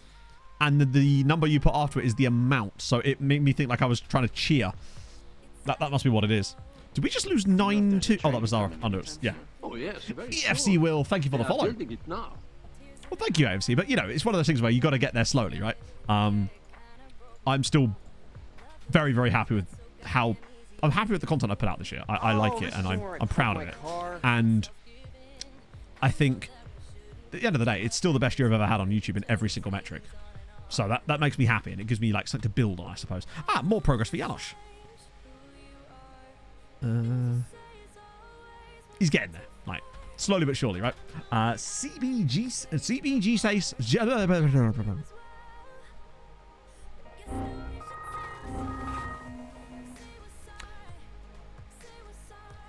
And the number you put after it is the amount. So it made me think like I was trying to cheer. That must be what it is. Did we just lose 9-2? Oh, that was our under us. Yeah. Oh, yes. EFC Will, thank you for the follow. Well, thank you, AFC. But, you know, it's one of those things where you got to get there slowly, right? I'm still very, very happy with how... I'm happy with the content I put out this year. I like it, and I'm proud of it. And I think, at the end of the day, it's still the best year I've ever had on YouTube in every single metric. So that makes me happy, and it gives me like something to build on, I suppose. More progress for Janosch. He's getting there, like slowly but surely, right? CBG says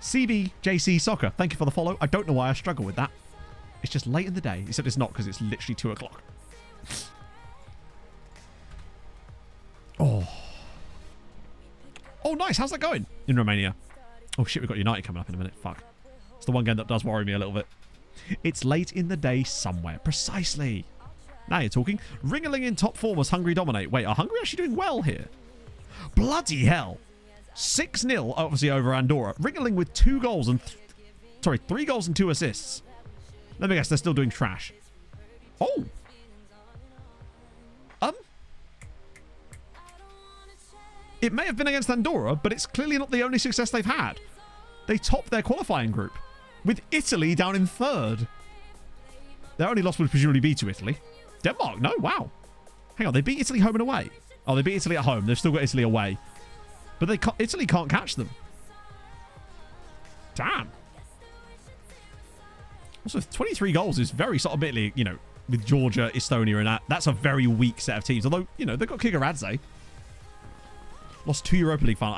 CBJC Soccer. Thank you for the follow. I don't know why I struggle with that. It's just late in the day. Except it's not, because it's literally 2 o'clock. Oh, nice. How's that going in Romania? Oh, shit. We've got United coming up in a minute. Fuck. It's the one game that does worry me a little bit. It's late in the day somewhere. Precisely. Now you're talking. Ringling in top form as Hungary dominate. Wait, are Hungary actually doing well here? Bloody hell. 6-0, obviously, over Andorra. Ringling with 2 goals and... 3 goals and 2 assists. Let me guess, they're still doing trash. Oh. It may have been against Andorra, but it's clearly not the only success they've had. They topped their qualifying group, with Italy down in 3rd. Their only loss would presumably be to Italy. Denmark? No, wow. Hang on, they beat Italy home and away. Oh, they beat Italy at home. They've still got Italy away. But Italy can't catch them. Damn. Also, 23 goals is very sort of bitly, you know, with Georgia, Estonia, and that's a very weak set of teams. Although, you know, they've got Kigaradze. Lost 2 Europa League final.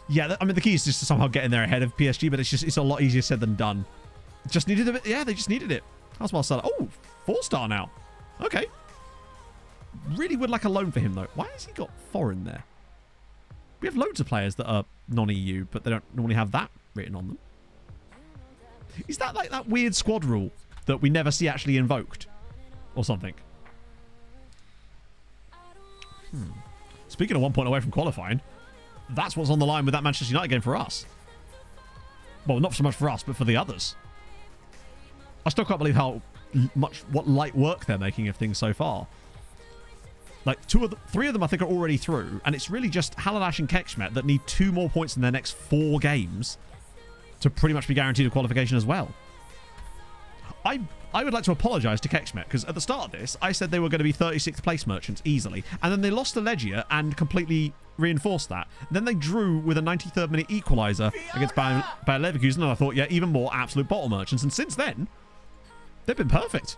Yeah, I mean, the key is just to somehow get in there ahead of PSG, but it's a lot easier said than done. Just needed a bit. Yeah, they just needed it. How's Marcelo? Oh, 4-star now. Okay. Really would like a loan for him, though. Why has he got foreign there? We have loads of players that are non-EU, but they don't normally have that written on them. Is that like that weird squad rule that we never see actually invoked? Or something? Speaking of 1 point away from qualifying, that's what's on the line with that Manchester United game for us. Well, not so much for us, but for the others. I still can't believe how what light work they're making of things so far. Like, 3 of them I think are already through, and it's really just Haladash and Kekshmet that need 2 more points in their next 4 games to pretty much be guaranteed a qualification as well. I would like to apologise to Kekshmet, because at the start of this, I said they were going to be 36th place merchants easily, and then they lost to Legia and completely reinforced that. Then they drew with a 93rd minute equaliser against Bayer Leverkusen, and I thought, yeah, even more absolute bottle merchants, and since then, they've been perfect.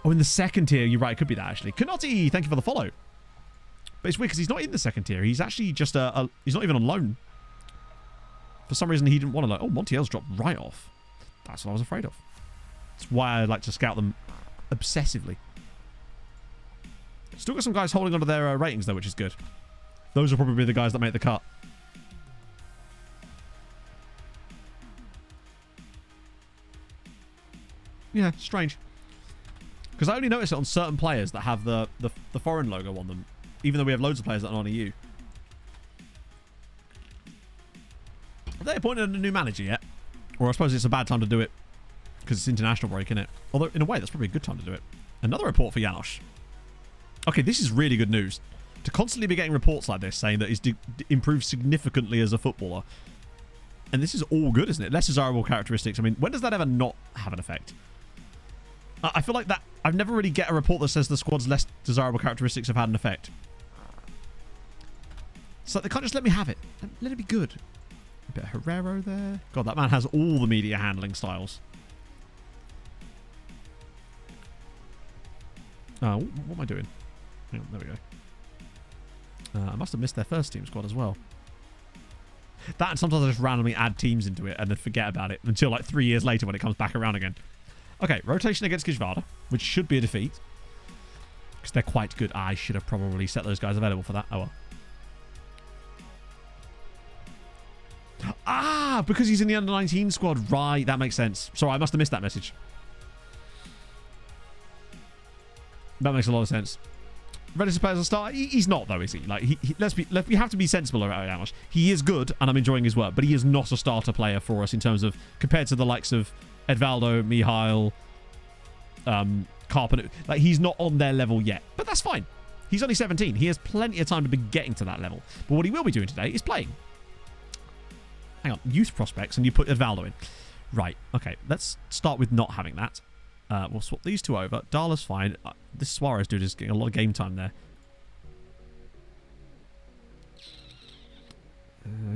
Oh, in the second tier, you're right, it could be that actually. Kanotti, thank you for the follow. But it's weird because he's not in the second tier. He's actually just he's not even on loan. For some reason, he didn't want to loan. Oh, Montiel's dropped right off. That's what I was afraid of. That's why I like to scout them obsessively. Still got some guys holding onto their ratings though, which is good. Those are probably the guys that make the cut. Yeah, strange. Because I only notice it on certain players that have the foreign logo on them, even though we have loads of players that are on EU. Have they appointed a new manager yet? Or I suppose it's a bad time to do it because it's international break, isn't it? Although, in a way, that's probably a good time to do it. Another report for Janosch. Okay, this is really good news. To constantly be getting reports like this saying that he's improved significantly as a footballer. And this is all good, isn't it? Less desirable characteristics. I mean, when does that ever not have an effect? I feel like that I've never really get a report that says the squad's less desirable characteristics have had an effect. So they can't just let me have it. Let it be good. A bit of Herrero there. God, that man has all the media handling styles. What am I doing? Hang on, there we go. I must have missed their first team squad as well. That, and sometimes I just randomly add teams into it and then forget about it until like 3 years later when it comes back around again. Okay, rotation against Gijvarda, which should be a defeat. Because they're quite good. I should have probably set those guys available for that. Oh well. Ah, because he's in the under-19 squad. Right, that makes sense. Sorry, I must have missed that message. That makes a lot of sense. Ready to play as a starter? He's not, though, is he? Like, we have to be sensible about Janosch. He is good, and I'm enjoying his work, but he is not a starter player for us in terms of, compared to the likes of Edvaldo, Mihail, Carpenter. Like, he's not on their level yet, but that's fine. He's only 17. He has plenty of time to be getting to that level. But what he will be doing today is playing. Hang on, youth prospects, and you put Edvaldo in. Right, okay, let's start with not having that. We'll swap these two over. Dala's fine. This Suarez dude is getting a lot of game time there.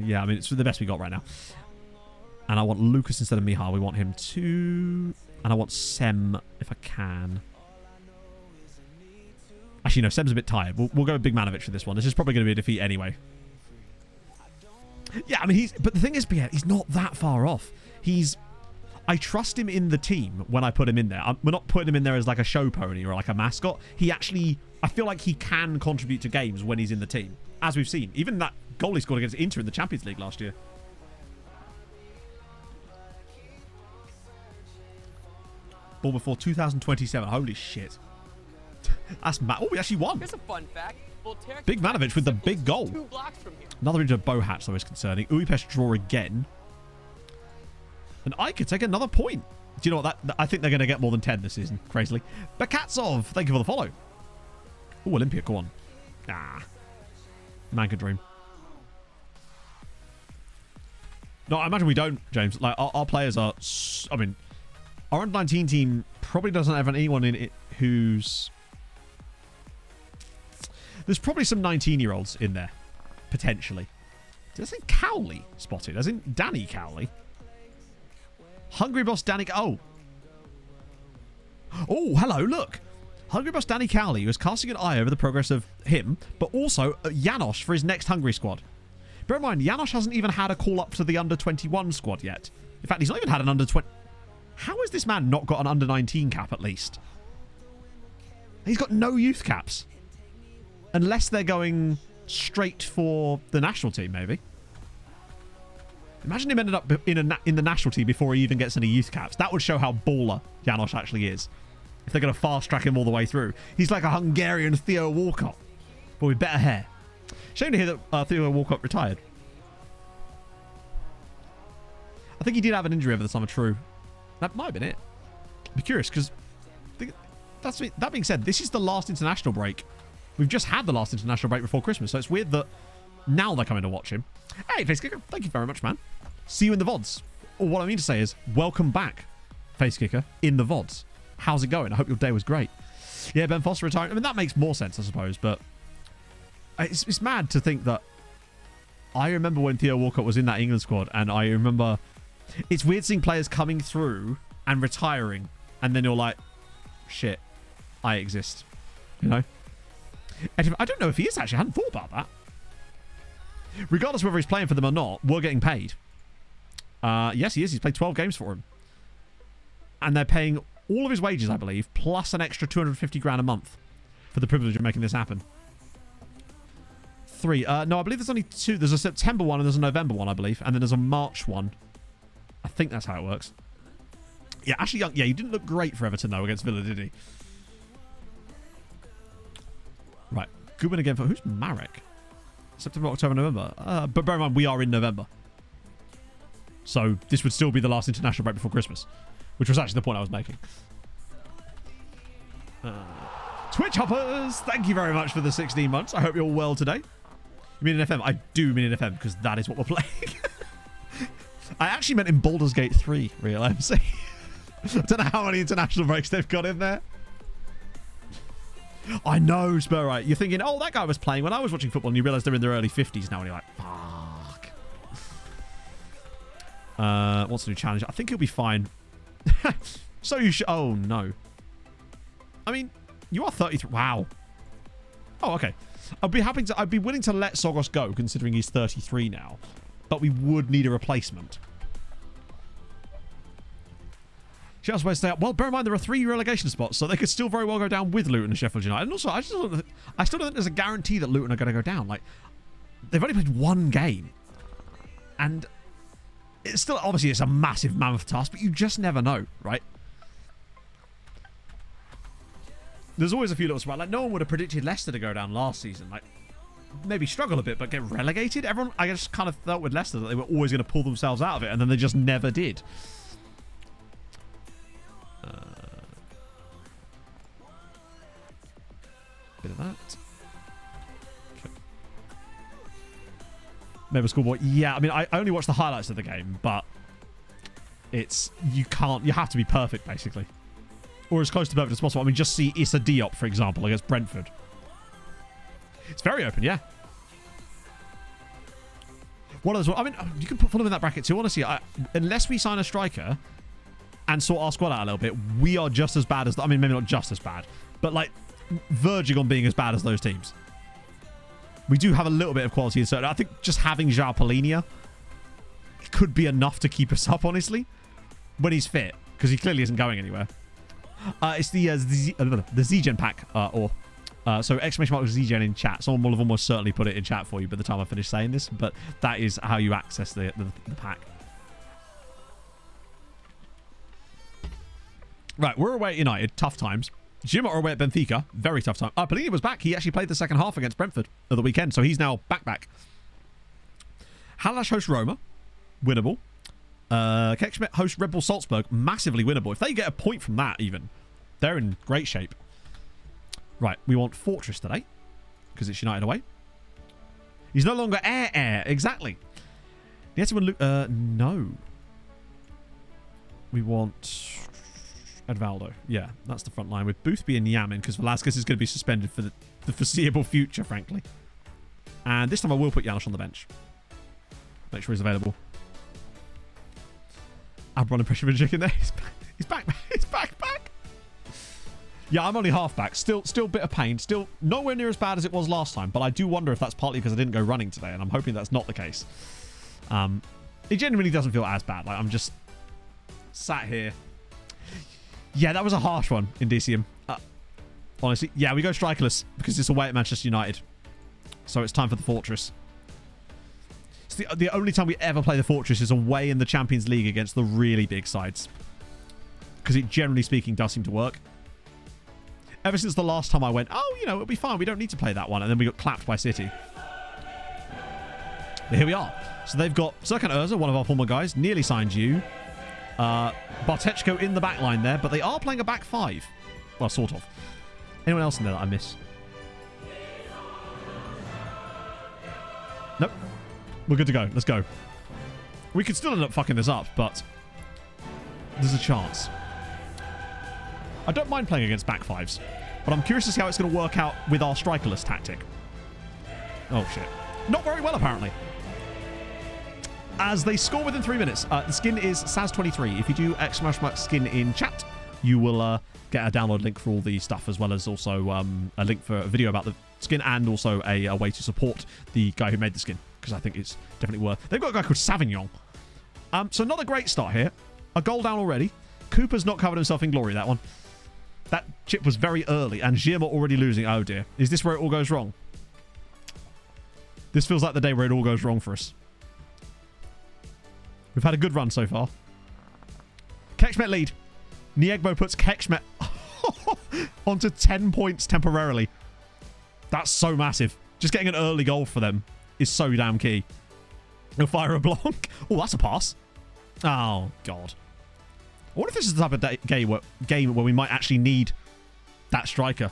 Yeah, I mean, it's the best we got right now. And I want Lucas instead of Mihal. We want him to... And I want Sem, if I can. Actually, no, Sem's a bit tired. We'll go with Big Manovic for this one. This is probably going to be a defeat anyway. Yeah, I mean, but the thing is, he's not that far off. I trust him in the team when I put him in there. We're not putting him in there as like a show pony or like a mascot. He actually... I feel like he can contribute to games when he's in the team. As we've seen. Even that goal he scored against Inter in the Champions League last year. Ball before 2027. Holy shit. That's mad. Oh, we actually won. Here's a fun fact. Big Manovic with the big goal. 2 blocks from here. Another into a bow hatch, though, is concerning. Uipest draw again. And I could take another point. Do you know what? I think they're going to get more than 10 this season, crazily. Bakatsov, thank you for the follow. Oh, Olympia, go on. Ah. Man could dream. No, I imagine we don't, James. Like, our players are... I mean, our under-19 team probably doesn't have anyone in it who's... There's probably some 19-year-olds in there, potentially. Did I say Cowley spotted? As in Danny Cowley? Hungry boss Danny... Oh, hello, look. Hungry boss Danny Cowley was casting an eye over the progress of him, but also Janosch for his next Hungary squad. Bear in mind, Janosch hasn't even had a call-up to the under-21 squad yet. In fact, he's not even had an under-20... How has this man not got an under-19 cap, at least? He's got no youth caps. Unless they're going straight for the national team, maybe. Imagine him ended up in the national team before he even gets any youth caps. That would show how baller Janosch actually is. If they're going to fast-track him all the way through. He's like a Hungarian Theo Walcott, but with better hair. Shame to hear that Theo Walcott retired. I think he did have an injury over the summer, true. That might have been it. I'd be curious, because that being said, this is the last international break. We've just had the last international break before Christmas, so it's weird that now they're coming to watch him. Hey, Facekicker, thank you very much, man. See you in the VODs. Or what I mean to say is, welcome back, Facekicker, in the VODs. How's it going? I hope your day was great. Yeah, Ben Foster retiring. I mean, that makes more sense, I suppose, but it's mad to think that I remember when Theo Walcott was in that England squad, and I remember it's weird seeing players coming through and retiring, and then you're like, shit, I exist, you know? And I don't know if he is actually. I hadn't thought about that. Regardless of whether he's playing for them or not, we're getting paid. Yes, he is. He's played 12 games for him. And they're paying all of his wages, I believe, plus an extra 250 grand a month for the privilege of making this happen. 3. No, I believe there's only 2. There's a September one and there's a November one, I believe. And then there's a March one. I think that's how it works. Yeah, Ashley Young. Yeah, he didn't look great for Everton, though, against Villa, did he? Right. Good win again for... Who's Marek? September, October, November. But bear in mind, we are in November. So this would still be the last international break before Christmas, which was actually the point I was making. Twitch hoppers, thank you very much for the 16 months. I hope you're well today. You mean in FM? I do mean in FM, because that is what we're playing. I actually meant in Baldur's Gate 3, real MC. I don't know how many international breaks they've got in there. I know, Spur, right? You're thinking, oh, that guy was playing when I was watching football, and you realise they're in their early 50s now, and you're like, fuck. What's the new challenge? I think he'll be fine. So you should... Oh, no. I mean, you are 33. Wow. Oh, okay. I'd be willing to let Sogos go, considering he's 33 now. But we would need a replacement. She also stay up. Well, bear in mind there are 3 relegation spots, so they could still very well go down with Luton and Sheffield United. And also, I still don't think there's a guarantee that Luton are going to go down. Like, they've only played 1 game, and it's still obviously it's a massive mammoth task, but you just never know, right? There's always a few little spots. Like, no one would have predicted Leicester to go down last season. Like, maybe struggle a bit, but get relegated. Everyone, I just kind of felt with Leicester that they were always going to pull themselves out of it, and then they just never did. Bit of that. Okay. Maybe schoolboy. Yeah, I mean, I only watched the highlights of the game, but you have to be perfect, basically. Or as close to perfect as possible. I mean, just see Issa Diop, for example, against Brentford. It's very open, yeah. What else? I mean, you can put Fulham in that bracket too, honestly. Unless we sign a striker and sort our squad out a little bit, we are just as bad as... I mean, maybe not just as bad, but like verging on being as bad as those teams. We do have a little bit of quality in certain... I think just having João Palhinha could be enough to keep us up, honestly, when he's fit, because he clearly isn't going anywhere. It's the Z-Gen pack, so exclamation mark Z-Gen in chat. Someone will have almost certainly put it in chat for you by the time I finish saying this, but that is how you access the pack. Right, we're away at United. Tough times. Jim are away at Benfica. Very tough time. Palhinha was back. He actually played the second half against Brentford at the weekend, so he's now back. Halash hosts Roma. Winnable. Kekschmidt hosts Red Bull Salzburg. Massively winnable. If they get a point from that, even, they're in great shape. Right, we want Fortress today, because it's United away. He's no longer air. Exactly. The answer would no. We want Edvaldo. Yeah, that's the front line with Boothby and Yamin, because Velasquez is going to be suspended for the foreseeable future, frankly. And this time I will put Janos on the bench. Make sure he's available. I'm running pressure for chicken there. He's back. He's back. Yeah, I'm only half back. Still a bit of pain. Still nowhere near as bad as it was last time. But I do wonder if that's partly because I didn't go running today. And I'm hoping that's not the case. It genuinely doesn't feel as bad. Like, I'm just sat here. Yeah, that was a harsh one, Indicium. Honestly. Yeah, we go strikerless because it's away at Manchester United. So it's time for the Fortress. It's the only time we ever play the Fortress is away in the Champions League against the really big sides. Because it, generally speaking, does seem to work. Ever since the last time I went, oh, you know, it'll be fine. We don't need to play that one. And then we got clapped by City. But here we are. So they've got Serkan Özil, one of our former guys, nearly signed you. Bartechko in the back line there, but they are playing a back five. Well, sort of. Anyone else in there that I miss? Nope. We're good to go. Let's go. We could still end up fucking this up, but there's a chance. I don't mind playing against back fives, but I'm curious to see how it's going to work out with our strikerless tactic. Oh, shit. Not very well, apparently. As they score within 3 minutes. The skin is Saz23. If you do !skin in chat, you will get a download link for all the stuff, as well as also a link for a video about the skin, and also a way to support the guy who made the skin, because I think it's definitely worth. They've got a guy called Savignon. So not a great start here. A goal down already. Cooper's not covered himself in glory, that one. That chip was very early, and Girma already losing. Oh dear. Is this where it all goes wrong? This feels like the day where it all goes wrong for us. We've had a good run so far. Kekshmet lead. Niegbo puts Kekshmet onto 10 points temporarily. That's so massive. Just getting an early goal for them is so damn key. He'll fire a blanc. Oh, that's a pass. Oh, God. I wonder if this is the type of game where we might actually need that striker.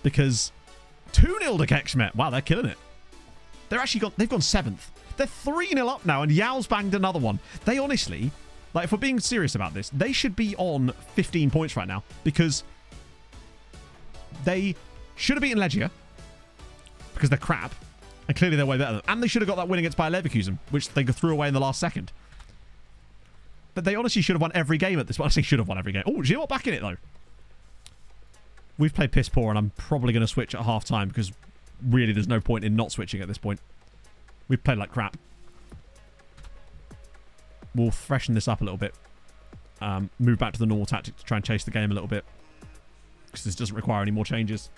Because 2-0 to Kekshmet. Wow, they're killing it. They've gone 7th. They're 3-0 up now, and Yao's banged another one. They honestly, like, if we're being serious about this, they should be on 15 points right now, because they should have beaten Legia, because they're crap, and clearly they're way better. And they should have got that win against Bayer Leverkusen, which they threw away in the last second. But they honestly should have won every game at this point. I say should have won every game. Oh, Gio back in it, though. We've played piss poor, and I'm probably going to switch at half-time, because really there's no point in not switching at this point. We've played like crap. We'll freshen this up a little bit. Move back to the normal tactic to try and chase the game a little bit, because this doesn't require any more changes.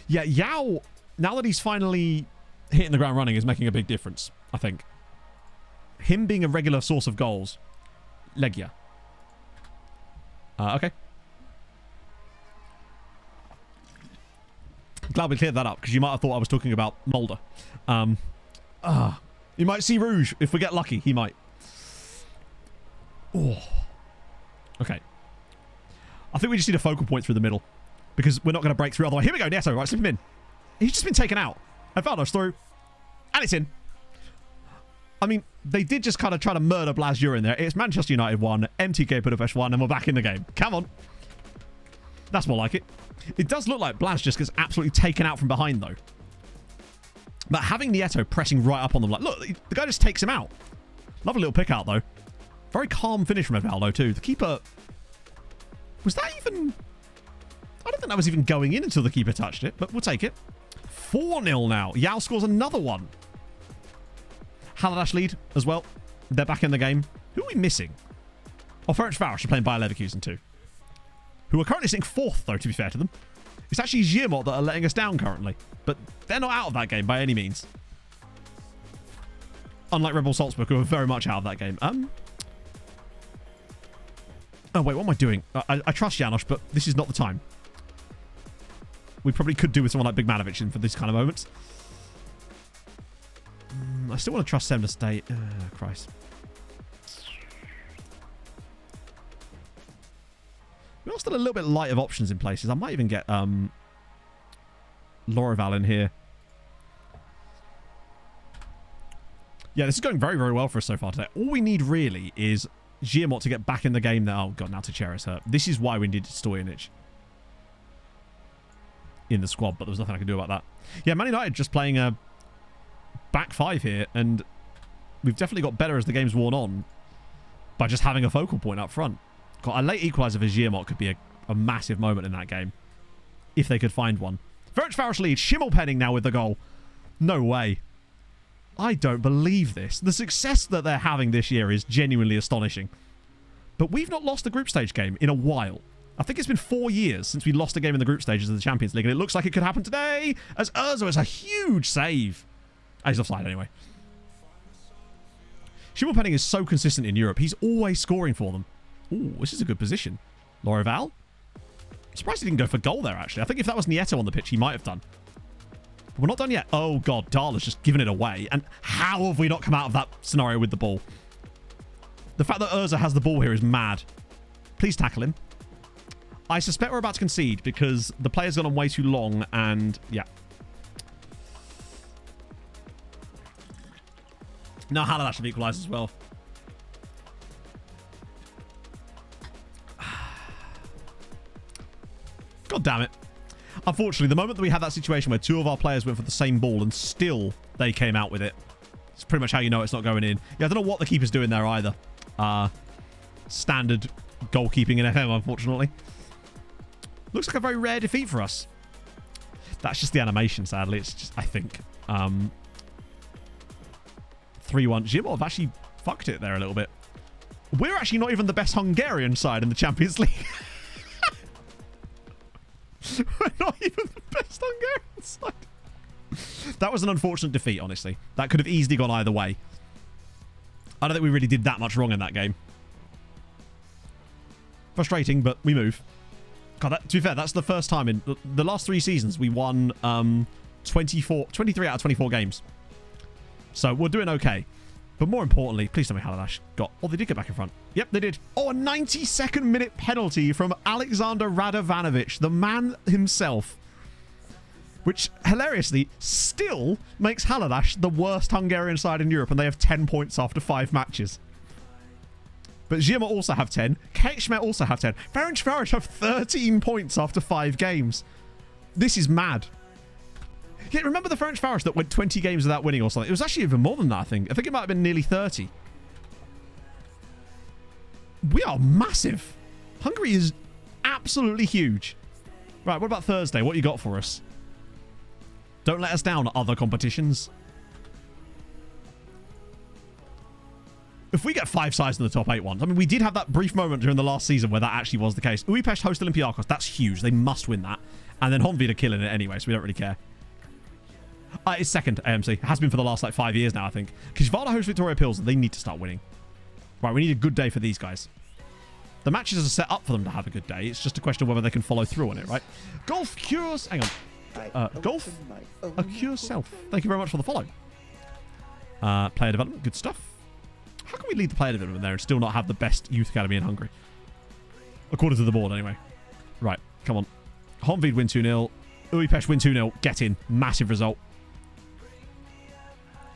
Yeah, Yao, now that he's finally hitting the ground running, is making a big difference, I think. Him being a regular source of goals. Legia. Okay. Glad we cleared that up, because you might have thought I was talking about Mulder. You might see Rouge. If we get lucky, he might. Oh. Okay. I think we just need a focal point through the middle, because we're not going to break through otherwise. Here we go, Neto. Right, slip him in. He's just been taken out. And Valdo's through. And it's in. I mean, they did just kind of try to murder Blasure in there. It's Manchester United 1, MTK Budapest 1, and we're back in the game. Come on. That's more like it. It does look like Blas just gets absolutely taken out from behind, though. But having Nieto pressing right up on them, like, look, the guy just takes him out. Lovely little pick out, though. Very calm finish from Evaldo, too. The keeper... Was that even... I don't think that was even going in until the keeper touched it, but we'll take it. 4-0 now. Yao scores another one. Haladash lead as well. They're back in the game. Who are we missing? Oh, Ferencváros are playing Bayer Leverkusen too. Who are currently sitting 4th, though, to be fair to them. It's actually Girmot that are letting us down currently. But they're not out of that game by any means. Unlike Red Bull Salzburg, who are very much out of that game. Oh, wait, what am I doing? I trust Janosch, but this is not the time. We probably could do with someone like Big Manovic in for this kind of moments. I still want to trust them to stay. Christ. We're still a little bit light of options in places. I might even get Lorival in here. Yeah, this is going very, very well for us so far today. All we need really is Girmot to get back in the game now. Oh, God, now Teixeira's hurt. This is why we needed Stojanic in the squad, but there was nothing I could do about that. Yeah, Man United just playing a back five here, and we've definitely got better as the game's worn on by just having a focal point up front. God, a late equaliser for Girmot could be a massive moment in that game, if they could find one. Ferencváros lead. Schimmelpenning now with the goal. No way. I don't believe this. The success that they're having this year is genuinely astonishing. But we've not lost a group stage game in a while. I think it's been 4 years since we lost a game in the group stages of the Champions League, and it looks like it could happen today, as Urzo is a huge save. He's offside anyway. Schimmelpenning is so consistent in Europe. He's always scoring for them. Ooh, this is a good position. Lorival. I'm surprised he didn't go for goal there, actually. I think if that was Nieto on the pitch, he might have done. But we're not done yet. Oh, God. Darla's just given it away. And how have we not come out of that scenario with the ball? The fact that Urza has the ball here is mad. Please tackle him. I suspect we're about to concede because the player's gone on way too long and, yeah. No, Haladash have equalised as well. God damn it. Unfortunately, the moment that we had that situation where two of our players went for the same ball and still they came out with it, it's pretty much how you know it's not going in. Yeah, I don't know what the keeper's doing there either. Standard goalkeeping in FM, unfortunately. Looks like a very rare defeat for us. That's just the animation, sadly. It's just, I think. 3-1. Zimov have actually fucked it there a little bit. We're actually not even the best Hungarian side in the Champions League. We're not even the best Hungarian side. That was an unfortunate defeat, honestly. That could have easily gone either way. I don't think we really did that much wrong in that game. Frustrating, but we move. God, to be fair, that's the first time in the last 3 seasons we won 23 out of 24 games. So we're doing okay. But more importantly, please tell me Haladash got... Oh, they did get back in front. Yep, they did. Oh, a 92nd minute penalty from Alexander Radovanovic, the man himself. Which, hilariously, still makes Haladash the worst Hungarian side in Europe, and they have 10 points after 5 matches. But Zima also have 10. Kečme also have 10. Ferencváros have 13 points after 5 games. This is mad. Yeah, remember the Ferencváros that went 20 games without winning or something? It was actually even more than that, I think. I think it might have been nearly 30. We are massive. Hungary is absolutely huge. Right, what about Thursday? What you got for us? Don't let us down at other competitions. If we get 5 sides in the top 8 ones, I mean, we did have that brief moment during the last season where that actually was the case. Újpest host Olympiacos. That's huge. They must win that. And then Honvéd are killing it anyway, so we don't really care. It's second AMC. It has been for the last, 5 years now, I think. Kisvara hosts Victoria Pilsen. They need to start winning. Right, we need a good day for these guys. The matches are set up for them to have a good day. It's just a question of whether they can follow through on it, right? Golf Cures... Hang on. Golf Cure Self. Thank you very much for the follow. Player development. Good stuff. How can we lead the player development there and still not have the best youth academy in Hungary? According to the board, anyway. Right, come on. Honvéd win 2-0. Újpest win 2-0. Get in. Massive result.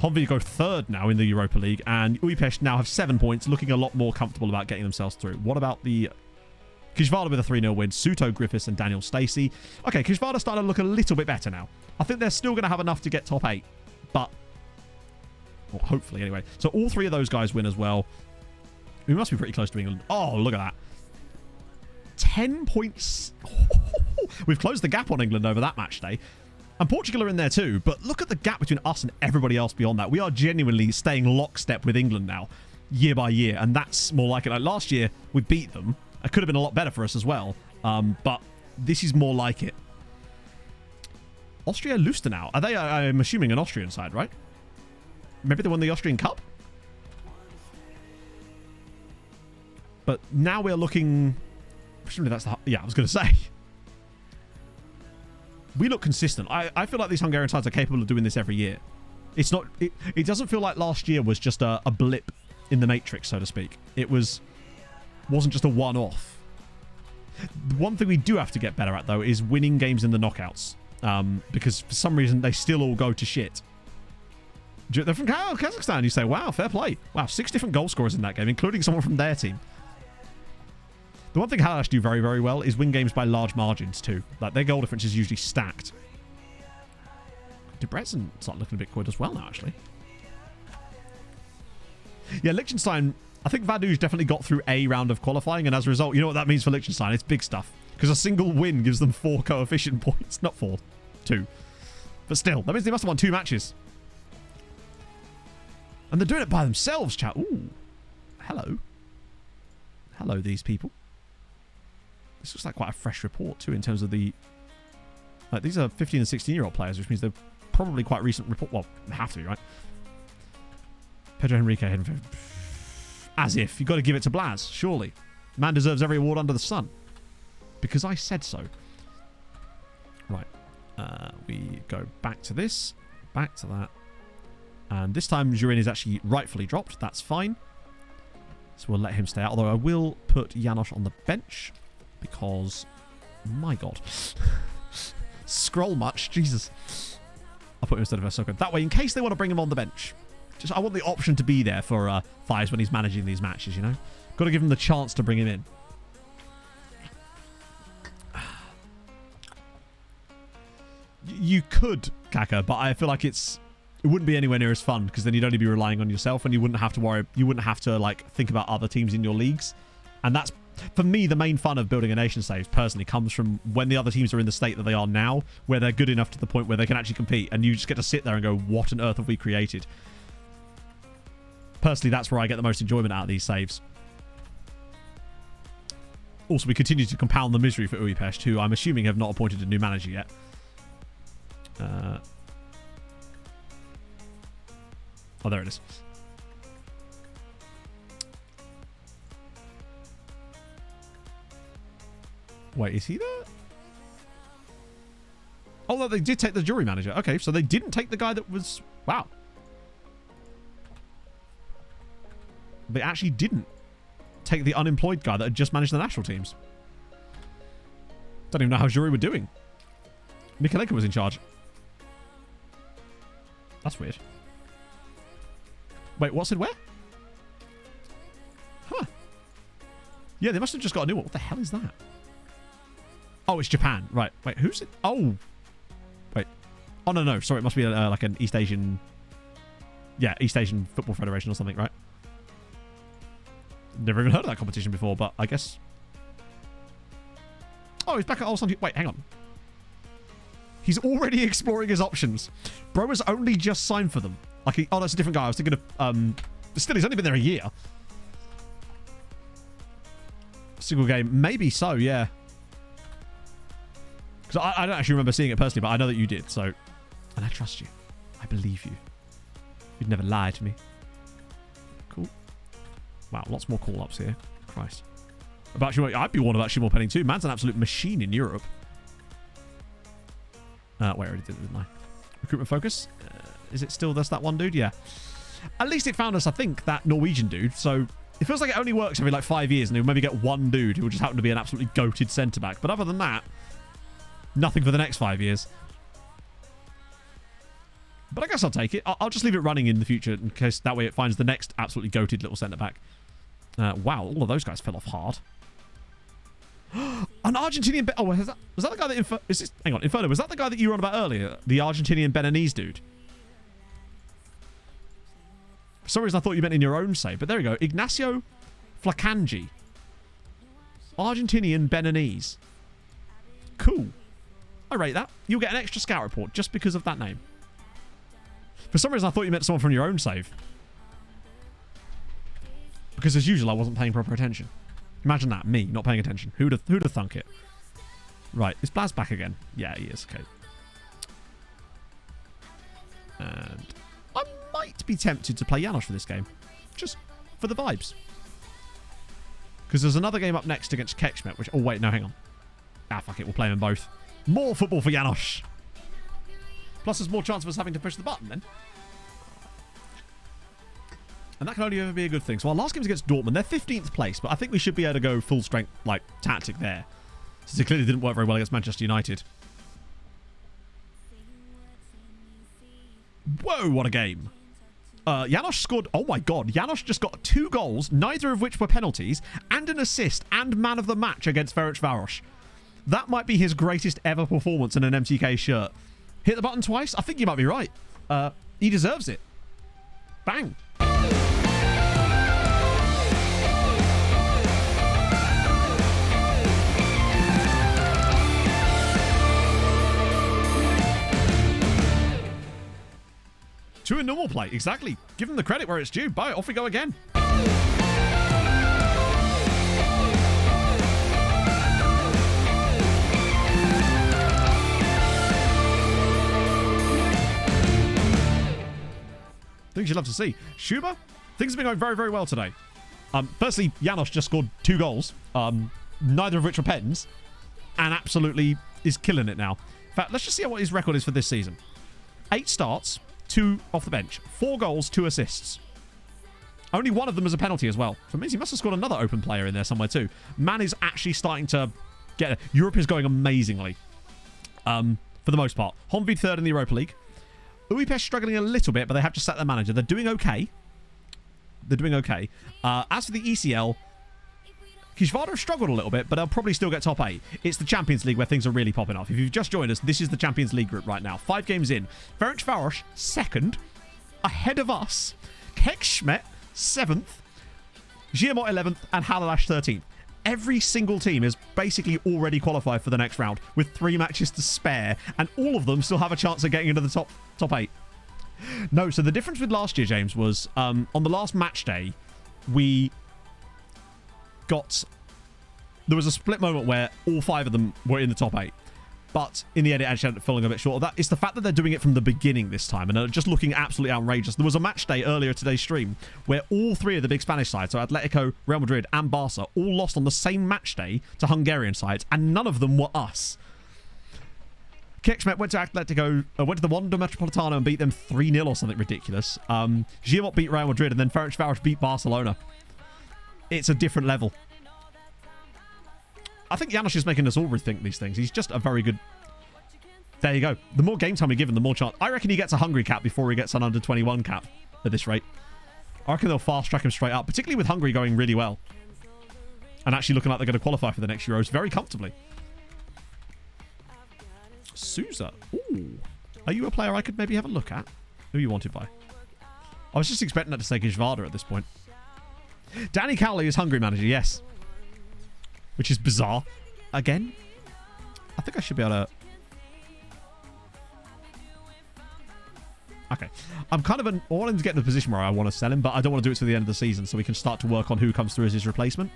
Honvéd go third now in the Europa League, and Újpest now have 7 points, looking a lot more comfortable about getting themselves through. What about the... Kisvara with a 3-0 win, Suto Griffiths and Daniel Stacey. Okay, Kisvara starting to look a little bit better now. I think they're still going to have enough to get top 8, but... Well, hopefully, anyway. So all 3 of those guys win as well. We must be pretty close to England. Oh, look at that. 10 points. We've closed the gap on England over that match day. And Portugal are in there too, but look at the gap between us and everybody else beyond that. We are genuinely staying lockstep with England now, year by year, and that's more like it. Like last year, we beat them. It could have been a lot better for us as well, but this is more like it. Austria Lustenau. Are they, I'm assuming, an Austrian side, right? Maybe they won the Austrian Cup? But now we're looking... Presumably that's the... Yeah, I was going to say. We look consistent. I feel like these Hungarian sides are capable of doing this every year. It's not... It doesn't feel like last year was just a blip in the matrix, so to speak. It wasn't just a one-off. The one thing we do have to get better at, though, is winning games in the knockouts. Because for some reason, they still all go to shit. They're from Kazakhstan. You say, wow, fair play. Wow, 6 different goal scorers in that game, including someone from their team. The one thing Haladash do very, very well is win games by large margins, too. Like, their goal difference is usually stacked. Debrecen start looking a bit good as well now, actually. Yeah, Liechtenstein, I think Vaduz definitely got through a round of qualifying, and as a result, you know what that means for Liechtenstein? It's big stuff. Because a single win gives them 4 coefficient points. Not 4, 2. But still, that means they must have won 2 matches. And they're doing it by themselves, chat. Ooh. Hello. Hello, these people. This looks like quite a fresh report, too, in terms of the... Like, these are 15 and 16-year-old players, which means they're probably quite recent report... Well, they have to be, right? Pedro Henrique. As if. You've got to give it to Blaz, surely. Man deserves every award under the sun. Because I said so. Right. We go back to this, back to that. And this time, Jurin is actually rightfully dropped. That's fine. So we'll let him stay out. Although I will put Janosch on the bench because, my God. Scroll much. Jesus. I'll put him instead of Ahsoka. That way, in case they want to bring him on the bench. Just, I want the option to be there for Thies when he's managing these matches, you know? Got to give him the chance to bring him in. You could, Kaka, but I feel like it wouldn't be anywhere near as fun because then you'd only be relying on yourself and you wouldn't have to worry. You wouldn't have to like think about other teams in your leagues. And that's, for me, the main fun of building a nation saves personally comes from when the other teams are in the state that they are now, where they're good enough to the point where they can actually compete and you just get to sit there and go, what on earth have we created? Personally, that's where I get the most enjoyment out of these saves. Also, we continue to compound the misery for Uipest, who I'm assuming have not appointed a new manager yet. Oh, there it is. Wait, is he there? Oh, no, they did take the jury manager. Okay, so they didn't take the guy that was... Wow. They actually didn't take the unemployed guy that had just managed the national teams. Don't even know how jury were doing. Mikalenko was in charge. That's weird. Wait, what's it where? Huh. Yeah, they must have just got a new one. What the hell is that? Oh, it's Japan. Right. Wait, who's it? Oh. Wait. Oh, no. Sorry, it must be like an East Asian... Yeah, East Asian Football Federation or something, right? Never even heard of that competition before, but I guess... Oh, he's back at Ulsan. Wait, hang on. He's already exploring his options. Bro has only just signed for them. Like, oh, that's a different guy. I was thinking of... Still, he's only been there a year. Single game. Maybe so, yeah. Because I don't actually remember seeing it personally, but I know that you did, so... And I trust you. I believe you. You'd never lie to me. Cool. Wow, lots more call-ups here. Christ. About Shimon, I'd be one about Shimon Penning too. Man's an absolute machine in Europe. Wait, I already did it, didn't I? Recruitment focus. Is it still just that one dude? Yeah. At least it found us, I think, that Norwegian dude. So it feels like it only works every like 5 years and you'll maybe get one dude who will just happen to be an absolutely goated centre-back. But other than that, nothing for the next 5 years. But I guess I'll take it. I'll just leave it running in the future in case that way it finds the next absolutely goated little centre-back. Wow, all of those guys fell off hard. An Argentinian... Oh, was that the guy that... Hang on, Inferno, was that the guy that you were on about earlier? The Argentinian Beninese dude? For some reason, I thought you meant in your own save, but there we go. Ignacio Flacangi. Argentinian Beninese. Cool. I rate that. You'll get an extra scout report just because of that name. For some reason, I thought you meant someone from your own save. Because as usual, I wasn't paying proper attention. Imagine that, me, not paying attention. Who'd have thunk it? Right, is Blaz back again? Yeah, he is, okay. And I might be tempted to play Janosch for this game. Just for the vibes. Because there's another game up next against Kekshmet, which... Oh, wait, no, hang on. Ah, fuck it, we'll play them both. More football for Janosch. Plus, there's more chance of us having to push the button, then. And that can only ever be a good thing. So our last game's against Dortmund. They're 15th place, but I think we should be able to go full strength, like, tactic there. Since it clearly didn't work very well against Manchester United. Whoa, what a game. Janosch scored... Oh my god, Janosch just got 2 goals, neither of which were penalties, and an assist, and man of the match against Ferencváros. That might be his greatest ever performance in an MTK shirt. Hit the button twice? I think you might be right. He deserves it. Bang. Two in normal play. Exactly. Give him the credit where it's due. Bye. Off we go again. Things you'd love to see. Schuber, things have been going very, very well today. Firstly, Janosch just scored 2 goals, neither of which were pens, and absolutely is killing it now. fact, let's just see what his record is for this season. 8 starts, 2 off the bench. 4 goals, 2 assists. Only one of them is a penalty as well. So it means he must have scored another open player in there somewhere too. Man is actually starting to get it. Europe is going amazingly. For the most part. Honvéd third in the Europa League. Budapest struggling a little bit, but they have just set their manager. They're doing okay. They're doing okay. As for the ECL, Kishvada have struggled a little bit, but they'll probably still get top 8. It's the Champions League where things are really popping off. If you've just joined us, this is the Champions League group right now. 5 games in. Ferencváros, second. Ahead of us. Kecskemét, 7th. Győr 11th. And Haladáš 13th. Every single team is basically already qualified for the next round with 3 matches to spare, and all of them still have a chance of getting into the top 8. No, so the difference with last year, James, was on the last match day, there was a split moment where all 5 of them were in the top 8. But in the end, it actually ended up falling a bit short of that. It's the fact that they're doing it from the beginning this time and they're just looking absolutely outrageous. There was a match day earlier today's stream where all 3 of the big Spanish sides, so Atletico, Real Madrid, and Barca, all lost on the same match day to Hungarian sides, and none of them were us. Kecskemét went to Atletico, went to the Wanda Metropolitano and beat them 3-0 or something ridiculous. Győr beat Real Madrid, and then Ferencváros beat Barcelona. It's a different level. I think Janos is making us all rethink these things. He's just a very good... There you go. The more game time we give him, the more chance. I reckon he gets a Hungary cap before he gets an under-21 cap at this rate. I reckon they'll fast-track him straight up, particularly with Hungary going really well. And actually looking like they're going to qualify for the next Euros very comfortably. Sousa. Ooh. Are you a player I could maybe have a look at? Who are you wanted by? I was just expecting that to say Kishvada at this point. Danny Cowley is Hungary manager, yes. Which is bizarre. Again? I think I should be able to... Okay. I'm kind of... I want him to get in the position where I want to sell him, but I don't want to do it to the end of the season, so we can start to work on who comes through as his replacement.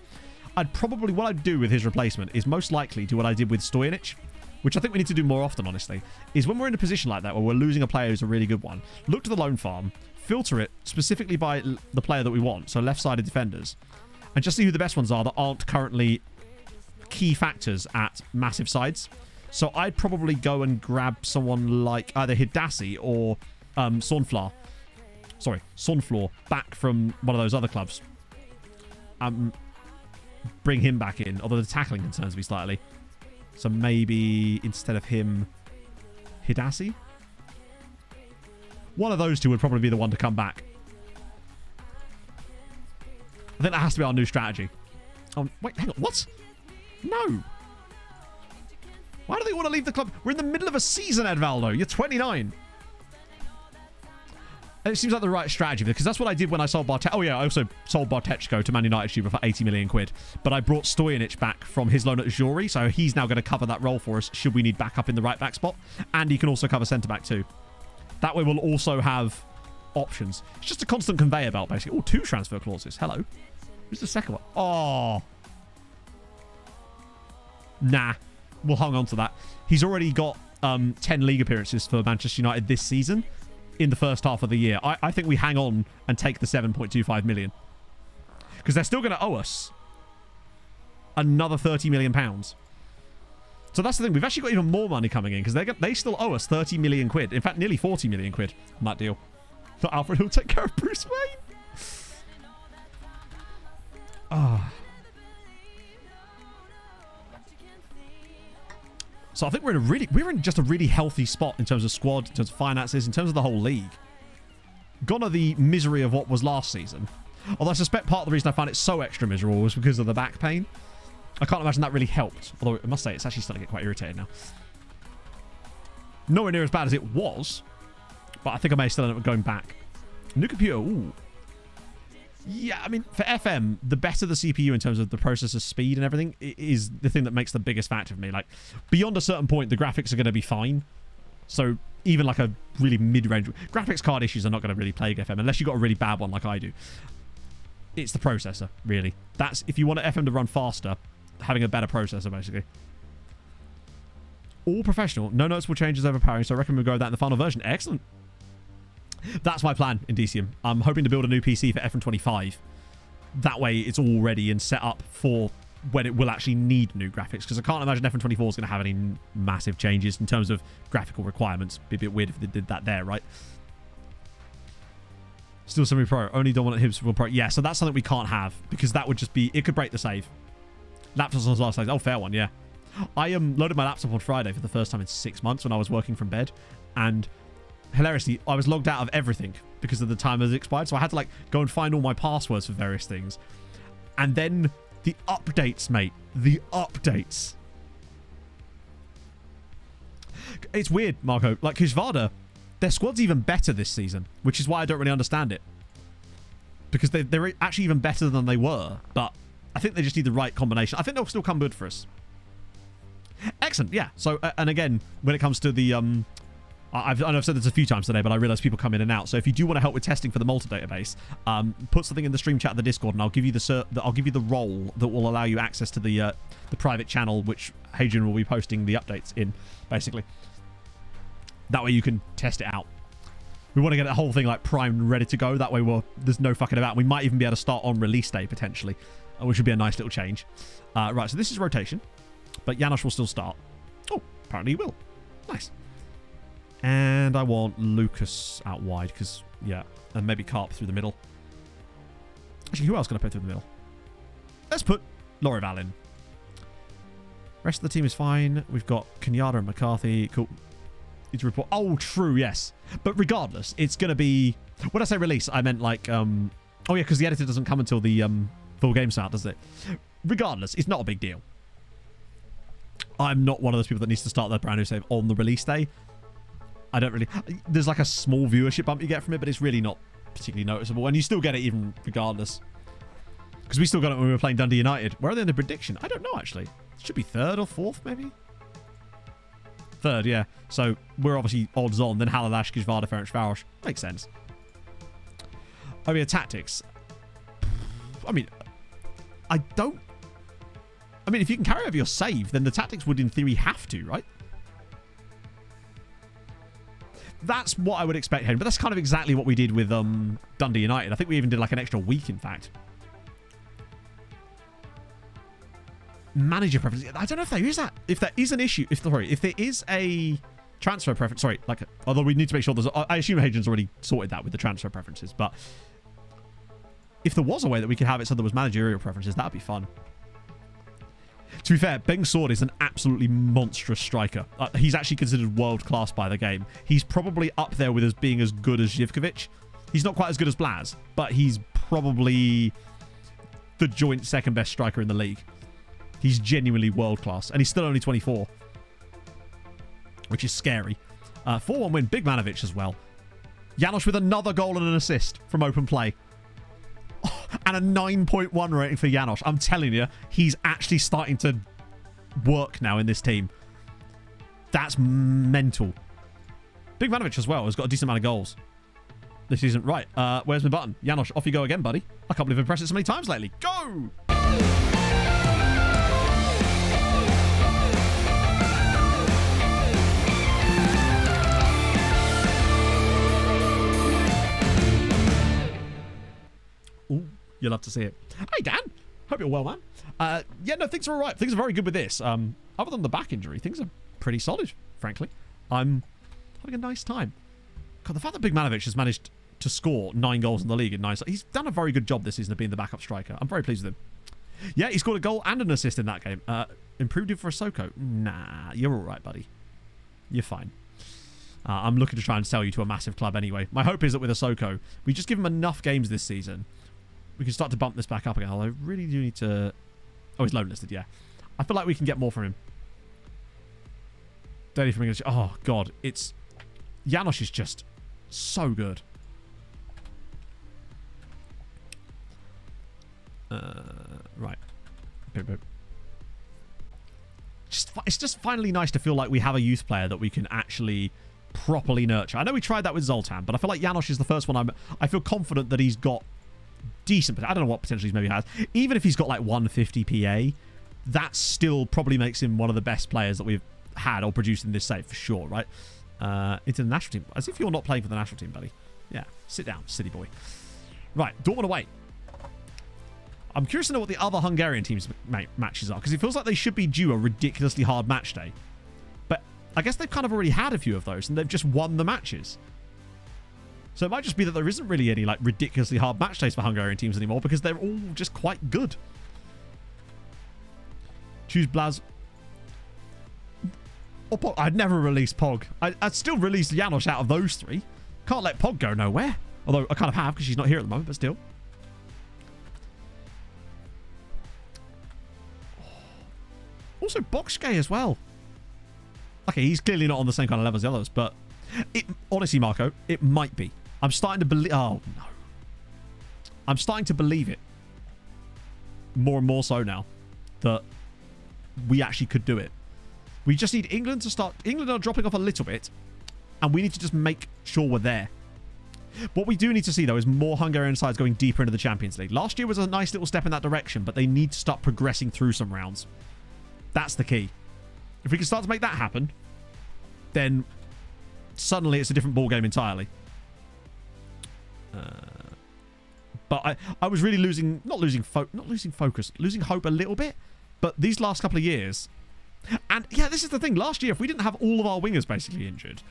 What I'd do with his replacement is most likely do what I did with Stojanic, which I think we need to do more often, honestly, is when we're in a position like that where we're losing a player who's a really good one, look to the loan farm, filter it specifically by the player that we want, so left-sided defenders, and just see who the best ones are that aren't currently key factors at massive sides. So I'd probably go and grab someone like either Hidassi or Sonflor back from one of those other clubs. Bring him back in, although the tackling concerns me slightly. So maybe instead of him, Hidassi? One of those two would probably be the one to come back. I think that has to be our new strategy. Oh, wait, hang on. What? No. Why do they want to leave the club? We're in the middle of a season, Edvaldo. You're 29. It seems like the right strategy, because that's what I did when I sold Bartechko. Oh, yeah, I also sold Bartechko to Man United Stuber for 80 million quid. But I brought Stojanic back from his loan at Győr, so he's now going to cover that role for us should we need backup in the right back spot. And he can also cover centre-back too. That way we'll also have options. It's just a constant conveyor belt, basically. Oh, 2 transfer clauses. Hello. Who's the second one? Oh. Nah. We'll hang on to that. He's already got 10 league appearances for Manchester United this season in the first half of the year. I think we hang on and take the 7.25 million. Because they're still going to owe us another £30 million. So that's the thing. We've actually got even more money coming in because they still owe us 30 million quid. In fact, nearly 40 million quid on that deal. So Alfred will take care of Bruce Wayne. Ah. Oh. So I think we're in just a really healthy spot in terms of squad, in terms of finances, in terms of the whole league. Gone are the misery of what was last season. Although I suspect part of the reason I found it so extra miserable was because of the back pain. I can't imagine that really helped. Although I must say, it's actually starting to get quite irritated now. Nowhere near as bad as it was. But I think I may still end up going back. New computer, ooh. Yeah, I mean, for FM, the better the CPU in terms of the processor speed and everything is the thing that makes the biggest factor for me. Like, beyond a certain point, the graphics are going to be fine. So, even like a really mid-range... Graphics card issues are not going to really plague FM, unless you've got a really bad one like I do. It's the processor, really. That's, if you want FM to run faster, having a better processor, basically. All professional. No noticeable changes overpowering, so I reckon we'll go with that in the final version. Excellent. That's my plan, Indicium. I'm hoping to build a new PC for FM25. That way, it's all ready and set up for when it will actually need new graphics, because I can't imagine FM24 is going to have any massive changes in terms of graphical requirements. It'd be a bit weird if they did that there, right? Still semi-pro. Only dominant hips will pro. Yeah, so that's something we can't have, because that would just be... It could break the save. Laptops on last stage. Oh, fair one, yeah. I loaded my laptop on Friday for the first time in 6 months when I was working from bed, and hilariously, I was logged out of everything because of the time has expired, so I had to like go and find all my passwords for various things. And then the updates, mate. The updates. It's weird, Marco. Like, Kishvada, their squad's even better this season, which is why I don't really understand it. Because they're actually even better than they were, but I think they just need the right combination. I think they'll still come good for us. Excellent, yeah. So, and again, when it comes to the... I've said this a few times today, but I realize people come in and out. So if you do want to help with testing for the Malta database, put something in the stream chat of the Discord, and I'll give you the role that will allow you access to the private channel, which Hadrian will be posting the updates in, basically. That way you can test it out. We want to get the whole thing like primed and ready to go. That way there's no fucking about. We might even be able to start on release day potentially, which would be a nice little change. Right, so this is rotation, but Janos will still start. Oh, apparently he will. Nice. And I want Lucas out wide because, yeah, and maybe Carp through the middle. Actually, who else can I put through the middle? Let's put Lorival in. Rest of the team is fine. We've got Kenyatta and McCarthy. Cool. Need to report. Oh, true, yes. But regardless, it's going to be... When I say release, I meant like... Oh, yeah, because the editor doesn't come until the full game's out, does it? Regardless, it's not a big deal. I'm not one of those people that needs to start their brand new save on the release day. I don't really... There's like a small viewership bump you get from it, but it's really not particularly noticeable. And you still get it even regardless. Because we still got it when we were playing Dundee United. Where are they in the prediction? I don't know, actually. It should be third or fourth, maybe? Third, yeah. So we're obviously odds on. Then Haladash, Kishvada, Ferencváros. Makes sense. Oh, yeah, tactics. I mean, I don't... I mean, if you can carry over your save, then the tactics would, in theory, have to, right? That's what I would expect, Henry. But that's kind of exactly what we did with Dundee United. I think we even did like an extra week, in fact. Manager preference. I don't know if there is that. If there is an issue. If there is a transfer preference. Sorry, like, although we need to make sure there's... I assume Hadrian's already sorted that with the transfer preferences. But if there was a way that we could have it so there was managerial preferences, that would be fun. To be fair, Beng Sword is an absolutely monstrous striker. He's actually considered world-class by the game. He's probably up there with us being as good as Zivkovic. He's not quite as good as Blaz, but he's probably the joint second-best striker in the league. He's genuinely world-class, and he's still only 24, which is scary. 4-1 win, Big Manovic as well. Janos with another goal and an assist from open play. And a 9.1 rating for Janos. I'm telling you, he's actually starting to work now in this team. That's mental. Big Manovic as well has got a decent amount of goals. This isn't right. Where's my button? Janos, off you go again, buddy. I can't believe I've pressed it so many times lately. Go! Ooh. You'll love to see it. Hey, Dan. Hope you're well, man. Yeah, no, things are all right. Things are very good with this. Other than the back injury, things are pretty solid, frankly. I'm having a nice time. God, the fact that Big Manovic has managed to score 9 goals in the league in 9... He's done a very good job this season of being the backup striker. I'm very pleased with him. Yeah, he scored a goal and an assist in that game. Improved him for a Soko. Nah, you're all right, buddy. You're fine. I'm looking to try and sell you to a massive club anyway. My hope is that with a Soko, we just give him enough games this season, we can start to bump this back up again. Although I really do need to... Oh, he's loan listed, yeah. I feel like we can get more from him. Daily from English. Oh, God. It's... Janos is just so good. Right. Boop, boop. It's just finally nice to feel like we have a youth player that we can actually properly nurture. I know we tried that with Zoltan, but I feel like Janos is the first one I feel confident that he's got decent... I don't know what potential he maybe has. Even if he's got like 150 PA, that still probably makes him one of the best players that we've had or produced in this save for sure, right? Into the national team. As if you're not playing for the national team, buddy. Yeah, sit down, city boy. Right, Dortmund away. I'm curious to know what the other Hungarian teams' matches are, because it feels like they should be due a ridiculously hard match day. But I guess they've kind of already had a few of those, and they've just won the matches. So it might just be that there isn't really any like ridiculously hard match days for Hungarian teams anymore, because they're all just quite good. Choose Blaz. Or Pog. I'd never release Pog. I'd still release Janosch out of those three. Can't let Pog go nowhere. Although I kind of have, because she's not here at the moment, but still. Also, Boxgay as well. Okay, he's clearly not on the same kind of level as the others, but honestly, Marco, it might be. I'm starting to believe... Oh, no. I'm starting to believe it. More and more so now. That we actually could do it. We just need England to start... England are dropping off a little bit, and we need to just make sure we're there. What we do need to see, though, is more Hungarian sides going deeper into the Champions League. Last year was a nice little step in that direction, but they need to start progressing through some rounds. That's the key. If we can start to make that happen, then suddenly it's a different ballgame entirely. But I was really losing hope a little bit. But these last couple of years, and yeah, this is the thing. Last year, if we didn't have all of our wingers basically injured,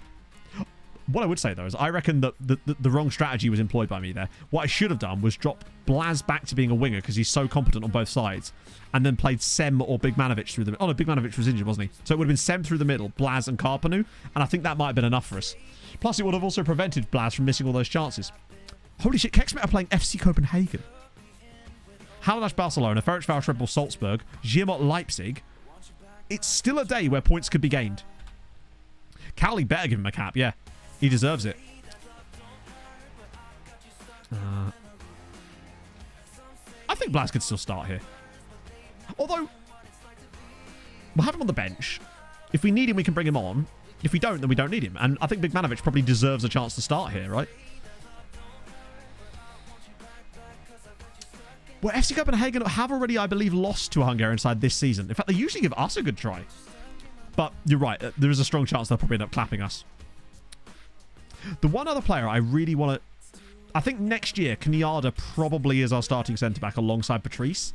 what I would say though is I reckon that the wrong strategy was employed by me there. What I should have done was drop Blaz back to being a winger because he's so competent on both sides, and then played Sem or Bigmanovic through the... Oh no, Bigmanovic was injured, wasn't he? So it would have been Sem through the middle, Blaz and Karpanu, and I think that might have been enough for us. Plus, it would have also prevented Blaz from missing all those chances. Holy shit, Keksmet are playing FC Copenhagen. Haladash Barcelona, Ferencváros Red Bull Salzburg, Giamot Leipzig. It's still a day where points could be gained. Cowley better give him a cap, yeah. He deserves it. I think Blaz could still start here. Although, we'll have him on the bench. If we need him, we can bring him on. If we don't, then we don't need him. And I think Bigmanovic probably deserves a chance to start here, right? Well, FC Copenhagen have already, I believe, lost to a Hungarian side this season. In fact, they usually give us a good try. But you're right. There is a strong chance they'll probably end up clapping us. The one other player I really want to... I think next year, Kenyatta probably is our starting centre-back alongside Patrice.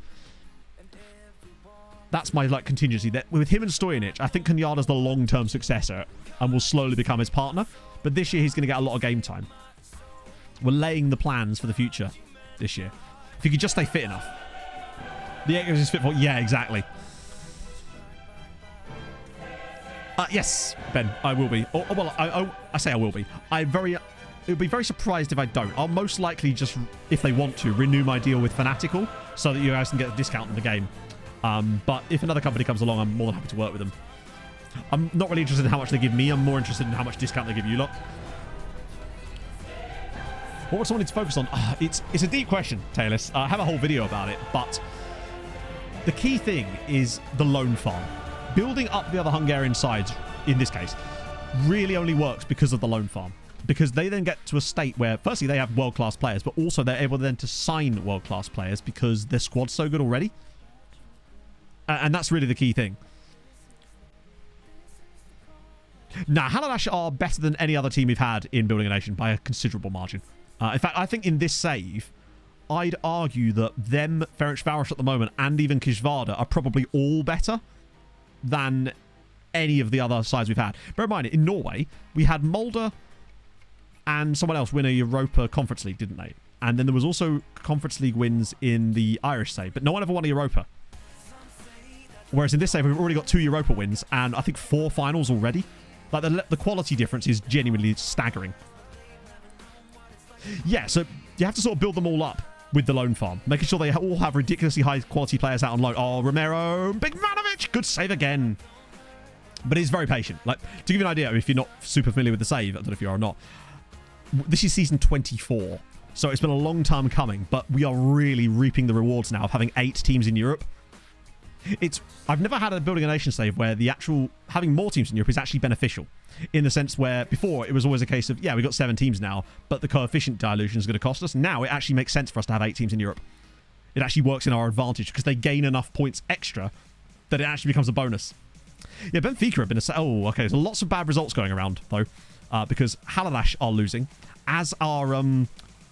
That's my contingency. That with him and Stojanic, I think Kenyatta's the long-term successor and will slowly become his partner. But this year, he's going to get a lot of game time. We're laying the plans for the future this year. If he could just stay fit enough. The Echoes is fit for... Yeah, exactly. Yes, Ben, I will be. Well, I say I will be. It would be very surprised if I don't. I'll most likely just, if they want to, renew my deal with Fanatical so that you guys can get a discount on the game. But if another company comes along, I'm more than happy to work with them. I'm not really interested in how much they give me. I'm more interested in how much discount they give you lot. What would someone need to focus on? It's a deep question, Taylor. I have a whole video about it, but the key thing is the loan farm. Building up the other Hungarian sides, in this case, really only works because of the loan farm. Because they then get to a state where, firstly, they have world-class players, but also they're able then to sign world-class players because their squad's so good already. And that's really the key thing. Now, Haladash are better than any other team we've had in Building a Nation by a considerable margin. In fact, I think in this save, I'd argue that them, Ferencváros at the moment, and even Kisvárda are probably all better than any of the other sides we've had. Bear in mind, in Norway, we had Molde and someone else win a Europa Conference League, didn't they? And then there was also Conference League wins in the Irish save, but no one ever won a Europa. Whereas in this save, we've already got 2 Europa wins and I think 4 finals already. Like, the quality difference is genuinely staggering. Yeah, so you have to sort of build them all up with the loan farm, making sure they all have ridiculously high quality players out on loan. Oh, Romero, Bigmanovic, good save again. But he's very patient. Like, to give you an idea, if you're not super familiar with the save, I don't know if you are or not, this is season 24. So it's been a long time coming, but we are really reaping the rewards now of having 8 teams in Europe. I've never had a Building a Nation save where the actual having more teams in Europe is actually beneficial, in the sense where before it was always a case of, yeah, we've got 7 teams now, but the coefficient dilution is going to cost us. Now it actually makes sense for us to have 8 teams in Europe. It actually works in our advantage because they gain enough points extra that it actually becomes a bonus. Yeah, Benfica have been oh, okay, there's lots of bad results going around though, because Haladash are losing, as are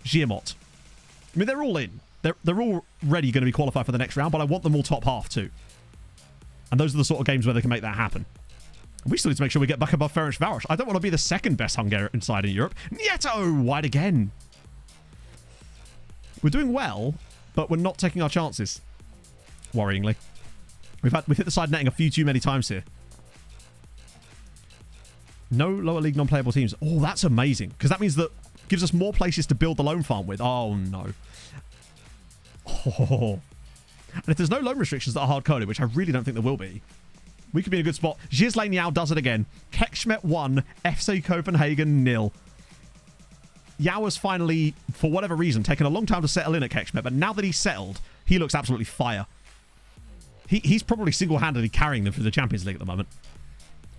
Giamot. I mean, they're all in. They're already going to be qualified for the next round, but I want them all top half too. And those are the sort of games where they can make that happen. We still need to make sure we get back above Ferencváros. I don't want to be the second best Hungarian side in Europe. Nieto, wide again. We're doing well, but we're not taking our chances. Worryingly. We've hit the side netting a few too many times here. No lower league non-playable teams. Oh, that's amazing. Because that means that gives us more places to build the loan farm with. Oh, no. Oh. And if there's no loan restrictions that are hard-coded, which I really don't think there will be, we could be in a good spot. Ghislaine Yao does it again. Kekschmet 1, FC Copenhagen 0. Yao has finally, for whatever reason, taken a long time to settle in at Kekschmet, but now that he's settled, he looks absolutely fire. He's probably single-handedly carrying them through the Champions League at the moment.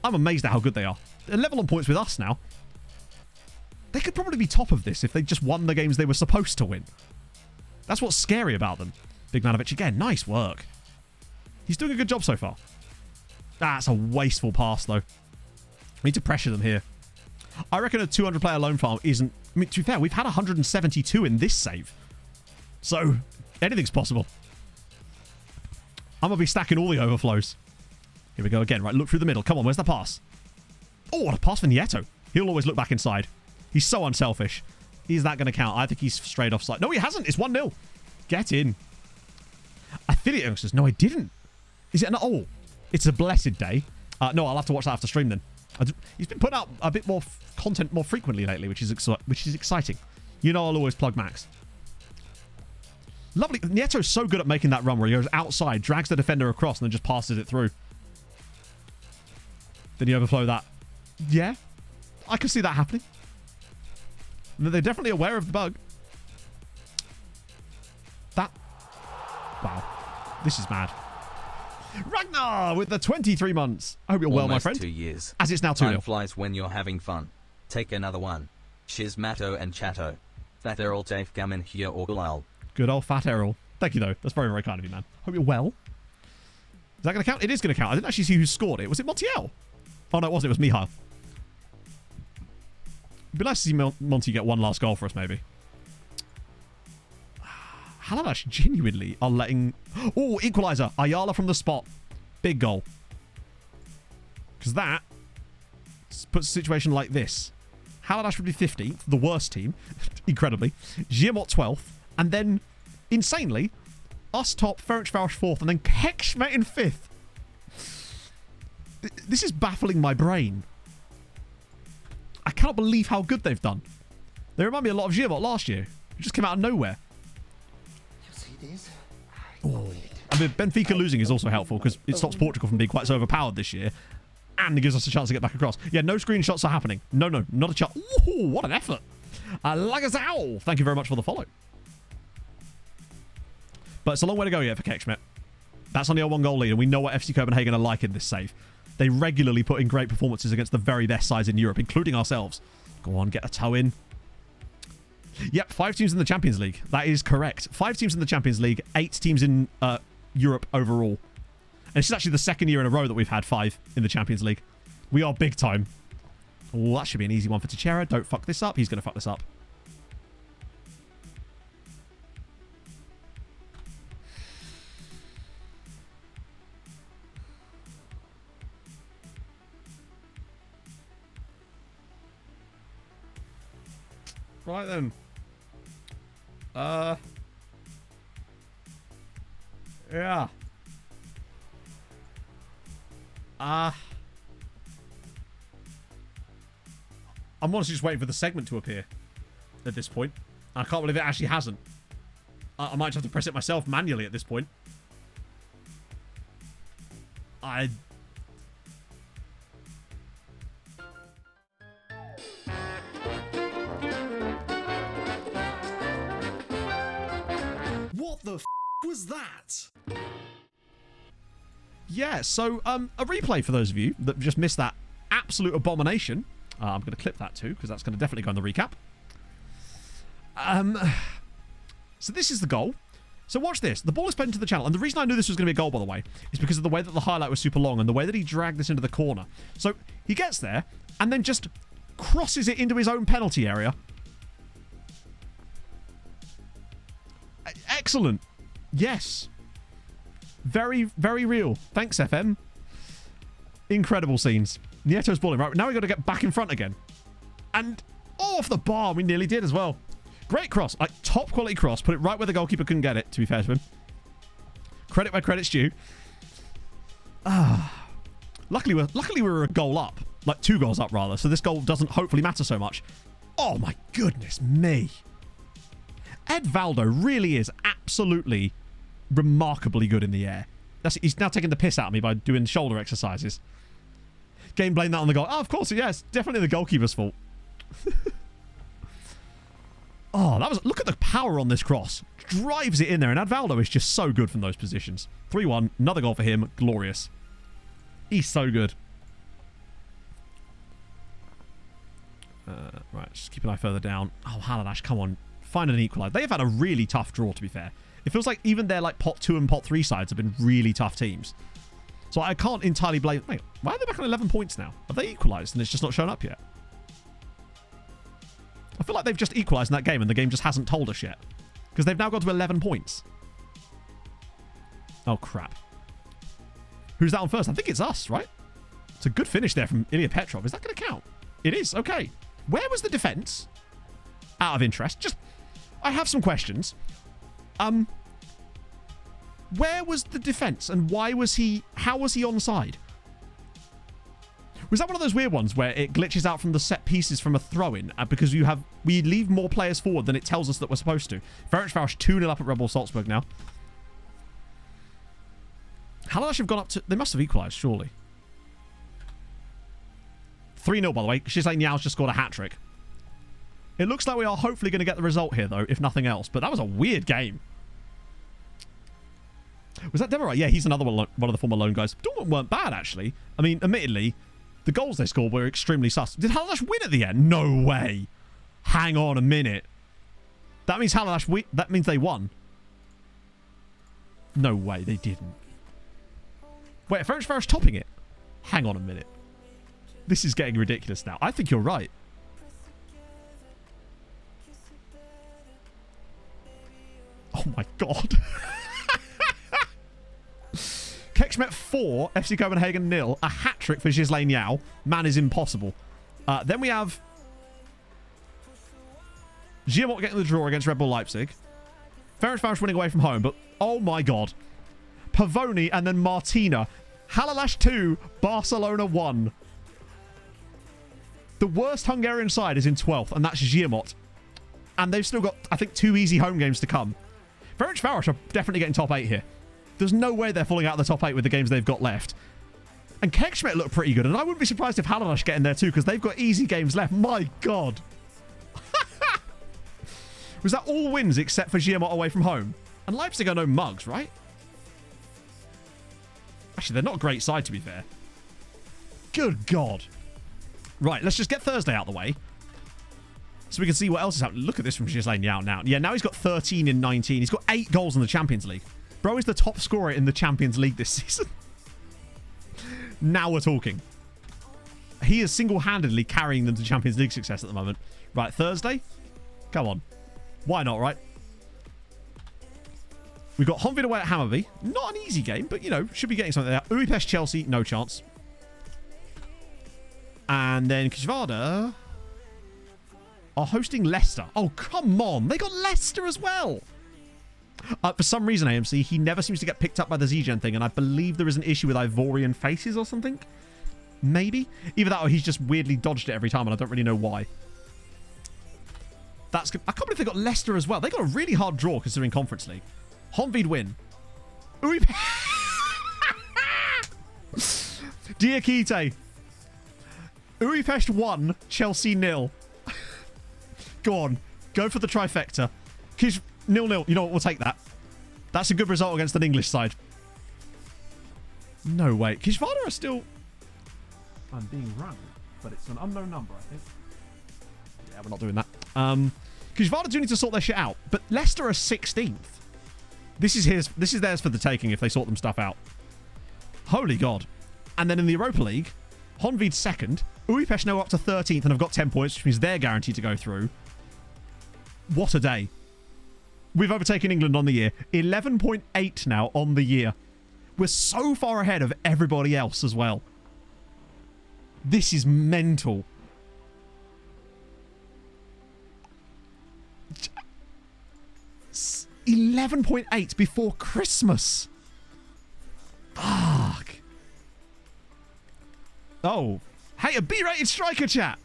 I'm amazed at how good they are. They're level on points with us now. They could probably be top of this if they just won the games they were supposed to win. That's what's scary about them. Bigmanovic again. Nice work. He's doing a good job so far. That's a wasteful pass, though. We need to pressure them here. I reckon a 200-player loan farm isn't... I mean, to be fair, we've had 172 in this save. So, anything's possible. I'm going to be stacking all the overflows. Here we go again. Right, look through the middle. Come on, where's the pass? Oh, what a pass for Nieto. He'll always look back inside. He's so unselfish. Is that going to count? I think he's straight offside. No, he hasn't. It's 1-0. Get in. I feel it, youngsters. No, I didn't. Is it an... Oh, it's a blessed day. No, I'll have to watch that after stream then. He's been putting out a bit more content more frequently lately, which is exciting. You know I'll always plug Max. Lovely. Nieto's so good at making that run where he goes outside, drags the defender across, and then just passes it through. Then you overflow that. Yeah, I can see that happening. They're definitely aware of the bug. That... Wow. This is mad. Ragnar with the 23 months. I hope you're well, my friend. 2 years. As it's now 2-0. Time flies when you're having fun. Take another one. Shiz Matto and Chatto. Fat Errol Dave Gammon here or Gulal. Good old Fat Errol. Thank you, though. That's very, very kind of you, man. Hope you're well. Is that going to count? It is going to count. I didn't actually see who scored it. Was it Montiel? Oh, no, it wasn't. It was Mihail. It'd be nice to see Monty get one last goal for us, maybe. Haladash genuinely are letting... Oh, equaliser. Ayala from the spot. Big goal. Because that puts a situation like this. Haladash would be 15th, the worst team, incredibly. Giamot 12th. And then, insanely, us top, Ferencváros 4th, and then Kekschmet in 5th. This is baffling my brain. I cannot believe how good they've done. They remind me a lot of Giamot last year. It just came out of nowhere. Oh. I mean, Benfica losing is also helpful because it stops Portugal from being quite so overpowered this year. And it gives us a chance to get back across. Yeah, no screenshots are happening. No, not a chance. Ooh, what an effort. Lagazao, thank you very much for the follow. But it's a long way to go yet for Kekschmet. That's only a 1-goal lead, and we know what FC Copenhagen are like in this save. They regularly put in great performances against the very best sides in Europe, including ourselves. Go on, get a toe in. Yep, 5 teams in the Champions League. That is correct. 5 teams in the Champions League, 8 teams in Europe overall. And this is actually the second year in a row that we've had 5 in the Champions League. We are big time. Oh, that should be an easy one for Teixeira. Don't fuck this up. He's going to fuck this up. Right then. Yeah. I'm honestly just waiting for the segment to appear at this point. I can't believe it actually hasn't. I might just have to press it myself manually at this point. What the f was that? Yeah, so a replay for those of you that just missed that absolute abomination. I'm going to clip that too, because that's going to definitely go in the recap. So this is the goal. So watch this. The ball is played into the channel. And the reason I knew this was going to be a goal, by the way, is because of the way that the highlight was super long and the way that he dragged this into the corner. So he gets there and then just crosses it into his own penalty area. Excellent. Yes. Very, very real. Thanks, FM. Incredible scenes. Nieto's balling. Right, now we've got to get back in front again. And off the bar, we nearly did as well. Great cross. Like, top quality cross. Put it right where the goalkeeper couldn't get it, to be fair to him. Credit where credit's due. Luckily we're a goal up. Like, 2 goals up, rather. So this goal doesn't hopefully matter so much. Oh, my goodness me. Ed Valdo really is absolutely remarkably good in the air. He's now taking the piss out of me by doing shoulder exercises. Game blame that on the goal. Oh, of course, yeah, it's definitely the goalkeeper's fault. Oh, that was... Look at the power on this cross. Drives it in there, and Advaldo is just so good from those positions. 3-1, another goal for him. Glorious. He's so good. Right, just keep an eye further down. Oh, Haladash, come on. Find an equaliser. They have had a really tough draw, to be fair. It feels like even their like pot 2 and pot 3 sides have been really tough teams. So I can't entirely blame... Wait, why are they back on 11 points now? Have they equalised and it's just not shown up yet? I feel like they've just equalised in that game and the game just hasn't told us yet. Because they've now got to 11 points. Oh, crap. Who's that on first? I think it's us, right? It's a good finish there from Ilya Petrov. Is that going to count? It is. Okay. Where was the defence? Out of interest. Just... I have some questions. Where was the defence and why was he... How was he onside? Was that one of those weird ones where it glitches out from the set pieces from a throw-in because we leave more players forward than it tells us that we're supposed to? Ferencváros 2-0 up at Red Bull Salzburg now. Haladash have gone up to... They must have equalised, surely. 3-0, by the way. Shisley Niao's just scored a hat-trick. It looks like we are hopefully going to get the result here, though, if nothing else. But that was a weird game. Was that Demarai? Yeah, he's another one of the former loan guys. Dortmund weren't bad, actually. I mean, admittedly, the goals they scored were extremely sus. Did Haladash win at the end? No way. Hang on a minute. That means that means they won. No way, they didn't. Wait, Ferencváros topping it? Hang on a minute. This is getting ridiculous now. I think you're right. Oh my god. Kekschmet 4, FC Copenhagen 0. A hat-trick for Shisley Niao. Man is impossible. Then we have Giamot getting the draw against Red Bull Leipzig. Ferencváros winning away from home, but oh my god. Pavoni and then Martina. Halalash 2, Barcelona 1. The worst Hungarian side is in 12th, and that's Giamot. And they've still got, I think, 2 easy home games to come. Ferencváros are definitely getting top 8 here. There's no way they're falling out of the top 8 with the games they've got left. And Kekschmet look pretty good, and I wouldn't be surprised if Haladash get in there too, because they've got easy games left. My god. Was that all wins except for Giamot away from home? And Leipzig are no mugs, right? Actually, they're not a great side, to be fair. Good god. Right, let's just get Thursday out of the way. So we can see what else is happening. Look at this from Shisley Niao now. Yeah, now he's got 13 in 19. He's got 8 goals in the Champions League. Bro is the top scorer in the Champions League this season. Now we're talking. He is single-handedly carrying them to Champions League success at the moment. Right, Thursday? Come on. Why not, right? We've got Honvéd away at Hammarby. Not an easy game, but, you know, should be getting something there. Budapest, Chelsea, no chance. And then Kishvada are hosting Leicester. Oh, come on. They got Leicester as well. For some reason, AMC, he never seems to get picked up by the Z-Gen thing, and I believe there is an issue with Ivorian faces or something. Maybe. Either that or he's just weirdly dodged it every time, and I don't really know why. That's good. I can't believe they got Leicester as well. They got a really hard draw considering Conference League. Honvéd win. Diakite. Budapest 1, Chelsea 0. Go on. Go for the trifecta. 0-0. You know what? We'll take that. That's a good result against an English side. No way. Kishvada are still... I'm being rang, but it's an unknown number, I think. Yeah, we're not doing that. Kishvada do need to sort their shit out, but Leicester are 16th. This is theirs for the taking if they sort them stuff out. Holy God. And then in the Europa League, Honvéd 2nd. Budapest now up to 13th and have got 10 points, which means they're guaranteed to go through. What a day. we've overtaken England on the year. 11.8 now on the year. We're so far ahead of everybody else as well. This is mental. 11.8 before Christmas. Fuck. Oh. Hey, a B-rated striker chat.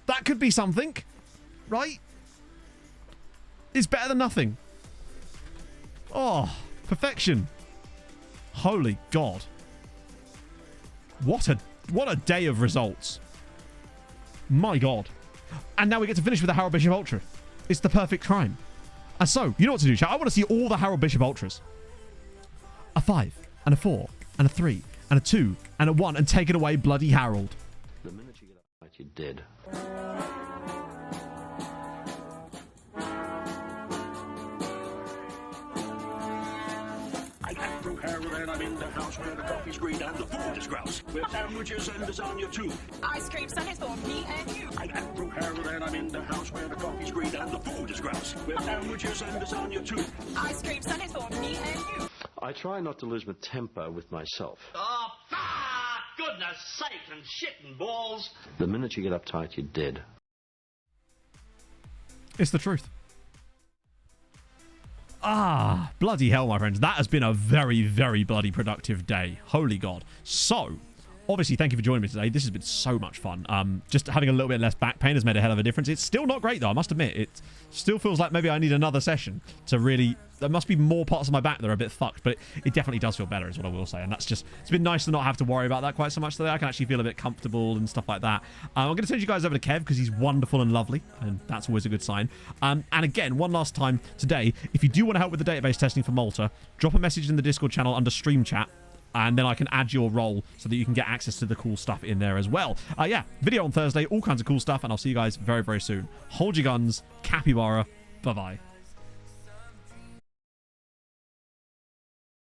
That could be something. Right? It's better than nothing. Oh, perfection. Holy God. What a day of results. My God. And now we get to finish with the Harold Bishop Ultra. It's the perfect crime. And so, you know what to do, chat. I want to see all the Harold Bishop Ultras. A 5, and a 4, and a 3, and a 2, and a 1, and take it away, bloody Harold. The minute you get up, like you're dead. Harold and I'm in the house where the coffee's green and the food is grouse. With sandwiches and lasagna too. Ice cream sundaes for me and you. I'm Andrew Harold and I'm in the house where the coffee's green and the food is grouse. With sandwiches and lasagna too. Ice cream sundaes for me and you. I try not to lose my temper with myself. Oh, goodness sake and shit and balls. The minute you get uptight, you're dead. It's the truth. Ah, bloody hell, my friends. That has been a very, very bloody productive day. Holy God. So, obviously, thank you for joining me today. This has been so much fun. Just having a little bit less back pain has made a hell of a difference. It's still not great, though, I must admit. It still feels like maybe I need another session to really... There must be more parts of my back that are a bit fucked, but it definitely does feel better, is what I will say. And that's just... It's been nice to not have to worry about that quite so much today. I can actually feel a bit comfortable and stuff like that. I'm going to send you guys over to Kev because he's wonderful and lovely, and that's always a good sign. And again, one last time today, if you do want to help with the database testing for Malta, drop a message in the Discord channel under Stream Chat, and then I can add your role so that you can get access to the cool stuff in there as well. Yeah, video on Thursday, all kinds of cool stuff, and I'll see you guys very, very soon. Hold your guns, capybara, bye-bye.